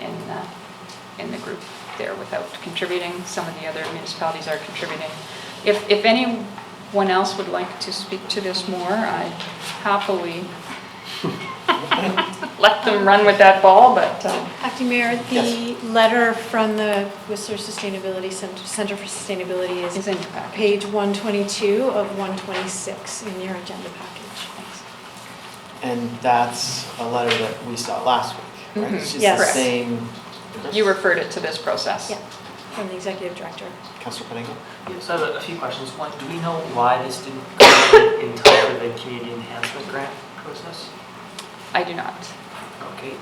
in the group there without contributing. Some of the other municipalities are contributing. If anyone else would like to speak to this more, I happily let them run with that ball, but... Acting Mayor, the letter from the Whistler Sustainability Center for Sustainability is in page 122 of 126 in your agenda package. Thanks. And that's a letter that we saw last week, right? It's just Yes. the same. You referred it to this process. Yeah, from the Executive Director. Councillor Pettingill? Yeah, so I have a few questions. One, do we know why this didn't come in time for the community enhancement grant process? I do not. Okay.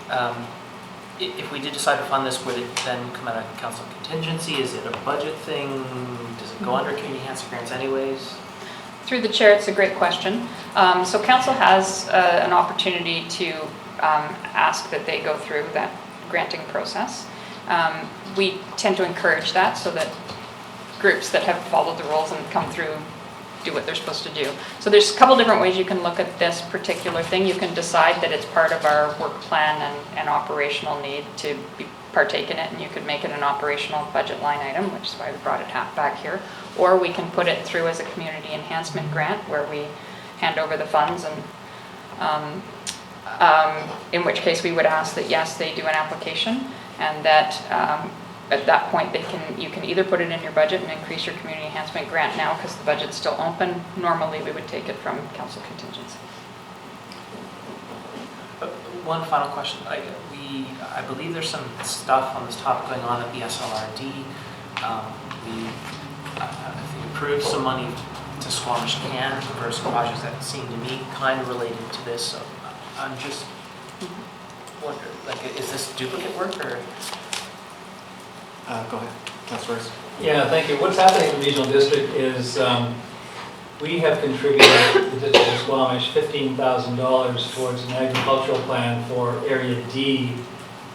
If we did decide to fund this, would it then come out of council contingency? Is it a budget thing? Does it go under community enhancement grants anyways? Through the chair, it's a great question. So council has an opportunity to ask that they go through that granting process. We tend to encourage that so that groups that have followed the rules and come through do what they're supposed to do. So there's a couple different ways you can look at this particular thing. You can decide that it's part of our work plan and operational need to partake in it, and you could make it an operational budget line item, which is why we brought it back here. Or we can put it through as a community enhancement grant where we hand over the funds, and in which case we would ask that yes, they do an application, and that at that point you can either put it in your budget and increase your community enhancement grant now because the budget's still open. Normally we would take it from council contingency. One final question. I believe there's some stuff on this topic going on at the SLRD. We I think approved some money to Squamish Can for some projects that seem to me kind of related to this. So I'm just wondering, is this duplicate work or? Go ahead, Councillor. Yeah, thank you. What's happening in the regional district is we have contributed to the district of Squamish $15,000 towards an agricultural plan for Area D,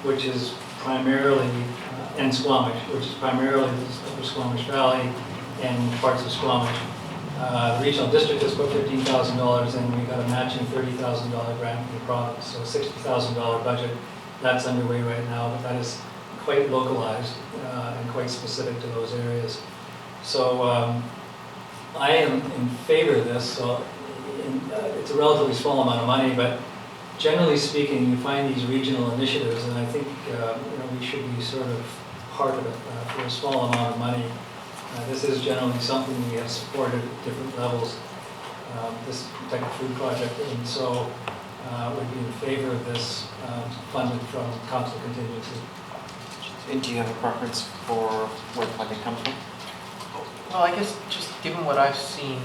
which is primarily, and Squamish, which is primarily the Squamish Valley and parts of Squamish. The regional district has put $15,000 and we got a matching $30,000 grant from the province, so $60,000 budget. That's underway right now, but that is quite localized and quite specific to those areas. So I am in favor of this. So it's a relatively small amount of money, but generally speaking, you find these regional initiatives, and I think we should be sort of part of it for a small amount of money. This is generally something we have supported at different levels, this type of food project, and so would be in favor of this funded from council contingency. And do you have a preference for where funding comes from? Well, I guess just given what I've seen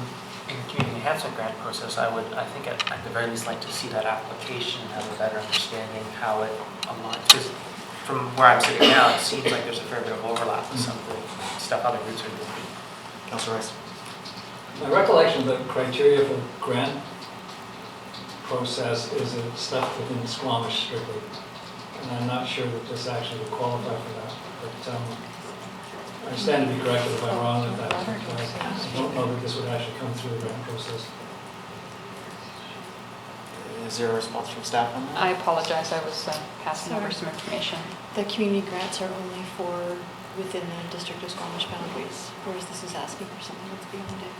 in the community enhancement grant process, I think at the very least like to see that application and have a better understanding how it aligns. Because from where I'm sitting now, it seems like there's a fair bit of overlap with some of the stuff other groups are doing. Councilor Rice. My recollection of the criteria for the grant process is stuff within Squamish strictly. And I'm not sure that this actually would qualify for that. But I stand to be corrected if I'm wrong with that. I don't know that this would actually come through the grant process. Is there a response from staff on that? I apologize, I was passing over some information. The community grants are only for within the District of Squamish boundaries, whereas this is asking for something that's beyond it.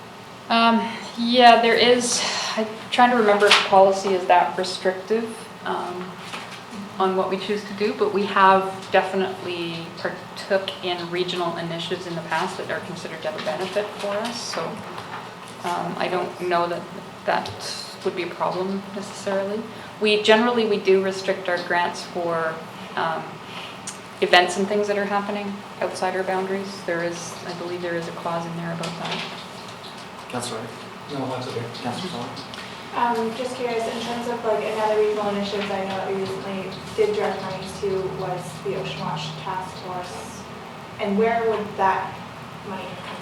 Yeah, there is, I'm trying to remember if policy is that restrictive on what we choose to do, but we have definitely partook in regional initiatives in the past that are considered to have a benefit for us. So I don't know that that would be a problem necessarily. We do restrict our grants for events and things that are happening outside our boundaries. I believe there is a clause in there about that. Councilor Rice. No, that's okay. Councilor Song. Just curious, in terms of like another regional initiatives I know that we recently did direct money to was the Ocean Watch Task Force. And where would that money come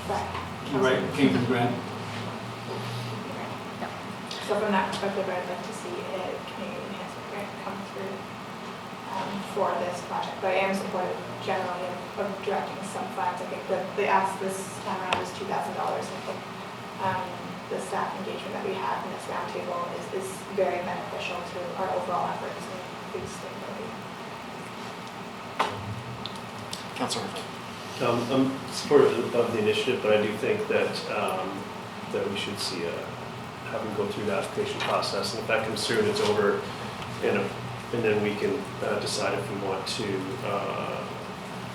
from? Right, came from the grant. So from that perspective, I'd like to see a community enhancement grant come through for this project. But I am supportive generally of directing some funds. I think the ask this time around is $2,000. I think the staff engagement that we have in this roundtable is very beneficial to our overall efforts in food sustainability. Councilor. I'm supportive of the initiative, but I do think that that we should see have them go through the application process, and if that comes through and it's over, and then we can decide if we want to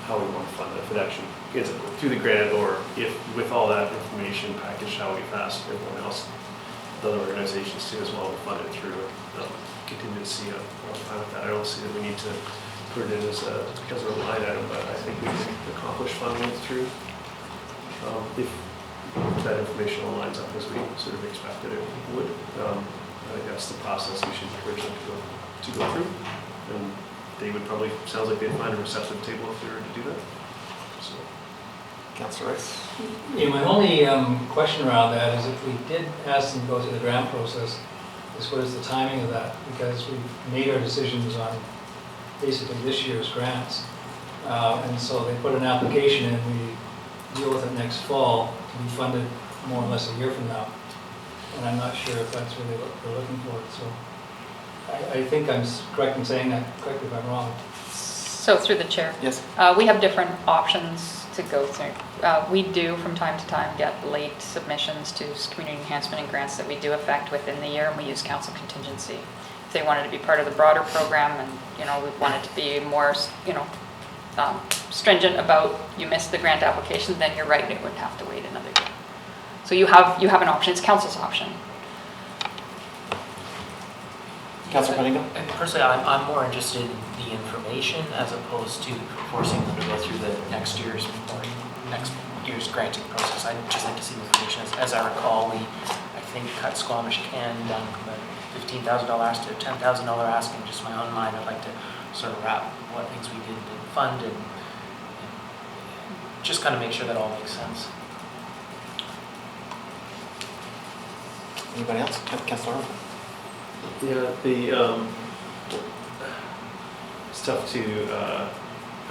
how we want to fund it. If it actually gets through the grant, or if with all that information package, how we fast everyone else, the other organizations too as well, to fund it through contingency. I'm fine with that. I don't see that we need to put it in as a line item, but I think we can accomplish funding it through if that information lines up as we sort of expected it would. I think that's the process we should encourage them to go through, and they would probably, sounds like they'd find a receptive table if they were to do that. So. Councilor Rice. Yeah, my only question around that is if we did ask them to go through the grant process, what is the timing of that? Because we've made our decisions on basically this year's grants. And so they put an application in, we deal with it next fall to be funded more or less a year from now. And I'm not sure if that's really what we're looking for. So I think I'm correct in saying that, correct me if I'm wrong. So through the chair. Yes. We have different options to go through. We do from time to time get late submissions to community enhancement and grants that we do affect within the year, and we use council contingency. If they wanted to be part of the broader program and, we wanted to be more, stringent about you missed the grant application, then you're right, it would have to wait another year. So you have an option, it's council's option. Councilor Cunningham? And personally, I'm more interested in the information as opposed to forcing them to go through the next year's granting process. I'd just like to see the information. As I recall, we, I think, cut Squamish Can down from a $15,000 ask to a $10,000 ask. In just my own mind, I'd like to sort of wrap what things we did fund and just kind of make sure that all makes sense. Anybody else? Councilor? Yeah, it's tough to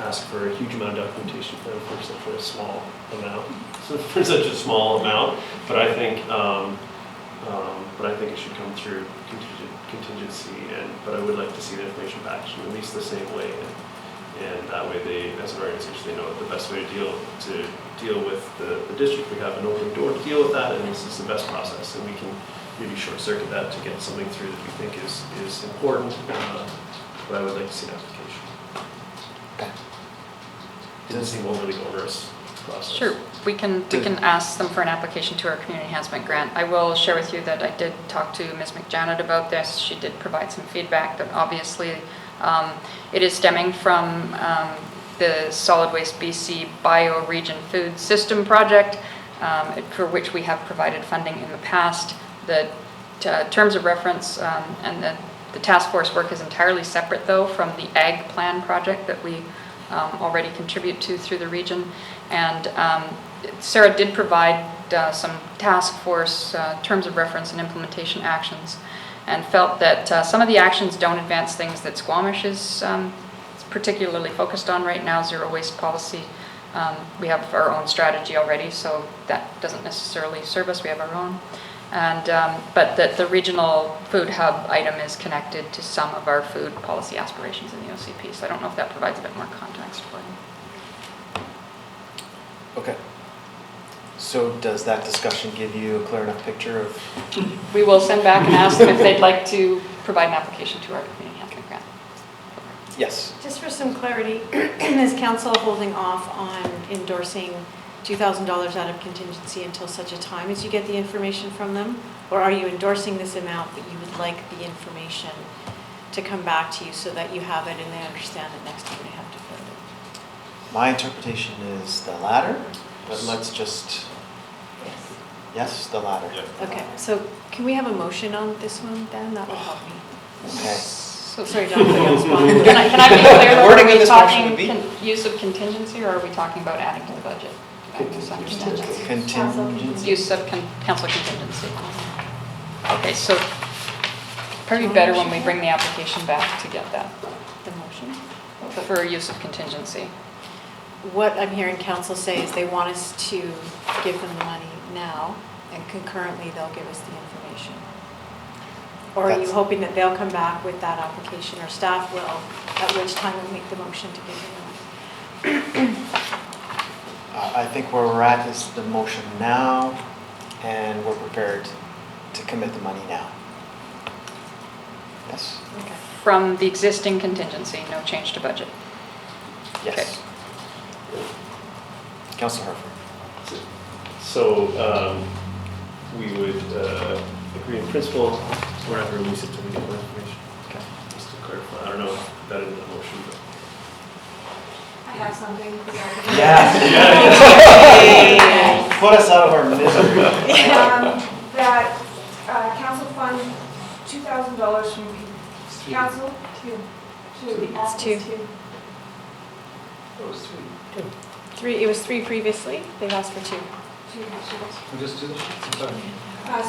ask for a huge amount of documentation for such a small amount. For such a small amount, but I think it should come through contingency. But I would like to see the information packaged in at least the same way, and that way they, as an organization, they know the best way to deal with the district. We have an open door to deal with that, and this is the best process, and we can maybe short circuit that to get something through that we think is important. But I would like to see an application. Okay. It doesn't seem overly onerous process. Sure, we can ask them for an application to our community enhancement grant. I will share with you that I did talk to Ms. McJannet about this. She did provide some feedback that obviously it is stemming from the Solid Waste BC Bioregion Food System Project, for which we have provided funding in the past. The terms of reference and the task force work is entirely separate, though, from the Ag Plan project that we already contribute to through the region. And Sarah did provide some task force terms of reference and implementation actions, and felt that some of the actions don't advance things that Squamish is particularly focused on right now, zero waste policy. We have our own strategy already, so that doesn't necessarily serve us. We have our own. And but that the regional food hub item is connected to some of our food policy aspirations in the OCP. So I don't know if that provides a bit more context for you. Okay. So does that discussion give you a clear enough picture of? We will send back and ask them if they'd like to provide an application to our community enhancement grant. Yes. Just for some clarity, is council holding off on endorsing $2,000 out of contingency until such a time as you get the information from them? Or are you endorsing this amount, but you would like the information to come back to you so that you have it and they understand that next time they have to put it? My interpretation is the latter, but let's just, yes, the latter. Okay, so can we have a motion on this one then? That would help me. Okay. So sorry, John, put you on the spot. Can I be clear, though, Wording are of we this motion would be? talking use of contingency, or are we talking about adding to the budget? Contingency. Use of council contingency. Okay, so probably better when we bring the application back to get that. The motion? For use of contingency. What I'm hearing council say is they want us to give them the money now, and concurrently they'll give us the information. Or are you hoping that they'll come back with that application, or staff will, at which time we'll make the motion to give them that? I think where we're at is the motion now, and we're prepared to commit the money now. Yes? Okay. From the existing contingency, no change to budget. Yes. Councilor Harford. So we would agree in principle. We're not going to release it until we get more information. Okay. Just to clarify, I don't know if that is the motion, but. I have something. Yes. Put us out of our misery. That council fund $2,000 from council It's two. It was three. It was three previously, they've asked for two. We'll just do this. Sorry.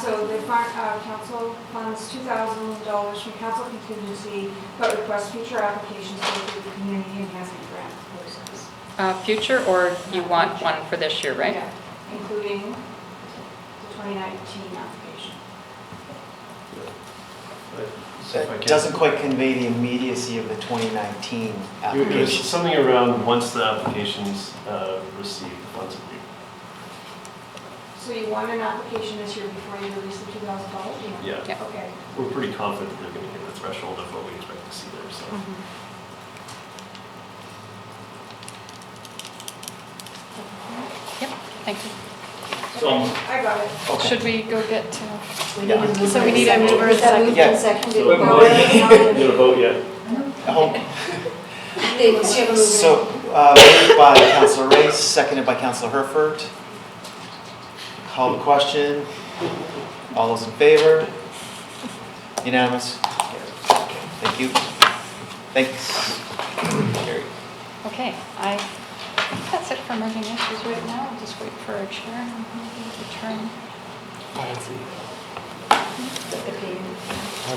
So the council funds $2,000 from council contingency, but requests future applications to include the community enhancement grant process. Future, or you want one for this year, right? Yeah, including the 2019 application. That doesn't quite convey the immediacy of the 2019 application. There's something around once the applications receive the funds agreed. So you want an application this year before you release the $2,000? Yeah. Okay. We're pretty confident that they're going to hit the threshold of what we expect to see there, so. Yep, thank you. So, I got it. Okay. Should we go get to? So we need a mover and second. Yeah. so you going to vote yet? So, moved by Councilor Race, seconded by Councilor Herford. Call the question. All those in favor? Unanimous? Thank you. Thanks. Carried. Okay, I think that's it for emerging issues right now. I'll just wait for our chair to turn.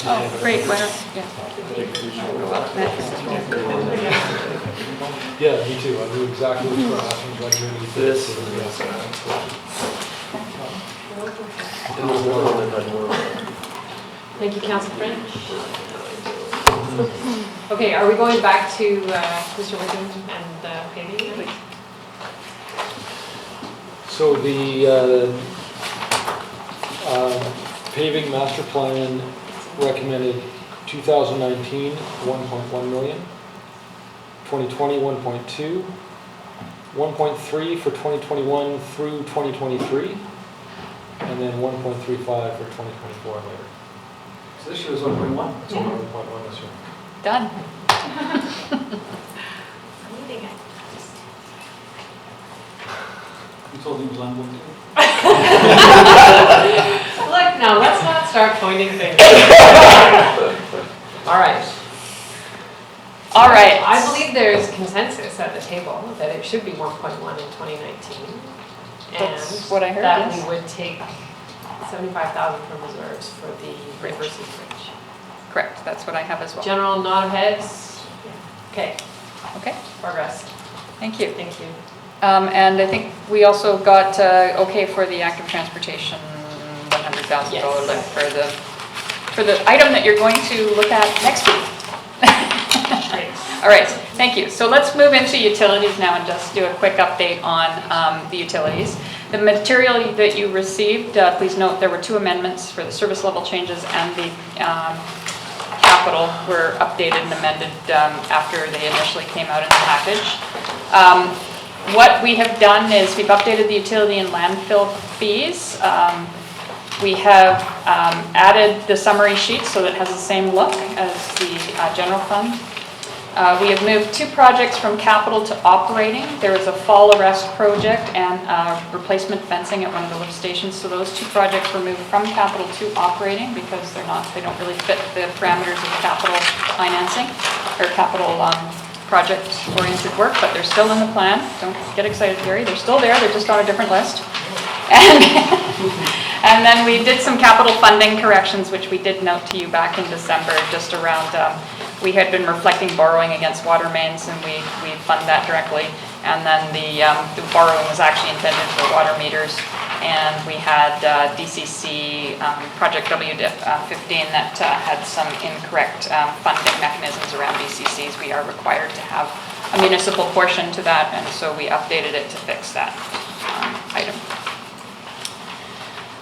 Oh, great, why don't, yeah. Yeah, me too. I knew exactly what you were asking, but I knew you did. This So, is Thank you, Council French. Okay, are we going back to Mr. Wickham and paving? So the paving master plan recommended 2019, 1.1 million, 2020, 1.2, 1.3 for 2021 through 2023, and then 1.35 for 2024 and later. So this year was 1.1? It's only 1.1 this year. Done. You told him it was on 1.2? Look, now, let's not start pointing fingers. All right. All right. I believe there's consensus at the table that it should be 1.1 in 2019. That's what I heard, That yes. we would take 75,000 from reserves for the reverses bridge. Correct, that's what I have as well. General nod of heads? Okay. Okay. Progress. Thank you. Thank you. And I think we also got okay for the active transportation $100,000 Yes. lift for the item that you're going to look at next week. Great. All right, thank you. So let's move into utilities now and just do a quick update on the utilities. The material that you received, please note there were 2 amendments for the service level changes and the capital were updated and amended after they initially came out in the package. What we have done is we've updated the utility and landfill fees. We have added the summary sheet so that it has the same look as the general fund. We have moved 2 projects from capital to operating. There is a fall arrest project and replacement fencing at one of the lift stations. So those 2 projects were moved from capital to operating because they don't really fit the parameters of capital financing or capital project-oriented work, but they're still in the plan. Don't get excited, Gary. They're still there. They're just on a different list. And then we did some capital funding corrections, which we did note to you back in December, just around, we had been reflecting borrowing against water mains, and we fund that directly. And then the borrowing was actually intended for water meters. And we had DCC Project W15 that had some incorrect funding mechanisms around DCCs. We are required to have a municipal portion to that, and so we updated it to fix that item.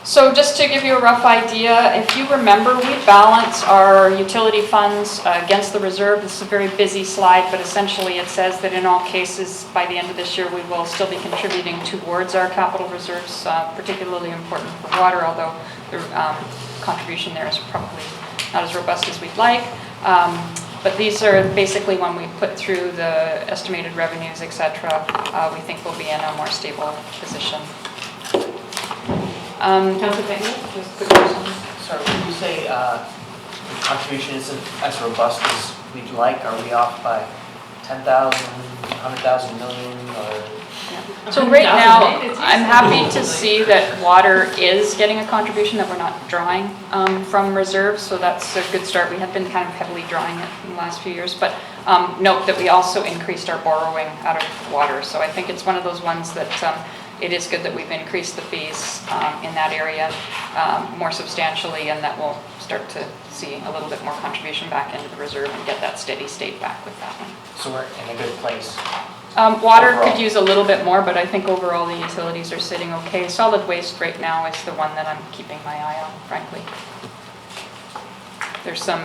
So just to give you a rough idea, if you remember, we balance our utility funds against the reserve. This is a very busy slide, but essentially it says that in all cases, by the end of this year, we will still be contributing towards our capital reserves, particularly important for water, although the contribution there is probably not as robust as we'd like. But these are basically when we put through the estimated revenues, et cetera, we think we'll be in a more stable position. Councilor Payne, just a quick question. Sorry, when you say the contribution isn't as robust as we'd like, are we off by 10,000, 100,000 million, or? So right now, I'm happy to see that water is getting a contribution, that we're not drawing from reserves, so that's a good start. We have been kind of heavily drawing it in the last few years, but note that we also increased our borrowing out of water, so I think it's one of those ones that it is good that we've increased the fees in that area more substantially, and that we'll start to see a little bit more contribution back into the reserve and get that steady state back with that one. So we're in a good place? Water overall. could use a little bit more, but I think overall the utilities are sitting okay. Solid waste right now is the one that I'm keeping my eye on, frankly. There's some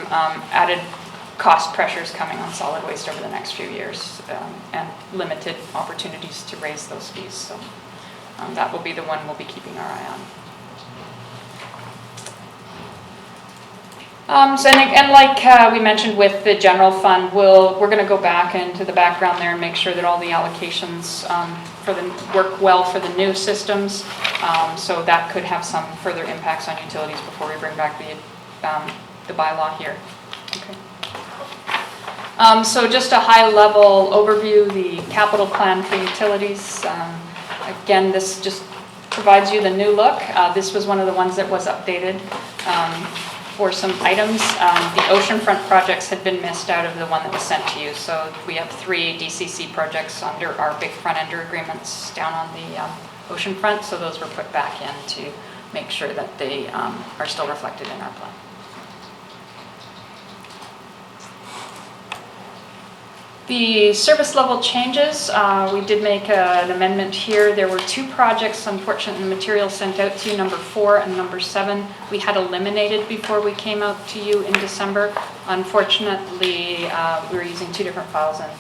added cost pressures coming on solid waste over the next few years and limited opportunities to raise those fees. So that will be the one we'll be keeping our eye on. And like we mentioned with the general fund, we're going to go back into the background there and make sure that all the allocations work well for the new systems. So that could have some further impacts on utilities before we bring back the bylaw here. Okay. So just a high-level overview, the capital plan for utilities. Again, this just provides you the new look. This was one of the ones that was updated. for some items. The oceanfront projects had been missed out of the one that was sent to you, so we have 3 DCC projects under our big front-ender agreements down on the oceanfront, so those were put back in to make sure that they are still reflected in our plan. The service level changes, we did make an amendment here. There were 2 projects, unfortunately, the material sent out to you, number 4 and number 7, we had eliminated before we came out to you in December. Unfortunately, we were using 2 different files, and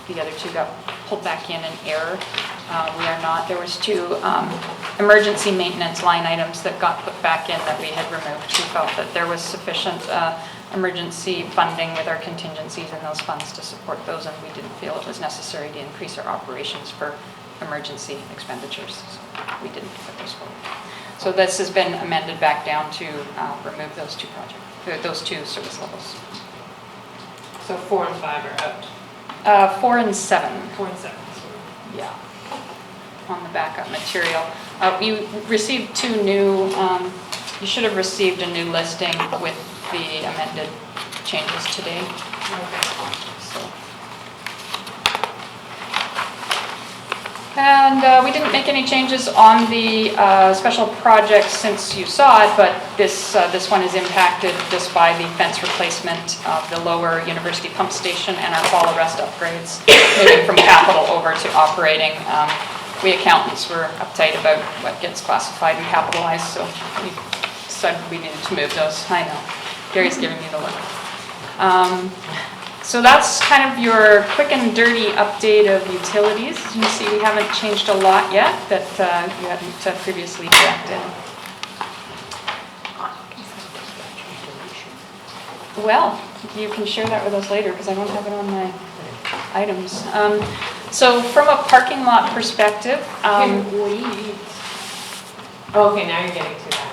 the other 2 got pulled back in error. We are not. There was 2 emergency maintenance line items that got put back in that we had removed. We felt that there was sufficient emergency funding with our contingencies in those funds to support those, and we didn't feel it was necessary to increase our operations for emergency expenditures. So we didn't put those forward. So this has been amended back down to remove those 2 projects, those 2 service levels. So 4 and 5 are out. 4 and 7. 4 and 7. Yeah. On the backup material. You received 2 new, you should have received a new listing with the amended changes today. So. And we didn't make any changes on the special projects since you saw it, but this one is impacted just by the fence replacement of the lower university pump station and our fall arrest upgrades, moving from capital over to operating. We accountants were uptight about what gets classified and capitalized, so we decided we needed to move those. I know, Gary's giving me the look. So that's kind of your quick and dirty update of utilities. As you can see, we haven't changed a lot yet that you hadn't previously corrected. Well, you can share that with us later because I don't have it on my items. So from a parking lot perspective, okay, now you're getting to that.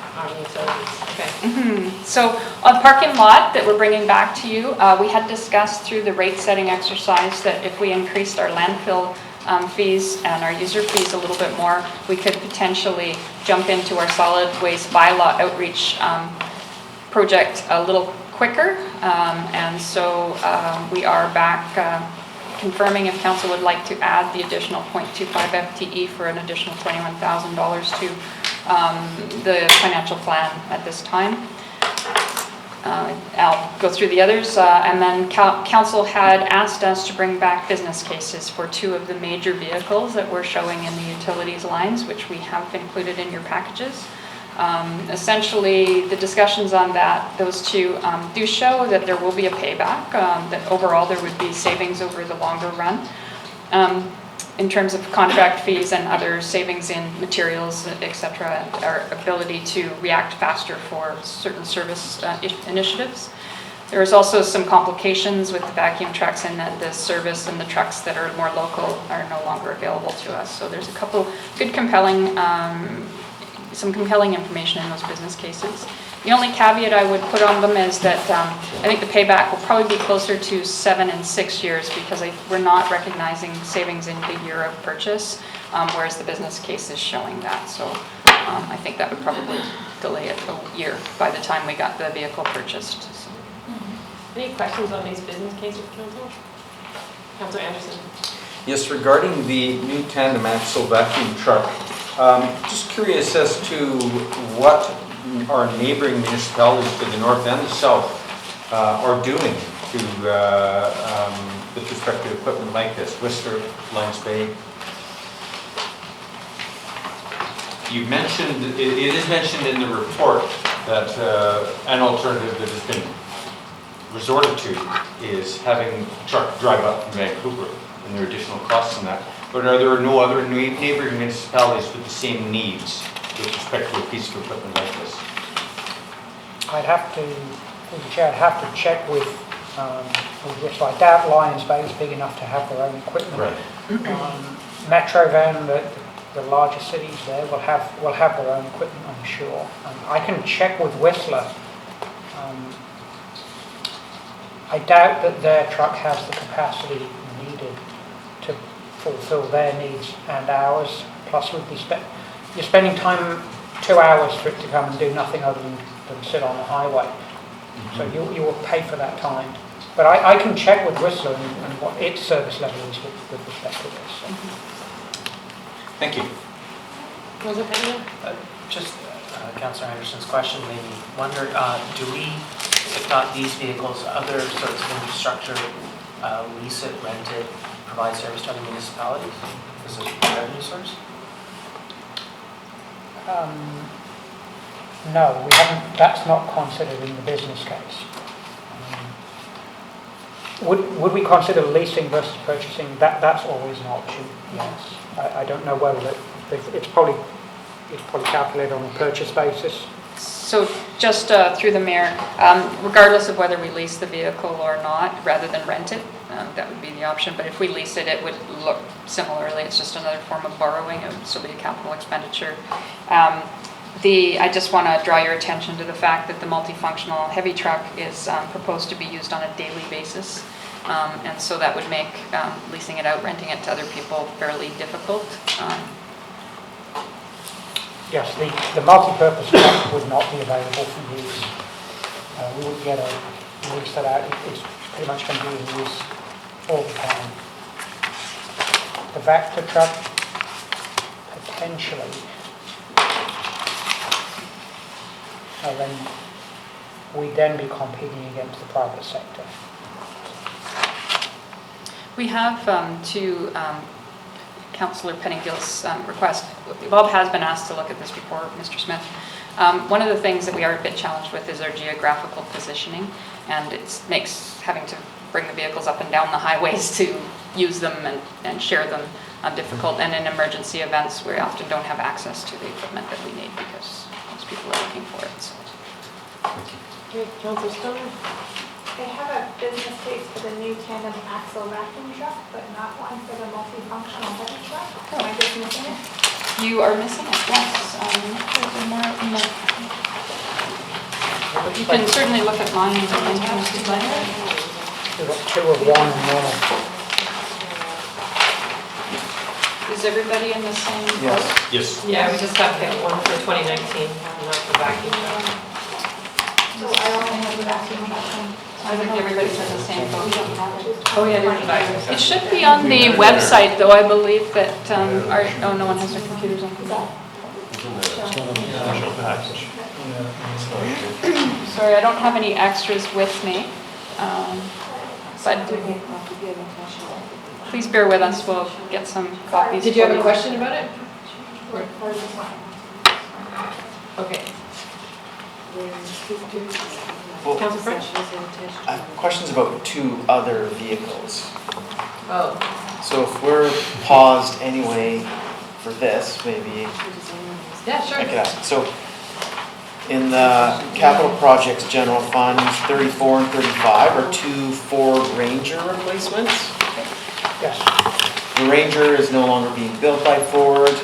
Okay. So on parking lot that we're bringing back to you, we had discussed through the rate setting exercise that if we increased our landfill fees and our user fees a little bit more, we could potentially jump into our solid waste bylaw outreach project a little quicker. And so we are back confirming if council would like to add the additional 0.25 FTE for an additional $21,000 to the financial plan at this time. I'll go through the others, and then council had asked us to bring back business cases for 2 of the major vehicles that we're showing in the utilities lines, which we have included in your packages. Essentially, the discussions on those 2 do show that there will be a payback, that overall there would be savings over the longer run. In terms of contract fees and other savings in materials, etc., our ability to react faster for certain service initiatives. There is also some complications with the vacuum trucks and that the service and the trucks that are more local are no longer available to us. So there's a couple good some compelling information in those business cases. The only caveat I would put on them is that I think the payback will probably be closer to 7 and 6 years because we're not recognizing savings in the year of purchase, whereas the business case is showing that. So I think that would probably delay it a year by the time we got the vehicle purchased. So. Any questions on these business cases, Councillor? Councillor Anderson. Yes, regarding the new tandem axle vacuum truck, just curious as to what our neighboring municipalities to the north and the south are doing to with respect to equipment like this. Whistler, Lions Bay. You mentioned, it is mentioned in the report that an alternative that has been resorted to is having a truck drive up from Vancouver, and there are additional costs in that. But are there no other neighboring municipalities with the same needs with respect to a piece of equipment like this? I'd have to check with Whistler. I doubt Lions Bay is big enough to have their own equipment. Right. Metro Van, the larger cities there will have their own equipment, I'm sure. I can check with Whistler. I doubt that their truck has the capacity needed to fulfill their needs and ours. Plus, you're spending time 2 hours for it to come and do nothing other than sit on the highway. So you will pay for that time. But I can check with Whistler and what its service level is with respect to this. So. Thank you. Was it Henry? Just Councillor Anderson's question made me wonder, do we, if not these vehicles, other sorts of infrastructure, lease it, rent it, provide service to other municipalities? Is it a revenue source? No, we haven't. That's not considered in the business case. Would we consider leasing versus purchasing? That's always an option. Yes. I don't know whether it's probably calculated on a purchase basis. So just through the mayor, regardless of whether we lease the vehicle or not, rather than rent it, that would be the option. But if we lease it, it would look similarly. It's just another form of borrowing. It would still be a capital expenditure. I just want to draw your attention to the fact that the multifunctional heavy truck is proposed to be used on a daily basis. And so that would make leasing it out, renting it to other people fairly difficult. Yes, the multi-purpose truck would not be available for use. We wouldn't get a lease that out. It's pretty much going to be in use all the time. The Vector truck, potentially. And then we'd then be competing against the private sector. We have to Councillor Penningill's request. Bob has been asked to look at this before, Mr. Smith. One of the things that we are a bit challenged with is our geographical positioning, and it makes having to bring the vehicles up and down the highways to use them and share them difficult. And in emergency events, we often don't have access to the equipment that we need because most people are looking for it. So. Okay, Councillor Stoner. They have a business case for the new tandem axle vacuum truck, but not one for the multifunctional heavy truck. Am I just missing it? You are missing it, yes. You can certainly look at mine. We've got two of one and one. Is everybody in the same boat? Yes. Yes. Yeah, we just have to get one for 2019, and not the vacuum truck. So I only have the vacuum truck. I think everybody's in the same boat. Oh, yeah, there's the vacuum. It should be on the website, though, I believe that, no one has their computers on. Sorry, I don't have any extras with me. But please bear with us, we'll get some copies. Did you have a question about it? Okay. Well, Councillor French? I have questions about two other vehicles. Oh. So if we're paused anyway for this, maybe Yeah, sure. I could ask. So in the capital projects general fund, 34 and 35 are two Ford Ranger replacements. Yes. The Ranger is no longer being built by Ford,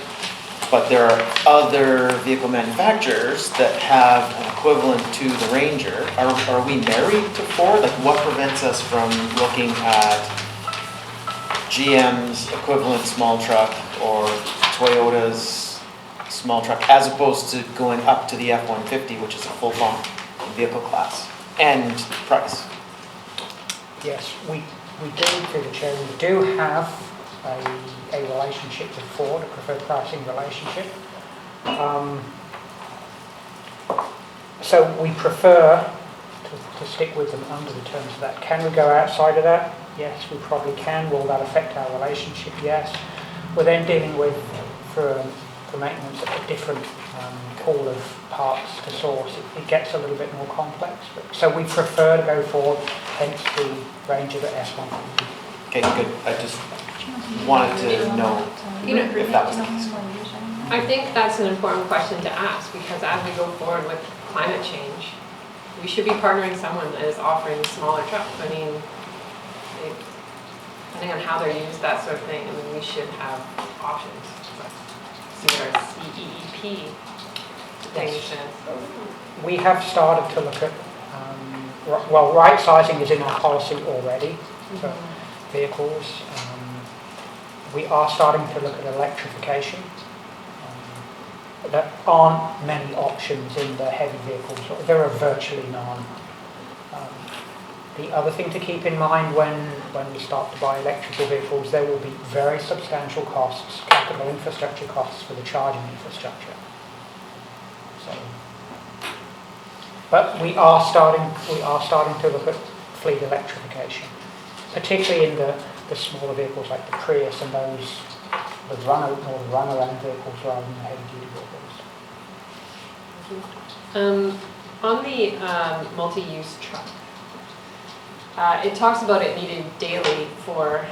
but there are other vehicle manufacturers that have an equivalent to the Ranger. Are we married to Ford? Like, what prevents us from looking at GM's equivalent small truck or Toyota's small truck, as opposed to going up to the F-150, which is a full-blown vehicle class and price? Yes, we do, through the chair, we do have a relationship with Ford, a preferred pricing relationship. So we prefer to stick with them under the terms of that. Can we go outside of that? Yes, we probably can. Will that affect our relationship? Yes. We're then dealing with, for maintenance, a different pool of parts to source. It gets a little bit more complex. So we prefer to go forward, hence the range of the S150. Okay, good. I just wanted to know if that was the case. I think that's an important question to ask, because as we go forward with climate change, we should be partnering someone that is offering smaller trucks. I mean, depending on how they're used, that sort of thing, I mean, we should have options. But see what our CEEP thing says. We have started to look at, right sizing is in our policy already for vehicles. We are starting to look at electrification. There aren't many options in the heavy vehicles. There are virtually none. The other thing to keep in mind when we start to buy electrical vehicles, there will be very substantial costs, capital infrastructure costs for the charging infrastructure. So, but we are starting to look at fleet electrification, particularly in the smaller vehicles like the Prius and those the run-around vehicles rather than the heavy-duty vehicles. On the multi-use truck, it talks about it needed daily for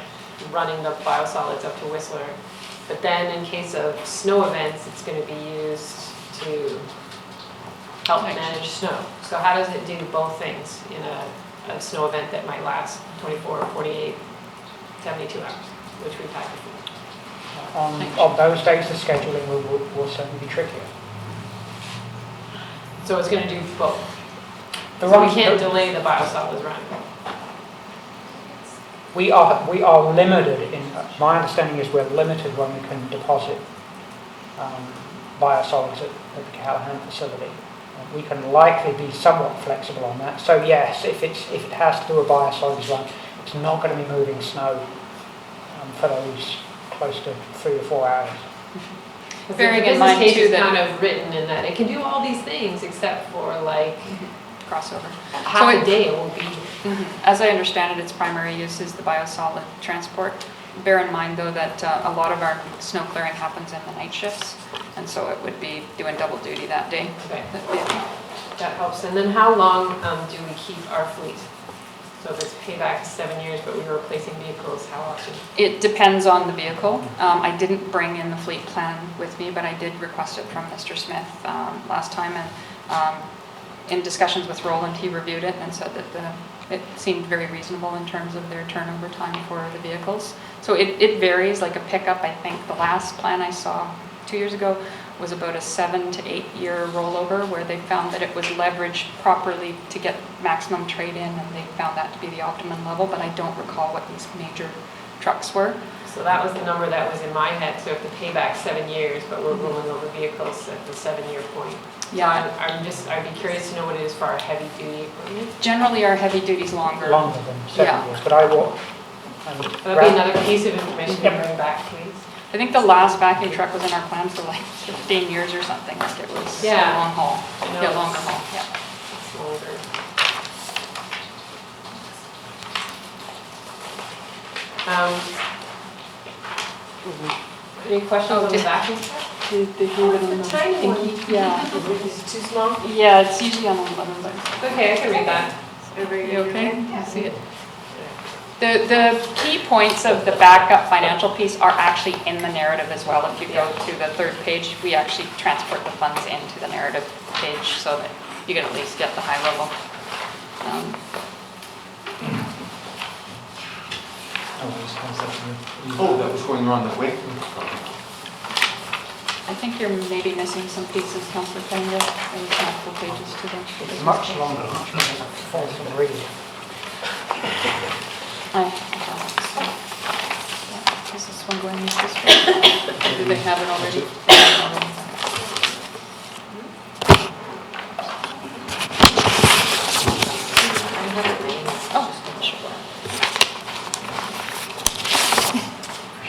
running the biosolids up to Whistler, but then in case of snow events, it's going to be used to help manage snow. So how does it do both things in a snow event that might last 24, 48, 72 hours, which we've had before? On those days, the scheduling will certainly be trickier. So it's going to do both. So we can't delay the biosolids run. We are limited in, my understanding is we're limited when we can deposit biosolids at the Callahan facility. We can likely be somewhat flexible on that. So yes, if it has to do a biosolids run, it's not going to be moving snow for those close to 3 to 4 hours. Bearing in mind too that kind of written in that it can do all these things except for like crossover. Half a day it will be. As I understand it, its primary use is the biosolid transport. Bear in mind though that a lot of our snow clearing happens in the night shifts, and so it would be doing double duty that day. Okay. That helps. And then how long do we keep our fleet? So if it's payback 7 years, but we were replacing vehicles, how often? It depends on the vehicle. I didn't bring in the fleet plan with me, but I did request it from Mr. Smith last time, and in discussions with Roland, he reviewed it and said that it seemed very reasonable in terms of their turnover time for the vehicles. So it varies. Like a pickup, I think the last plan I saw 2 years ago was about a 7 to 8 year rollover, where they found that it was leveraged properly to get maximum trade-in, and they found that to be the optimum level, but I don't recall what these major trucks were. So that was the number that was in my head. So if the payback 7 years, but we're rolling over vehicles at the 7 year point. Yeah. So I'd be curious to know what it is for our heavy duty equipment. Generally our heavy duty's longer. Longer than 7 years, but I will. That'd be another piece of information to bring back, please. I think the last vacuum truck was in our plan for like 15 years or something, like it was a long haul. Yeah, longer haul, yeah. It's longer. Any questions on the vacuum truck? The tiny one. Yeah. Is it too small? Yeah, it's usually on the bottom. Okay, I can read that. You okay? I see it. The key points of the backup financial piece are actually in the narrative as well. If you go to the third page, we actually transport the funds into the narrative page so that you can at least get the high level. Oh, that was going on that way. I think you're maybe missing some pieces, Councillor Pender, and multiple pages to them. It's much longer, much more fulsome read. Is this one going this way? Do they have it already?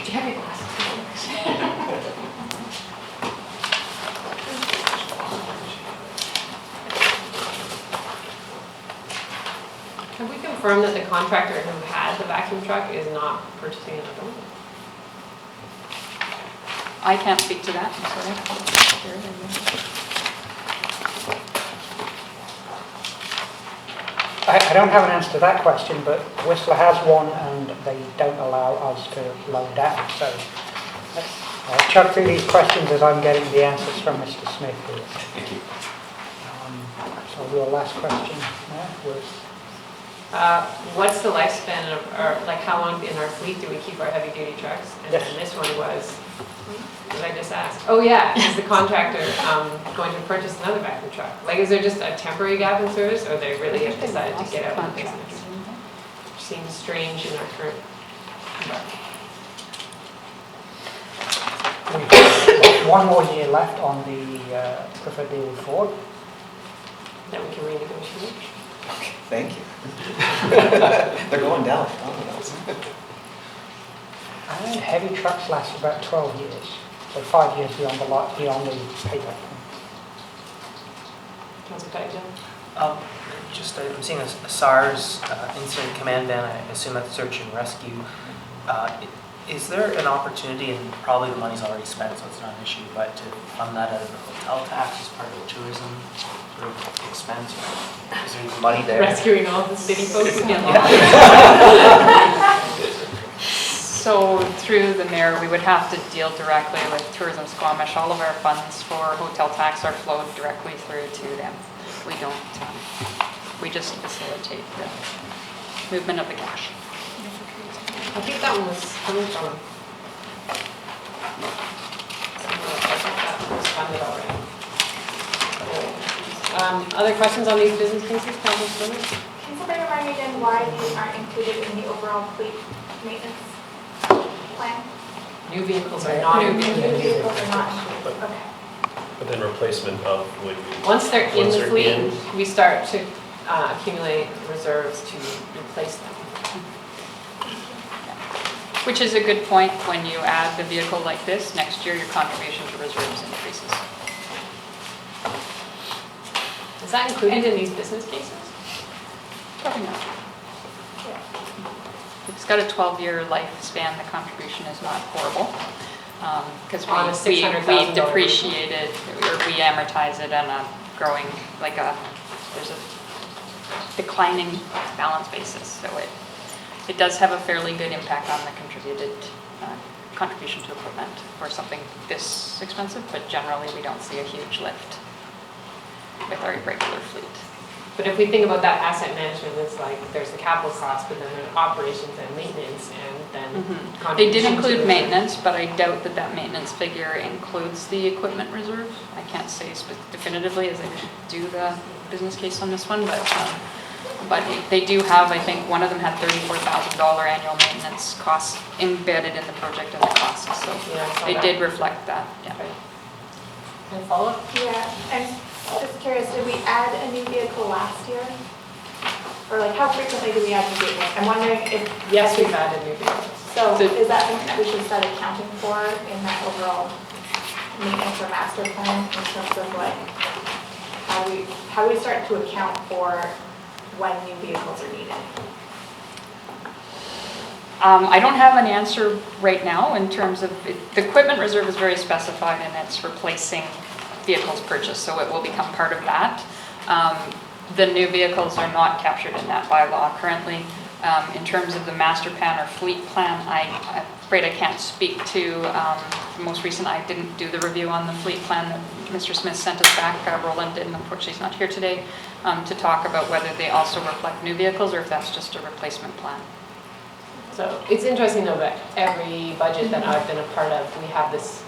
Do you have your glasses? Have we confirmed that the contractor who had the vacuum truck is not purchasing another one? I can't speak to that, I'm sorry. I don't have an answer to that question, but Whistler has one and they don't allow us to load down. So I'll chuck through these questions as I'm getting the answers from Mr. Smith here. Thank you. So your last question was... what's the lifespan of, or like how long in our fleet do we keep our heavy duty trucks? And then this one was, what did I just ask? Oh yeah, is the contractor going to purchase another vacuum truck? Like is there just a temporary gap in service, or they really have decided to get out of the business? Which seems strange in our current environment. We've got one more year left on the preferred deal with Ford. That we can renegotiate. Okay, thank you. They're going down. Domino's. Heavy trucks last about 12 years, so 5 years beyond the payback. Councilor Pagel? I'm seeing a SARS incident command van, I assume that's search and rescue. Is there an opportunity, and probably the money's already spent, so it's not an issue, but to fund that out of the hotel tax as part of the tourism sort of expense? Or is there money there? Rescuing all the city folks again. So through the mayor, we would have to deal directly with Tourism Squamish. All of our funds for hotel tax are flowed directly through to them. We don't, we just facilitate the movement of the cash. I think that one was coming from. That was funded already. Other questions on these business cases, Councilor Squamish? Can somebody remind me again why these aren't included in the overall fleet maintenance plan? New vehicles are not New included. vehicles are not included, okay. But then replacement of when we... Once they're in Once the they're fleet, in. we start to accumulate reserves to replace them. Which is a good point. When you add the vehicle like this, next year your contribution to reserves increases. Is that included in these business cases? Probably not. It's got a 12-year lifespan. The contribution is not horrible. Because On a we $600,000 depreciate it, or we amortize it on a growing, there's a declining balance basis. So it does have a fairly good impact on the contribution to equipment for something this expensive, but generally we don't see a huge lift with our regular fleet. But if we think about that asset management, it's like there's the capital cost, but then there's operations and maintenance, and then They did contribution to include the- maintenance, but I doubt that that maintenance figure includes the equipment reserve. I can't say definitively as I do the business case on this one, but they do have, I think, one of them had $34,000 annual maintenance costs embedded in the project and the costs, so Yeah, I saw they that. did reflect that, yeah. Can I follow up? Yeah, and just curious, did we add a new vehicle last year? Or like how frequently do we add new vehicles? I'm wondering if. Yes, we've added new vehicles. So is that something that we should start accounting for in that overall maintenance or master plan in terms of like how do we start to account for when new vehicles are needed? I don't have an answer right now in terms of, the equipment reserve is very specified and it's replacing vehicles purchased, so it will become part of that. The new vehicles are not captured in that bylaw currently. In terms of the master plan or fleet plan, I'm afraid I can't speak to the most recent. I didn't do the review on the fleet plan that Mr. Smith sent us back. Roland did, and unfortunately he's not here today to talk about whether they also reflect new vehicles or if that's just a replacement plan. So it's interesting though that every budget that I've been a part of, we have this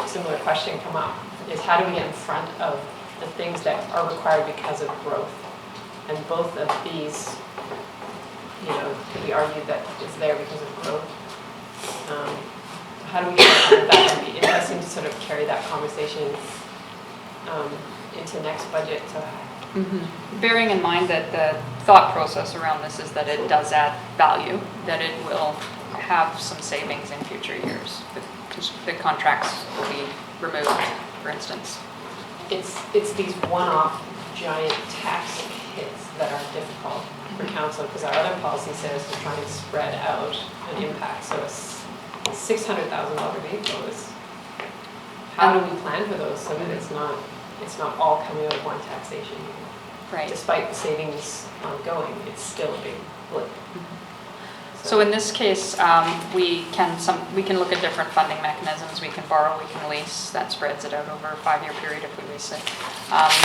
similar question come up, is how do we get in front of the things that are required because of growth? And both of these, could be argued that it's there because of growth. How do we get in front of that? It'd be interesting to sort of carry that conversation into next budget. Bearing in mind that the thought process around this is that it does add value, that it will have some savings in future years. The contracts will be removed, for instance. It's these one-off giant tax hits that are difficult for council because our other policy says to try and spread out an impact. So a $600,000 vehicle is, how do we plan for those so that it's not all coming out of one taxation year? Right. Despite the savings ongoing, it's still a big blip. So in this case, we can look at different funding mechanisms. We can borrow, we can lease. That spreads it out over a 5-year period if we lease it.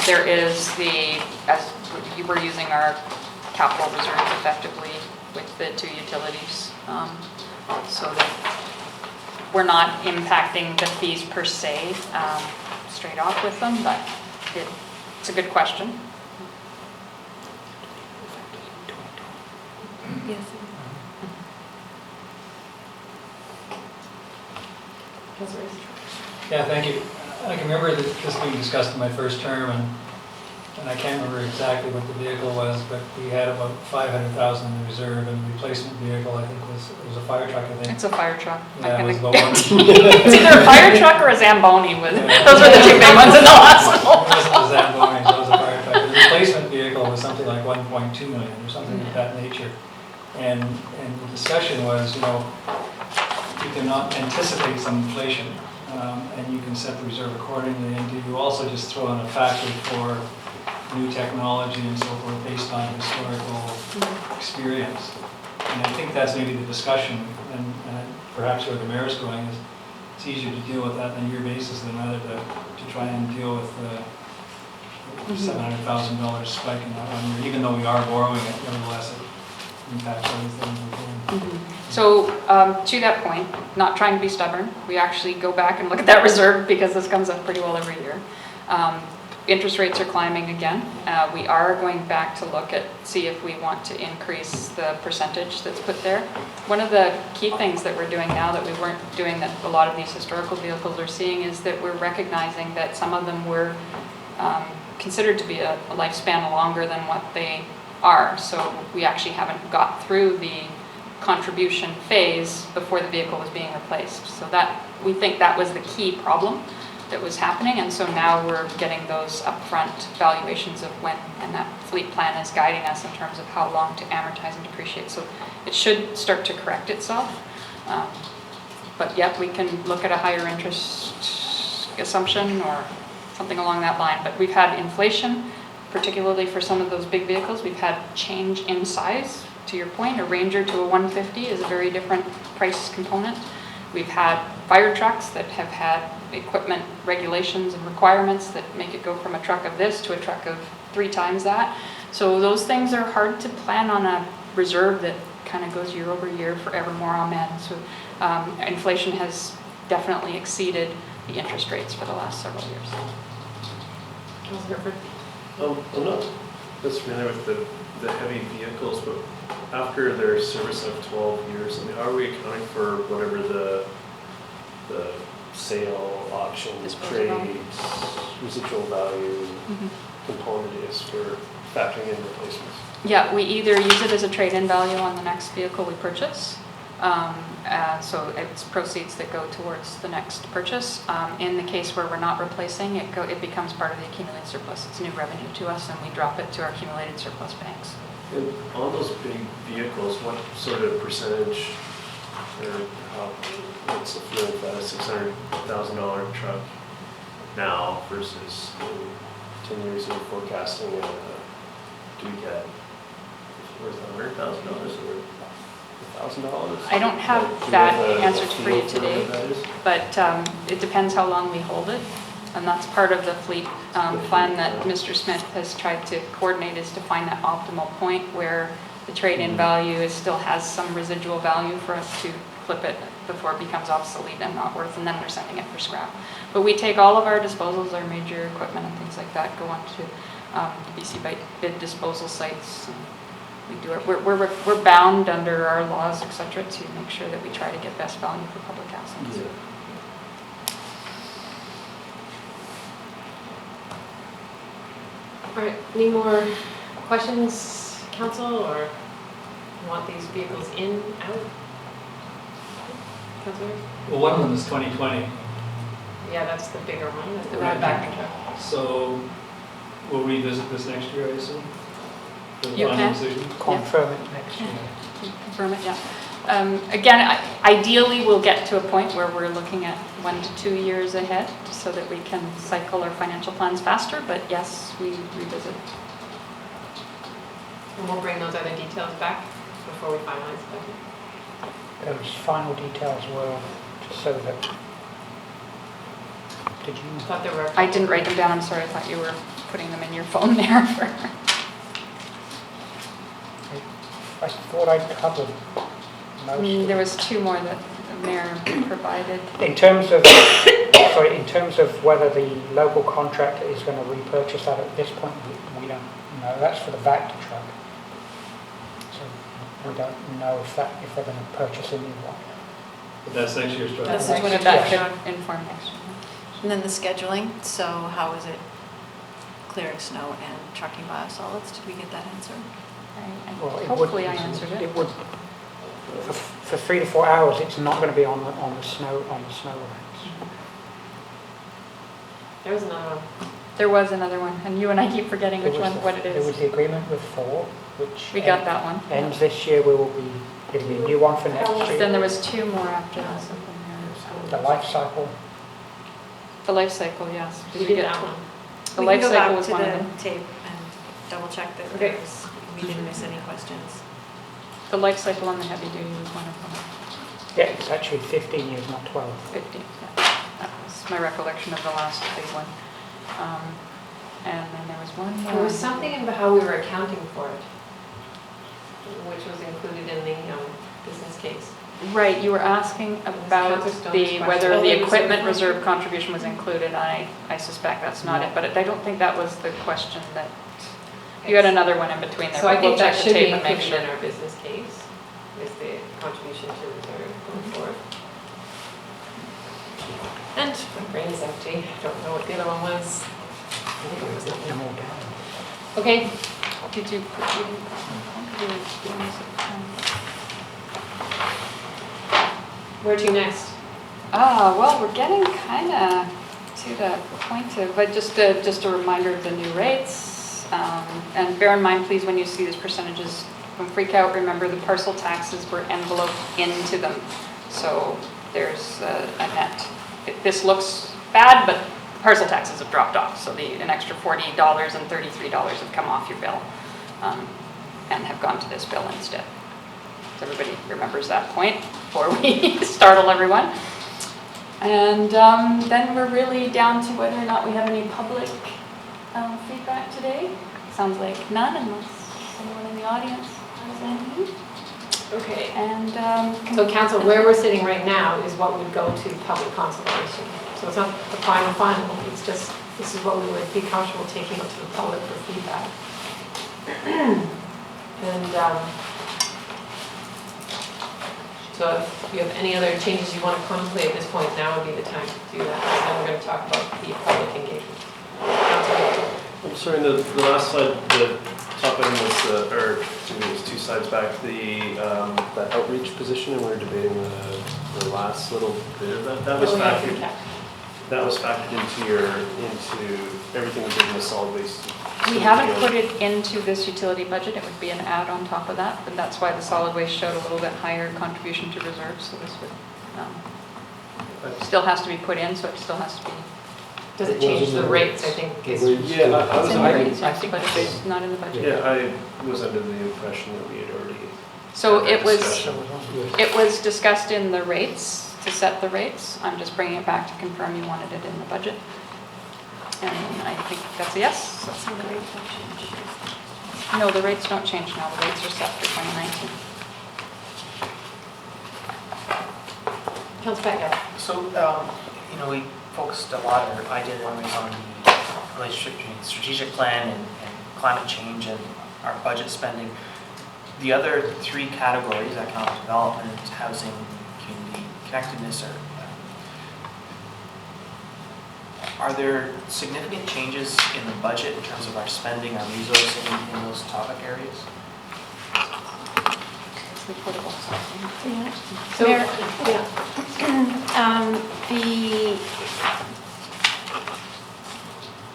There is as we're using our capital reserves effectively with the 2 utilities, so that we're not impacting the fees per se straight off with them, but it's a good question. Yes. Yeah, thank you. I can remember this being discussed in my first term, and and I can't remember exactly what the vehicle was, but we had about 500,000 in reserve, and the replacement vehicle, I think, was a fire truck, I think. It's a fire truck. Yeah, it was about It's either a fire truck or a Zamboni. Those were the two big ones in the hospital. It wasn't a Zamboni, so it was a fire truck. The replacement vehicle was something like 1.2 million or something of that nature. And the discussion was, you know, you cannot anticipate some inflation, and you can set the reserve accordingly, and do you also just throw in a factor for new technology and so forth based on historical experience. And I think that's maybe the discussion, and perhaps where the mayor's going is it's easier to deal with that on a year basis than rather to try and deal with the $700,000 spike in that 1 year. Even though we are borrowing it, nevertheless it impacts everything we're doing. So to that point, not trying to be stubborn, we actually go back and look at that reserve because this comes up pretty well every year. Interest rates are climbing again. We are going back to look at, see if we want to increase the percentage that's put there. One of the key things that we're doing now that we weren't doing that a lot of these historical vehicles are seeing is that we're recognizing that some of them were considered to be a lifespan longer than what they are. So we actually haven't got through the contribution phase before the vehicle was being replaced. So that, we think that was the key problem that was happening, and so now we're getting those upfront valuations of when, and that fleet plan is guiding us in terms of how long to amortize and depreciate. So it should start to correct itself. But yet we can look at a higher interest assumption or something along that line. But we've had inflation, particularly for some of those big vehicles. We've had change in size. To your point, a Ranger to a 150 is a very different price component. We've had fire trucks that have had equipment regulations and requirements that make it go from a truck of this to a truck of 3 times that. So those things are hard to plan on a reserve that kind of goes year over year forever more amen. So inflation has definitely exceeded the interest rates for the last several years. I'm not as familiar with the heavy vehicles, but after their service of 12 years, I mean, how are we accounting for whatever the sale, auction, trade, residual value component is for factoring in replacements? Yeah, we either use it as a trade-in value on the next vehicle we purchase. So it's proceeds that go towards the next purchase. In the case where we're not replacing, it becomes part of the accumulated surplus. It's new revenue to us, and we drop it to our accumulated surplus banks. And on those big vehicles, what sort of percentage, or what's the feeling for that, a $600,000 truck now versus 10 years of forecasting, do we get worth $100,000 or $1,000? I don't have that answer for you today, but it depends how long we hold it. And that's part of the fleet plan that Mr. Smith has tried to coordinate, is to find that optimal point where the trade-in value still has some residual value for us to clip it before it becomes obsolete and not worth, and then we're sending it for scrap. But we take all of our disposals, our major equipment and things like that, go onto the BC bid disposal sites. We do it. We're bound under our laws, etc., to make sure that we try to get best value for public assets. Yeah. All right, any more questions, council, or want these vehicles in, out? Councilor? Well, one of them is 2020. Yeah, that's the bigger one, that's the Right. back truck. So we'll revisit this next year, I assume? For the You final can. decision? Confirm it next year. Confirm it, yeah. Again, ideally, we'll get to a point where we're looking at 1 to 2 years ahead so that we can cycle our financial plans faster, but yes, we revisit. And we'll bring those other details back before we finalize the budget. Those final details were just so that, did you? Thought there were. I didn't write them down, I'm sorry, I thought you were putting them in your phone there. I thought I covered most. There was 2 more that the mayor provided. In terms of, sorry, in terms of whether the local contractor is going to repurchase that at this point, we don't know. That's for the Vector truck. So we don't know if they're going to purchase a new one. But that's next year's truck. This is what that could inform next year. And then the scheduling, so how is it clearing snow and trucking biosolids. Did we get that answer? Well, it Hopefully I would- answered it. It would, for 3 to 4 hours, it's not going to be on the snow events. There was another one. There was another one, and you and I keep forgetting which one, what it There was is. the agreement with Philp, which We got that one. ends this year. We will be getting a new one for next Then year. there was two more after that. The life cycle. The life cycle, yes. We did that one. The We life can go cycle back was to one of the them. tape and double check that Okay. we didn't miss any questions. The life cycle on the heavy duty was one of them. Yeah, it's actually 15 years, not 12. 50, yeah. That was my recollection of the last big one. And then there was one more. There was something about how we were accounting for it, which was included in the business case. Right, you were asking about Counterstone's whether question. the equipment reserve contribution was included. I suspect that's not it, but I don't think that was the question that, you had another one in between there. So I but we'll think that check the should be tape and make included sure. in our business case, is the contribution to reserve going forward. And my brain is empty, I don't know what the other one was. I think it was nothing. Okay, did you put, you didn't, I think you were doing this at the time. Where to next? Well, we're getting kind of to the point of, but just a reminder of the new rates. And bear in mind, please, when you see these percentages, don't freak out. Remember, the parcel taxes were enveloped into them. So there's a net. This looks bad, but parcel taxes have dropped off. So an extra $40 and $33 have come off your bill and have gone to this bill instead. So everybody remembers that point before we startle everyone. And then we're really down to whether or not we have any public feedback today. Sounds like none, unless anyone in the audience has any. Okay. And So council, where we're sitting right now is what would go to public consultation. So it's not the final, it's just, this is what we would be comfortable taking up to the public for feedback. And so if you have any other changes you want to contemplate at this point, now would be the time to do that. And then we're going to talk about the public engagement. Councilor. I'm sorry, the last slide, the top item was, or it was 2 slides back, the outreach position, and we were debating the last little bit of that. That was factored. That was factored into everything we did in the solid waste. we haven't put it into this utility budget. It would be an add on top of that, but that's why the solid waste showed a little bit higher contribution to reserves. So this would still has to be put in, so it still has to be. Does it change the rates, I think? Yeah, I was in the under, rates, yes, but it's not in the budget. yeah, I was under the impression that we had already. So had it that was, discussion. it was discussed in the rates, to set the rates. I'm just bringing it back to confirm you wanted it in the budget. And I think that's a yes. So the rates don't change. No, the rates don't change now. The rates are set for 2019. Councilor Becker. So, we focused a lot, or I did anyways, on the relationship between the strategic plan and climate change and our budget spending. The other 3 categories, economic development, housing, community connectedness, are there significant changes in the budget in terms of our spending, our resourcing in those topic areas? Yeah. So, Mayor, yeah.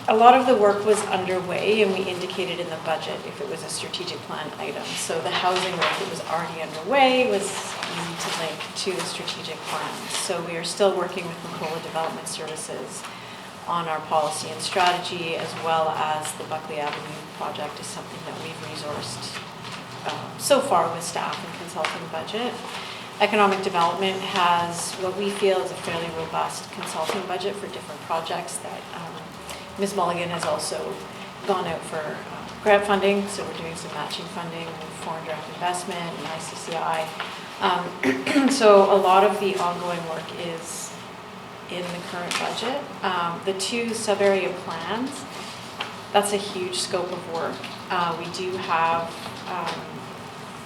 A lot of the work was underway, and we indicated in the budget if it was a strategic plan item. So the housing work that was already underway was easy to link to the strategic plan. So we are still working with Macola Development Services on our policy and strategy, as well as the Buckley Avenue project is something that we've resourced so far with staff and consulting budget. Economic development has what we feel is a fairly robust consulting budget for different projects that Ms. Mulligan has also gone out for grant funding, so we're doing some matching funding with foreign direct investment and ICCI. So a lot of the ongoing work is in the current budget. The 2 sub-area plans, that's a huge scope of work. We do have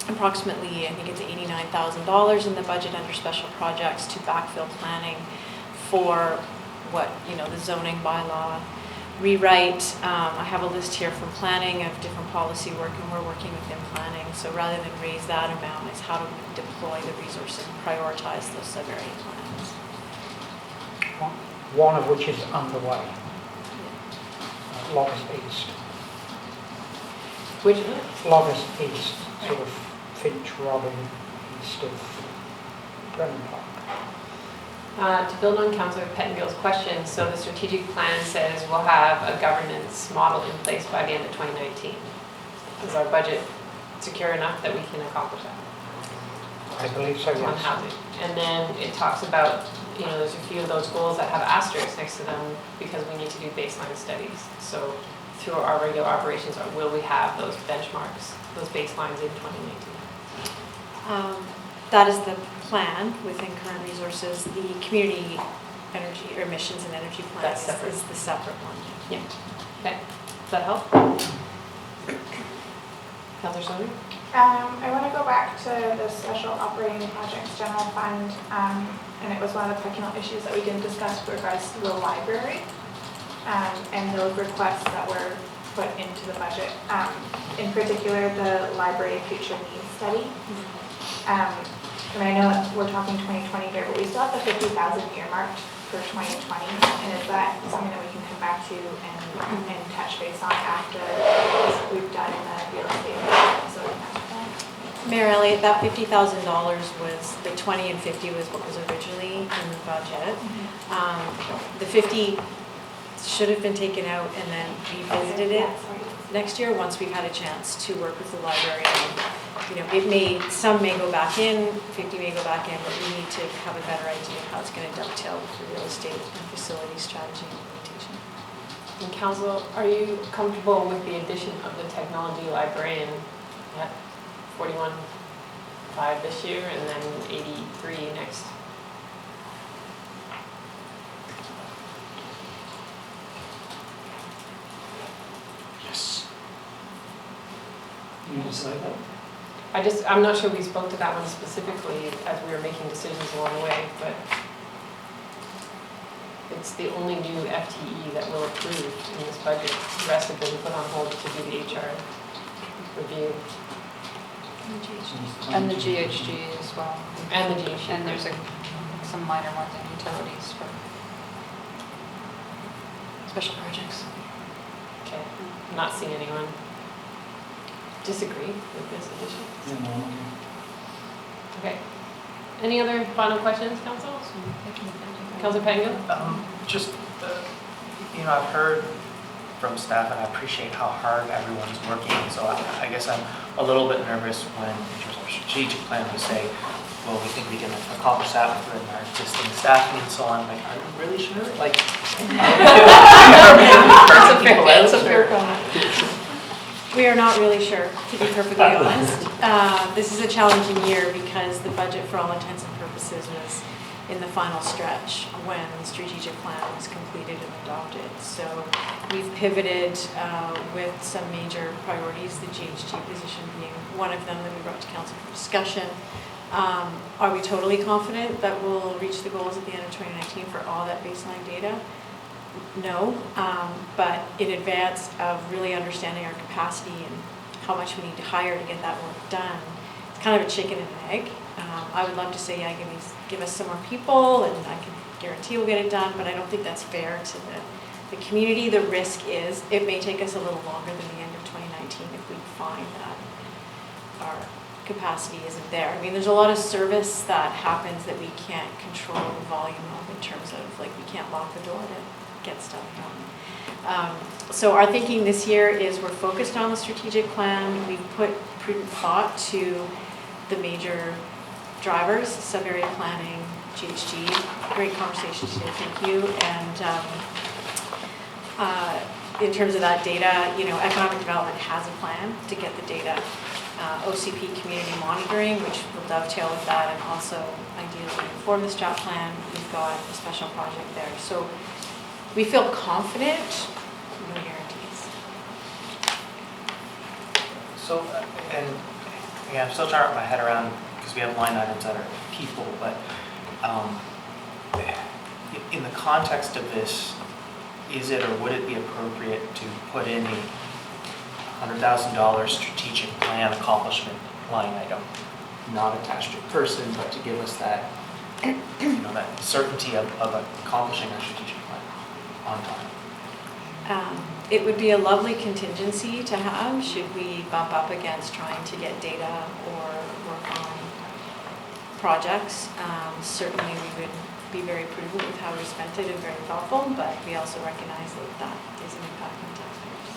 approximately, I think it's $89,000 in the budget under special projects to backfill planning for what, the zoning bylaw rewrite. I have a list here from planning of different policy work, and we're working within planning. So rather than raise that amount, it's how do we deploy the resources and prioritize those sub-area plans. One of which is underway. Locust East. Which one? Locust East, sort of Finch Robin east of Brennan Park. To build on Councillor Pettingill's question, so the strategic plan says we'll have a governance model in place by the end of 2019. Is our budget secure enough that we can accomplish that? I believe so, yes. On housing. And then it talks about, there's a few of those goals that have asterisks next to them because we need to do baseline studies. So through our regular operations, will we have those benchmarks, those baselines in 2019? That is the plan within current resources. The community energy or emissions and energy plan That's separate. is the separate one. Yeah. Okay. Does that help? Councillor Sony? I want to go back to the Special Operating Projects General Fund, and it was one of the technical issues that we didn't discuss with regards to the library and those requests that were put into the budget. In particular, the library future needs study. And I know that we're talking 2020 here, but we still have the 50,000 earmarked for 2020. And is that something that we can come back to and touch base on after we've done the real estate zoning master plan? Mayor Elliott, that $50,000 was, the 20 and 50 was what was originally in the budget. The 50 should have been taken out and then revisited it next year once we've had a chance to work with the library. Some may go back in, 50 may go back in, but we need to have a better idea of how it's going to dovetail with the real estate and facility strategy implementation. And Council, are you comfortable with the addition of the technology librarian at 41.5 this year and then 83 next? Yes. You decide that? I'm not sure we spoke to that one specifically as we were making decisions along the way, but it's the only new FTE that we'll approve in this budget. The rest have been put on hold to do the HR review. And the GHG as well. And the GHG. And there's some minor ones in utilities for special projects. Okay, I'm not seeing anyone disagree with this addition. Okay. Any other final questions, Council? Councilor Pettingill? I've heard from staff, and I appreciate how hard everyone's working. So I guess I'm a little bit nervous when, in terms of our strategic plan, we say, well, we think we can accomplish that within our existing staffing and so on. Like, are you really sure? Like, That's a fair comment. We are not really sure, to be perfectly honest. This is a challenging year because the budget, for all intents and purposes, was in the final stretch when the strategic plan was completed and adopted. So we've pivoted with some major priorities, the GHG position being one of them that we brought to council for discussion. Are we totally confident that we'll reach the goals at the end of 2019 for all that baseline data? No, but in advance of really understanding our capacity and how much we need to hire to get that work done, it's kind of a chicken and an egg. I would love to say, yeah, give us some more people and I can guarantee we'll get it done, but I don't think that's fair to the community. The risk is it may take us a little longer than the end of 2019 if we find that our capacity isn't there. I mean, there's a lot of service that happens that we can't control the volume of in terms of, like, we can't lock the door to get stuff done. So our thinking this year is we're focused on the strategic plan. We've put prudent thought to the major drivers, sub-area planning, GHG. Great conversation today, thank you. And in terms of that data, economic development has a plan to get the data. OCP community monitoring, which will dovetail with that and also ideally inform the strat plan. We've got a special project there. So we feel confident, no guarantees. So, and again, I'm still trying to wrap my head around, because we have line items that are people, but in the context of this is it or would it be appropriate to put in a $100,000 strategic plan accomplishment line item, not attached to a person, but to give us that, that certainty of accomplishing our strategic plan on time? It would be a lovely contingency to have should we bump up against trying to get data or work on projects. Certainly we would be very prudent with how we spent it and very thoughtful, but we also recognize that that is an impact on taxpayers.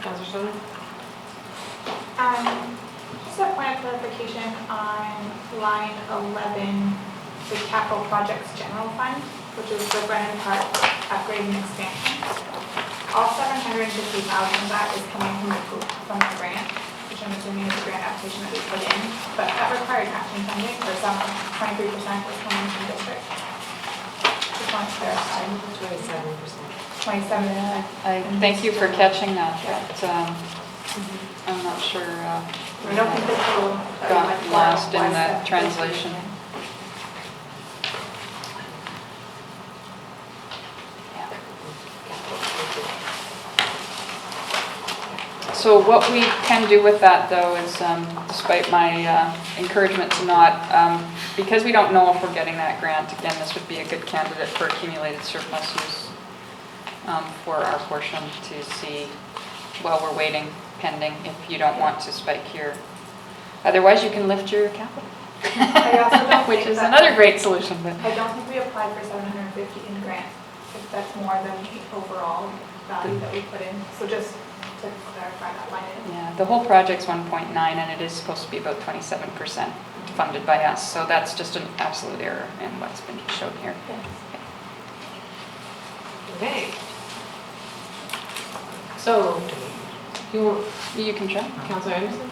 Councillor Shannon? Just a point of clarification on line 11, the capital projects general fund, which is the Brennan Park upgrade and expansion. All $750,000 of that is coming from the grant, which I'm assuming is a grant application that we put in, but that required matching funding for some 23% was coming from district. Just want to clarify. 27%. 27%. I thank you for catching that. I'm not sure I don't think the total got lost in the translation. So what we can do with that, though, is despite my encouragement to not, because we don't know if we're getting that grant, again, this would be a good candidate for accumulated surplus use for our portion to see while we're waiting, pending, if you don't want to spike your, otherwise you can lift your capital, I also don't which think is that- another great solution. But I don't think we applied for 750 in grant, if that's more than the overall value that we put in. So just to clarify that line item. yeah, the whole project's 1.9 and it is supposed to be about 27% funded by us. So that's just an absolute error in what's been shown here. Okay. So, you can try. Councillor Anderson?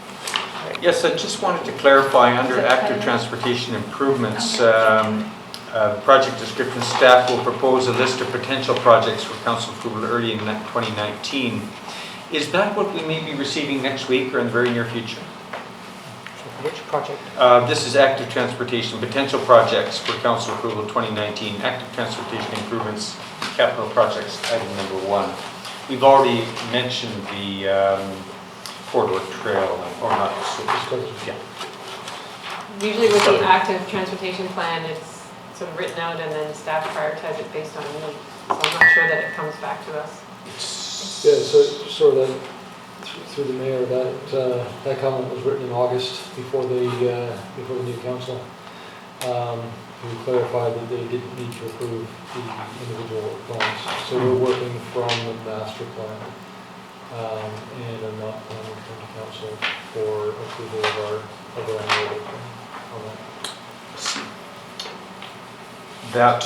Yes, I just wanted to clarify under active transportation improvements, project description, staff will propose a list of potential projects for council approval early in 2019. Is that what we may be receiving next week or in the very near future? Which project? This is active transportation, potential projects for council approval 2019, active transportation improvements, capital projects, item number 1. We've already mentioned the corridor trail, or not, yeah. Usually with the active transportation plan, it's sort of written out and then staff prioritize it based on need. So I'm not sure that it comes back to us. Yeah, so sort of through the mayor, that comment was written in August before the new council. We clarified that they didn't need to approve the individual plans. So we're working from the master plan, and I'm not planning to come to council for approval of our annual plan on that. That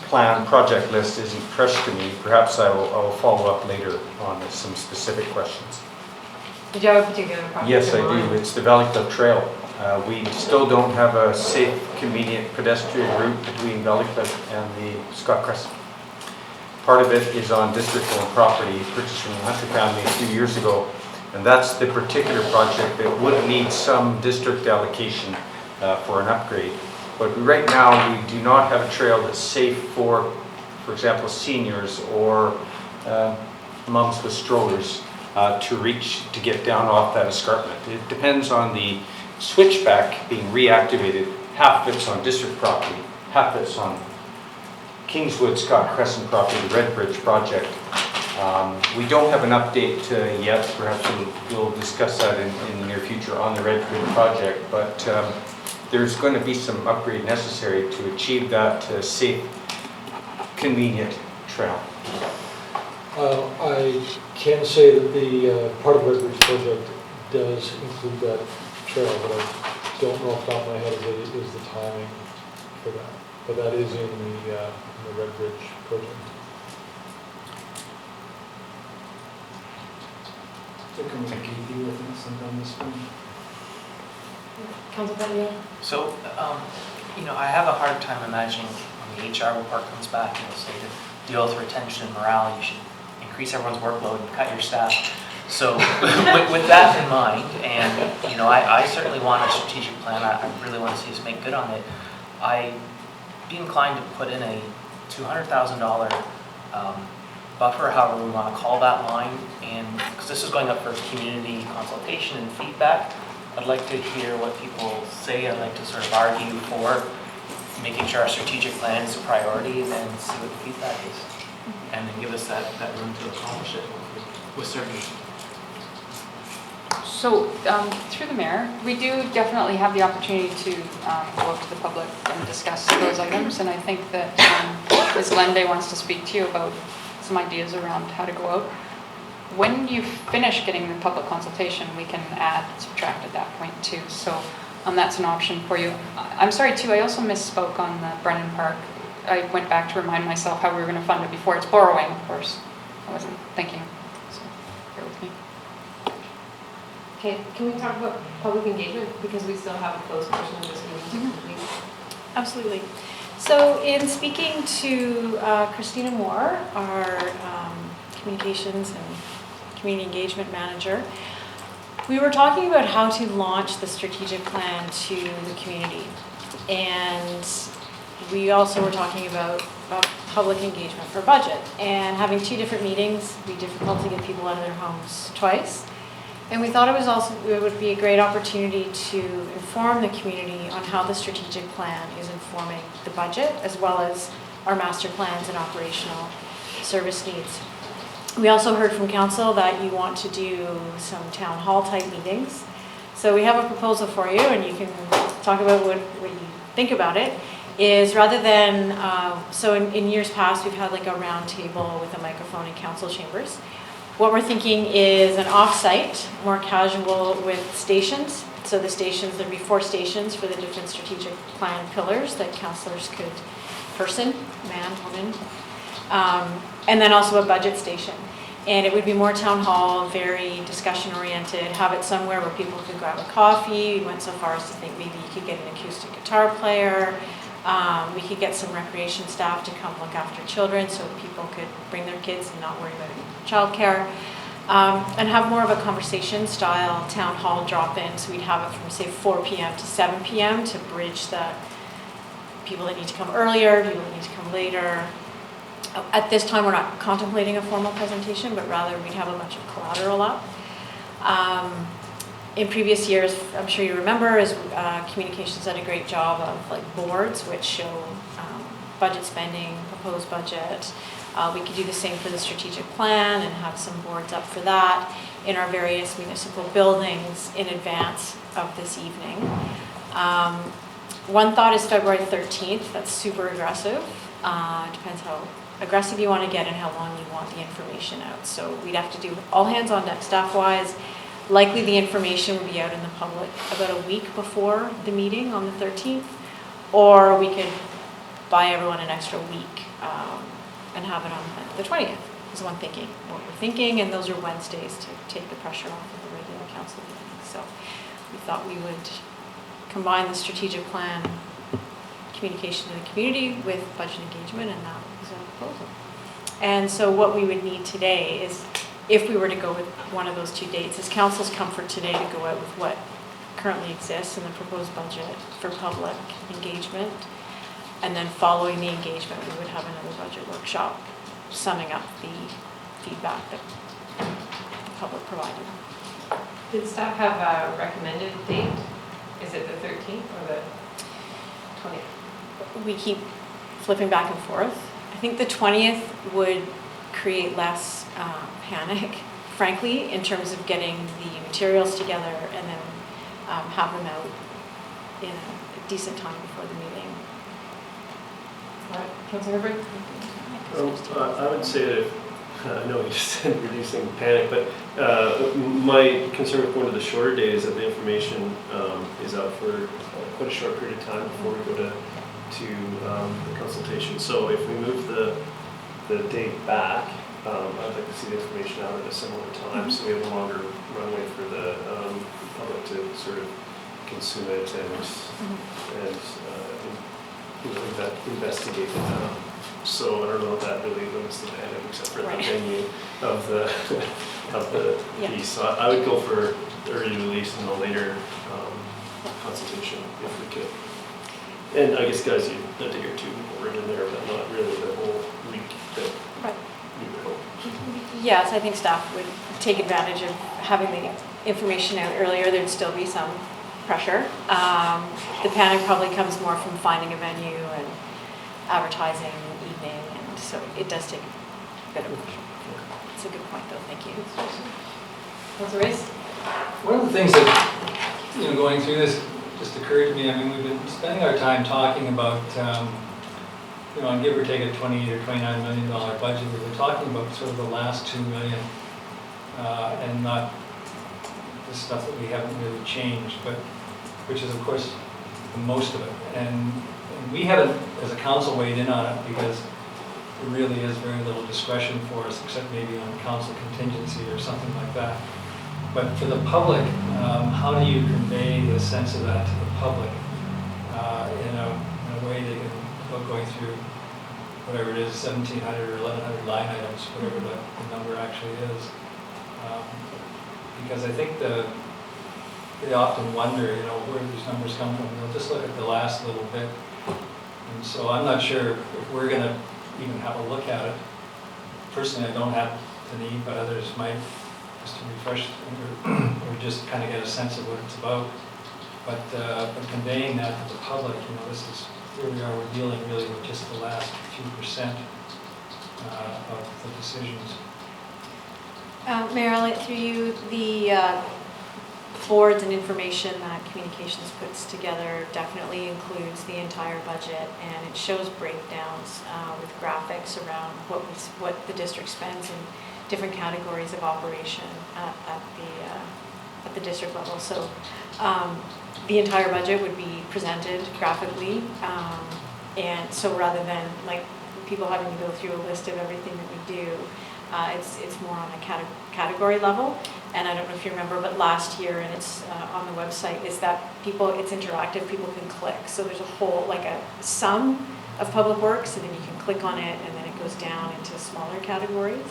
plan project list isn't fresh to me. Perhaps I will follow up later on some specific questions. Did you have a particular project? Yes, I in mind? do. It's the Valley Cliff Trail. We still don't have a safe, convenient pedestrian route between Valley Cliff and the Scott Crescent. Part of it is on district-owned property purchased from the Hunter family a few years ago, and that's the particular project that would need some district allocation for an upgrade. But right now, we do not have a trail that's safe for example, seniors or moms with strollers to reach to get down off that escarpment. It depends on the switchback being reactivated. Half of it's on district property, half of it's on Kingswood Scott Crescent property, the Red Bridge project. We don't have an update yet. Perhaps we'll discuss that in the near future on the Red Bridge project, but there's going to be some upgrade necessary to achieve that safe, convenient trail. I can say that the part of the Red Bridge project does include that trail, but I don't know off the top of my head is the timing for that. But that is in the Red Bridge project. They're coming to KP with us sometime this spring. Council President? So, I have a hard time imagining when the HR report comes back and it'll say that the oath retention and morale, you should increase everyone's workload and cut your staff. So with that in mind, and I certainly want a strategic plan, I really want to see us make good on it. I be inclined to put in a $200,000 buffer, however we want to call that line, and because this is going up for community consultation and feedback, I'd like to hear what people say. I'd like to sort of argue for making sure our strategic plan is a priority, and then see what the feedback is, and then give us that room to accomplish it with certainty. So, through the mayor, we do definitely have the opportunity to go out to the public and discuss those items, and I think that Ms. Lende wants to speak to you about some ideas around how to go out. When you finish getting the public consultation, we can add and subtract at that point too, so that's an option for you. I'm sorry too, I also misspoke on the Brennan Park. I went back to remind myself how we were going to fund it before. It's borrowing, of course. I wasn't thinking, so bear with me. Okay, can we talk about public engagement, because we still have a closed portion of this meeting to complete? Absolutely. So in speaking to Christina Moore, our communications and community engagement manager, we were talking about how to launch the strategic plan to the community. And we also were talking about public engagement for budget. And having two different meetings would be difficult to get people out of their homes twice. And we thought it would be a great opportunity to inform the community on how the strategic plan is informing the budget, as well as our master plans and operational service needs. We also heard from council that you want to do some town hall type meetings. So we have a proposal for you, and you can talk about what you think about it, is rather than, so in years past, we've had like a round table with a microphone in council chambers. What we're thinking is an off-site, more casual with stations. So the stations, there'd be 4 stations for the different strategic plan pillars that councillors could person, man, woman, and then also a budget station. And it would be more town hall, very discussion oriented, have it somewhere where people could grab a coffee. We went so far as to think maybe you could get an acoustic guitar player. We could get some recreation staff to come look after children so people could bring their kids and not worry about childcare. And have more of a conversation style town hall drop-in. So we'd have it from say 4 p.m. to 7 p.m. to bridge the people that need to come earlier, people that need to come later. At this time, we're not contemplating a formal presentation, but rather we'd have a bunch of collateral up. In previous years, I'm sure you remember, is communications did a great job of like boards which show budget spending, proposed budget. We could do the same for the strategic plan and have some boards up for that in our various municipal buildings in advance of this evening. One thought is February 13th. That's super aggressive. Depends how aggressive you want to get and how long you want the information out. So we'd have to do all hands on deck staff-wise. Likely the information will be out in the public about a week before the meeting on the 13th, or we could buy everyone an extra week and have it on the 20th is one thinking. What we're thinking, and those are Wednesdays to take the pressure off of the regular council meeting. So we thought we would combine the strategic plan communication to the community with budget engagement, and that was a proposal. And so what we would need today is, if we were to go with one of those 2 dates, is council's comfort today to go out with what currently exists in the proposed budget for public engagement. And then following the engagement, we would have another budget workshop summing up the feedback that the public provided. Did staff have a recommended date? Is it the 13th or the 20th? We keep flipping back and forth. I think the 20th would create less panic, frankly, in terms of getting the materials together and then have them out in a decent time before the meeting. Councilor Herbert? I would say that, I know you just said reducing panic, but my concern with going to the shorter day is that the information is out for quite a short period of time before we go to the consultation. So if we move the date back, I'd like to see the information out at a similar time, so we have a longer runway for the public to sort of consume it and investigate it. So I don't know if that really limits the panic, except for the venue of the piece. So I would go for early release and a later consultation if we could. And I guess, guys, you had to hear two people were in there, but not really the whole week that Right. you would hope. Yes, I think staff would take advantage of having the information out earlier. There'd still be some pressure. The panic probably comes more from finding a venue and advertising evening, and so it does take a bit of pressure. It's a good point, though. Thank you. Councilor Race? One of the things that, going through this just occurred to me, I mean, we've been spending our time talking about, on give or take a $28 or $29 million budget, we've been talking about sort of the last $2 million and not the stuff that we haven't really changed, but which is, of course, the most of it. And we haven't, as a council, weighed in on it because there really is very little discretion for us, except maybe on council contingency or something like that. But for the public, how do you convey the sense of that to the public in a way they can, without going through whatever it is, 1,700 or 1,100 line items, whatever the number actually is. Because I think they often wonder, where these numbers come from. They'll just look at the last little bit. And so I'm not sure if we're going to even have a look at it. Personally, I don't have the need, but others might, just to refresh or just kind of get a sense of what it's about. But conveying that to the public, this is here we are, we're dealing really with just the last few percent of the decisions. Mayor, I'll let through you the boards and information that communications puts together definitely includes the entire budget, and it shows breakdowns with graphics around what the district spends in different categories of operation at the district level. So the entire budget would be presented graphically, and so rather than like people having to go through a list of everything that we do, it's more on a category level. And I don't know if you remember, but last year, and it's on the website, is that it's interactive, people can click. So there's a whole, like a sum of public works, and then you can click on it, and then it goes down into smaller categories.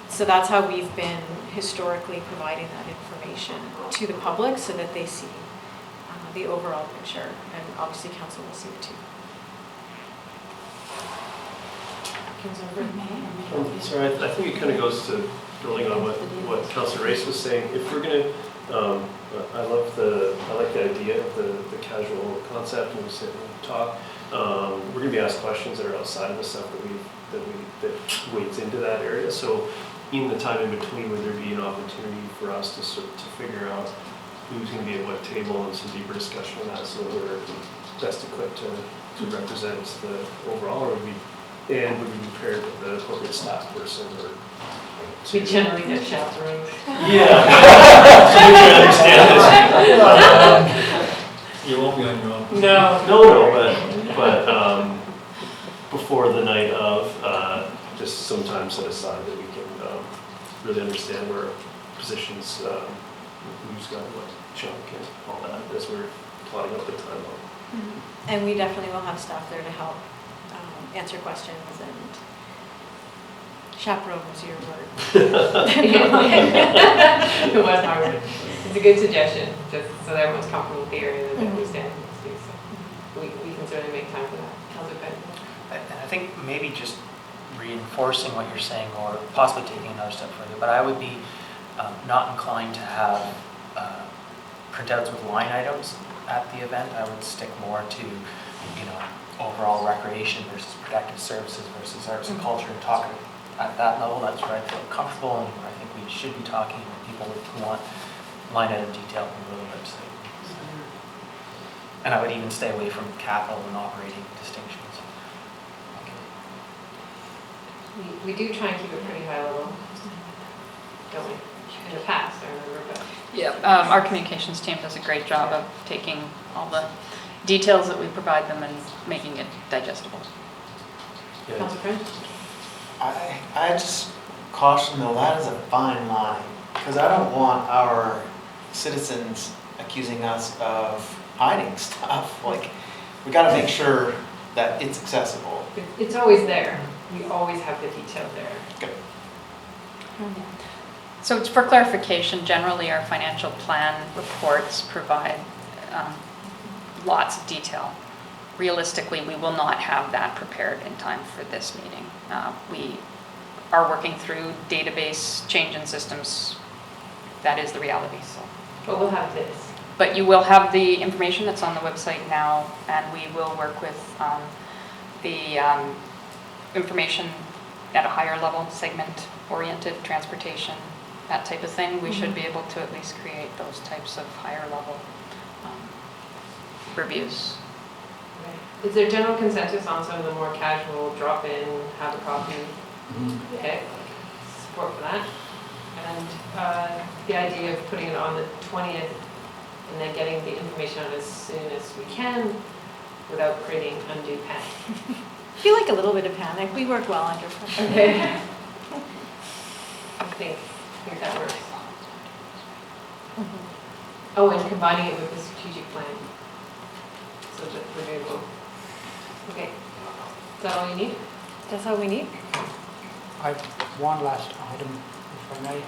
So that's how we've been historically providing that information to the public so that they see the overall picture, and obviously council will see it too. So I think it kind of goes to building on what Councillor Race was saying. If we're going to, I like the idea of the casual concept and we sit and talk. We're going to be asked questions that are outside of the stuff that weights into that area. So in the time in between, would there be an opportunity for us to figure out who's going to be at what table and some deeper discussion on that, so that we're best equipped to represent the overall, or would we be paired with the appropriate staff person? Or we generally get chaperones. Yeah. So you can understand this. You won't be on your own. No, but before the night of, just some time set aside that we can really understand where positions, who's got what chunk and all that as we're plotting out the timeline. Mm-hmm. And we definitely will have staff there to help answer questions, and chaperone was your word. It was our word. It's a good suggestion, just so that everyone's comfortable with the area that we stand in. So we can certainly make time for that. How's it been? And I think maybe just reinforcing what you're saying, or possibly taking another step further, but I would be not inclined to have printouts with line items at the event. I would stick more to, overall recreation versus protective services versus arts and culture, and talk at that level. That's where I feel comfortable, and I think we should be talking with people who want line item detail from the website. And I would even stay away from capital and operating distinctions. We do try and keep it pretty high level, don't we? In the past, I remember, but. Yeah, our communications team does a great job of taking all the details that we provide them and making it digestible. Councilor French? I just caution though, that is a fine line, because I don't want our citizens accusing us of hiding stuff. Like, we got to make sure that it's accessible. It's always there. We always have the detail there. Good. So for clarification, generally our financial plan reports provide lots of detail. Realistically, we will not have that prepared in time for this meeting. We are working through database change in systems. That is the reality, so. But we'll have this. But you will have the information that's on the website now, and we will work with the information at a higher level, segment-oriented transportation, that type of thing. We should be able to at least create those types of higher level reviews. Is there general consensus on some of the more casual drop-in, have a coffee? Okay, support for that. And the idea of putting it on the 20th and then getting the information out as soon as we can without creating undue panic. I feel like a little bit of panic. We work well under pressure. Okay. I think that works. Oh, and combining it with the strategic plan. So that we're doing both. Okay. Is that all you need? That's all we need. I have one last item, if I may.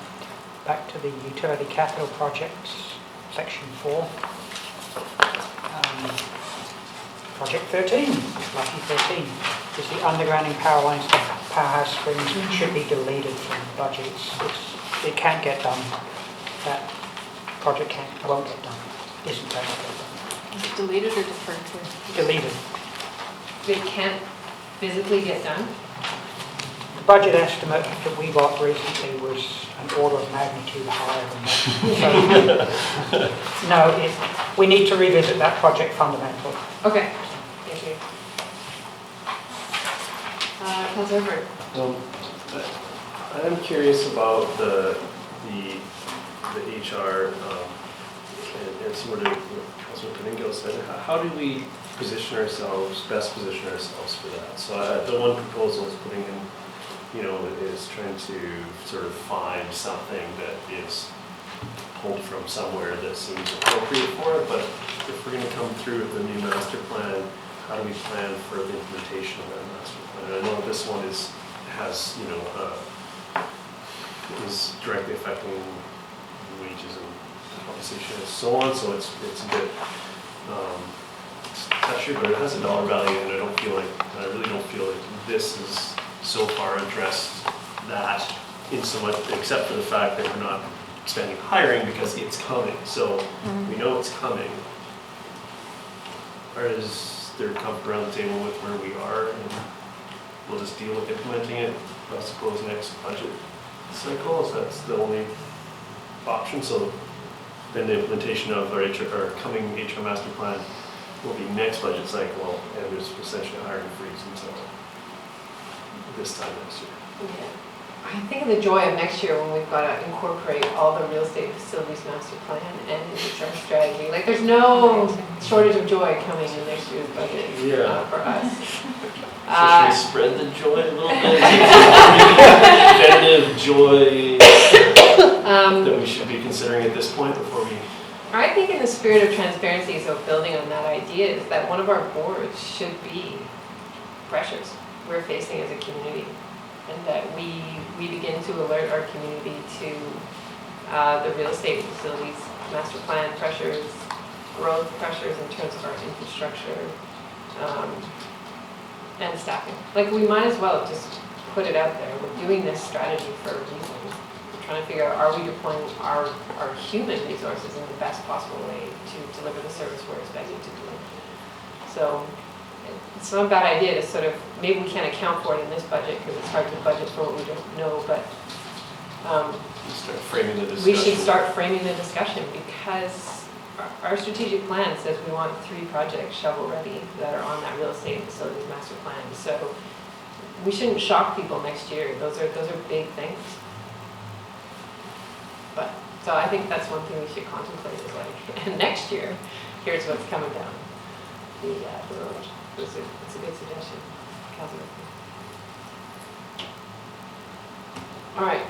Back to the utility capital projects, section 4. Project 13, lucky 13, is the undergrounding power lines to Powerhouse Springs should be deleted from the budgets. It can't get done. That project won't get done. Isn't going to get done. Is it deleted or deferred to? Deleted. It can't physically get done? The budget estimate that we got recently was an order of magnitude higher than that. So, no, we need to revisit that project fundamentally. Okay. Thank you. Councilor Bird. I am curious about the HR and sort of what Councilor Paningo said. How do we best position ourselves for that? So the one proposal is putting in, is trying to sort of find something that is pulled from somewhere that seems appropriate for it. But if we're going to come through with the new master plan, how do we plan for the implementation of that master plan? And I know this one is directly affecting wages and compensation and so on. So it's a bit touchy, but it has a dollar value, and I really don't feel like this is so far addressed that in so much, except for the fact that we're not expanding hiring because it's coming. So we know it's coming. Or is there comfort around the table with where we are, and we'll just deal with implementing it, I suppose, next budget cycle? So that's the only option. So then the implementation of our coming HR master plan will be next budget cycle, and there's essentially a hiring freeze until this time next year. Yeah. I think of the joy of next year when we've got to incorporate all the real estate facilities master plan and HR strategy. Like, there's no shortage of joy coming in next year's budget for us. Should we spread the joy a little bit? Competitive joy that we should be considering at this point before we... I think in the spirit of transparency, so building on that idea, is that one of our boards should be pressures we're facing as a community, and that we begin to alert our community to the real estate facilities master plan pressures, growth pressures in terms of our infrastructure, and staffing. Like, we might as well just put it out there. We're doing this strategy for a reason. We're trying to figure out, are we deploying our human resources in the best possible way to deliver the service we're expected to deliver? So it's not a bad idea to sort of, maybe we can't account for it in this budget because it's hard to budget for what we don't know, but we should start framing the discussion, because our strategic plan says we want 3 projects shovel ready that are on that real estate and facilities master plan. So we shouldn't shock people next year. Those are big things. But so I think that's one thing we should contemplate, is like, and next year, here's what's coming down the road. It's a good suggestion, Councilor. All right,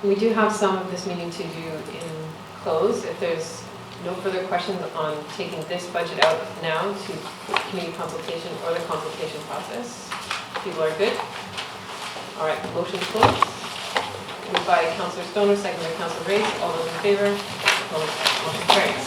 we do have some of this meeting to do in close. If there's no further questions on taking this budget out now to community consultation or the consultation process, people are good. All right, motion closed. Moved by Councilor Stoner, seconded by Councilor Race. All those in favor? Opposed? Motion carries.